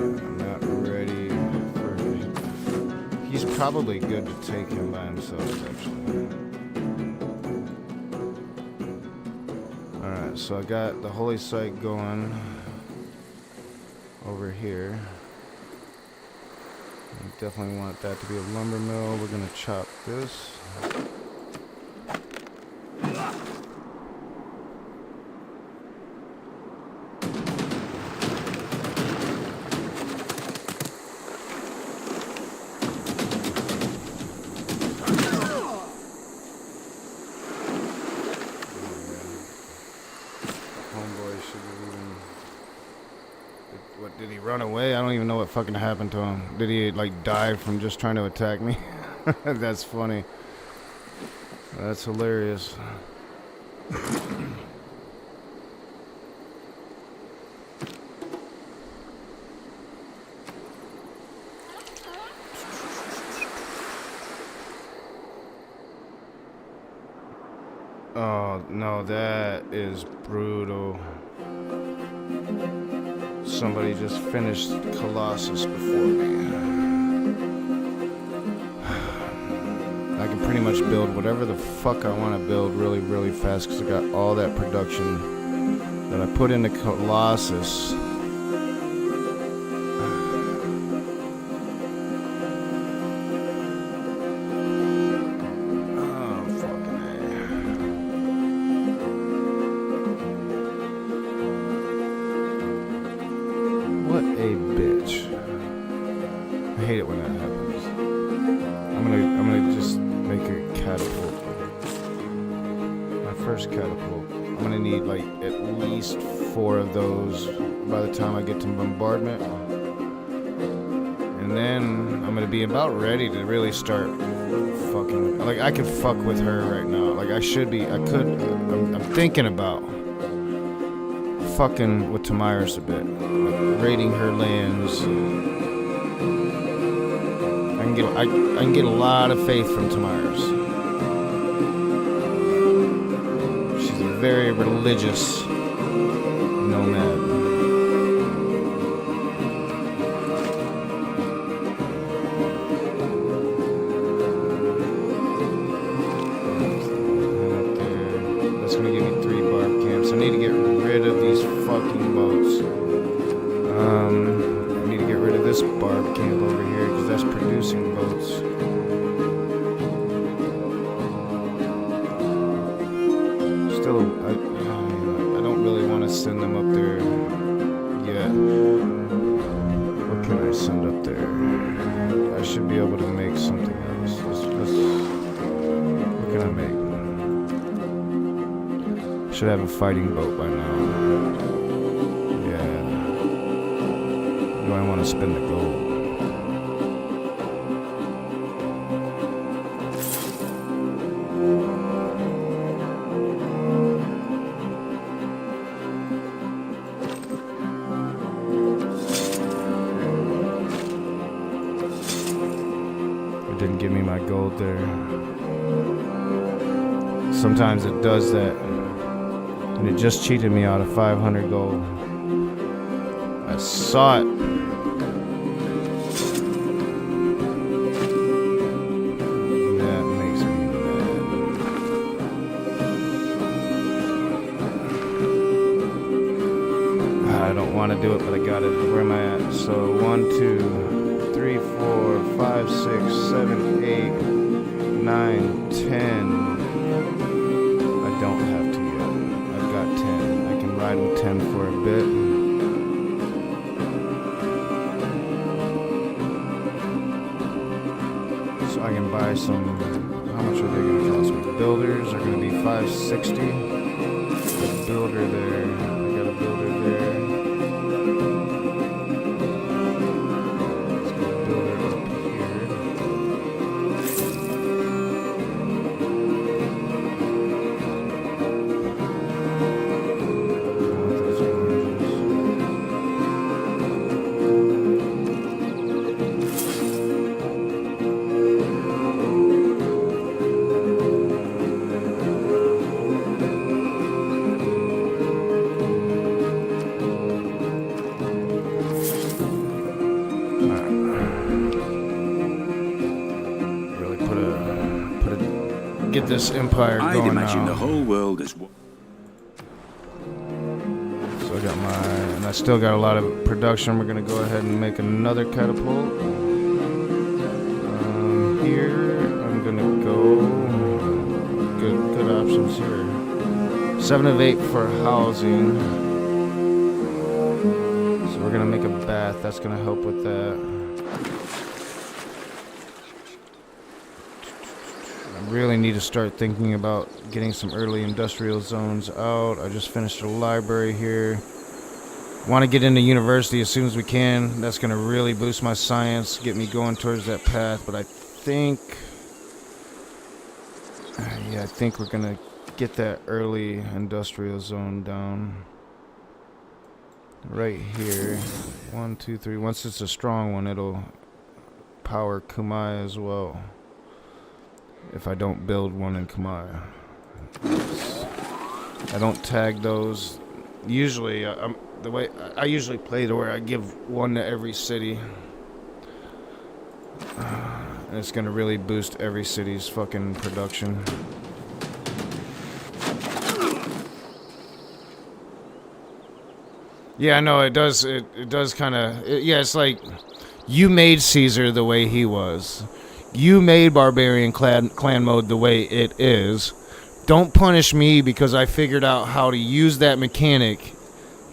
I'm not ready for him. He's probably good to take him by himself, actually. Alright, so I got the holy site going over here. Definitely want that to be a lumber mill. We're gonna chop this. Homeboy should have even. What, did he run away? I don't even know what fucking happened to him. Did he like die from just trying to attack me? That's funny. That's hilarious. Oh no, that is brutal. Somebody just finished Colossus before me. I can pretty much build whatever the fuck I want to build really, really fast because I got all that production that I put into Colossus. What a bitch. I hate it when that happens. I'm gonna just make a catapult. My first catapult. I'm gonna need like at least 4 of those by the time I get to bombardment. And then I'm gonna be about ready to really start fucking, like, I could fuck with her right now. Like, I'm thinking about fucking with Tamiris a bit, like, raiding her lands. I can get a lot of faith from Tamiris. She's a very religious nomad. That's gonna give me 3 barb camps. I need to get rid of these fucking boats. I need to get rid of this barb camp over here because that's producing boats. Still, I don't really want to send them up there yet. What can I send up there? I should be able to make something else. What can I make? Should have a fighting boat by now. Yeah. Do I want to spend the gold? It didn't give me my gold there. Sometimes it does that. And it just cheated me out of 500 gold. I saw it. That makes me mad. I don't want to do it, but I got it. Where am I at? So 1, 2, 3, 4, 5, 6, 7, 8, 9, 10. I don't have to yet. I've got 10. I can ride with 10 for a bit. So I can buy some. How much are they going to cost me? Builders are going to be 560. Got a builder there. I got a builder there. Let's get a builder up here. Get this empire I'd going imagine now. the whole world is. So I got and I still got a lot of production. We're gonna go ahead and make another catapult. Here I'm gonna go. Good options here. 7 of 8 for housing. So we're gonna make a bath. That's gonna help with that. Really need to start thinking about getting some early industrial zones out. I just finished a library here. Want to get into university as soon as we can. That's going to really boost my science, get me going towards that path. But I think we're going to get that early industrial zone down right here. 1, 2, 3. Once it's a strong one, it'll power Kumai as well. If I don't build one in Kamaya. I don't tag those. Usually, the way I usually play to where I give one to every city. And it's gonna really boost every city's fucking production. Yeah, I know it does. It does kind of. Yeah, it's like you made Caesar the way he was. You made Barbarian clan mode the way it is. Don't punish me because I figured out how to use that mechanic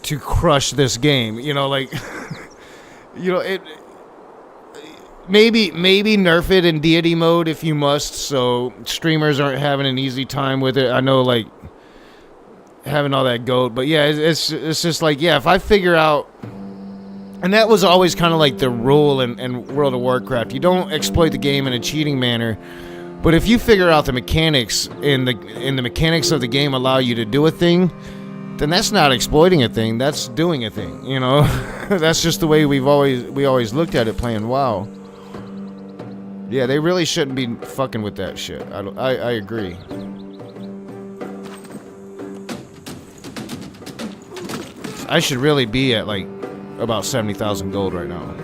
to crush this game. You know, like, you know, it. Maybe nerf it in deity mode if you must, so streamers aren't having an easy time with it. I know, like, having all that gold, but yeah, it's just like, yeah, if I figure out. And that was always kind of like the rule in World of Warcraft. You don't exploit the game in a cheating manner, But if you figure out the mechanics and the mechanics of the game allow you to do a thing, then that's not exploiting a thing. That's doing a thing. You know, that's just the way we always looked at it playing WoW. Yeah, they really shouldn't be fucking with that shit. I agree. I should really be at like about 70,000 gold right now.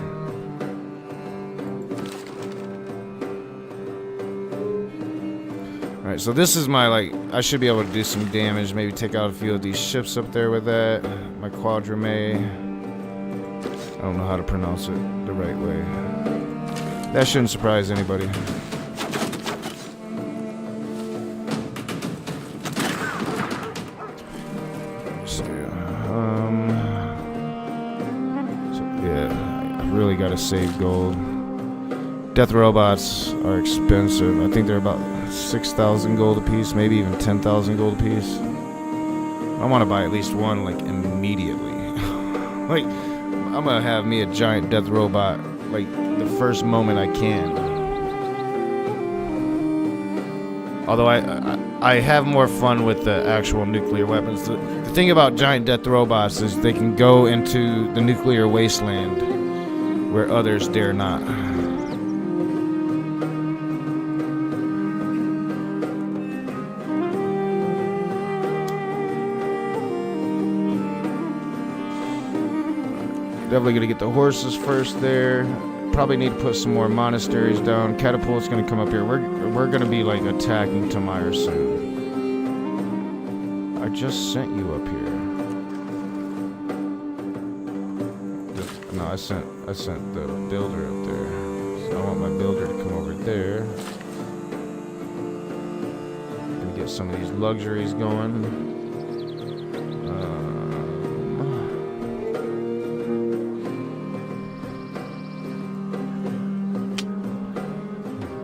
Alright, so this is my, like, I should be able to do some damage, maybe take out a few of these ships up there with that. My quadrime. I don't know how to pronounce it the right way. That shouldn't surprise anybody. Really gotta save gold. Death robots are expensive. I think they're about 6,000 gold a piece, maybe even 10,000 gold a piece. I want to buy at least one, like, immediately. Like, I'm gonna have me a giant death robot, like, the first moment I can. Although I have more fun with the actual nuclear weapons. The thing about giant death robots is they can go into the nuclear wasteland where others dare not. Definitely gonna get the horses first there. Probably need to put some more monasteries down. Catapult's gonna come up here. We're gonna be like attacking Tamir soon. I just sent you up here. No, I sent the builder up there. So I want my builder to come over there. Gonna get some of these luxuries going.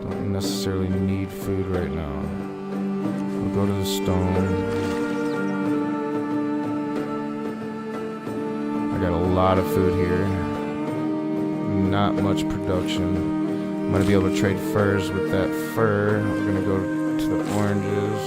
Don't necessarily need food right now. We'll go to the stone. Got a lot of food here. Not much production. I'm gonna be able to trade furs with that fur. We're gonna go to the oranges.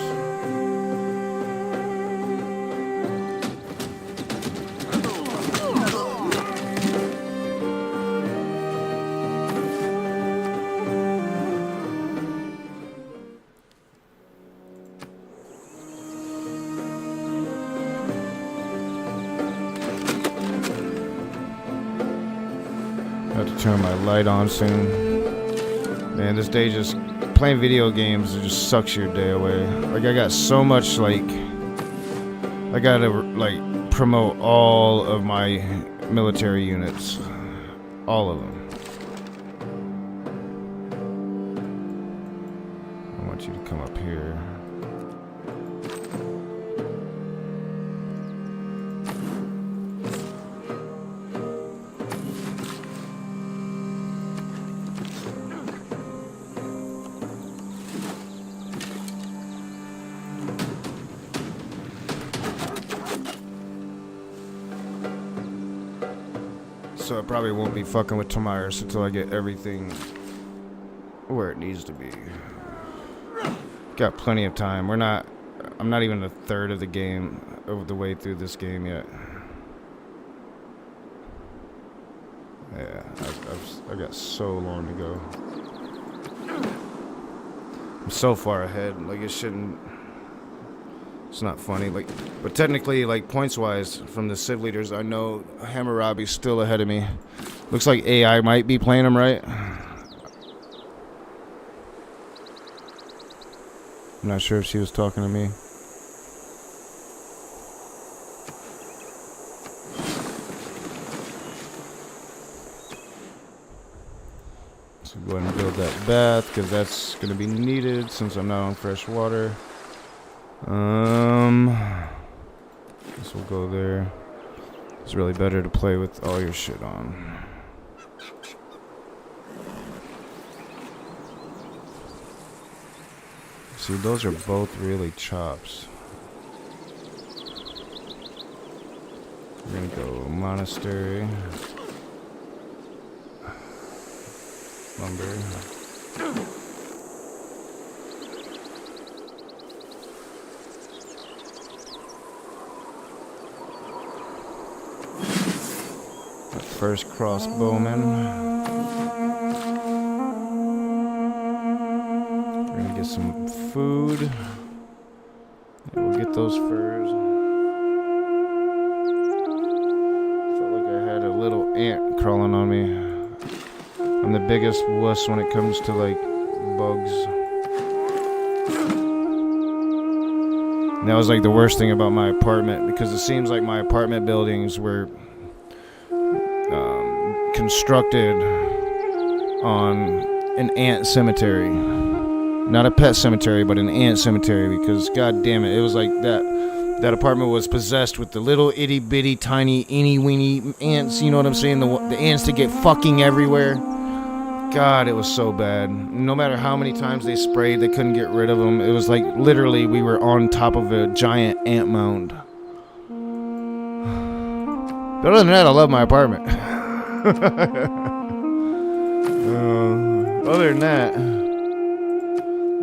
Have to turn my light on soon. Man, this day just playing video games, it just sucks your day away. Like, I got so much, like, I gotta, like, promote all of my military units. All of them. I want you to come up here. So I probably won't be fucking with Tamir until I get everything where it needs to be. Got plenty of time. I'm not even a third of the game, of the way through this game yet. Yeah, I got so long to go. I'm so far ahead. Like, it shouldn't. It's not funny, like, but technically, like, points-wise, from the Civ leaders, I know Hammurabi's still ahead of me. Looks like AI might be playing him right. I'm not sure if she was talking to me. So go ahead and build that bath, because that's going to be needed since I'm not on fresh water. This will go there. It's really better to play with all your shit on. See, those are both really chops. We're gonna go monastery. Lumber. first crossbowman. We're gonna get some food. Yeah, we'll get those furs. Felt like I had a little ant crawling on me. I'm the biggest wuss when it comes to like bugs. And that was like the worst thing about my apartment, because it seems like my apartment buildings were constructed on an ant cemetery. Not a pet cemetery, but an ant cemetery, because god damn it, it was like that apartment was possessed with the little itty bitty tiny eeny weeny ants, you know what I'm saying? The ants that get fucking everywhere. God, it was so bad. No matter how many times they sprayed, they couldn't get rid of them. It was like literally we were on top of a giant ant mound. But other than that, I love my apartment. Other than that,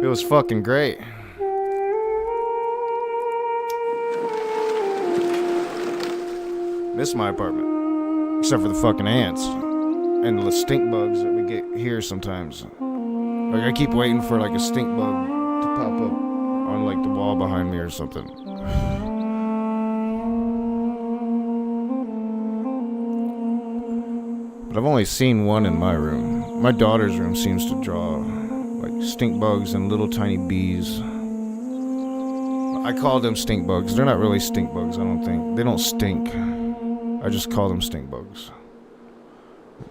it was fucking great. Miss my apartment. Except for the fucking ants. And the stink bugs that we get here sometimes. Like, I keep waiting for like a stink bug to pop up on like the wall behind me or something. But I've only seen one in my room. My daughter's room seems to draw like stink bugs and little tiny bees. I call them stink bugs. They're not really stink bugs, I don't think. They don't stink. I just call them stink bugs.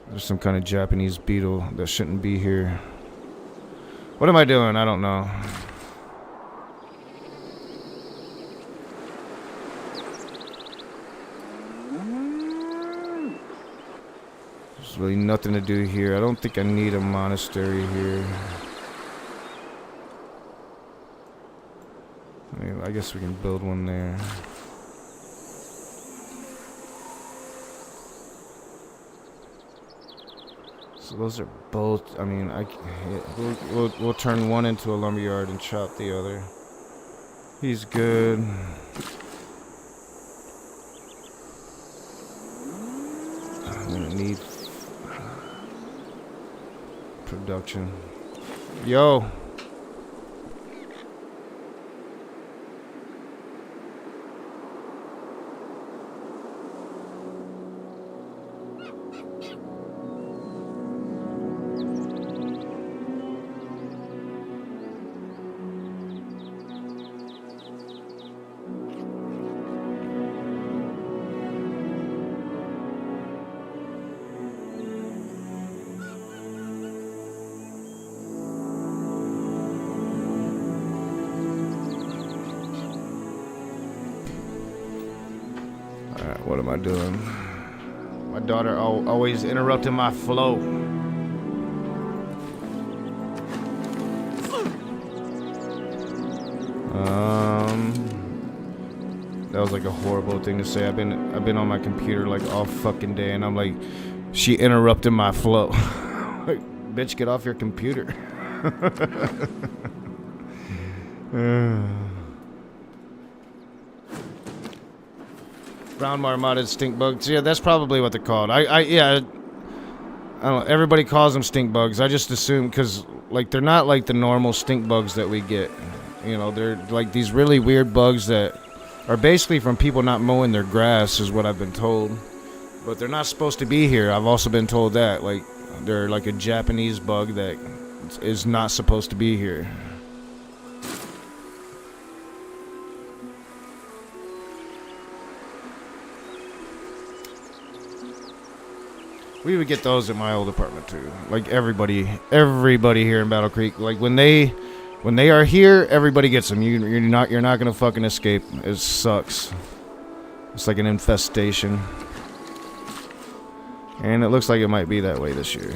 There's some kind of Japanese beetle that shouldn't be here. What am I doing? I don't know. There's really nothing to do here. I don't think I need a monastery here. I guess we can build one there. So those are both. I mean, we'll turn one into a lumberyard and chop the other. He's good. I'm gonna need production. Yo. What am I doing? My daughter always interrupting my flow. That was like a horrible thing to say. I've been on my computer like all fucking day, and I'm like, she interrupted my flow. Like, bitch, get off your computer. Brown marmotted stink bugs. Yeah, that's probably what they're called. I don't know. Everybody calls them stink bugs. I just assume because like they're not like the normal stink bugs that we get. You know, they're like these really weird bugs that are basically from people not mowing their grass, is what I've been told. But they're not supposed to be here. I've also been told that like they're like a Japanese bug that is not supposed to be here. We would get those at my old apartment too. Like everybody here in Battle Creek. Like when they are here, everybody gets them. You're not gonna fucking escape. It sucks. It's like an infestation. And it looks like it might be that way this year.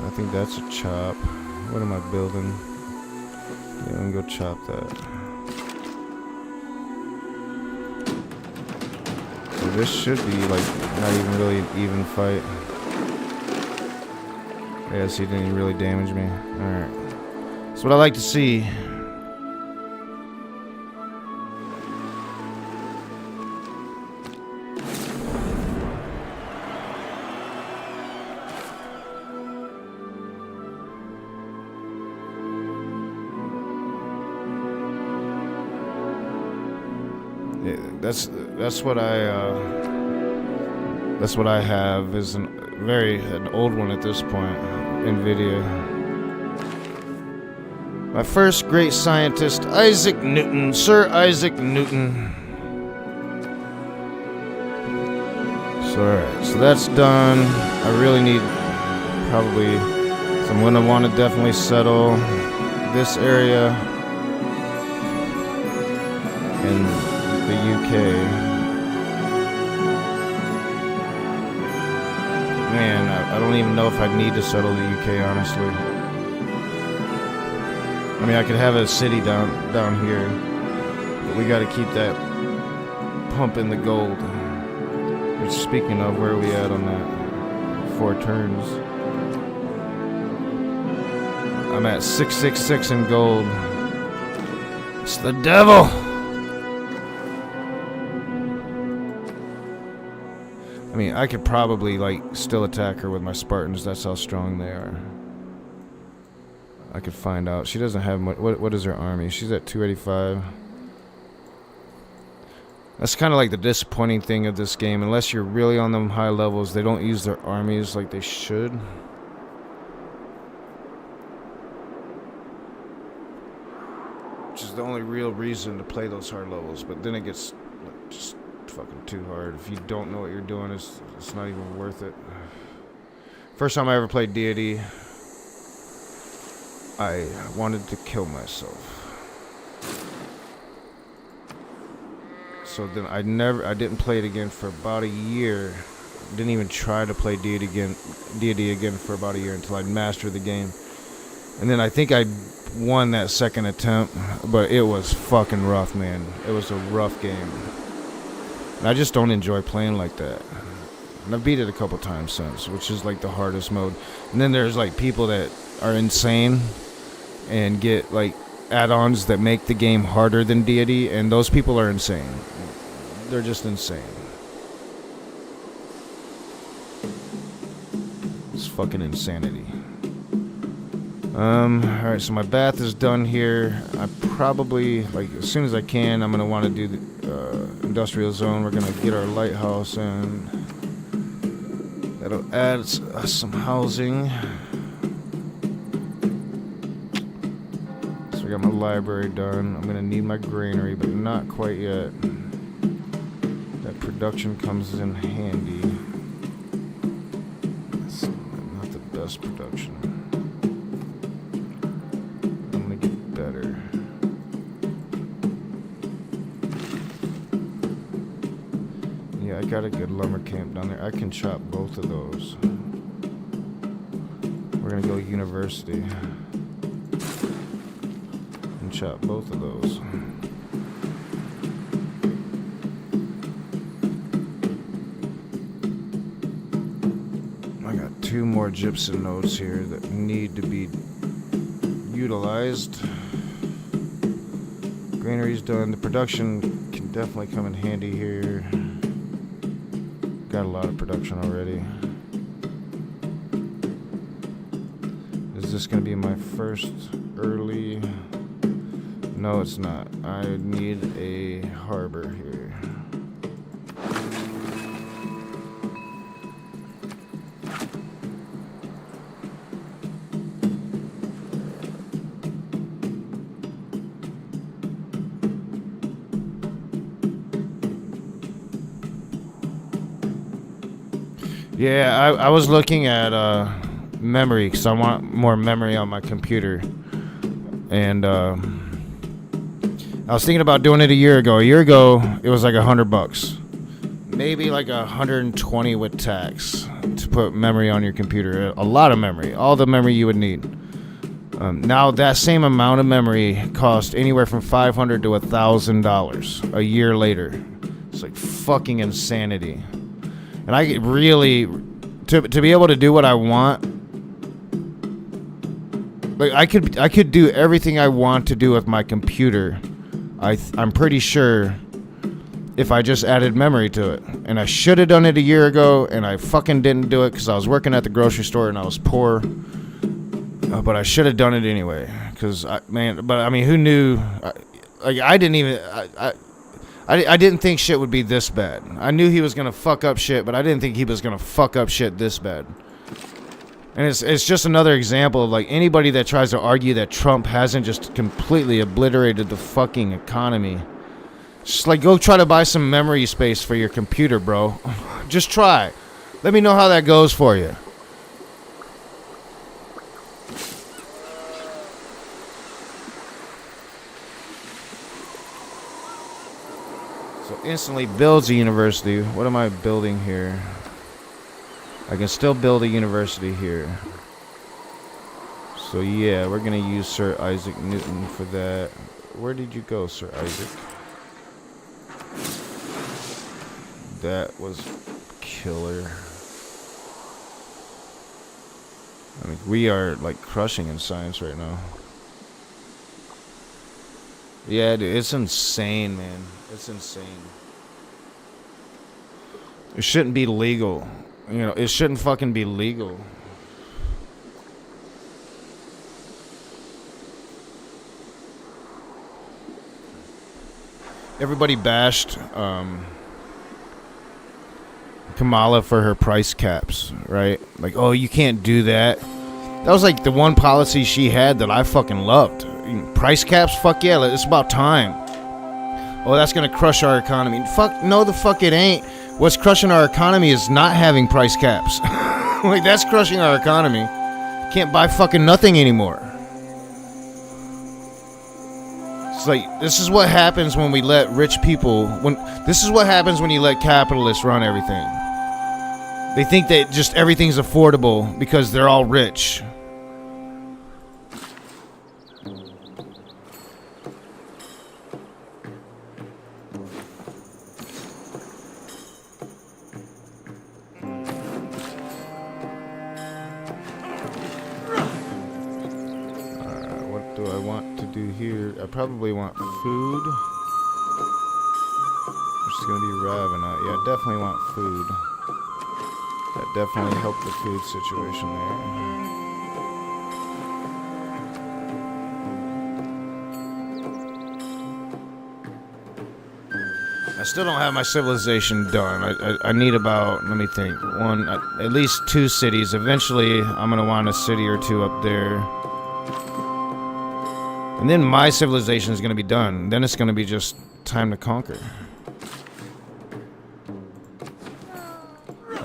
I think that's a chop. What am I building? Yeah, I'm gonna go chop that. So this should be like not even really an even fight. Yeah, see, didn't even really damage me. Alright. That's what I like to see. Yeah, that's what I have is an old one at this point, NVIDIA. My first great scientist, Isaac Newton, Sir Isaac Newton. So alright, so that's done. I really need probably, so I'm gonna want to definitely settle this area in the UK. Man, I don't even know if I'd need to settle the UK, honestly. I mean, I could have a city down here, but we got to keep that pumping the gold. Which, speaking of, where are we at on that? 4 turns. I'm at 666 in gold. It's the devil. I mean, I could probably, like, still attack her with my Spartans. That's how strong they are. I could find out. She doesn't have much. What is her army? She's at 285. That's kind of like the disappointing thing of this game. Unless you're really on them high levels, they don't use their armies like they should. Which is the only real reason to play those hard levels. But then it gets just fucking too hard. If you don't know what you're doing, it's not even worth it. First time I ever played Deity, I wanted to kill myself. So then I didn't play it again for about a year. Didn't even try to play Deity again for about a year until I'd mastered the game. And then I think I won that second attempt, but it was fucking rough, man. It was a rough game. And I just don't enjoy playing like that. And I've beat it a couple times since, which is like the hardest mode. And then there's like people that are insane and get like add-ons that make the game harder than Deity, and those people are insane. They're just insane. It's fucking insanity. Alright, so my bath is done here. I probably, like, as soon as I can, I'm gonna want to do the industrial zone. We're gonna get our lighthouse in. That'll add us some housing. So I got my library done. I'm gonna need my granary, but not quite yet. That production comes in handy. It's not the best production. I'm gonna get better. Yeah, I got a good lumber camp down there. I can chop both of those. We're gonna go university and chop both of those. I got 2 more gypsum nodes here that need to be utilized. Granary's done. The production can definitely come in handy here. Got a lot of production already. Is this going to be my first early? No, it's not. I need a harbor here. Yeah, I was looking at memory because I want more memory on my computer. And I was thinking about doing it a year ago. A year ago, it was like $100. Maybe like 120 with tax to put memory on your computer. A lot of memory. All the memory you would need. Now, that same amount of memory cost anywhere from $500 to $1,000 a year later. It's like fucking insanity. And I really, to be able to do what I want, Like I could do everything I want to do with my computer. I'm pretty sure if I just added memory to it. And I should have done it a year ago, and I fucking didn't do it because I was working at the grocery store and I was poor. But I should have done it anyway. Because, who knew? I didn't think shit would be this bad. I knew he was going to fuck up shit, but I didn't think he was going to fuck up shit this bad. And it's just another example of, like, anybody that tries to argue that Trump hasn't just completely obliterated the fucking economy. Just, like, go try to buy some memory space for your computer, bro. Just try. Let me know how that goes for you. So instantly builds a university. What am I building here? I can still build a university here. So yeah, we're gonna use Sir Isaac Newton for that. Where did you go, Sir Isaac? That was killer. I mean, we are like crushing in science right now. Yeah, dude, it's insane, man. It's insane. It shouldn't be legal. You know, it shouldn't fucking be legal. Everybody bashed Kamala for her price caps, right? Like, oh, you can't do that. That was like the one policy she had that I fucking loved. Price caps? Fuck yeah, it's about time. Oh, that's gonna crush our economy. Fuck, no the fuck it ain't. What's crushing our economy is not having price caps. Like, that's crushing our economy. Can't buy fucking nothing anymore. It's like, this is what happens when we let rich people, this is what happens when you let capitalists run everything. They think that just everything's affordable because they're all rich. I probably want food. It's gonna be Ravenna. Yeah, definitely want food. That definitely helped the food situation there. I still don't have my civilization done. I need about, let me think, at least 2 cities. Eventually, I'm gonna want a city or 2 up there. And then my civilization is going to be done. Then it's going to be just time to conquer.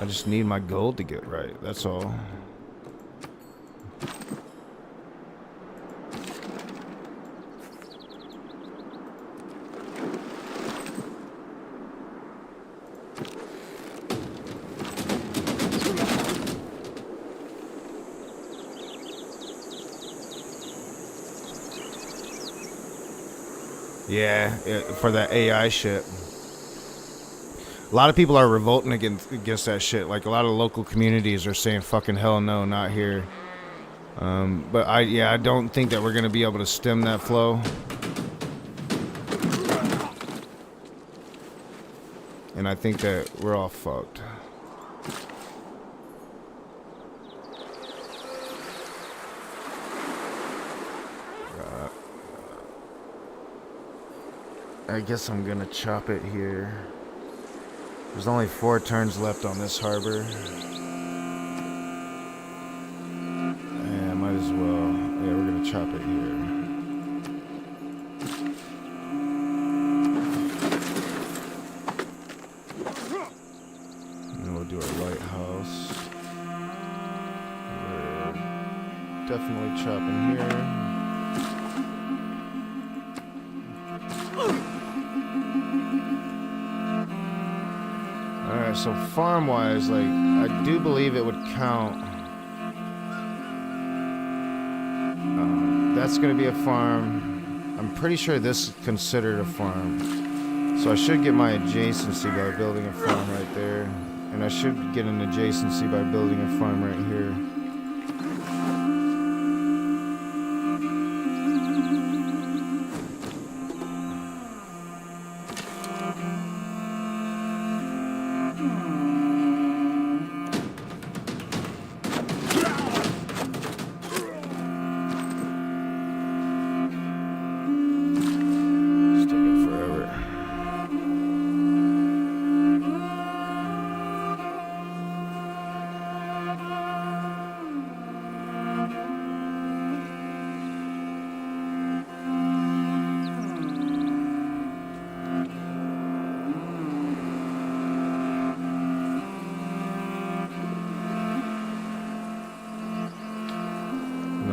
I just need my gold to get right. That's all. Yeah, for that AI shit. A lot of people are revolting against that shit. Like, a lot of local communities are saying, fucking hell no, not here. But I don't think that we're going to be able to stem that flow. And I think that we're all fucked. I guess I'm gonna chop it here. There's only 4 turns left on this harbor. Yeah, might as well. Yeah, we're gonna chop it here. And then we'll do our lighthouse. We're definitely chopping here. Alright, so farm-wise, like, I do believe it would count. That's going to be a farm. I'm pretty sure this is considered a farm. So I should get my adjacency by building a farm right there. And I should get an adjacency by building a farm right here.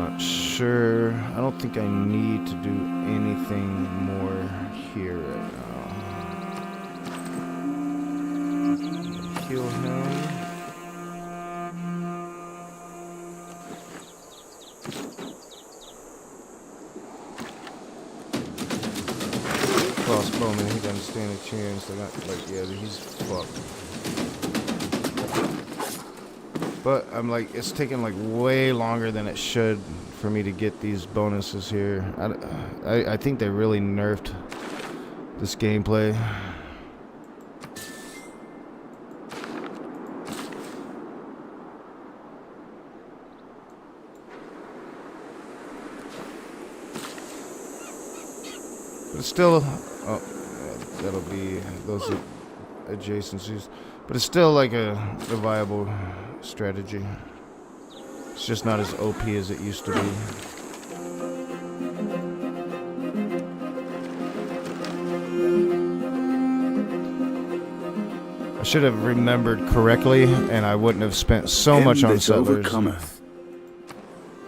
not sure. I don't think I need to do anything more here right now. Heal him. Crossbowman, he doesn't stand a chance. Yeah, he's fucked. But I'm like, it's taking like way longer than it should for me to get these bonuses here. I think they really nerfed this gameplay. But it's still, oh, that'll be those adjacencies. But it's still like a viable strategy. It's just not as OP as it used to be. I should have remembered correctly, and I wouldn't have spent so much on settlers.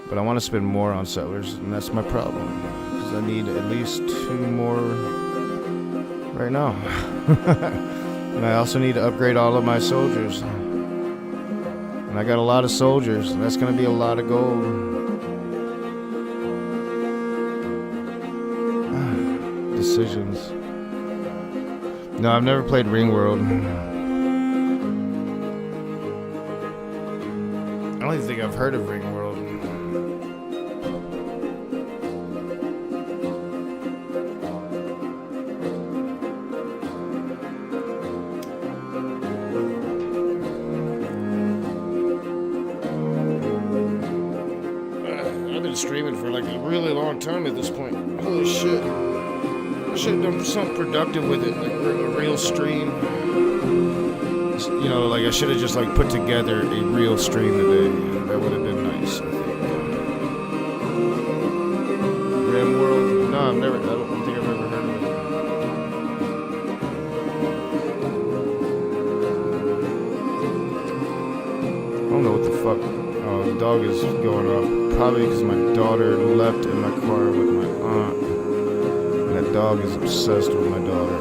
But I want to spend more on settlers, and that's my problem. Because I need at least 2 more right now. And I also need to upgrade all of my soldiers. And I got a lot of soldiers, and that's going to be a lot of gold. Decisions. No, I've never played Ringworld. I don't even think I've heard of Ringworld. Streaming for like a really long time at this point. Holy shit. I should have done something productive with it, like a real stream. You know, like I should have just like put together a real stream today. That would have been nice, I think. Rimworld? No, I don't think I've ever heard of it. I don't know what the fuck. Oh, the dog is going off. Probably because my daughter left in my car with my aunt. And that dog is obsessed with my daughter.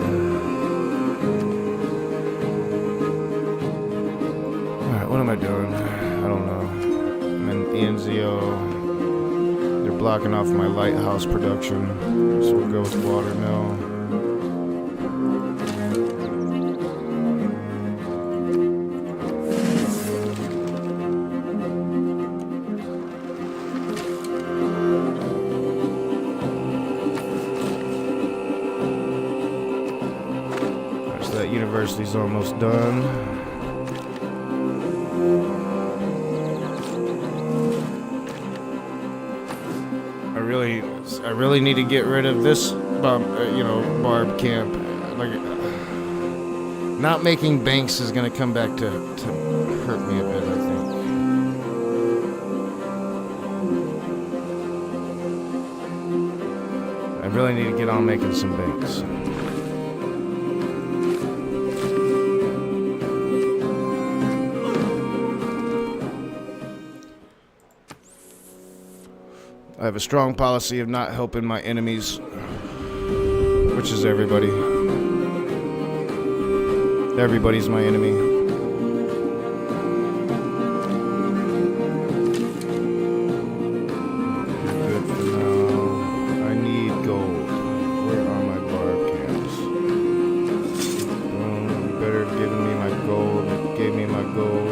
Alright, what am I doing? I don't know. I'm in ENZO. They're blocking off my lighthouse production. So we'll go with Watermill. University's almost done. I really need to get rid of this barb camp. Like, not making banks is gonna come back to hurt me a bit, I think. I really need to get on making some banks. I have a strong policy of not helping my enemies, which is everybody. Everybody's my enemy. Good for now. I need gold. Where are my barb camps? Boom. You better have given me my gold. It gave me my gold.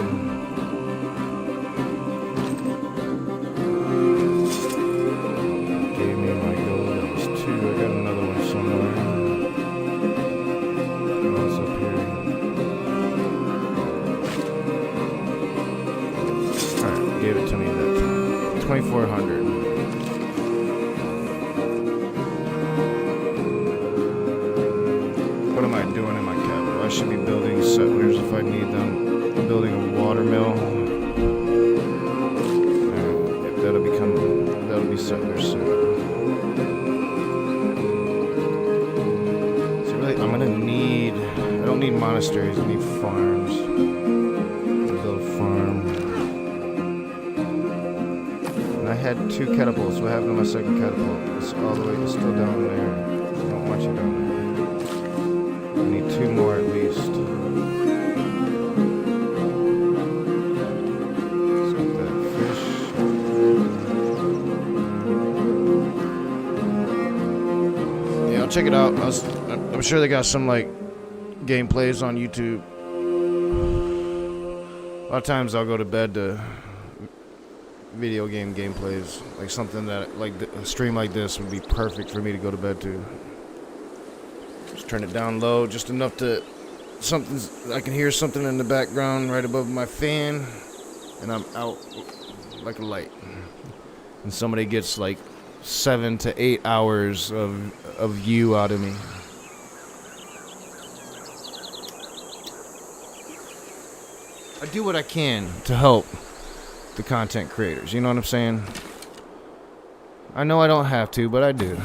Gave it to me that 2,400. What am I doing in my capital? I should be building settlers if I need them. I'm building a watermill. That'll be settlers soon. So really, I'm gonna need. I don't need monasteries. I need farms. Build a farm. I had 2 catapults. What happened to my second catapult? It's all the way, it's still down there. I don't want you down there. I need 2 more at least. Let's get that fish. Yeah, I'll check it out. I'm sure they got some like gameplays on YouTube. A lot of times I'll go to bed to video game gameplays, like something that, like a stream like this would be perfect for me to go to bed to. Just turn it down low, just enough to I can hear something in the background right above my fan, and I'm out like a light. And somebody gets like 7 to 8 hours of you out of me. I do what I can to help the content creators, you know what I'm saying? I know I don't have to, but I do.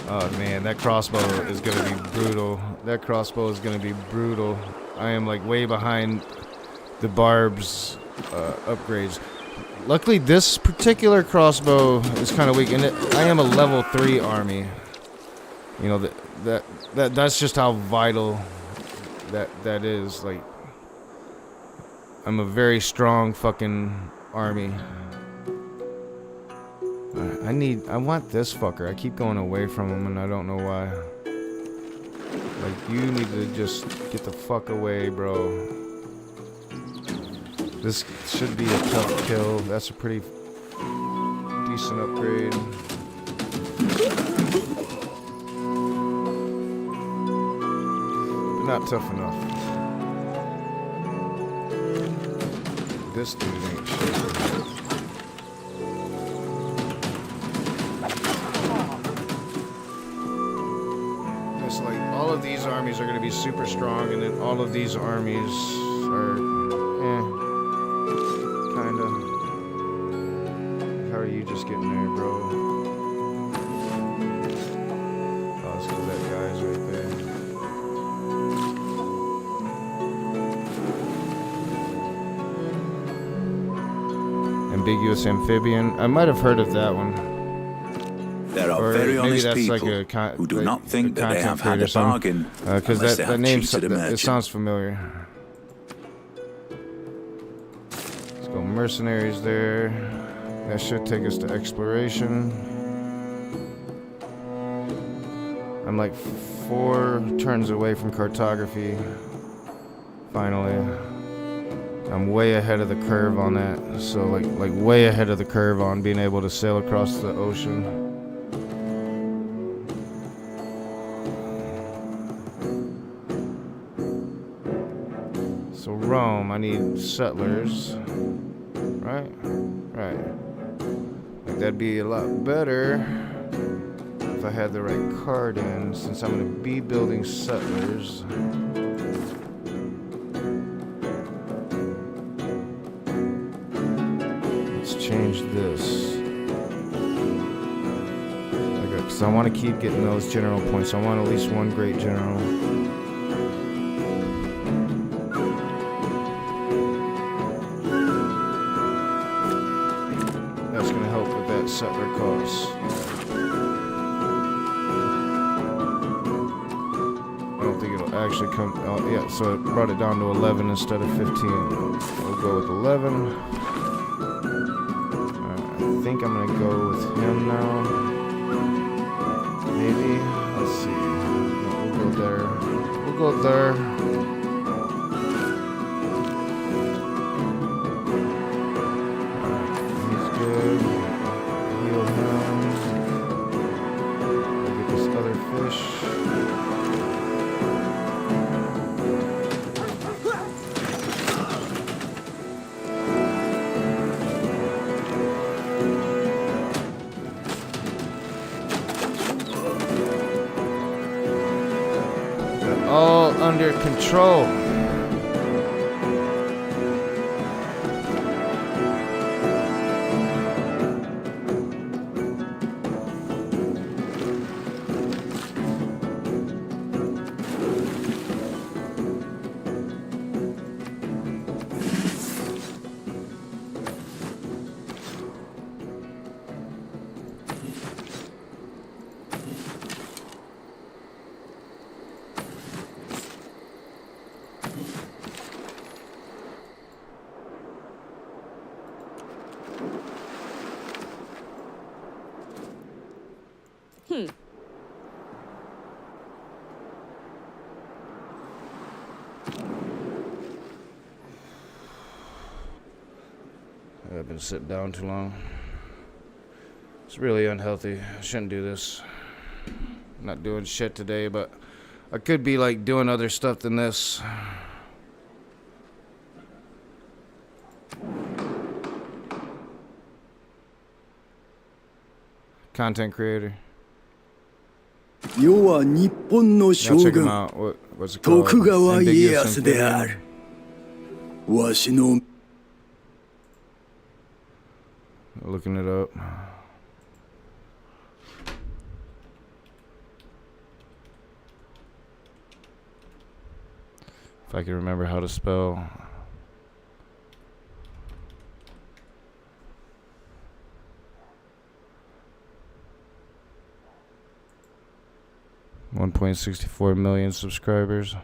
Oh man, that crossbow is gonna be brutal. That crossbow is gonna be brutal. I am like way behind the Barb's upgrades. Luckily, this particular crossbow is kind of weak, and I am a level 3 army. You know that's just how vital that is. Like, I'm a very strong fucking army. I want this fucker. I keep going away from him and I don't know why. Like, you need to just get the fuck away, bro. This should be a tough kill. That's a pretty decent upgrade. But not tough enough. This dude ain't shit. It's like all of these armies are going to be super strong, and then all of these armies are, kind of. How are you just getting there, bro? Oh, let's go, that guy's right there. Ambiguous amphibian. I might have heard of that one. There are Or very maybe honest that's people like who do like not think that they content have had creator a or something. bargain Because unless they that have name cheated a it merchant. sounds familiar. Let's go mercenaries there. That should take us to exploration. I'm like 4 turns away from cartography. Finally. I'm way ahead of the curve on that. So like way ahead of the curve on being able to sail across the ocean. So Rome, I need settlers. Right? Right. Like, that'd be a lot better if I had the right card in, since I'm going to be building settlers. Let's change this. Okay, because I want to keep getting those general points. I want at least 1 great general. That's going to help with that settler cost. I don't think it'll actually come. Oh, yeah, so it brought it down to 11 instead of 15. We'll go with 11. I think I'm going to go with him now. Maybe. Let's see. No, we'll go there. We'll go there. He's good. Heal him. I'll get this other fish. All under control. I've been sitting down too long. It's really unhealthy. I shouldn't do this. I'm not doing shit today, but I could be like doing other stuff than this. Content creator. 世は日本の Now 将 check him 軍 out. What's it called? 徳川家 Ambiguous 康であ Infinity. る。わしの Looking it up. If I can remember how to spell. .64 million subscribers.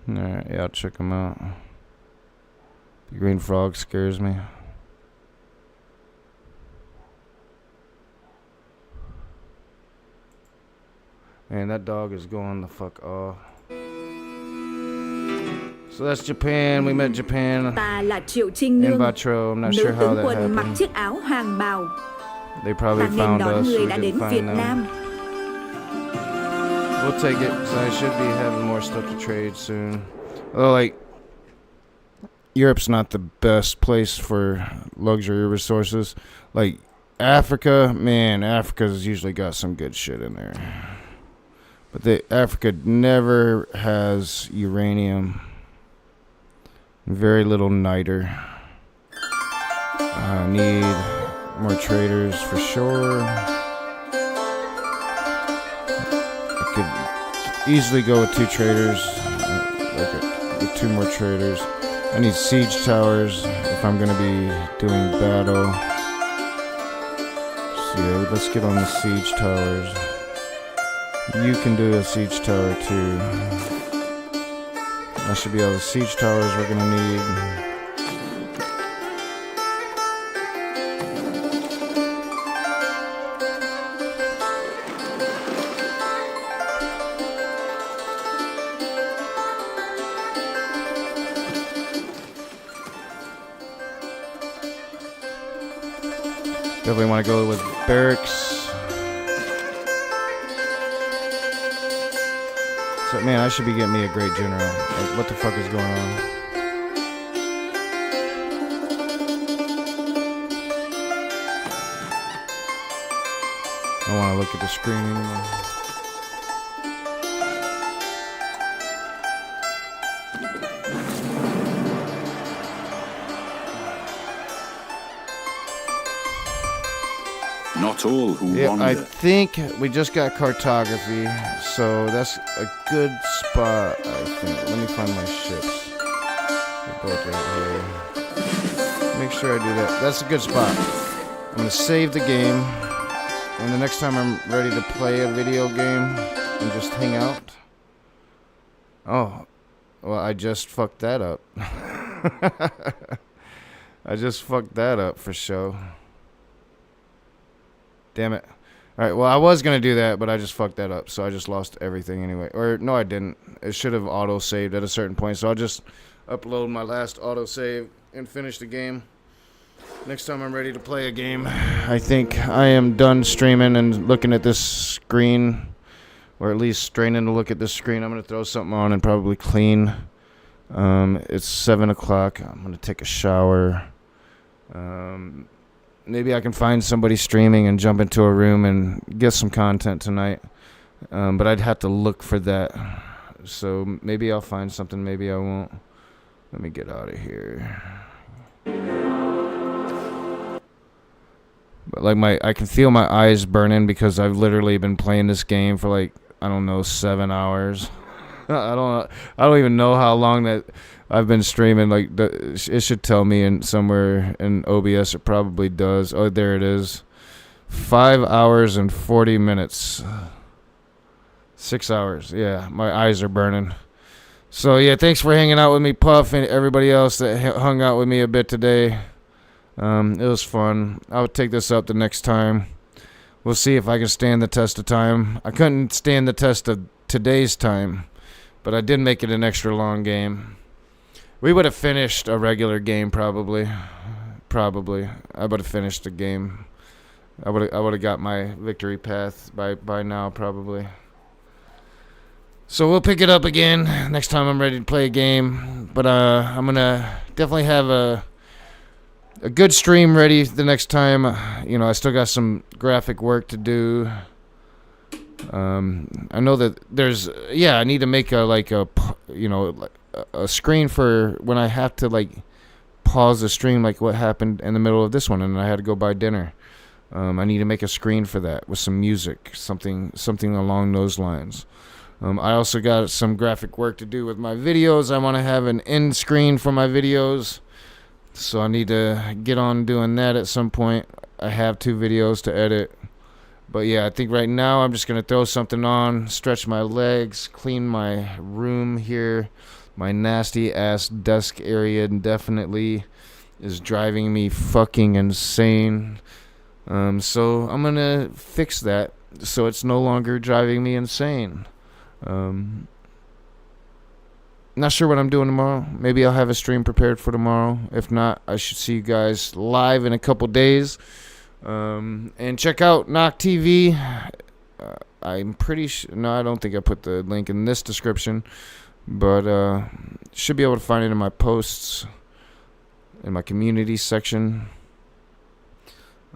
Alright, yeah, I'll check them out. The green frog scares me. Man, that dog is going the fuck off. So that's Japan. We met Japan Ta là Triệu Trinh in Nương, Vatro. I'm not nữ sure how tướng that quân mặc happened. chiếc áo hoàng bào. They probably Ta nên found đón us. người We đã đến didn't Việt find them. Nam. We'll take it. So I should be having more stuff to trade soon. Although, like, Europe's not the best place for luxury resources. Like, Africa, man, Africa's usually got some good shit in there. But Africa never has uranium. Very little niter. I need more traders for sure. I could easily go with 2 traders. With 2 more traders. I need siege towers if I'm gonna be doing battle. So yeah, let's get on the siege towers. You can do a siege tower too. That should be all the siege towers we're gonna need. Definitely want to go with barracks. So, man, I should be getting me a great general. Like, what the fuck is going on? I don't want to look at the screen anymore. Not all who Yeah, I wander. think we just got cartography, so that's a good spot, I think. Let me find my ships. They're both right here. Make sure I do that. That's a good spot. I'm going to save the game, and the next time I'm ready to play a video game and just hang out. Oh, well, I just fucked that up. I just fucked that up for show. Damn it. Alright, well, I was going to do that, but I just fucked that up. So I just lost everything anyway. Or, no, I didn't. It should have auto-saved at a certain point. So I'll just upload my last auto-save and finish the game. Next time I'm ready to play a game, I think I am done streaming and looking at this screen. Or at least straining to look at this screen. I'm going to throw something on and probably clean. It's 7 o'clock. I'm going to take a shower. Maybe I can find somebody streaming and jump into a room and get some content tonight. But I'd have to look for that. So maybe I'll find something, maybe I won't. Let me get out of here. But like I can feel my eyes burning because I've literally been playing this game for like, I don't know, 7 hours. I don't even know how long that I've been streaming. Like, it should tell me in somewhere in OBS. It probably does. Oh, there it is. 5 hours and 40 minutes. 6 hours. Yeah, my eyes are burning. So yeah, thanks for hanging out with me, Puff, and everybody else that hung out with me a bit today. It was fun. I'll take this up the next time. We'll see if I can stand the test of time. I couldn't stand the test of today's time, but I did make it an extra long game. We would have finished a regular game probably. I would have finished the game. I would have got my victory path by now probably. So we'll pick it up again next time I'm ready to play a game. But I'm gonna definitely have a good stream ready the next time. I still got some graphic work to do. I know that I need to make a screen for when I have to pause the stream, like what happened in the middle of this one, and I had to go buy dinner. I need to make a screen for that with some music, something along those lines. I also got some graphic work to do with my videos. I want to have an end screen for my videos, so I need to get on doing that at some point. I have 2 videos to edit. But yeah, I think right now I'm just going to throw something on, stretch my legs, clean my room here. My nasty ass desk area definitely is driving me fucking insane. So I'm going to fix that so it's no longer driving me insane. Not sure what I'm doing tomorrow. Maybe I'll have a stream prepared for tomorrow. If not, I should see you guys live in a couple days. And check out Knock TV. I'm pretty sure. No, I don't think I put the link in this description, but should be able to find it in my posts in my community section.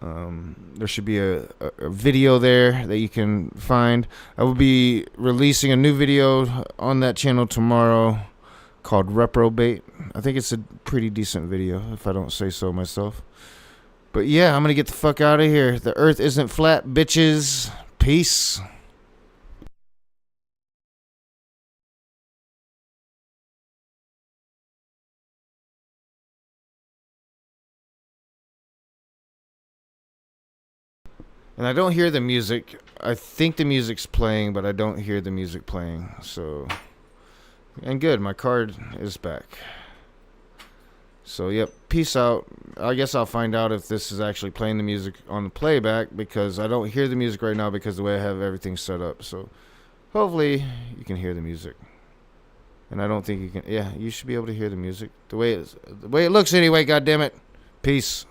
There should be a video there that you can find. I will be releasing a new video on that channel tomorrow called Reprobate. I think it's a pretty decent video, if I don't say so myself. But yeah, I'm going to get the fuck out of here. The earth isn't flat, bitches. Peace. And I don't hear the music. I think the music's playing, but I don't hear the music playing. So, and good, my card is back. So, yep, peace out. I guess I'll find out if this is actually playing the music on the playback, because I don't hear the music right now because the way I have everything set up. So, hopefully, you can hear the music. And I don't think you can. Yeah, you should be able to hear the music. The way it looks anyway, goddammit. Peace.